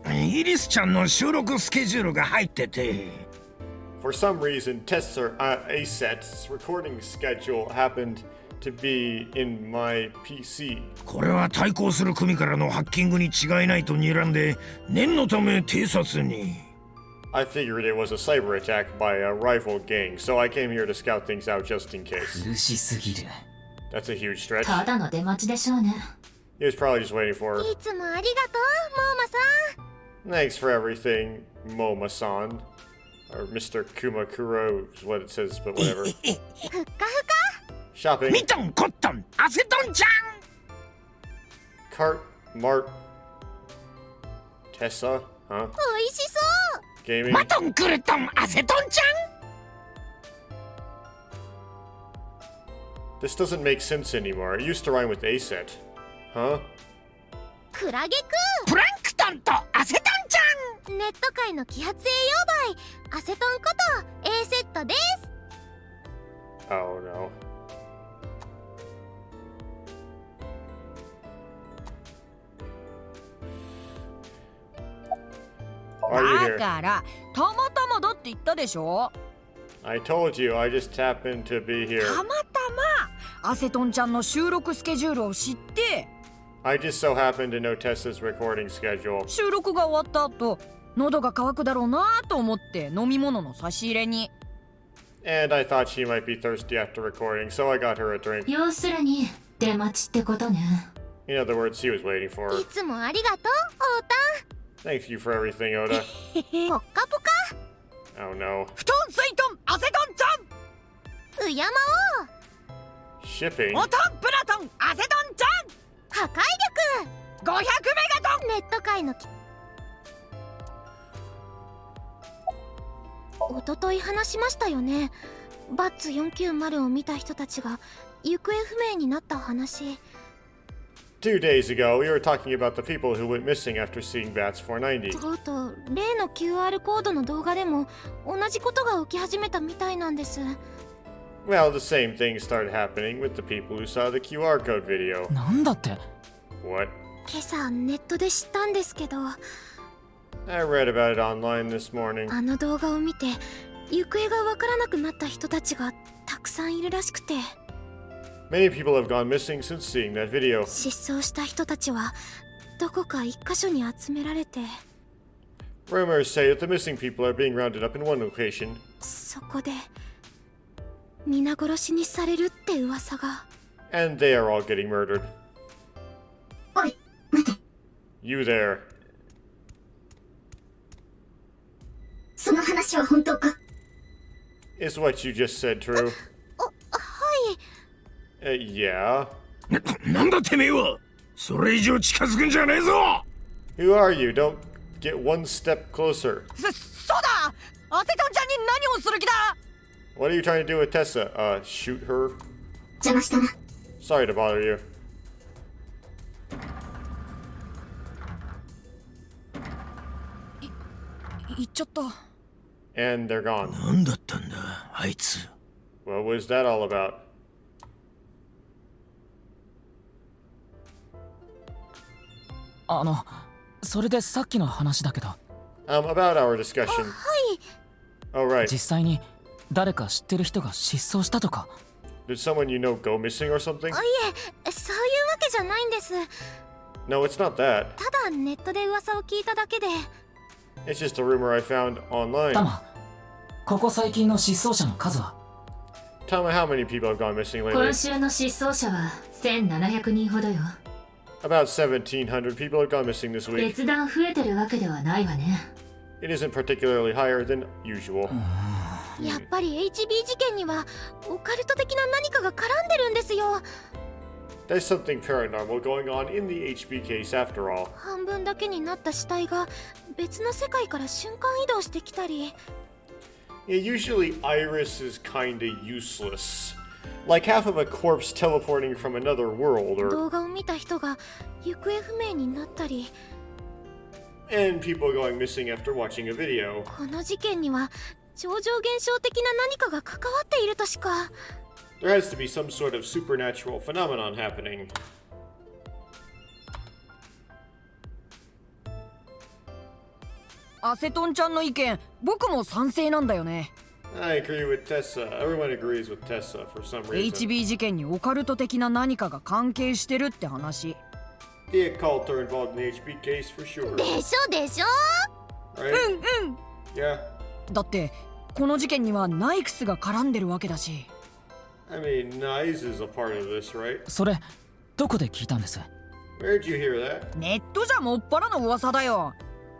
イリスちゃんの収録スケジュールが入ってて。For some reason, Tessa Aset's recording schedule happened to be in my PC. これは対抗する組からのハッキングに違いないと睨んで、念のため偵察に。I figured it was a cyber attack by a rival gang, so I came here to scout things out just in case. 苦しすぎる。 That's a huge stretch. ただの出待ちでしょうね。He was probably just waiting for her. いつもありがとう、モーマさん。 Thanks for everything, Moma-san. Or Mr. Kumakuro is what it says, but whatever. ふっかふか。 Shopping. ミトンコットンアセトンちゃん Cart, Mart, Tessa, huh? おいしそう。 Gaming. マトンクルトンアセトンちゃん This doesn't make sense anymore. It used to rhyme with Aset. Huh? クラゲくプランクトンとアセトンちゃんん。ネット界の揮発栄養剤、アセトンこと A セットです。 Oh no. Why are you だ here? からたまたまだって言ったでしょ。 I told you, I just happened to be here. たまたまアセトンちゃんの収録スケジュールを知って、 I just so happened to know Tessa's recording schedule. 収録が終わった後喉が渇くだろうなと思って飲み物の差し入れに。 And I thought she might be thirsty after recording, so I got her a drink. 要するに出待ちってことね。 In other words, he was waiting for い her. つもありがとう、Thank you for everything, Oda. オータン。ポッカポカ。 Oh no. 布団水トンアセトンちゃん。うやま Shipping? おとんプラトンアセトンちゃん。破壊力。500メガトン。ネット界のおととい話しましたよね。バッツ490を見た人たちが行方不明になった話。 2 days ago, we were talking about the people who went missing after seeing Bats 490. とうとう例の QR コードの動画でも同じことが起き始めたみたいなんです。 Well, the same thing started happening with the people who saw the QR code video. なんだって？ What? 今朝ネットで知ったんですけど、 I read about it online this morning. あの動画を見て行方がわからなくなった人たちがたくさんいるらしくて、 Many people have gone missing since seeing that video. 失踪した人たちはどこか一箇所に集められて、 Rumors say that the missing people are being rounded up in one location. そこで皆殺しにされるって噂が。 And they are all getting murdered. おい、待て。 You there. その話は本当か？ Is what you just said true? はい。Yeah. なんだてめえはそれ以上近づくんじゃねえぞ Who are you? Don't get one step closer. そうだアセトンちゃんに何をする気だ。 What are you trying to do with Tessa? Shoot her? 邪魔したな。 Sorry to bother you. 行っちゃった。 And they're gone. なんだったんだあいつ What was that all about? それでさっきの話だけど。About our discussion. はい。 Oh, right. 実際に誰か知ってる人が失踪したとか。 Did someone you know go missing or something? いえ、そういうわけじゃないんです。 No, it's not that. ただネットで噂を聞いただけで。It's just a rumor I found online. タマ、ここ最近の失踪者の数は Tama, how many people have gone missing 今 lately? 週の失踪者は1700人ほどよ。 About 1,700 people have gone missing this week. 別段増えてるわけではないわね。 It isn't particularly higher than usual. やっぱり HB 事件にはオカルト的な何かが絡んでるんですよ。 There's something paranormal going on in the HB case after all. 半分だけになった死体が別の世界から瞬間移動してきたり。 Yeah, usually Iris is kinda useless. Like half of a corpse teleporting from another world, or 動画を見た人が行方不明になったり。 and people going missing after watching a video. この事件には超常現象的な何かが関わっているとしか。 There has to be some sort of supernatural phenomenon happening. アセトンちゃんの意見、僕も賛成なんだよね。I agree with Tessa. Everyone agrees with Tessa for some reason. HB 事件にオカルト的な何かが関係してるって話。The occult are involved in the HB case for sure. でしょでしょ。 Right? うん。 Yeah. だってこの事件にはナイクスが絡んでるわけだし。I mean, Nice is a part of this, right? それどこで聞いたんです Where'd you hear that? ネットじゃもっぱらの噂だよ。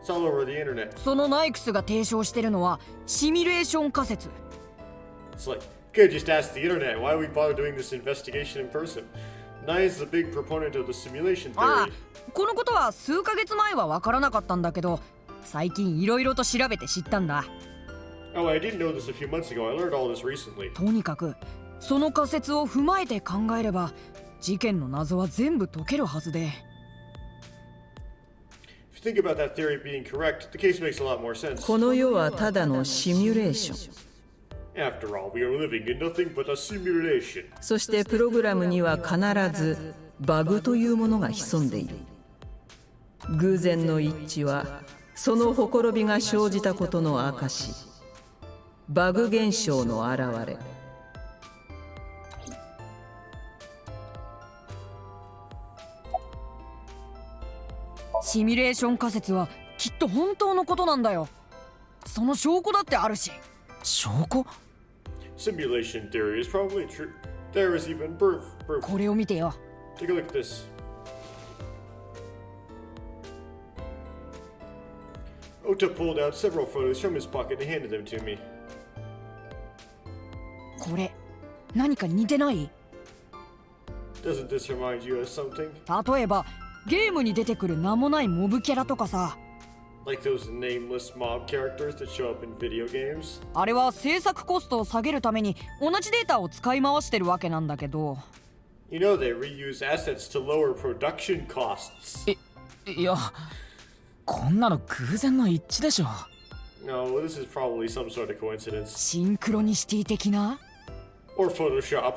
It's all over the internet. そのナイクスが提唱してるのはシミュレーション仮説。 It's like, good, just ask the internet. Why we bother doing this investigation in person? Nice is a big proponent of the simulation あ theory. あ、このことは数ヶ月前は分からなかったんだけど、最近いろいろと調べて知ったんだ。 Oh, I didn't know this a few months ago. I learned all this recently. とにかくその仮説を踏まえて考えれば事件の謎は全部解けるはずで。 If you think about that theory being correct, the case makes a lot more sense. この世はただのシミュレーション。 After all, we are living in nothing but a simulation. そしてプログラムには必ずバグというものが潜んでいる。偶然の一致はそのほころびが生じたことの証。バグ現象の現れ。シミュレーション仮説はきっと本当のことなんだよ。その証拠だってあるし。証拠 Simulation theory is probably true. There is even proof. これを見てよ。 Take a look at this. Ota pulled out several photos from his pocket and handed them to me. これ何か似てない？ Doesn't this remind you of something? 例えばゲームに出てくる名もないモブキャラとかさ。 Like those nameless mob characters that show up in video games? あれは制作コストを下げるために同じデータを使い回してるわけなんだけど。 You know they reuse assets to lower production costs. いや、こんなの偶然の一致でしょ。 No, this is probably some sort of coincidence. シンクロニシティ的な？ Or Photoshop.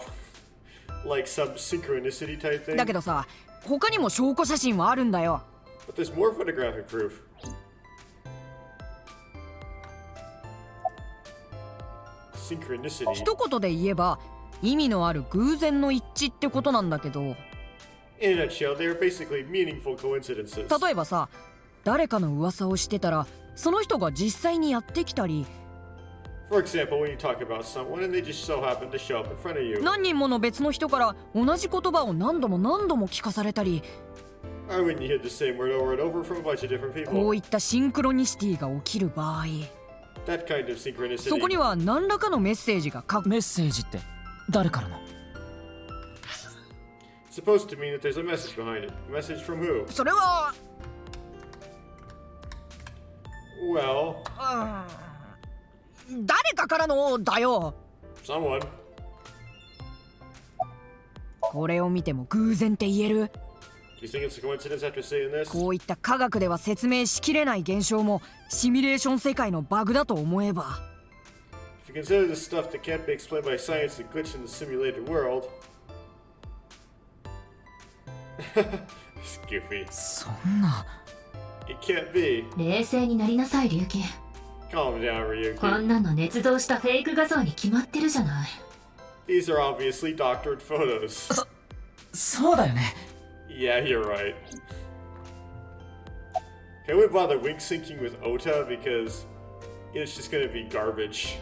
Like some synchronicity type thing. だけどさ、他にも証拠写真はあるんだよ。 But there's more photographic proof. Synchronicity. 一言で言えば意味のある偶然の一致ってことなんだけど。 In a nutshell, they are basically meaningful coincidences. 例えばさ、誰かの噂をしてたらその人が実際にやってきたり。 For example, when you talk about someone and they just so happen to show up in front of you. 何人もの別の人から同じ言葉を何度も何度も聞かされたり。 Or when you hear the same word over and over from a bunch of different people. こういったシンクロニシティが起きる場合。 That kind of synchronicity. そこには何らかのメッセージがメッセージって誰からの？ Supposed to mean that there's a message behind it. A message from who? それは。Well. 誰かからのだよ。 Someone. これを見ても偶然って言える？ Do you think it's a coincidence after seeing this? こういった科学では説明しきれない現象もシミュレーション世界のバグだと思えば。 If you consider the stuff that can't be explained by science that glitch in the simulated world. It's goofy. そんな。 It can't be. 冷静になりなさい、龍騎。 Calm down, こ Ryuki. んなの捏造したフェイク画像に決まってるじゃない。 These are obviously doctored photos. そうだよね。 Yeah, you're right. I wouldn't bother wing syncing with Ota because it's just gonna be garbage.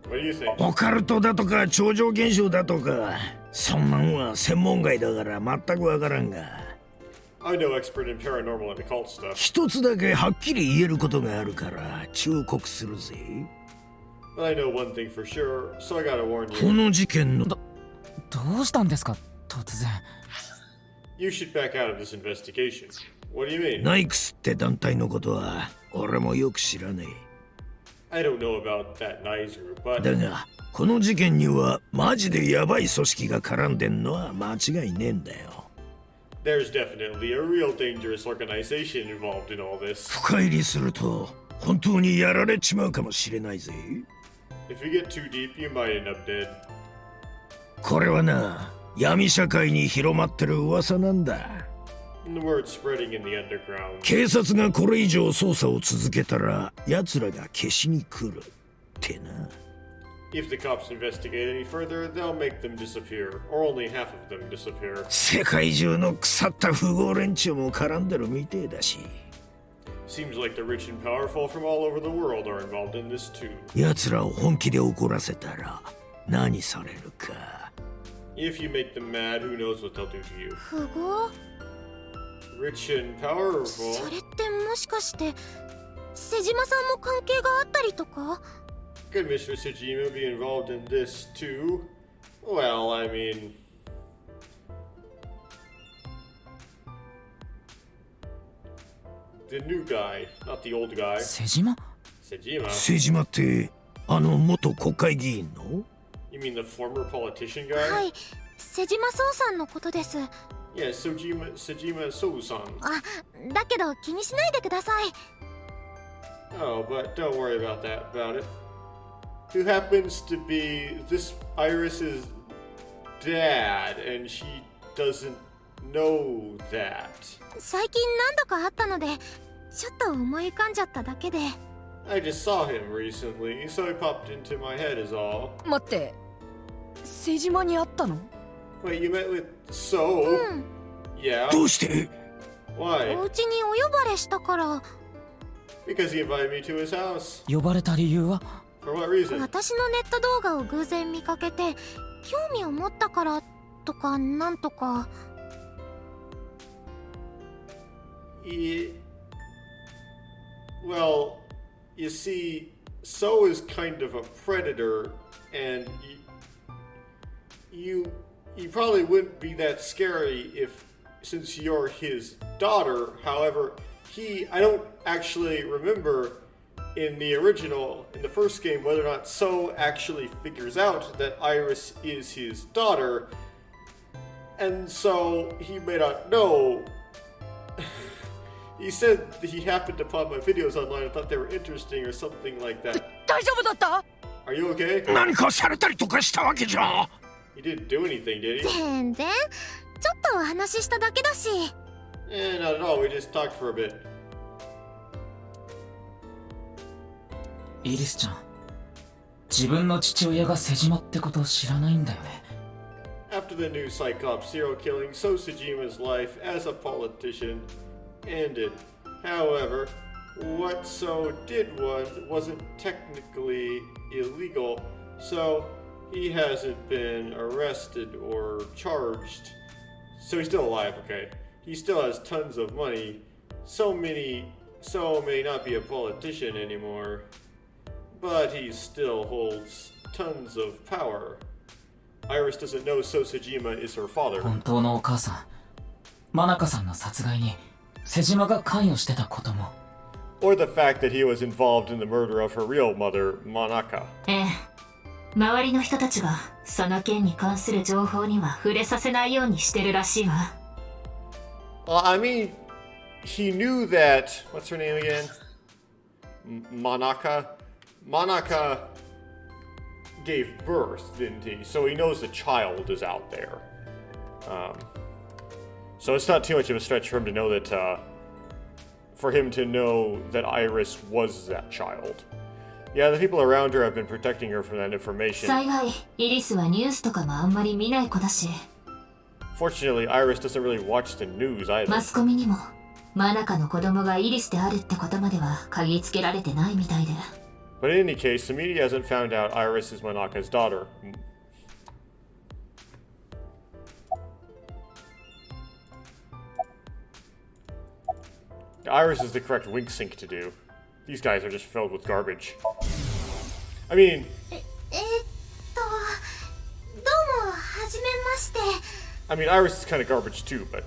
What do you think? オカルトだとか超常現象だとかそんなんは専門外だから全くわからんが I'm no expert in paranormal and occult stuff. 一つだけはっきり言えることがあるから忠告するぜ But I know one thing for sure, so I gotta warn こ you. の事件のどうしたんですか突然 You should back out of this investigation. What do you mean? ナイクスって団体のことは俺もよく知らね I don't know about that Nice group, え but だがこの事件にはマジでヤバい組織が絡んでんのは間違いねえんだよ there's definitely a real dangerous organization involved in all this. 深入りすると本当にやられちまうかもしれないぜ If you get too deep, you might end up dead. これはな闇社会に広まってる噂なんだ And the word's spreading in the underground. 警察がこれ以上捜査を続けたら奴らが消しに来るってな If the cops investigate any further, they'll make them disappear, or only half of them disappear. 世界中の腐った富豪連中も絡んでるみてえだし Seems like the rich and powerful from all over the world are involved in this too. 奴らを本気で怒らせたら何されるか If you make them mad, who knows what they'll do to you. 富豪 Rich and powerful? それってもしかして瀬島さんも関係があったりとか Could Mr. Sejima be involved in this too? Well, I mean... The new guy, not the old guy. 瀬島 Sejima? 瀬島ってあの元国会議員の You mean the former politician guy? はい瀬島壮さんのことです Yeah, Sejima Sou-san. あだけど気にしないでください Oh, but don't worry about it. Who happens to be this Iris's dad, and she doesn't know that. 最近何度かあったのでちょっと思い浮かんじゃっただけで I just saw him recently, so he popped into my head is all. 待って瀬島に会ったの Wait, you met with So? Yeah? どうして Why? お家にお呼ばれしたから Because he invited me to his house. 呼ばれた理由は For what reason? 私のネット動画を偶然見かけて興味を持ったからとかなんとか Well, you see, So is kind of a predator, and you probably wouldn't be that scary since you're his daughter. However, I don't actually remember in the first game, whether or not So actually figures out that Iris is his daughter, and so he may not know. He said that he happened upon my videos online and thought they were interesting or something like that. 大丈夫だった Are you okay? 何かされたりとかしたわけじゃ He didn't do anything, did he? 全然ちょっとお話ししただけだし Not at all. We just talked for a bit. イリスちゃん自分の父親が瀬島ってことを知らないんだよね After the new Cyclops serial killing, So Sejima's life as a politician ended. However, what So did wasn't technically illegal, so he hasn't been arrested or charged. So he's still alive, okay? He still has tons of money. So may not be a politician anymore, but he still holds tons of power. Iris doesn't know So Sejima is her father. 本当のお母さんマナカさんの殺害に瀬島が関与してたことも Or the fact that he was involved in the murder of her real mother, Manaka. ええ周りの人たちがその件に関する情報には触れさせないようにしてるらしいわ I mean, he knew that... What's her name again? Manaka? Manaka gave birth, didn't he? So he knows the child is out there. So it's not too much of a stretch for him to know that... for him to know that Iris was that child. Yeah, the people around her have been protecting her from that information. 幸いイリスはニュースとかもあんまり見ない子だし Fortunately, Iris doesn't really watch the news either. マスコミにもマナカの子供がイリスであるってことまでは嗅ぎつけられてないみたいで。 But in any case, the media hasn't found out Iris is Manaka's daughter. Iris is the correct wink sync to do. These guys are just filled with garbage. I mean... どうも、はじめまして。 I mean, Iris is kind of garbage too, but...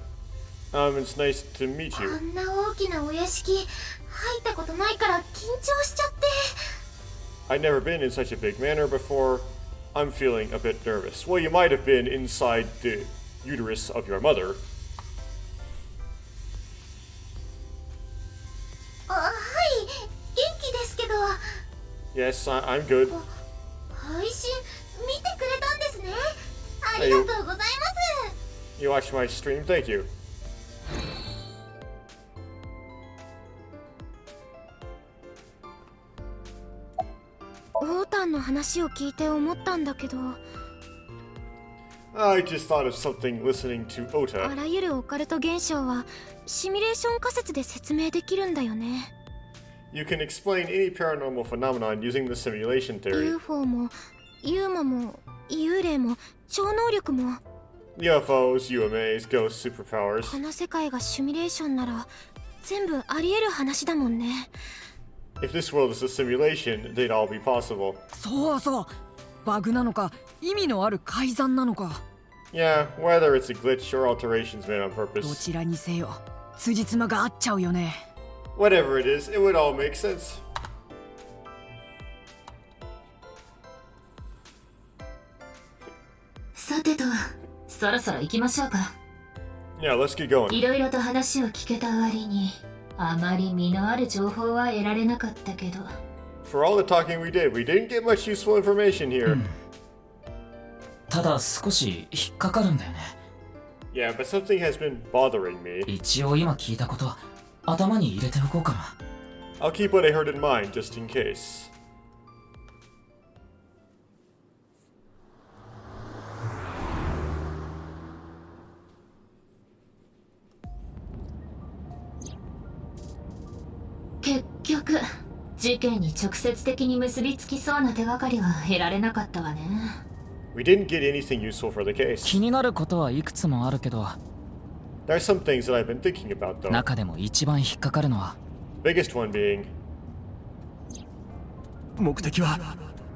it's nice to meet こ you. んな大きなお屋敷、入ったことないから緊張しちゃって。 I'd never been in such a big manor before. I'm feeling a bit nervous. Well, you might have been inside the uterus of your mother. はい、元気ですけど。 Yes, I'm good. 配信見てくれたんですね。ありがとうございます。 You watched my stream, thank you. オータンの話を聞いて思ったんだけど、 I just thought of something listening to あ Ota. らゆるオカルト現象はシミュレーション仮説で説明できるんだよね。 You can explain any paranormal phenomenon using the simulation theory. UFO もユーマも幽霊も超能力も。 UFOs, UMAs, ghosts, superpowers. この世界がシミュレーションなら全部あり得る話だもんね。 If this world is a simulation, they'd all be possible. そうそう、バグなのか意味のある改ざんなのか。 Yeah, whether it's a glitch or alterations made on ど purpose. ちらにせよ辻褄が合っちゃうよね。 Whatever it is, it would all make sense. さてと、そろそろ行きましょうか。 Yeah, let's get going. いろいろと話を聞けた割に、あまり身のある情報は得られなかったけど。 For all the talking we didn't get much useful information here. ただ少し引っかかるんだよね。 Yeah, but something has been bothering me. 一応今聞いたこと頭に入れておこうかな。 I'll keep what I heard in mind just in case.結局、事件に直接的に結びつきそうな手がかりは得られなかったわね。 We didn't get anything useful for the case. 気になることはいくつもあるけど、 There are some things that I've been thinking about though. 中でも一番引っかかるのは Biggest one being 目的は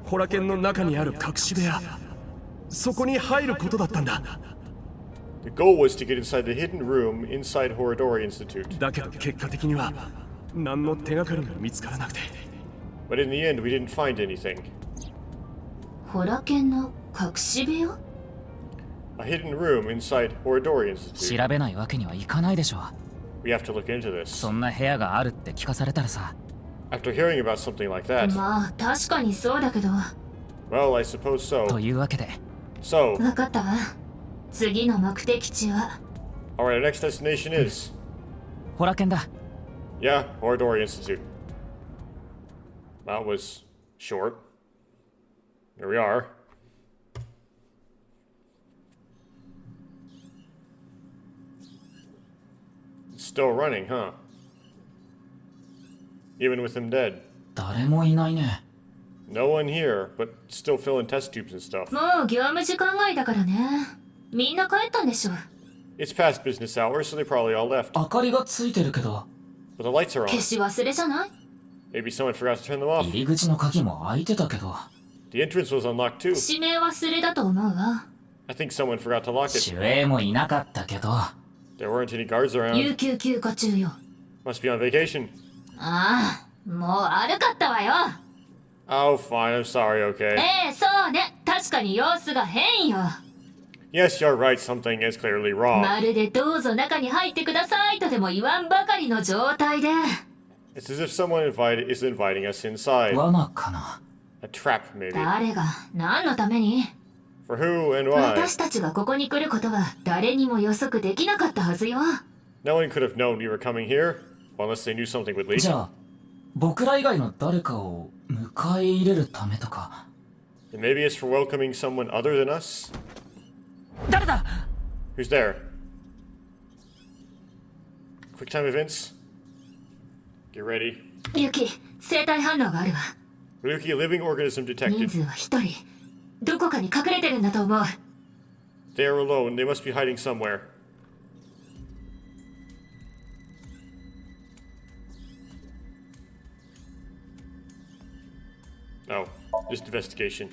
ホラ剣の中にある隠し部屋、そこに入ることだったんだ。 the goal was to get inside the hidden room inside Horadori Institute. だけど結果的には何の手がかりが見つからなくて。 But in the end, we didn't find anything. ホラ剣の隠し部屋？ A hidden room inside Horadori Institute. 調べないわけにはいかないでしょ。 We have to look into this. そんな部屋があるって聞かされたらさ。 After hearing about something like that. まあ確かにそうだけど。 Well, I suppose so. というわけで。So. わかったわ。次の目的地は。Alright, our next destination is. ホラ剣だ。Yeah, Horadori Institute. That was short. Here we are. It's still running, huh? Even with him dead. 誰もいないね。 No one here, but still filling test tubes and stuff. もう業務時間外だからね。みんな帰ったんでしょ。 It's past business hours, so they probably all left. 明かりがついてるけど。 But the lights are on. 消し忘れじゃない？ Maybe someone forgot to turn them off. 入り口の鍵も開いてたけど。 The entrance was unlocked too. 指名忘れだと思うわ。 I think someone forgot to lock it. 守衛もいなかったけど。There weren't any guards 有 around. 給休暇中よ。 Must be on vacation. ああ、もう悪かったわよ。 Oh, fine. I'm sorry, okay. そうね。確かに様子が変よ。 Yes, you're right. Something is clearly wrong. まるでどうぞ中に入ってくださいとでも言わんばかりの状態で。 It's as if someone is inviting us inside. 罠かな。 A trap, maybe. 誰が何のために？ For who and why? 私たちがここに来ることは誰にも予測できなかったはずよ。 No one could have known we were coming here, unless they knew something would lead. じゃあ、僕ら以外の誰かを迎え入れるためとか。 And maybe it's for welcoming someone other than us? 誰だ？ Who's there? Quick time events. Get ready. ユキ、生体反応があるわ。 Ryuki, a living organism 人 detected. 数は1人。どこかに隠れてるんだと思う。 They are alone. They must be hiding somewhere. Oh, just investigation.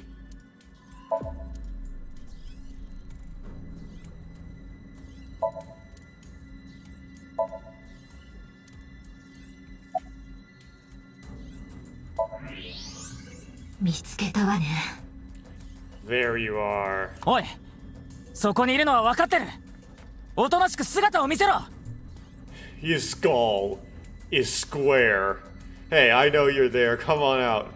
There you are. おい、そこにいるのは分かってる。おとなしく姿を見せろ。 His skull is square. Hey, I know you're there. Come on out.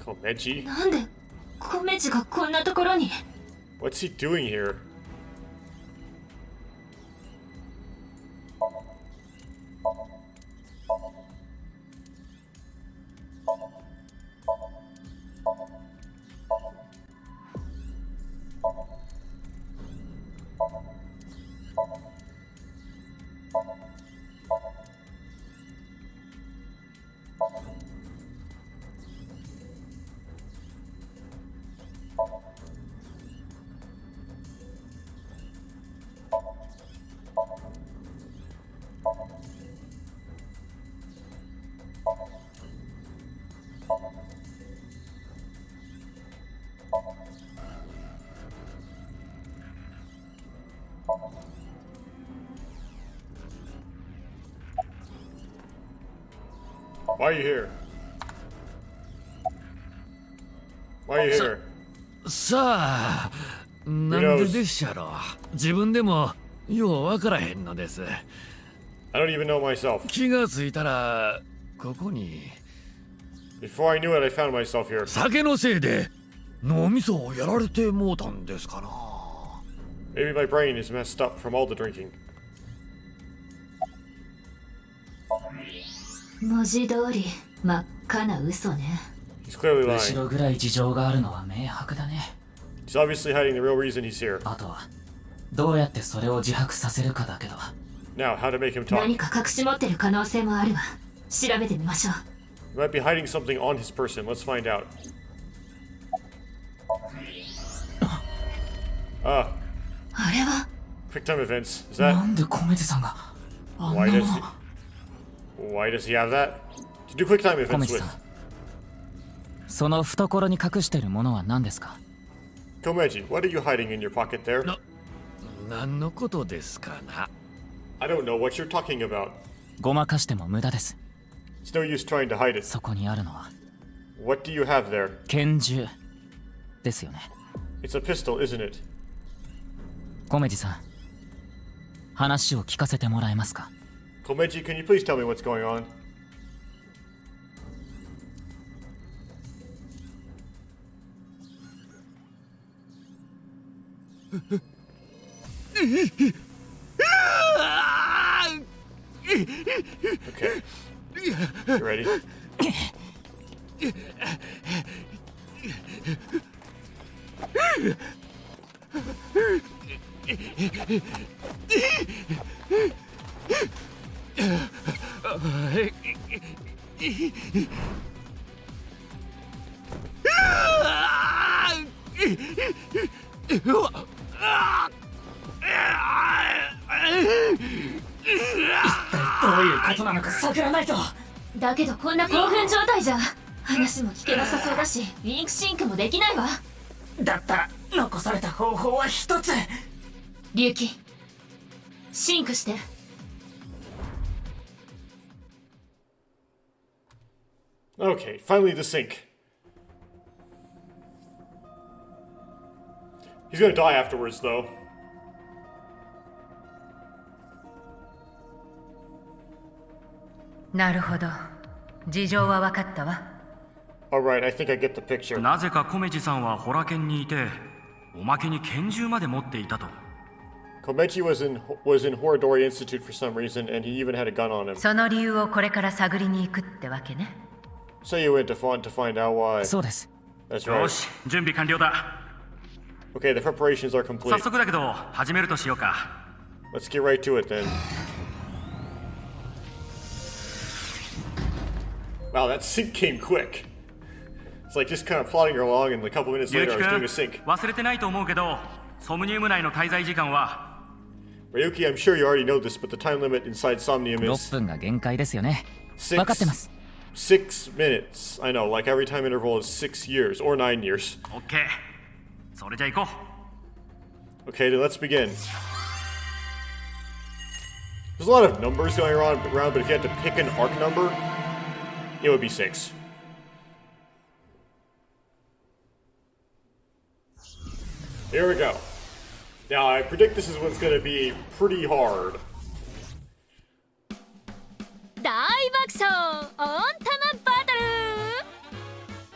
Komeji? なんでコメジがこんなところに？ What's he doing here? Why are you here? Why are you here? さあ、なんででっしゃろ。自分でもようわからへんのです。I don't even know myself. 気がついたらここに。Before I knew it, I found myself here. 酒のせいで脳みそをやられてもうたんですかな。Maybe my brain is messed up from all the drinking. 文字通り真っ赤な嘘ね。 He's clearly 後 lying. ろぐらい事情があるのは明白だね。 He's obviously hiding the real reason he's here. あとはどうやってそれを自白させるかだけど。 Now, how to make him talk? 何か隠し持ってる可能性もあるわ。調べてみましょう。 He might be hiding something on his person. Let's find out. Ah, あれは quick time events. Is that? なんでコメジさんがあんな Why の does Why does he have that? To do quick time コメ events ジ with. さん、その懐に隠してるものは何ですか？ Komeji, what are you hiding in your pocket there? 何のことですかな。 I don't know what you're talking about. ごまかしても無駄です。 It's no use trying to hide it. そこにあるのは What do you have there? 拳銃ですよね。 It's a pistol, isn't it? コメジさん、話を聞かせてもらえますか？ Komeji, can you please tell me what's going on? Okay. You ready?一体どういうことなのか探らないと。だけどこんな興奮状態じゃ話も聞けなさそうだし、ウィンクシンクもできないわ。だったら残された方法は一つ。リュウキ、シンクして。Okay, finally the sink. He's gonna die afterwards, though. Alright, I think I get the picture. なぜかコメジさんはホラ剣にいて、おまけに拳銃まで持っていたと。Komechi was in Horodori Institute for some reason, and he even had a gun on him. その理由をこれから探りに行くってわけね。So you went to find out why. そうです。That's right. よし、準備完了だ。Okay, the preparations are complete. 早速だけど、始めるとしようか。Let's get right to it then. Wow, that sync came quick. It's like just kind of plodding along, and a couple minutes later, I was doing a sync. 忘れてないと思うけど、ソムニウム内の滞在時間は。Ryuki, I'm sure you already know this, but the time limit inside Somnium is 6分が限界ですよね。分かってます。6 minutes. I know, like every time interval is 6 years or 9 years. OK。それじゃ行こう。Okay, then let's begin. There's a lot of numbers going around, but if you had to pick an arc number, it would be 6. Here we go. Now, I predict this is what's going to be pretty hard. 大爆笑オンタマバトル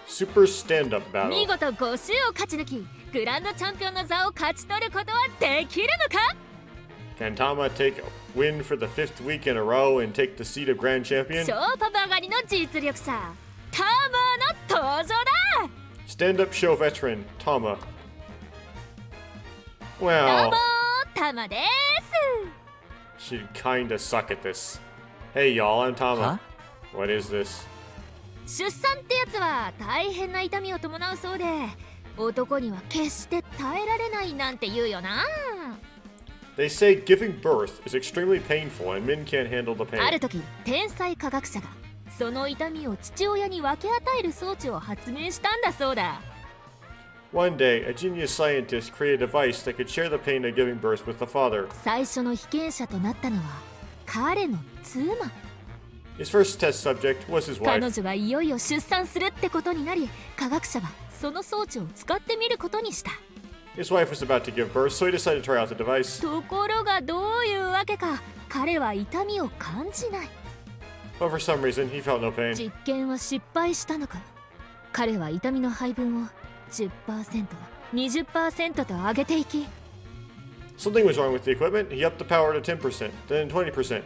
Super stand-up battle. 見事5週を勝ち抜き、グランドチャンピオンの座を勝ち取ることはできるのか Can Tama take a win for the 5th week in a row and take the seat of Grand Champion? 超パパ上がりの実力者、タマの登場だ Stand-up show veteran, Tama. どう Well, もタマです she'd kinda suck at this. Hey y'all, I'm Tama. What is this? 出産ってやつは大変な痛みを伴うそうで、男には決して耐えられないなんて言うよな。 They say giving birth is extremely painful and men can't handle the あ pain. る時、天才科学者がその痛みを父親に分け与える装置を発明したんだそうだ。 One day, a genius scientist created a device that could share the pain of giving birth with the father. 最初の被験者となったのは彼の妻。 His first test subject was his 彼 wife. 女はいよいよ出産するってことになり、科学者はその装置を使ってみることにした。 His wife was about to give birth, so he decided to try out the device. ところがどういうわけか、彼は痛みを感じない。 But for some reason, he felt no pain. 実験は失敗したのか。彼は痛みの配分を 10%、20% と上げていき、 Something was wrong with the equipment. He upped the power to 10%, then 20%.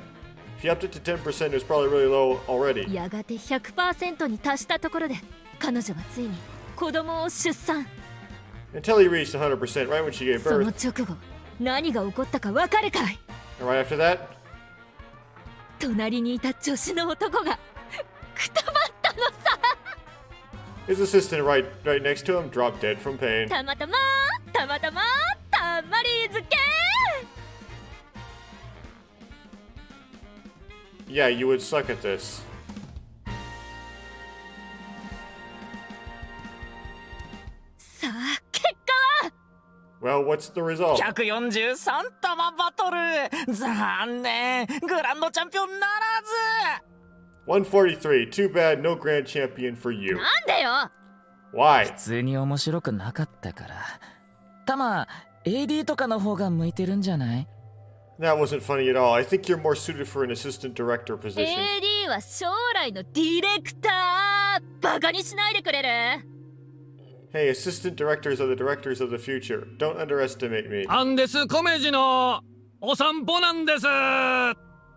If he upped it to 10%, it was probably really low already. やがて 100% に達したところで、彼女はついに子供を出産。 Until he reached 100% right when she gave その birth. 直後、何が起こったかわかるかい？ And right after that, 隣にいた女子の男がくたばったのさ。 his assistant right next to him dropped dead from pain. たまたまたまり漬け。 Yeah, you would suck at this. さあ、結果は Well, what's the result? 143玉バトル。残念、グランドチャンピオンならず。 143. Too bad, no grand champion for you. なんでよ。 Why? 普通に面白くなかったから。タマ、AD とかの方が向いてるんじゃない？ That wasn't funny at all. I think you're more suited for an assistant director position. AD は将来のディレクター。バカにしないでくれる？ Hey, assistant directors are the directors of the future. Don't underestimate me. アンデスコメジのお散歩なんです。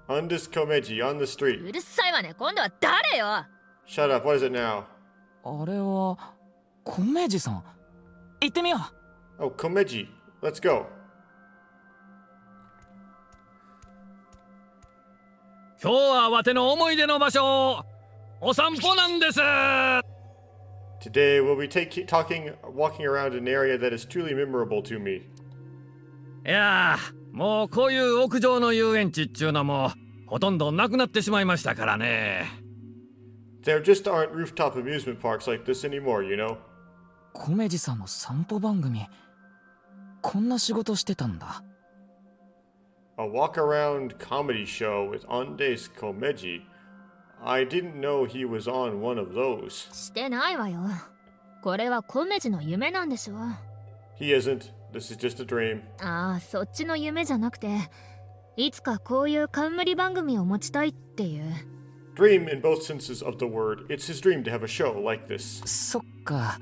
Undis Komeji on the street. うるさいわね。今度は誰よ？ Shut up. What is it now? あれはコメジさん。行ってみよう。 Oh, Komeji. Let's go. 今日はわての思い出の場所、お散歩なんです。 Today we'll be walking around an area that is truly memorable to me. いやー、もうこういう屋上の遊園地っちゅうのもほとんどなくなってしまいましたからね。There just aren't rooftop amusement parks like this anymore, you know? コメジさんの散歩番組、こんな仕事してたんだ。A walk-around comedy show with Andes Komeji. I didn't know he was on one of those. してないわよ。これはコメジの夢なんでしょ。 He isn't. This is just a dream. ああ、そっちの夢じゃなくて、いつかこういう冠番組を持ちたいっていう。Dream in both senses of the word. It's his dream to have a show like this. そっか。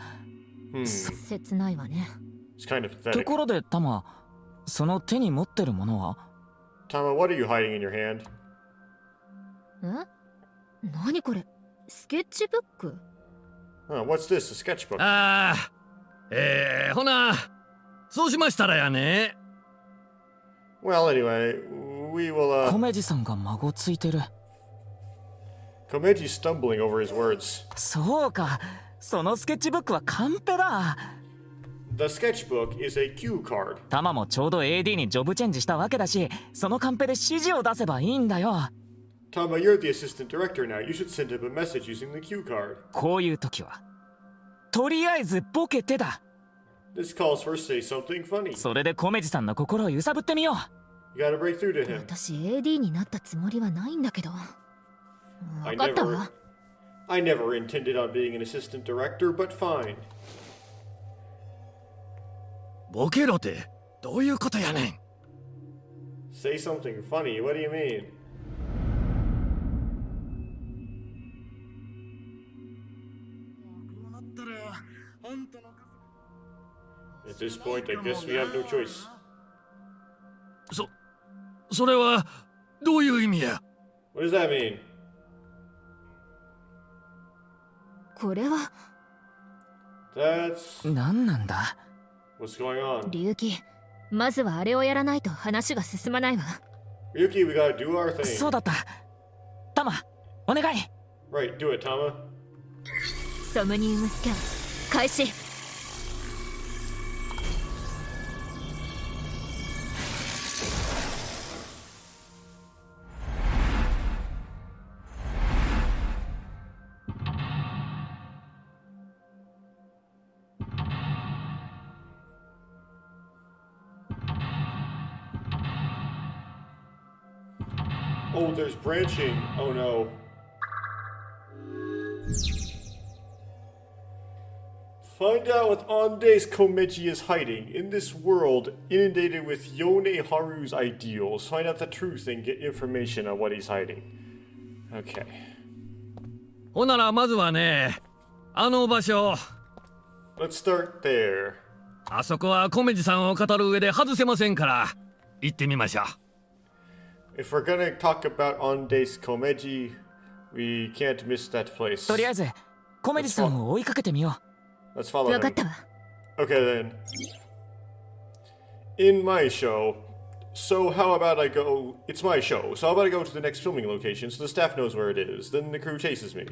切ないわね。It's kind of と pathetic. ころでタマ、その手に持ってるものは？ Tama, what are you hiding in your hand? 何これ？スケッチブック？ What's this? A sketchbook? ほな、そうしましたらやね。Well, anyway, we will, コメジさんが孫ついてる。Komeji's stumbling over his words. そうか、そのスケッチブックはカンペだ。The sketchbook is a cue card. タマもちょうど AD にジョブチェンジしたわけだし、そのカンペで指示を出せばいいんだよ。Tama, you're the assistant director now. You should send him a message using the cue card. こういう時は、とりあえずボケてだ。This calls for say something funny. それでコメジさんの心を揺さぶってみよう。You gotta break through to him. 私 AD になったつもりはないんだけど。分かったわ。I never intended on being an assistant director, but fine. ボケろってどういうことやねん。Say something funny. What do you mean? At this point, I guess we have no choice. それはどういう意味や？ What does that mean? これは That's 何なんだ？ what's going on. 龍騎、まずはあれをやらないと話が進まないわ。 Ryuki, we gotta do our thing. そうだった。タマ、お願い。Right, do it, Tama. ソムニウムスキャン開始。Oh, there's branching. Oh no. Find out what Ande's Komeji is hiding in this world inundated with Yone Haru's ideals. Find out the truth and get information on what he's hiding. Okay. ほならまずはね、あの場所。Let's start there. あそこはコメジさんを語る上で外せませんから、行ってみましょう。If we're gonna talk about Ande's Komeji, we can't miss that place. とりあえず、コメジさんを追いかけてみよう。Let's follow 分かったわ。Okay then. In my show, so how about I go... It's my show, so how about I go to the next filming location so the staff knows where it is. Then the crew chases me.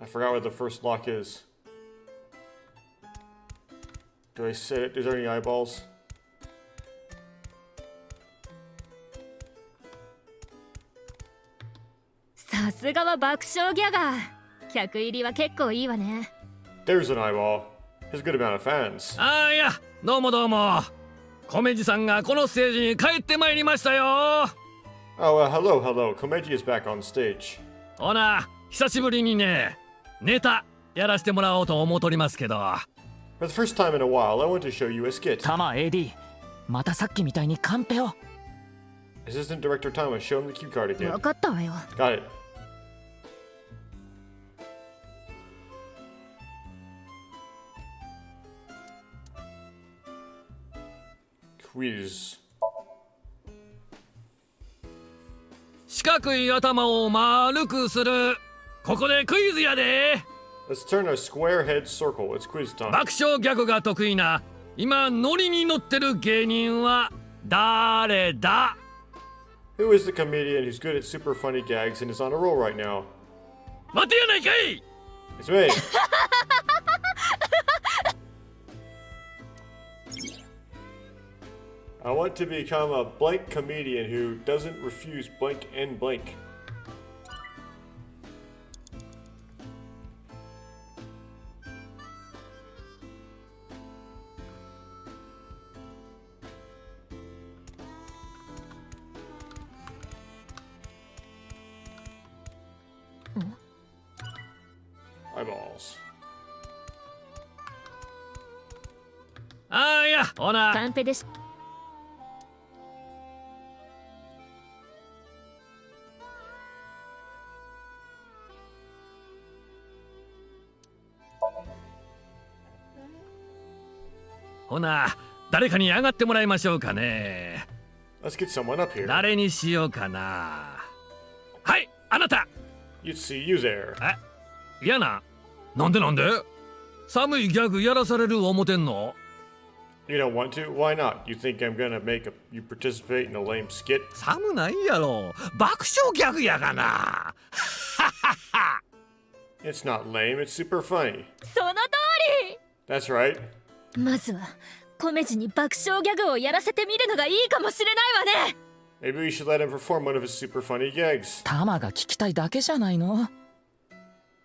I forgot what the first lock is. Do I say it? Is there any eyeballs? さすがは爆笑ギャガー。客入りは結構いいわね。There's an eyeball. Has a good amount of fans. いや、どうもどうも。コメジさんがこのステージに帰ってまいりましたよ。Oh, hello, hello. Komeji is back on stage. ほな、久しぶりにね、ネタやらせてもらおうと思うとりますけど。For the first time in a while, I want to show you a skit. タマ AD、またさっきみたいにカンペを。Assistant Director Tama, show him the cue card again. 分かったわよ。Got it. Quiz. 四角い頭を丸くする。ここでクイズやで。Let's turn a square head circle. It's quiz time. 爆笑ギャグが得意な今ノリに乗ってる芸人は誰だ？ Who is the comedian who's good at super funny gags and is on a roll right now? 待てやないかい。 It's me. I want to become a blank comedian who doesn't refuse blank and blank. Eyeballs. いや、ほな。カンペです。ほな誰かに上がってもらいましょうかね。 Let's get someone up here. 誰にしようかな。はい、あなた。 You'd see you there. え、嫌な。なんでなんで。寒いギャグやらされる思てんの。 You don't want to? Why not? You think I'm gonna make you participate in a lame skit? 寒ないやろ。爆笑ギャグやがな。It's not lame, it's super funny. その通り。 That's right. まずはコメジに爆笑ギャグをやらせてみるのがいいかもしれないわね。 Maybe we should let him perform one of his super funny gags. タマが聞きたいだけじゃないの。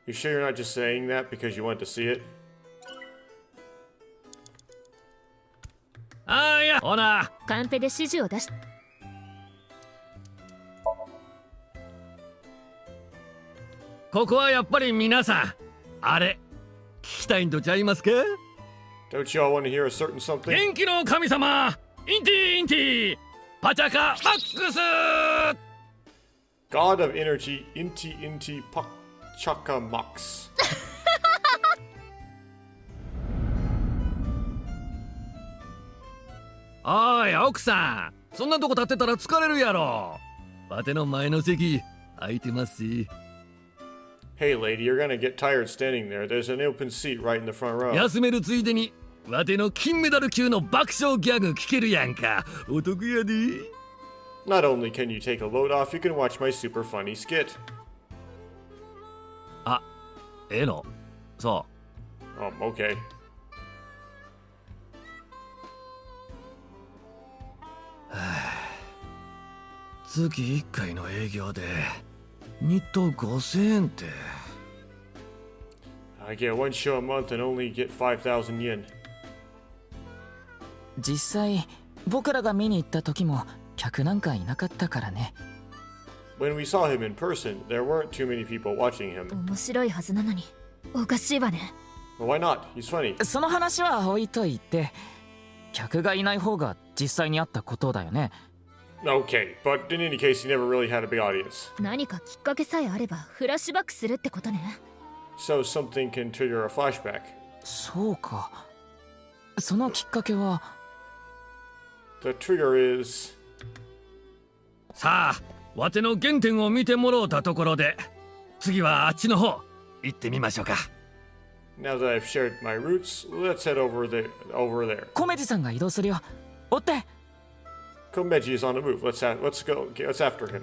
You sure you're not just saying that because you want to see it? ああ、いや、ほな。カンペで指示を出し。ここはやっぱり皆さん、あれ、聞きたいんとちゃいますか。 Don't you all want to hear a certain something? 元気の神様、インティインティ、パチャカマックス。 God of Energy, Inti Chaka Max. おい、奥さん、そんなとこ立ってたら疲れるやろ。わての前の席、空いてますし。 Hey lady, you're gonna get tired standing there. There's an open seat right in the front row. 休めるついでに、わての金メダル級の爆笑ギャグ聞けるやんか。お得やで。 Not only can you take a load off, you can watch my super funny skit. あ、ええの。そう。Okay. 月1回の営業で日当5000円って。 I get one show a month and only get 5,000 yen. 実際僕らが見に行った時も客なんかいなかったからね。 When we saw him in person, there weren't too many people watching him. 面白いはずなのにおかしいわね。 Well, why not? He's funny. その話は置いといて、客がいない方が実際にあったことだよね。 Okay, but in any case, he never really had a big audience. 何かきっかけさえあればフラッシュバックするってことね。 So something can trigger a flashback. そうか。そのきっかけは。 The trigger is. さあ、わての原点を見てもろうたところで、次はあっちの方行ってみましょうか。 Now that I've shared my roots, let's head over there. コメジさんが移動するよ。追って。 Komeji is on the move. Let's go. Let's after him.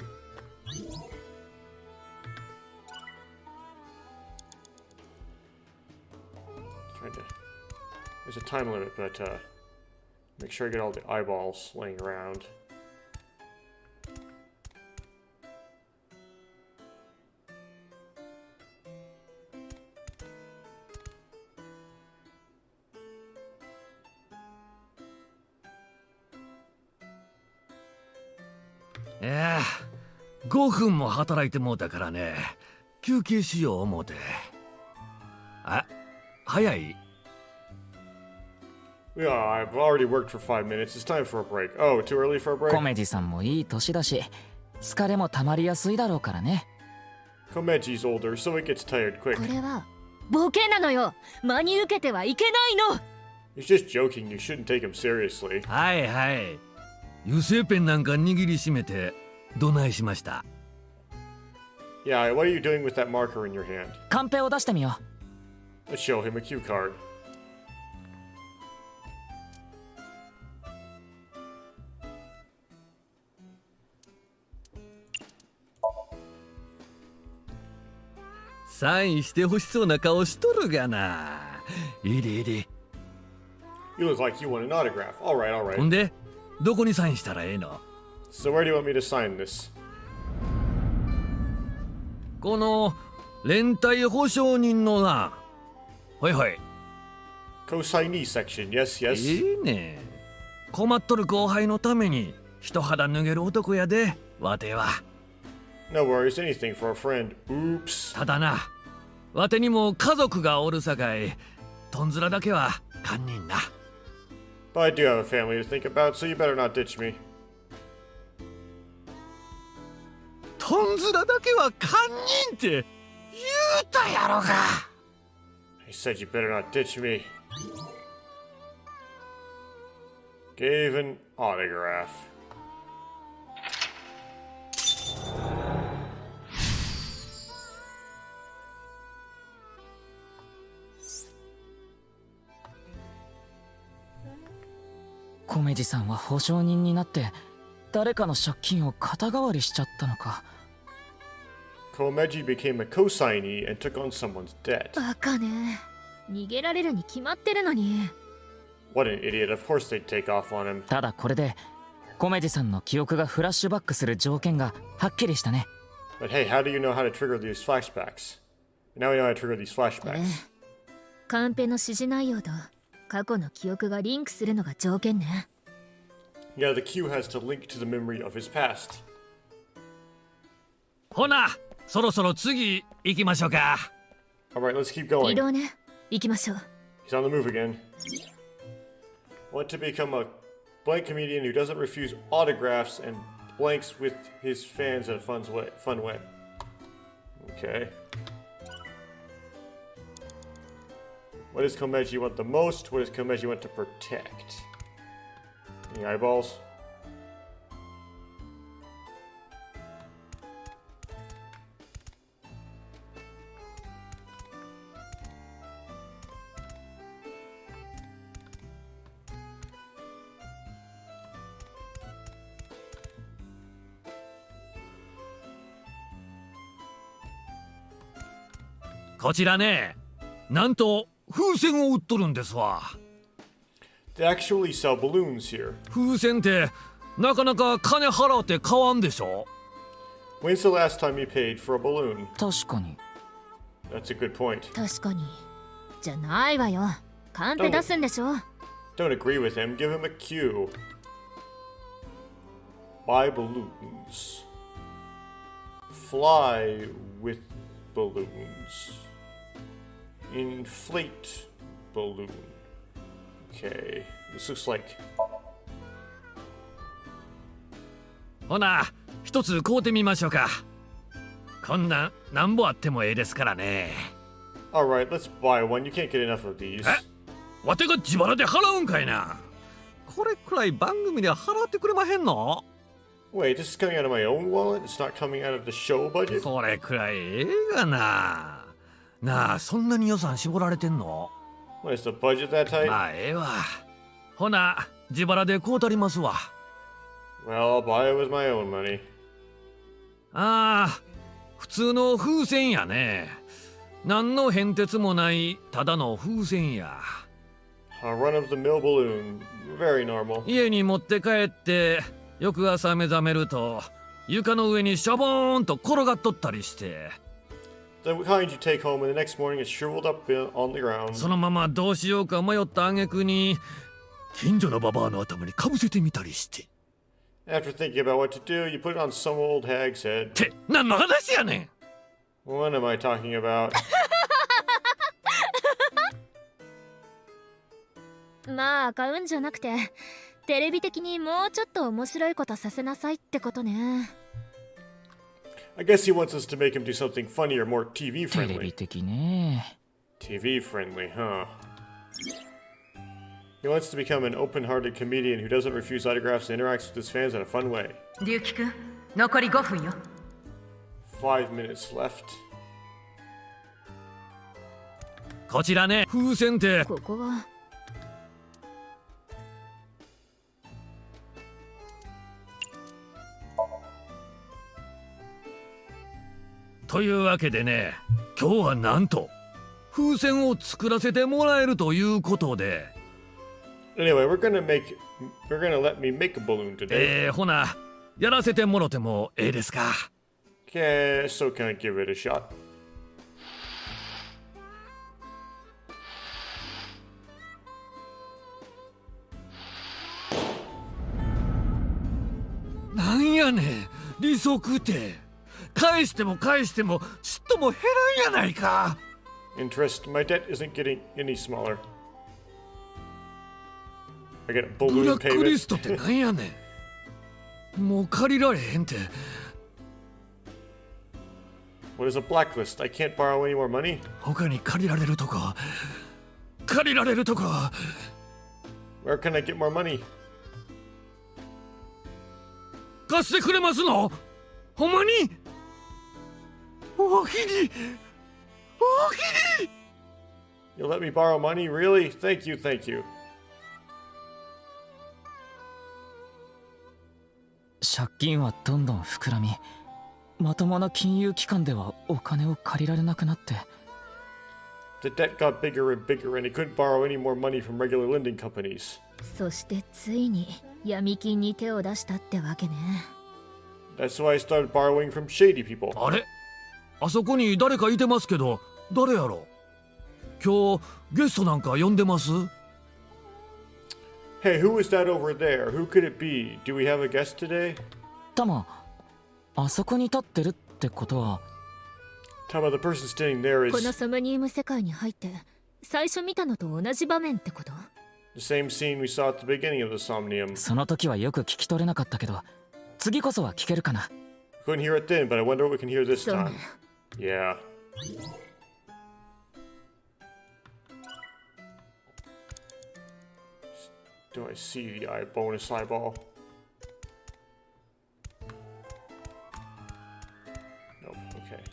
There's a time limit, but make sure I get all the eyeballs laying around. Yeah, 5分も働いてもうたからね。休憩しよう思うて。あ、早い。 Yeah, I've already worked for 5 minutes. It's time for a break. Oh, too early for a break? コメジさんもいい年だし、疲れもたまりやすいだろうからね。Komeji's older, so he gets tired quick. これはボケなのよ。真に受けてはいけないの。 He's just joking. You shouldn't take him seriously. はいはい。油性ペンなんか握りしめてどないしました。 Yeah, what are you doing with that marker in your hand? カンペを出してみよう。Let's show him a cue card. サインしてほしそうな顔しとるがな。いいでいいで。 You look like you want an autograph. All right, all ほ right. んで、どこにサインしたらええの？ So where do you want me to sign this? この連帯保証人のな。はいはい。 Co-signee section. Yes, yes. ええねん。困っとる後輩のために一肌脱げる男やで、わては。No worries, anything for a friend. Oops. ただな、わてにも家族がおるさかい、とんずらだけは堪忍な。But I do have a family to think about, so you better not ditch me. とんずらだけは堪忍って言うたやろが。I said you better not ditch me. Gave an autograph.米次さんは保証人になって誰かの借金を肩代わりしちゃったのか。Komeji became a co-signee and took on someone's debt. バカね。逃げられるに決まってるのに。What an idiot. Of course they'd take off on him. ただこれで米次さんの記憶がフラッシュバックする条件がはっきりしたね。But hey, how do you know how to trigger these flashbacks? Now we know how to trigger these flashbacks. カンペの指示内容と過去の記憶がリンクするのが条件ね。Yeah, the Q has to link to the memory of his past. ほな、そろそろ次行きましょうか。Alright, let's keep going. 移動ね。行きましょう。He's on the move again. Want to become a blank comedian who doesn't refuse autographs and blanks with his fans in a fun way. Okay. What does Komeji want the most? What does Komeji want to protect? Any eyeballs? .こちらね、なんと風船を売っとるんですわ。They actually sell balloons here. 風船ってなかなか金払って買わんでしょ。When's the last time you paid for a balloon? 確かに。That's a good point. 確かに。じゃないわよ。カンペ出すんでしょ。Don't agree with him. Give him a cue. Buy balloons. Fly with balloons. Inflate balloon. Okay, this looks like. ほな、一つ買うてみましょうか。こんなんぼあってもええですからね。Alright, let's buy one. You can't get enough of these. わてが自腹で払うんかいな。これくらい番組で払ってくれまへんの？ Wait, this is coming out of my own wallet? It's not coming out of the show budget? それくらいええがな。なあ、そんなに予算絞られてんの？ What, is the budget that tight? まあ、ええわ。ほな、自腹で買うたりますわ。Well, I'll buy it with my own money. ああ、普通の風船やね。何の変哲もないただの風船や。A run-of-the-mill balloon. Very normal. 家に持って帰って翌朝目覚めると床の上にシャボーンと転がっとったりして。The kind you take home and the next morning it's shriveled up on the ground. そのままどうしようか迷った挙句に近所のババアの頭にかぶせてみたりして。After thinking about what to do, you put it on some old hag's head. って何の話やねん。What am I talking about? まあ買うんじゃなくてテレビ的にもうちょっと面白いことさせなさいってことね。I guess he wants us to make him do something funnier, more TV friendly. テレビ的ね。TV friendly, huh? He wants to become an open-hearted comedian who doesn't refuse autographs and interacts with his fans in a fun way. 龍樹くん、残り5分よ。5 minutes left. こちらね、風船ってここはというわけでね、今日はなんと風船を作らせてもらえるということで。Anyway, we're gonna let me make a balloon today. ほな、やらせてもろてもええですか？ Okay, so can I give it a shot? なんやねん、利息って。返しても返してもちっとも減らんやないか。Interest. My debt isn't getting any smaller. I get a ブ balloon ラックリスト payment. ってなんやねん。もう借りられへんって。What is a blacklist? I can't borrow any more money? 他に借りられるとこ。借りられるとこ。Where can I get more money? 貸してくれますの？ほんまに？おおきに、おおきに。 You'll let me borrow money? Really? Thank you, thank you. 借金はどんどん膨らみ、まともな金融機関ではお金を借りられなくなって。The debt got bigger and bigger, and he couldn't borrow any more money from regular lending companies. そしてついに闇金に手を出したってわけね。That's why I started borrowing from shady people. あれ、あそこに誰かいてますけど、誰やろ？今日ゲストなんか呼んでます？ Hey, who is that over there? Who could it be? Do we have a guest today? タマ、あそこに立ってるってことは。Tama, the person standing there この is ソムニウム世界に入って最初見たのと同じ場面ってこと？ the same scene we saw at the beginning of the Somnium. その時はよく聞き取れなかったけど、次こそは聞けるかな。Couldn't hear it then, but I wonder what we can hear this そうね。 time. Yeah. Do I see the bonus eyeball? Nope, okay.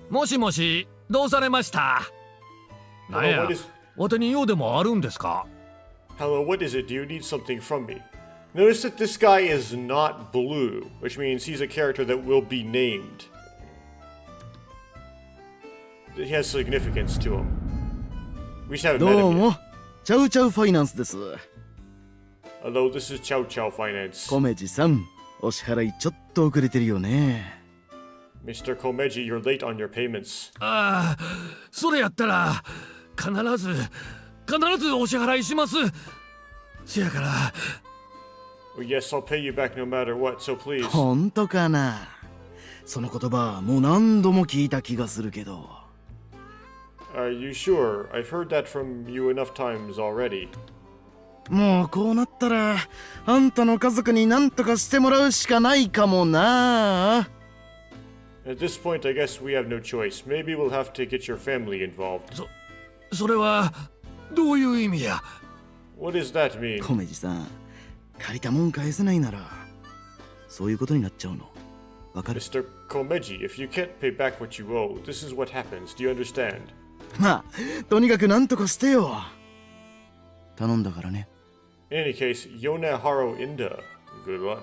もしもし、どうされました？なんや、わてに用でもあるんですか？ Hello, what is it? Do you need something from me? Notice that this guy is not blue, which means he's a character that will be named. He has significance to him. We just haven't met どう him も yet. チャウチャウファイナンスです。 Hello, this is Chow Chow Finance. コメジさん、お支払いちょっと遅れてるよね。 Mr. Komeji, you're late on your payments. ああ、それやったら必ずお支払いします。せやから。 Well, yes, I'll pay you back no matter what, so please. 本当かな。その言葉もう何度も聞いた気がするけど。 Are you sure? I've heard that from you enough times already. もうこうなったらあんたの家族に何とかしてもらうしかないかもな。 At this point, I guess we have no choice. Maybe we'll have to get your family involved. それはどういう意味や？ What does that mean? コメジさん、借りたもん返せないならそういうことになっちゃうの。わかる？ Mr. Komeji, if you can't pay back what you owe, this is what happens. Do you understand? まあ、とにかく何とかしてよ。頼んだからね。 In any case, Yona Haro Inda. Good luck.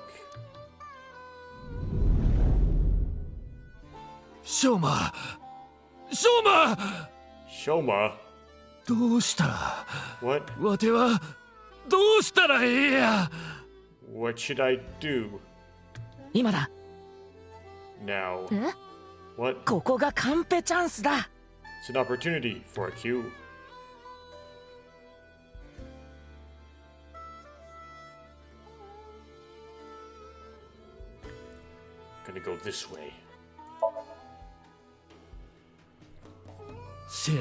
ショーマ、Shoma? どうしたら What? わてはどうしたらええや？ What should I do? 今だ。 Now. え？ What? ここがカンペチャンスだ。 It's an opportunity for a Q. Gonna go this way. せや、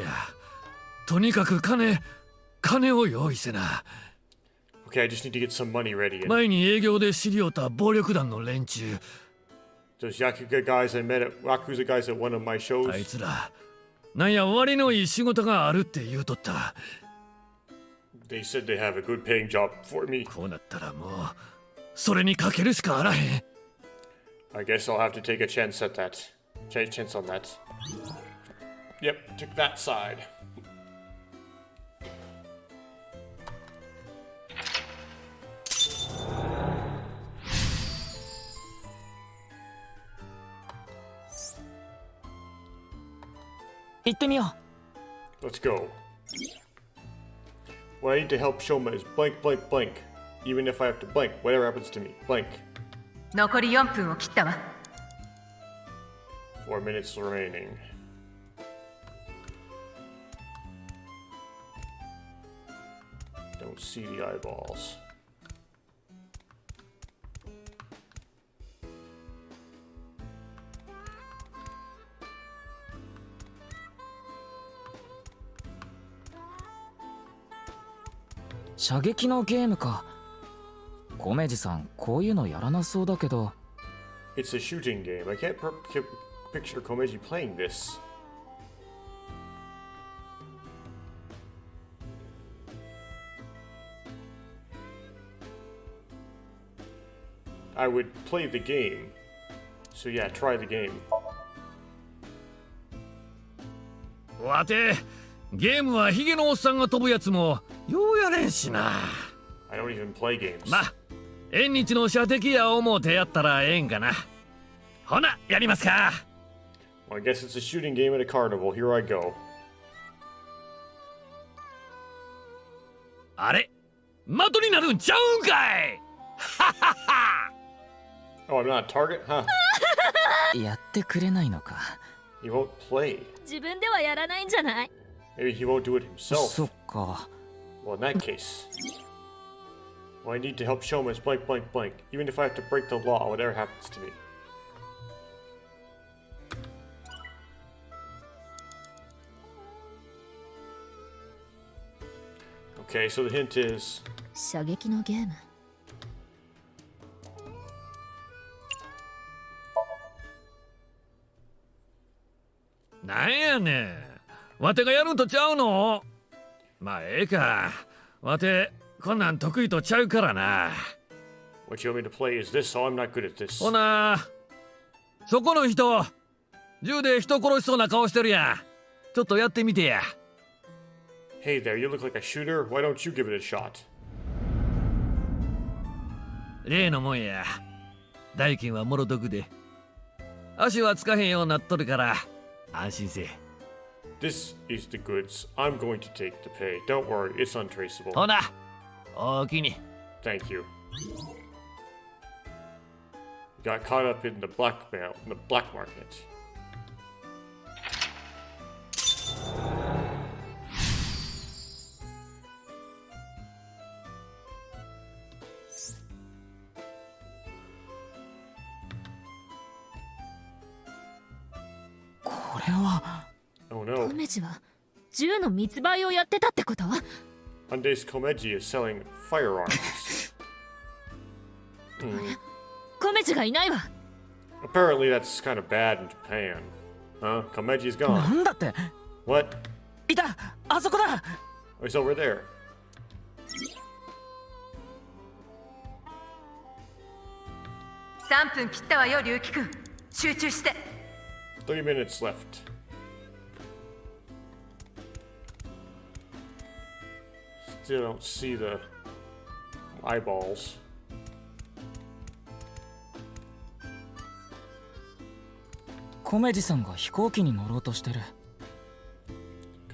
とにかく金を用意せな。 Okay, I just need to get some money ready. And 前に営業で知り合った暴力団の連中、 those Yakuza guys I met at one of my shows. あいつらなんや割のいい仕事があるって言うとった。 They said they have a good paying job for me. こうなったらもうそれにかけるしかあらへん。 I guess I'll have to take a chance at that. Chance on that. Yep, took that side. Let's go. What I need to help Shoma is blank, blank, blank. Even if I have to blank, whatever happens to me, blank. 残り4分を切ったわ。 4 minutes remaining. Don't see the eyeballs.「射撃のゲームか。コメジさん、こういうのやらなそうだけど。 It's a shooting game. I can't picture Komeji playing this. I would play the game. So yeah, try the game. わて、ゲームはヒゲのおっさんが飛ぶやつもようやれんしな。I don't even play games. まあ、縁日の射的や思うてやったらええんかな。ほな、やりますか。Well, I guess it's a shooting game at a carnival. Here I go. あれ、的になるんちゃうんかい。Oh, I'm not a target? Huh. やってくれないのか。He won't play. 自分ではやらないんじゃない？ Maybe he won't do it himself. そっか。 Well, in that case. Well, I need to help show him his blank, blank, blank. Even if I have to break the law, whatever happens to me. Okay, so the hint is... 射撃のゲーム。なんやねん。わてがやるんとちゃうの？まあええか。わて、こんなん得意とちゃうからな。What you want me to play is this, so I'm not good at this. ほな、そこの人、銃で人殺しそうな顔してるやん。ちょっとやってみてや。Hey there, you look like a shooter. Why don't you give it a shot? 例のもんや。代金はもろとくで。足はつかへんようになっとるから、安心せえ。This is the goods. I'm going to take the pay. Don't worry, it's untraceable. ほな、おおきに。Thank you. Got caught up in the blackmail, in the black market. Oh no. コメジは銃の密売をやってたってこと？ Hyundai's Komeji is selling firearms. コメジがいないわ。 Apparently that's kind of bad in Japan. Huh? Komeji's gone. なんだって？ What? いた！あそこだ！ Oh, he's over there. 3分切ったわよ、龍樹くん。集中して。30 minutes left. Still don't see the eyeballs. コメジさんが飛行機に乗ろうとしてる。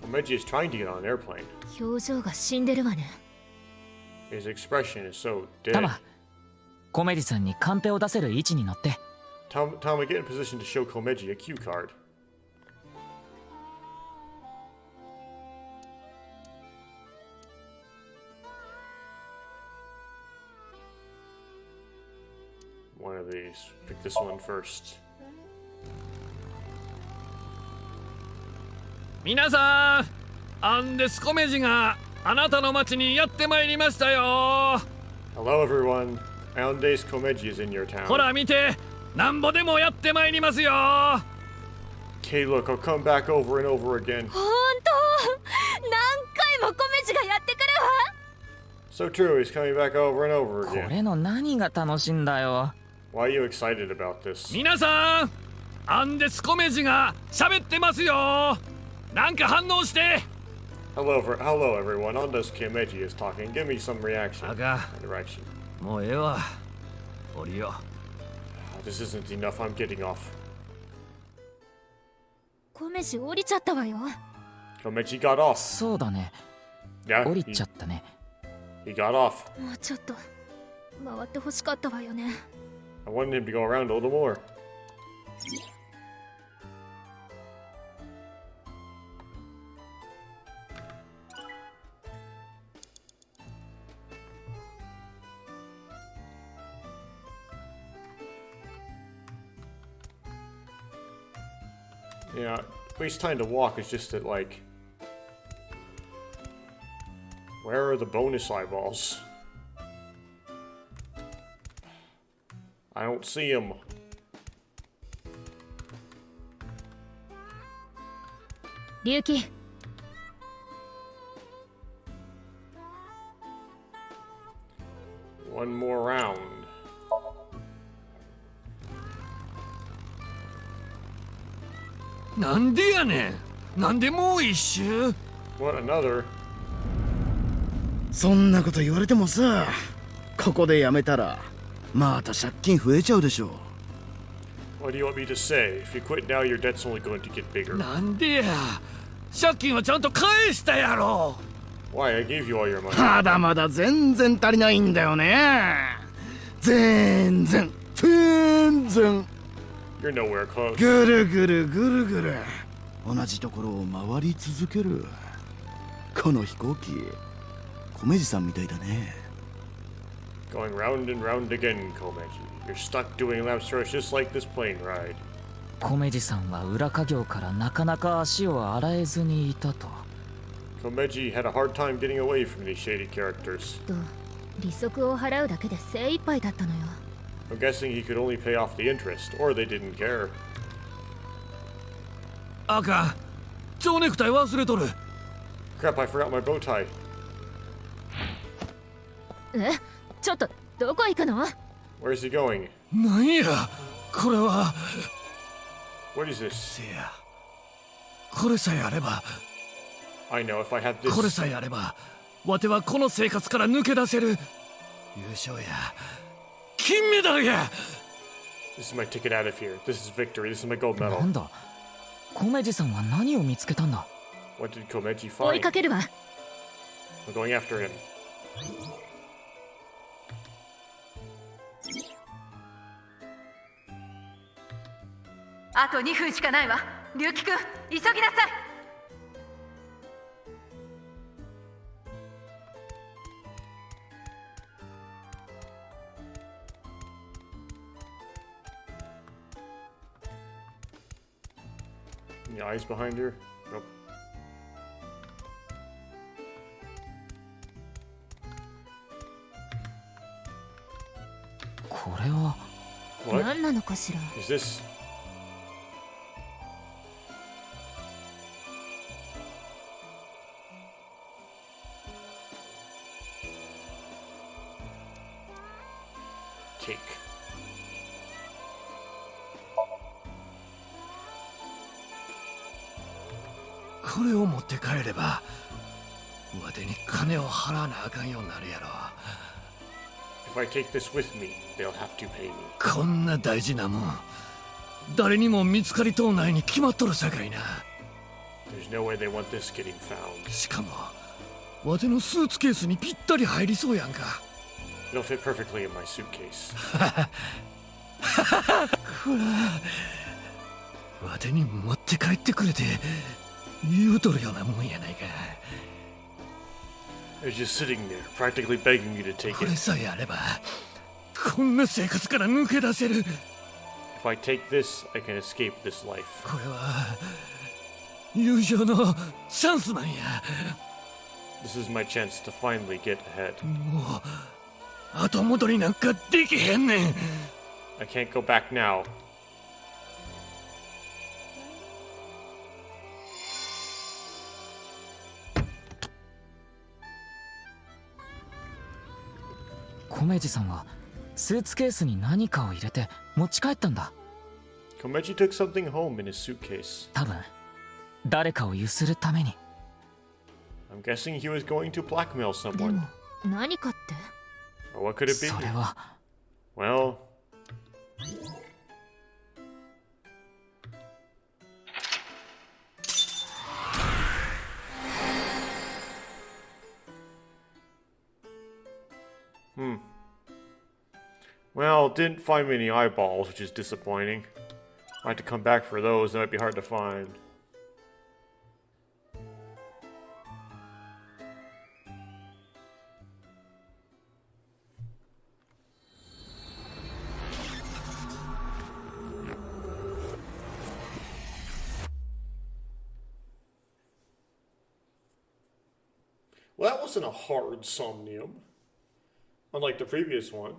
Komeji is trying to get on an airplane. 表情が死んでるわね。 His expression is so タ dead. マ、コメジさんにカンペを出せる位置に乗って。Tama, get in position to show Komeji a cue card. One of these. Pick this one first. 皆さん、アンデスコメジがあなたの町にやってまいりましたよ。 Hello everyone. Hyundai's Komeji is in your town. ほら見て、なんぼでもやってまいりますよ。 Okay, look, I'll come back over and over again. 本当？何回もコメジがやってくるわ。 So true, he's coming back over and over こ again. れの何が楽しいんだよ。 Why are you excited about this? 皆さん、アンデスコメジが喋ってますよ。なんか反応して。 Hello, hello everyone. Ondas Komeji is talking. Give me some reaction. あかand direction. ん、もうええわ。降りよ This isn't enough. I'm getting off. コメジ降りちゃったわよ。 Komeji got off. そうだね。 Yeah, 降りちゃったね。 he got off. もうちょっと回ってほしかったわよね。 I wanted him to go around a little more. Yeah, waste time to walk is just that, like... Where are the bonus eyeballs? I don't see them. Ryuki. One more round. なんでやねん。なんでもう一周？ What, another? そんなこと言われてもさ、ここでやめたらまた借金増えちゃうでしょ。 What do you want me to say? If you quit now, your debt's only going to get bigger. なんでや。借金はちゃんと返したやろ。Why? I gave you all your money. まだまだ全然足りないんだよね。全然。You're nowhere close. ぐるぐるぐるぐる同じところを回り続ける。この飛行機、米次さんみたいだね。Going round and round again, Komeji. You're stuck doing laps for us just like this plane ride. 米次さんは裏稼業からなかなか足を洗えずにいたと。Komeji had a hard time getting away from these shady characters. 利息を払うだけで精一杯だったのよ。I'm guessing he could only pay off the interest, or they didn't care. あかん。蝶ネクタイ忘れとる。Crap, I forgot my bow tie. ちょっとどこ行くの？ Where's he going? なんやこれは。What is this? これさえあれば。I know, if I have this... これさえあれば、わてはこの生活から抜け出せる。優勝や。金メダルや。This is my ticket out of here. This is victory. This is my gold medal. なんだ、米次さんは何を見つけたんだ？ What did Komeji 追い find? かけるわ。I'm going after him. あと2分しかないわ。龍樹くん、急ぎなさい。Any eyes behind her? Nope. これは What? 何なのかしら。 Is this... Cake. これを持って帰れば、わてに金を払わなあかんようになるやろ。If I take this with me, they'll have to pay me. こんな大事なもん、誰にも見つかりとうないに決まっとるさかいな。There's no way they want this getting found. しかも、わてのスーツケースにぴったり入りそうやんか。It'll fit perfectly in my suitcase. ほら、わてに持って帰ってくれて言うとるようなもんやないか。They're just sitting there, practically begging you to take これ it. さえあれば、こんな生活から抜け出せる。 If I take this, I can escape this life. これは優勝のチャンスなんや。This is my chance to finally get ahead. もう後戻りなんかできへんねん。I can't go back now. 米次さんはスーツケースに何かを入れて持ち帰ったんだ。 Komeji took something home in his suitcase. 多分誰かをゆするために。 I'm guessing he was going to blackmail で someone. も何かって？ Or what could it be? それは Well... Well, didn't find many eyeballs, which is disappointing. I had to come back for those, that might be hard to find. Well, that wasn't a hard Somnium. Unlike the previous one.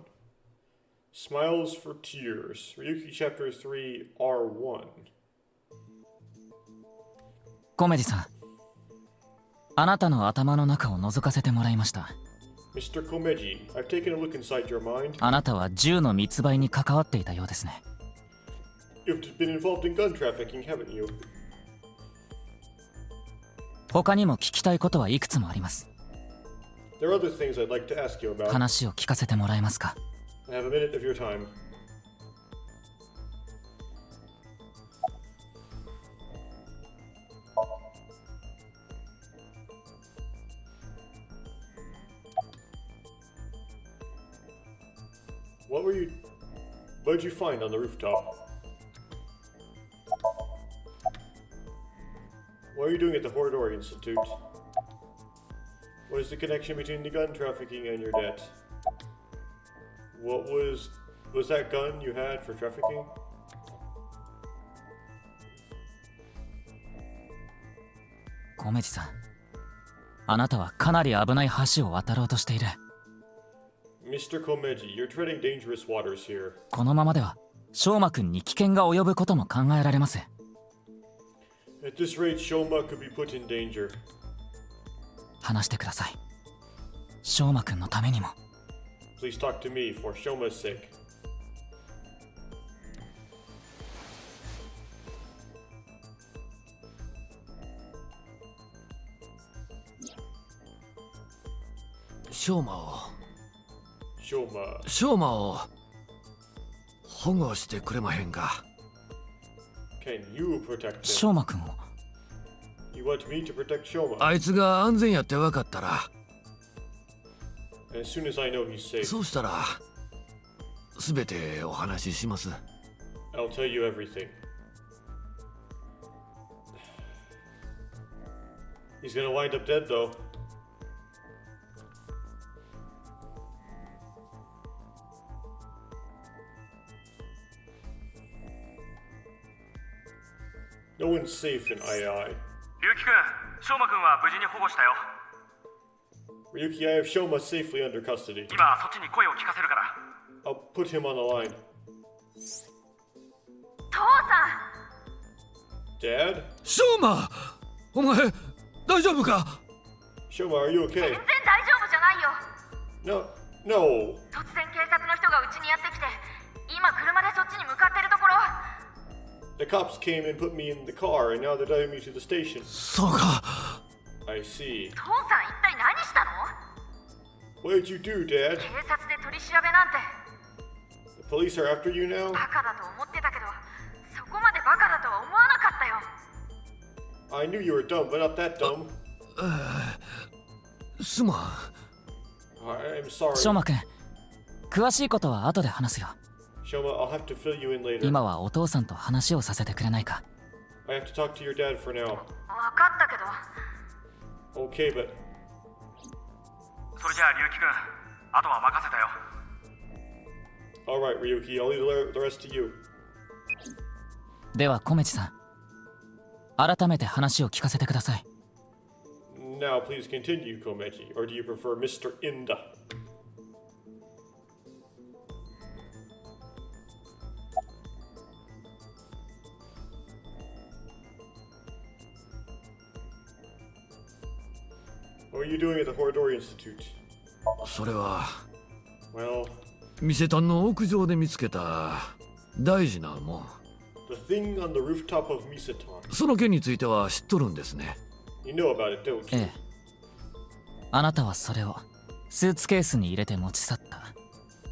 Smiles for Tears. Ryuki Chapter 3 R1. 米次さん、あなたの頭の中を覗かせてもらいました。 Mr. Komeji, I've taken a look inside your mind. あなたは銃の密売に関わっていたようですね。 You've been involved in gun trafficking, haven't you? 他にも聞きたいことはいくつもあります。 There are other things I'd like to ask you about. 話を聞かせてもらえますか？ I have a minute of your time. What did you find on the rooftop? What are you doing at the Horador Institute? What is the connection between the gun trafficking and your debt? What was that gun you had for trafficking? コメジさん、あなたはかなり危ない橋を渡ろうとしている。 Mr. Komeji, you're treading dangerous waters here. このままでは、翔馬くんに危険が及ぶことも考えられます。 At this rate, Shoma could be put in danger. 話してください。翔馬くんのためにも。 Please talk to me for Shoma's sake. ショーマを Shoma. ショーマを保護してくれまへんか。 Can you protect him? 翔馬くんを。 You want me to protect Shoma? あいつが安全やって分かったら、 As soon as I know he's safe, そうしたらすべてお話しします。 I'll tell you everything. He's gonna wind up dead though. No one's safe in II. 龍樹くん、翔馬くんは無事に保護したよ。 Ryuki, I have Shoma safely under custody. 今そっちに声を聞かせるから。 I'll put him on the line. 父さん Dad? ショーマ、お前大丈夫か？ Shoma, are you 全 okay? 然大丈夫じゃないよ。 No. 突然警察の人がうちにやってきて、今車でそっちに向かってるところ。 The cops came and put me in the car, and now they're driving me to the station. そうか。 I see. 父さん一体何したの？ What did you do, Dad? 警察で取り調べなんて。 The police are after you now? バカだと思ってたけど、そこまでバカだとは思わなかったよ。 I knew you were dumb, but not that dumb. すまん。I'm sorry. 翔馬くん、詳しいことは後で話すよ。 Shoma, I'll have to fill you in later. 今はお父さんと話をさせてくれないか？ I have to talk to your dad for now. わかったけど。 Okay, but それじゃあ龍樹くん、あとは任せたよ。 alright, Ryuki, I'll leave the rest to you. ではコメチさん、改めて話を聞かせてください。 Now, please continue, Komeji, or do you prefer Mr. Inda? What are you doing at the Horador Institute? それは Well, 店単の屋上で見つけた大事なもん。 the thing on the rooftop of Misaton. その件については知っとるんですね。 You know about it, don't え you? え。あなたはそれをスーツケースに入れて持ち去った。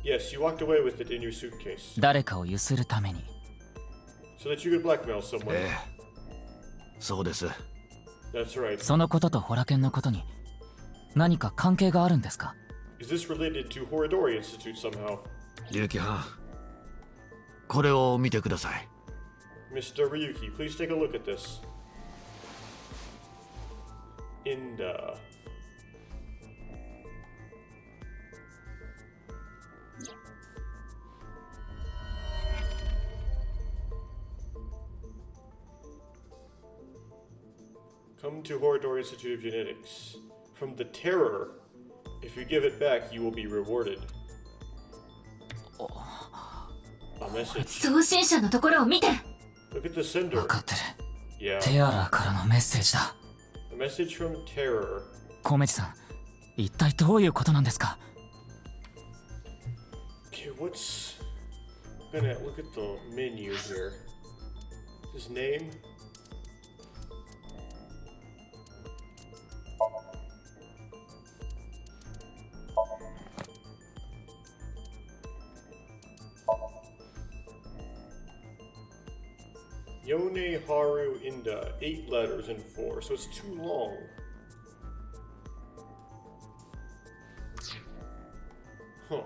Yes, you walked away with it in your suitcase. 誰かをゆするために。 So that you could blackmail someone. ええ、そうです。 That's right. そのこととホラケンのことに何か関係があるんですか？ Is this related to Horador Institute somehow? 龍樹はん、これを見てください。 Mr. Ryuki, please take a look at this. Inda. Come to Horador Institute of Genetics. From the Terror. If you give it back, you will be rewarded. A message. 送信者のところを見て。 Look at the sender. 分かってる。 Yeah. テアラーからのメッセージだ。 A message from Terror. コメチさん、一体どういうことなんですか？ Okay, what's... I'm gonna look at the menu here. His name? Yone Haru Inda. 8 letters and 4, so it's too long. Huh.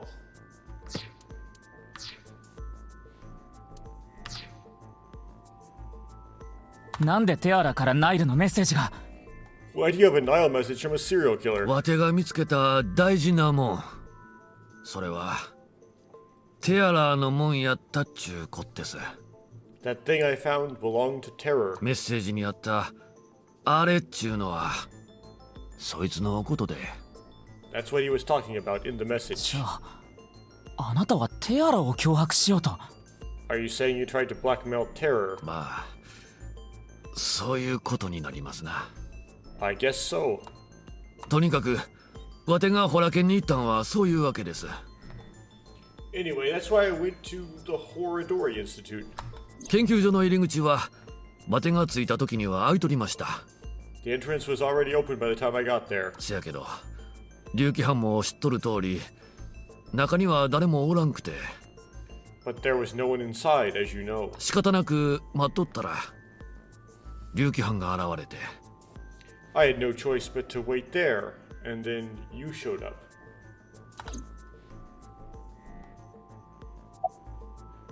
なんでテアラからナイルのメッセージが Why do you have a Nile message from a serial killer? わてが見つけた大事なもん。それはテアラのもんやったっちゅうこってす。That thing I found belonged to Terror. メッセージにあったあれっちゅうのはそいつのことで。That's what he was talking about in the message. じゃあ、あなたはテアラを脅迫しようと。Are you saying you tried to blackmail Terror? まあ、そういうことになりますな。I guess so. とにかく、わてがホラケンに行ったんはそういうわけです。Anyway, that's why I went to the Horadori Institute. 研究所の入り口は、わてが着いた時には開いとりました。The entrance was already open by the time I got there. せやけど、竜気藩も知っとる通り、中には誰もおらんくて。But there was no one inside, as you know. 仕方なく待っとったら、竜気藩が現れて。I had no choice but to wait there, and then you showed up.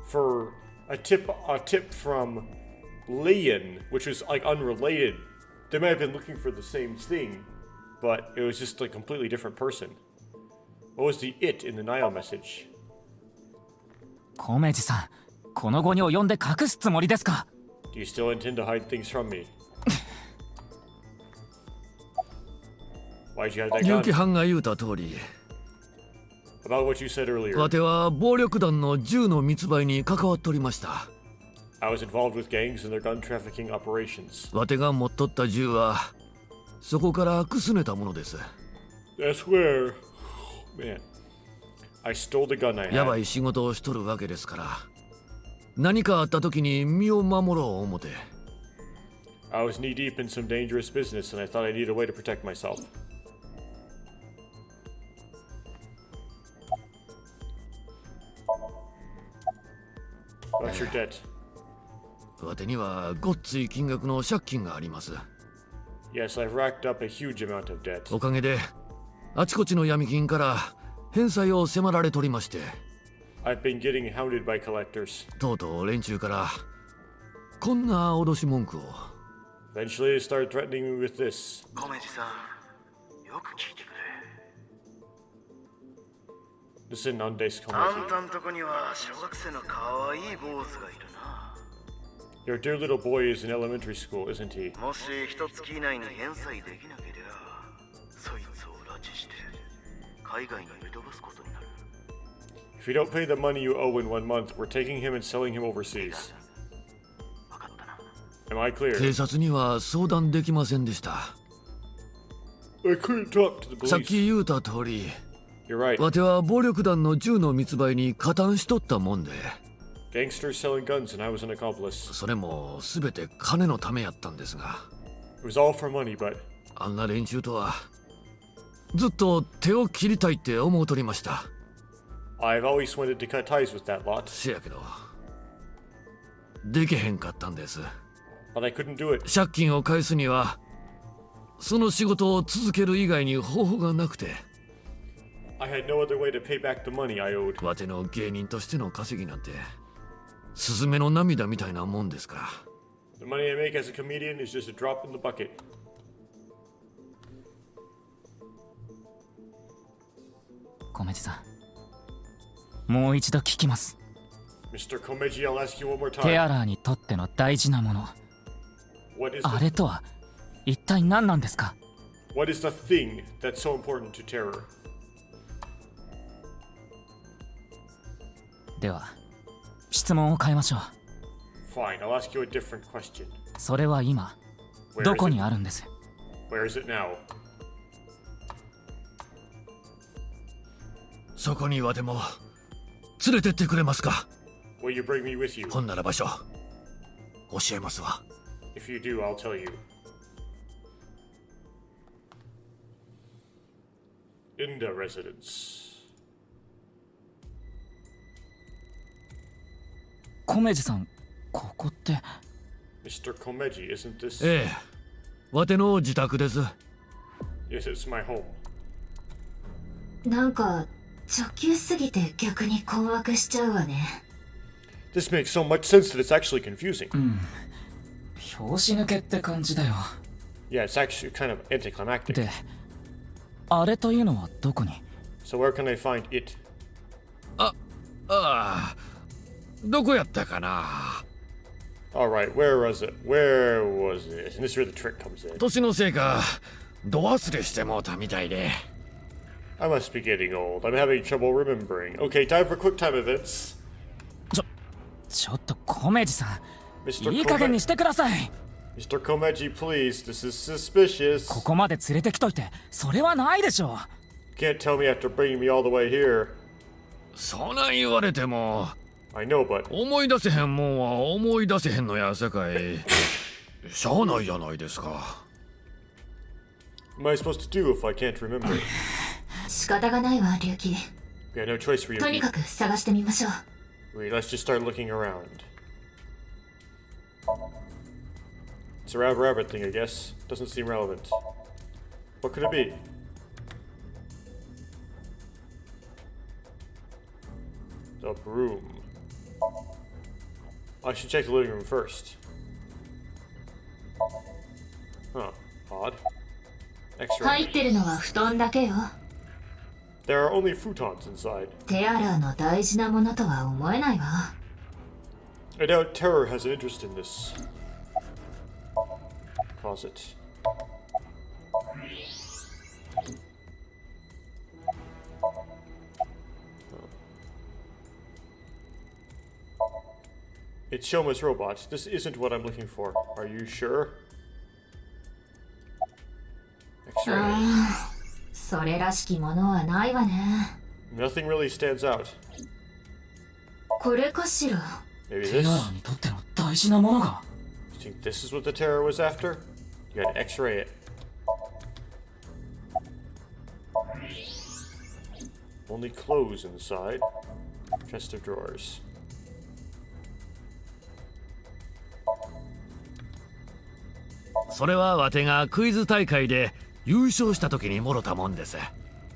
For a tip from Leon, which was like unrelated. They might have been looking for the same thing, but it was just a completely different person. What was the it in the Nile message? コメジさん、この後に及んで隠すつもりですか？ Do you still intend to hide things from me? Why'd you have that 竜 gun? 気藩が言うた通り、 About what you said earlier. わては暴力団の銃の密売に関わっておりました。I was involved with gangs and their gun trafficking operations. わてが持っとった銃はそこからくすねたものです。That's where, man, I stole the gun I やば had. い仕事をしとるわけですから、何かあった時に身を守ろう思て。I was knee deep in some dangerous business, and I thought I needed a way to protect myself. What's your debt? わてにはごっつい金額の借金があります。 Yes, I've racked up a huge amount of debt. おかげであちこちの闇金から返済を迫られとりまして、 I've been getting hounded by collectors. とうとう連中からこんな脅し文句を。 Eventually, they started threatening me with this. コメジさん、よく聞いてくれ。 Listen, Nandes あん Komeji. たんとこには小学生のかわいい坊主がいるな。 Your dear little boy is in elementary school, isn't he? もし一月以内に返済できなければ、そいつを拉致して海外に売り飛ばすことになる。 If you don't pay the money you owe in 1 month, we're taking him and selling him overseas. Am I clear? 警察には相談できませんでした。 I couldn't talk to the さっ police. き言うた通り、 You're right. わては暴力団の銃の密売に加担しとったもんで、 Gangsters selling guns, and I was an accomplice. それも全て金のためやったんですが、 It was all for money, but あんな連中とはずっと手を切りたいって思うとりました。 I've always wanted to cut ties with that lot. せやけど、できへんかったんです。 But I couldn't do it. 借金を返すには、その仕事を続ける以外に方法がなくて。 I had no other way to pay back the money I owed. わての芸人としての稼ぎなんて、スズメの涙みたいなもんですから。 The money I make as a comedian is just a drop in the bucket. コメジさん、もう一度聞きます。 Mr. Komeji, I'll ask you one more テア time. ラーにとっての大事なもの、 What is あ the, れとは一体何なんですか？ what is the thing that's so important to Terror? では、質問を変えましょう。 Fine, I'll ask you a different question. それは今、 Where ど is こ it? にあるんです？ Where is it now? そこにわても連れてってくれますか？ Will you bring me with you? ほんなら場所教えますわ。 If you do, I'll tell you. Inda residence. コメジさん、ここって。Mr. Komeji, isn't this? ええ、わての自宅です。Yes, it's my home. なんか直球すぎて逆に困惑しちゃうわね。This makes so much sense that it's actually confusing. 拍子抜けって感じだよ。Yeah, it's actually kind of anticlimactic. で、あれというのはどこに？ So where can I find it? ああ、どこやったかな。Alright, where was it? Where was it? And this is where the trick comes in. 年のせいか、ど忘れしてもうたみたいで。I must be getting old. I'm having trouble remembering. Okay, time for quick time events. ちょっとコメジさん、Mr. いい加減にしてください。Mr. Komeji, please. This is suspicious. ここまで連れてきといて、それはないでしょう。Can't tell me after bringing me all the way here. そない言われても。I know, but 思い出せへんもんは思い出せへんのやさかい。しゃあないじゃないですか。What am I supposed to do if I can't remember? 仕方がないわ、龍騎。We have no choice for you. とにかく探してみましょう。Wait, let's just start looking around. It's a round rabbit thing, I guess. Doesn't seem relevant. What could it be? The broom. I should check the living room first. Huh. Odd. 入ってるのは布団だけよ。There are only futons inside. テアラーの大事なものとは思えないわ。I doubt Terror has an interest in this. Closet. It's Shoma's robot. This isn't what I'm looking for. Are you sure? X-ray. それらしきものはないわね。 Nothing really stands out. これかしら。 Maybe テ this? アラーにとっての大事なものが。You think this is what the Terror was after? You gotta X-ray it. Only clothes inside. Chest of drawers. それはわてがクイズ大会で優勝した時にもろたもんです。I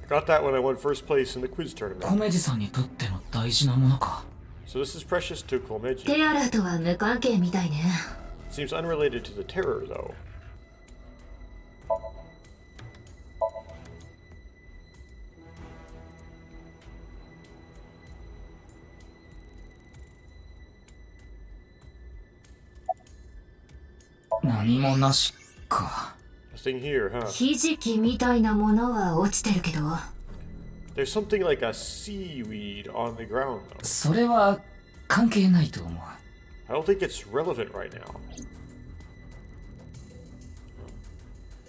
got that when I won first place in the quiz tournament. コメジさんにとっての大事なものか。 So this is precious to Komeji. テアラーとは無関係みたいね。 Seems unrelated to the Terror, though. Nothing here, huh? ひじきみたいなものは落ちてるけど。 There's something like a seaweed on the ground, though. それは関係ないと思う。 I don't think it's relevant right now.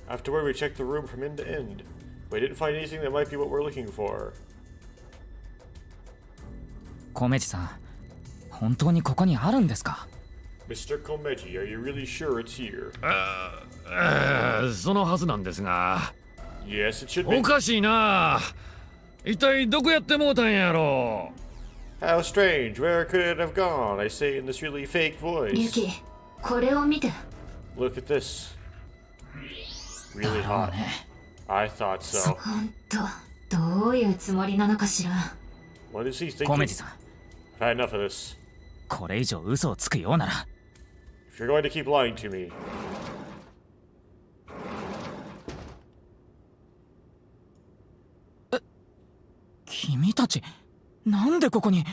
Afterward, we checked the room from end to end. We didn't find anything that might be what we're looking for. コメジさん、本当にここにあるんですか？ Mr. Komeji, are you really sure it's here? そのはずなんですが。 Yes, it should be. おかしいな。一体どこやってもうたんやろ。 How strange. Where could it have gone? I say in this really fake リュ voice. キ、これを見て。 Look at this. Really hot. I thought so. 本当、どういうつもりなのかしら。 What is he thinking? コメジさん、 I've had enough of this. これ以上嘘をつくようなら。 If you're going to keep lying to me. 君たち、なんでここに？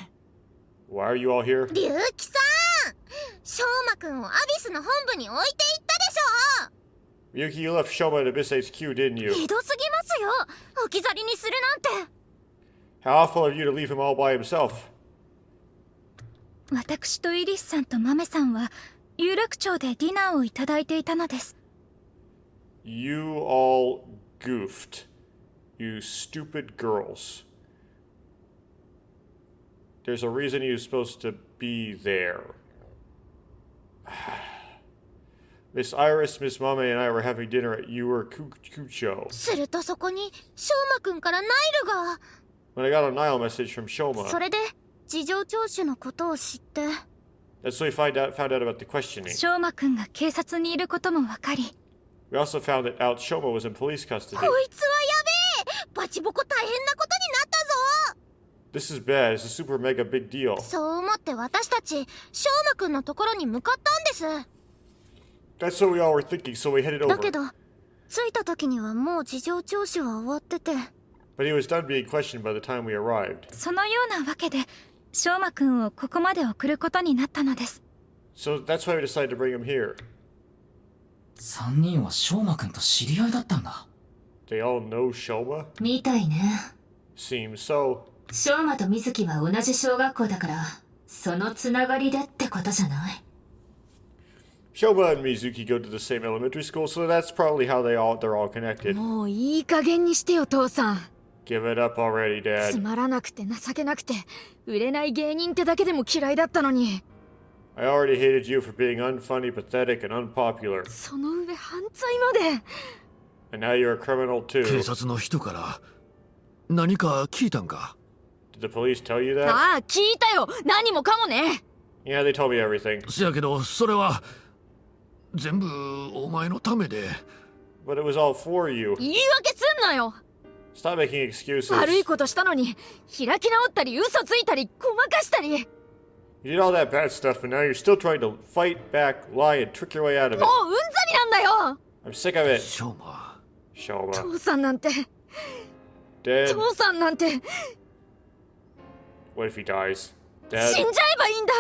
Why are you all here? 龍騎さん、翔馬くんをアビスの本部に置いていったでしょ。 Ryuki, you left Shoma at Abyss HQ, didn't you? ひどすぎますよ。置き去りにするなんて。 How awful of you to leave him all by himself. 私とイリスさんとマメさんは有楽町でディナーをいただいていたのです。 You all goofed. You stupid girls. There's a reason you're supposed to be there. Miss Iris, Miss Mame, and I were having dinner at your Kucho. するとそこに翔馬くんからナイルが。 When I got a Nile message from Shoma. それで事情聴取のことを知って。That's when we found out about the questioning. 翔馬くんが警察にいることも分かり、 We also found out Shoma was in police custody. こいつはやべえ、バチボコ大変なことになったぞ。 This is bad. It's a super mega big deal. そう思って私たち翔馬くんのところに向かったんです。 That's what we all were thinking, so we headed だけ over. ど着いた時にはもう事情聴取は終わってて、 But he was done being questioned by the time we arrived. そのようなわけで翔馬くんをここまで送ることになったのです。 So that's why we decided to bring him here. 3人は翔馬くんと知り合いだったんだ。 They all know Shoma? みたいね。 Seems so. 翔馬と水木は同じ小学校だから、そのつながりでってことじゃない。 Shoma and Mizuki go to the same elementary school, so that's probably how they're all connected. もういい加減にしてよ父さん。 Give it up already, つ Dad. まらなくて情けなくて売れない芸人ってだけでも嫌いだったのに。 I already hated you for being unfunny, pathetic, and unpopular. その上犯罪まで。 And now you're a criminal 警 too. 察の人から何か聞いたんか？ Did the police tell you that? ああ聞いたよ。何もかもね。 Yeah, they told me everything. せやけどそれは全部お前のためで。 But it was all for you. 言い訳すんなよ。 Stop making excuses. 悪いことしたのに開き直ったり嘘ついたりごまかしたり。 You did all that bad stuff, and now you're still trying to fight back, lie, and trick your way out of も it. ううんざりなんだよ。 I'm sick of it. 翔馬。Shoma. 父さんなんて Dad. 父さんなんて What if he dies? 死 Dad. んじゃえばいいんだ。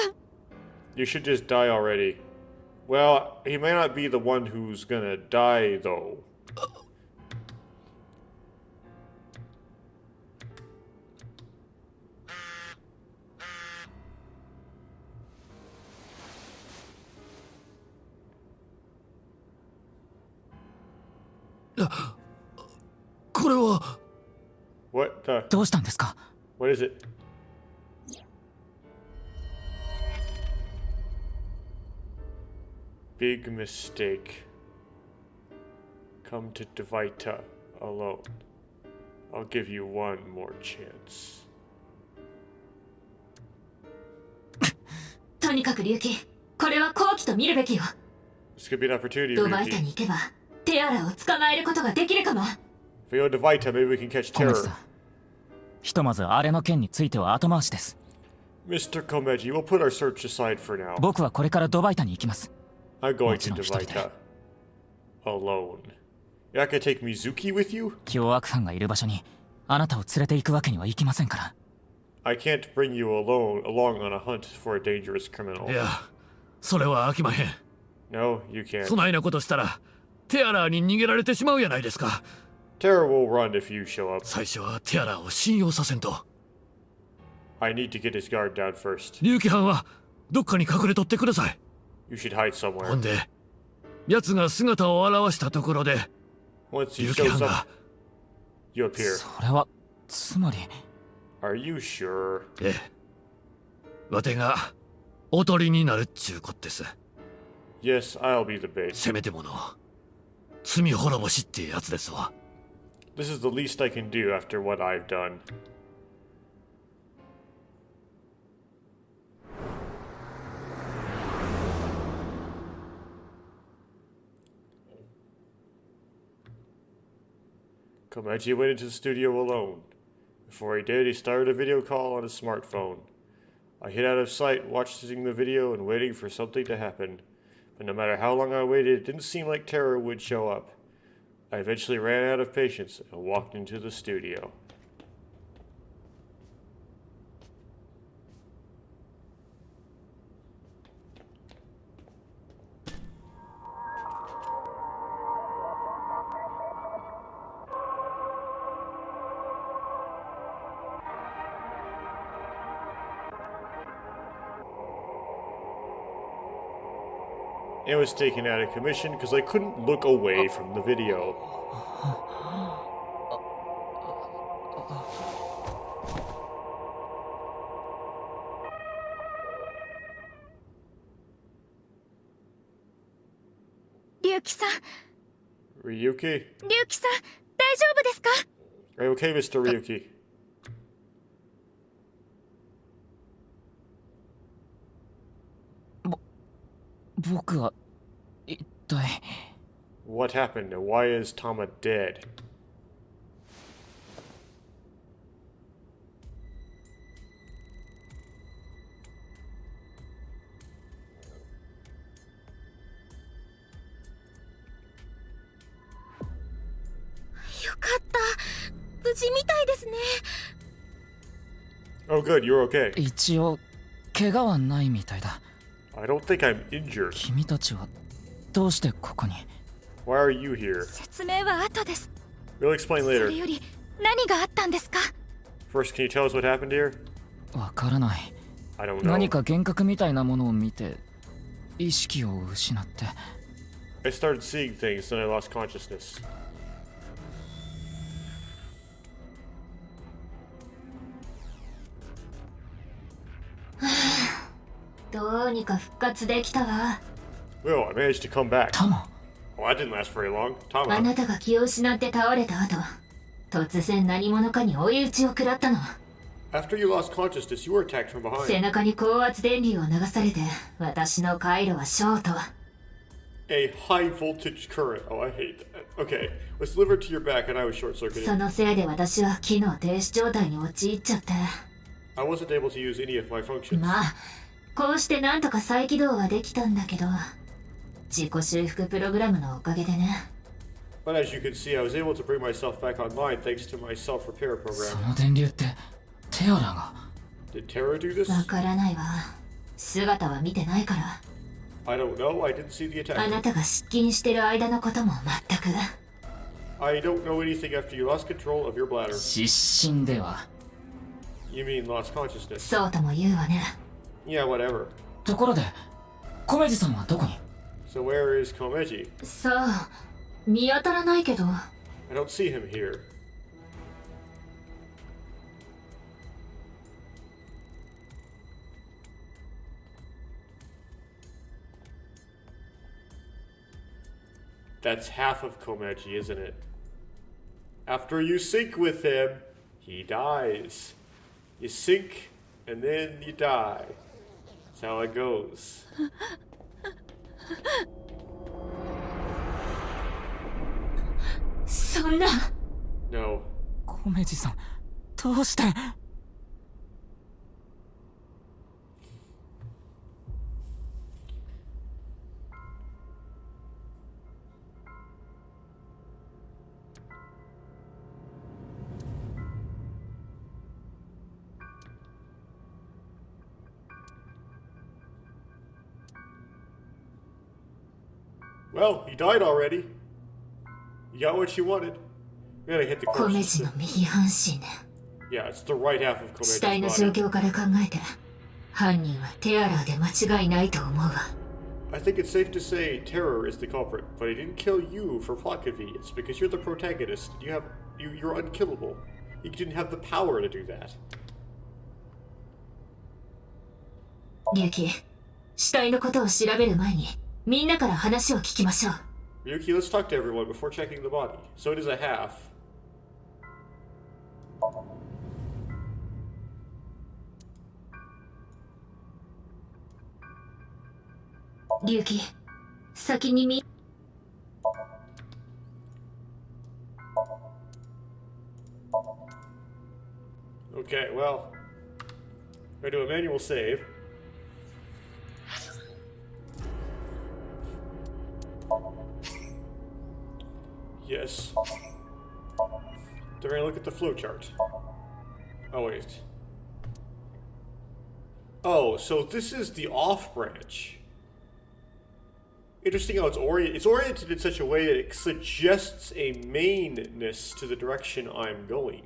You should just die already. Well, he may not be the one who's gonna die, though. What the? どうしたんですか？ What is it? Big mistake. Come to Devita alone. I'll give you one more chance. とにかく龍騎、これは好機と見るべきよ。 This could be an opportunity, ドバイタ Ryuki. に行けばテアラを捕まえることができるかも。 If we go to Devita, maybe we can catch 小 terror. 口さん、ひとまずあれの件については後回しです。 Mr. Komeji, we'll put our search aside for now. 僕はこれからドバイタに行きます。 I'm going to もちろん一人で。 Devita. Alone. You're not gonna take Mizuki with you? 凶悪犯がいる場所にあなたを連れて行くわけにはいきませんから。 I can't bring you alone along on a hunt for a dangerous criminal. いや、それは飽きまへん。 No, you can't. そないなことしたらテアラーに逃げられてしまうやないですか。 Terror will run if you show up. 最初はテアラーを信用させんと。 I need to get his guard down first. 竜騎犯はどっかに隠れとってください。 You should hide ほ somewhere. んで、奴が姿を現したところで、 Once he 竜騎 shows 犯 up, が。 you appear. それはつまり。 Are you sure? ええ。わてがおとりになるっちゅうこってす。 Yes, I'll be the bait. せめてもの罪滅ぼしってやつですわ。 This is the least I can do after what I've done. Komeji went into the studio alone. Before he did, he started a video call on his smartphone. I hid out of sight, watching the video and waiting for something to happen. But no matter how long I waited, it didn't seem like terror would show up. I eventually ran out of patience and walked into the studio. It was taken out of commission because I couldn't look away from the video. Ryuki? 龍騎さん、大丈夫ですか？ Are you okay, Mr. Ryuki? 僕は一体 What happened and why is Tama dead? よかった。無事みたいですね。 Oh good, you're okay. 一応怪我はないみたいだ。 I don't think I'm injured. 君たちはどうしてここに？ Why are you here? 説明は後です。 We'll explain それ later. より何があったんですか？ First, can you tell us what happened here? わからない。 I don't know. 何か幻覚みたいなものを見て意識を失って。 I started seeing things, then I lost consciousness. どうにか復活できたわ。 Well, I managed to come back. Tama. Oh, that didn't last very long. あ Tama. なたが気を失って倒れた後、突然何者かに追い打ちを食らったの。 After you lost consciousness, you were attacked from 背 behind. 中に高圧電流を流されて、私の回路はショート。 A high voltage current. Oh, I hate that. Okay, was delivered to your back and I was short そ circuited. のせいで私は機能停止状態に陥っちゃって。 I wasn't able to use any of my functions. まあ、こうしてなんとか再起動はできたんだけど、自己修復プログラムのおかげでね。 But as you can see, I was able to bring myself back online thanks to my self-repair そ program. の電流ってテアラが。 Did Terra do this? わからないわ。姿は見てないから。 I don't know. I didn't see the あ attack. なたが失禁してる間のことも全く。 I don't know anything after you lost control of your bladder. 失神では。 You mean lost consciousness? そうとも言うわね。 Yeah, whatever. ところで、コメジさんはどこに？ So where is Komeji? さあ、見当たらないけど。 I don't see him here. That's half of Komeji, isn't it? After you sync with him, he dies. You sync, and then you die. That's how it goes. そんな。 No. コメジさん、どうして？ Well, you died already. You got what you wanted. We gotta hit the コメ corpse. ジの右半身。 Yeah, it's the right half of 死 Komeji's 体の状 body. 況から考えて、犯人はテアラーで間違いないと思うわ。 I think it's safe to say Terror is the culprit, but he didn't kill you for plot convenience because you're the protagonist. You're unkillable. You didn't have the power to do that. リュウキ、死体のことを調べる前に、みんなから話を聞きましょう。 Ryuki, let's talk to everyone before checking the body. So it is a half. リュウキ、先にみ。 Okay, well, we're gonna do a manual save. Yes. Then we're gonna look at the flowchart. Oh, wait. Oh, so this is the off branch. Interesting how it's oriented in such a way that it suggests a mainness to the direction I'm going.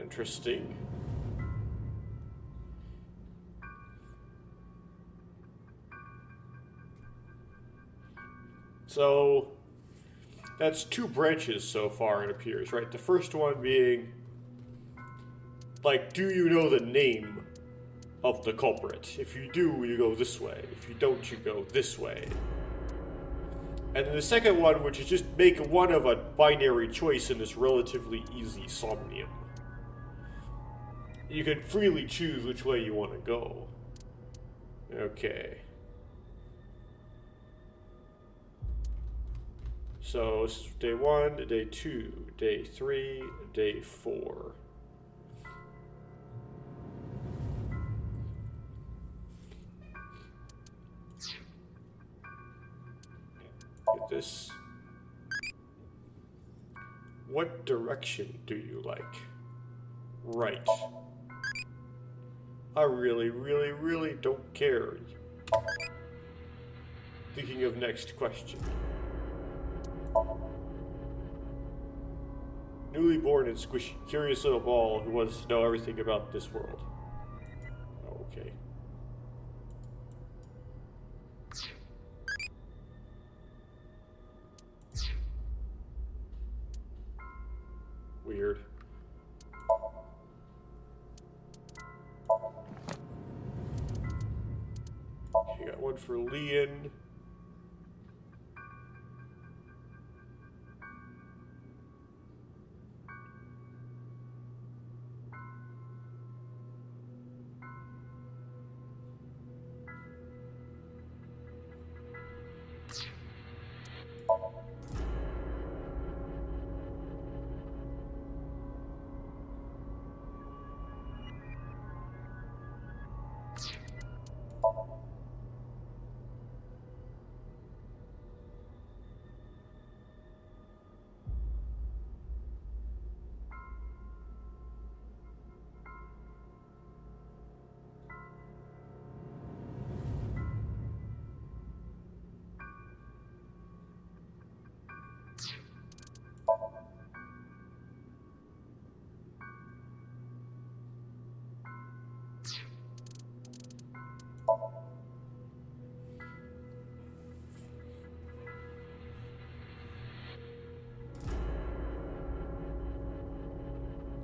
Interesting. So that's two branches so far, it appears, right? The first one being, like, do you know the name of the culprit? If you do, you go this way. If you don't, you go this way. And then the second one, which is just make one of a binary choice in this relatively easy Somnium. You can freely choose which way you want to go. Okay. So this is day 1, day 2, day 3, day 4. Get this. What direction do you like? Right. I really, really, really don't care. Thinking of next question. Newly born and squishy, curious little ball who wants to know everything about this world. Okay. Weird. You got one for Leon.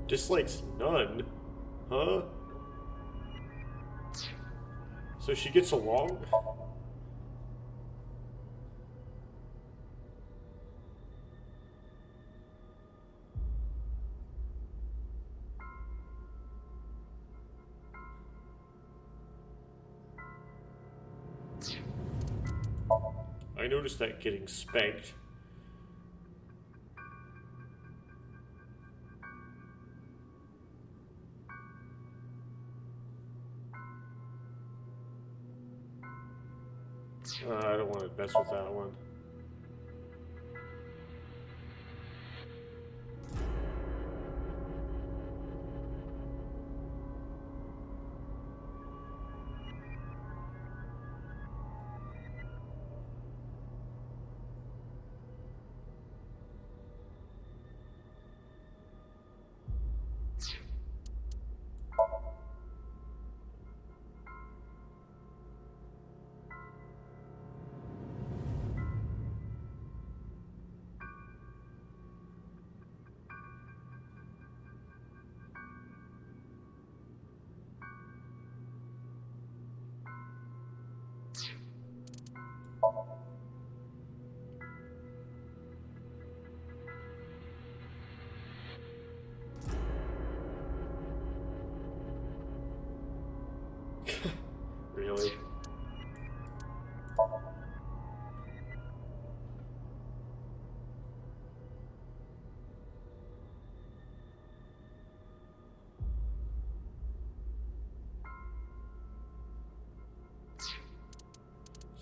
Dislikes none? Huh? So she gets along? I noticed that getting spanked. I don't want to mess with that one. Really?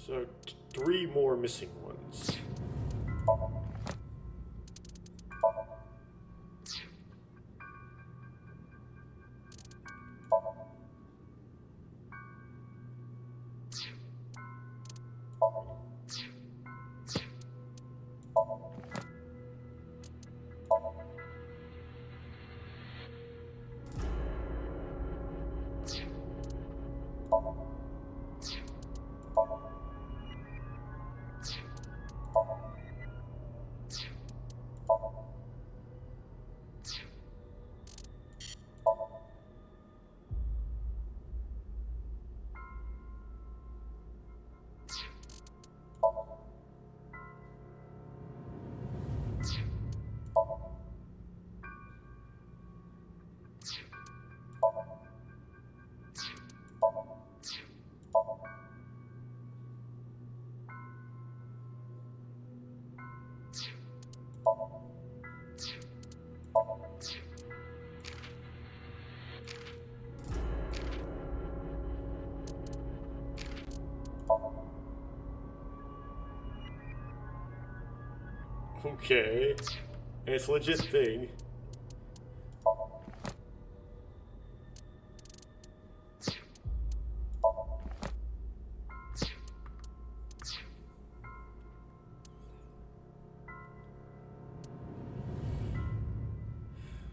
So, 3 more missing ones. Okay. And it's a legit thing.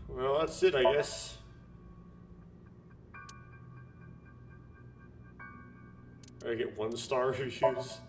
Well, that's it, I guess. I get 1-star reviews.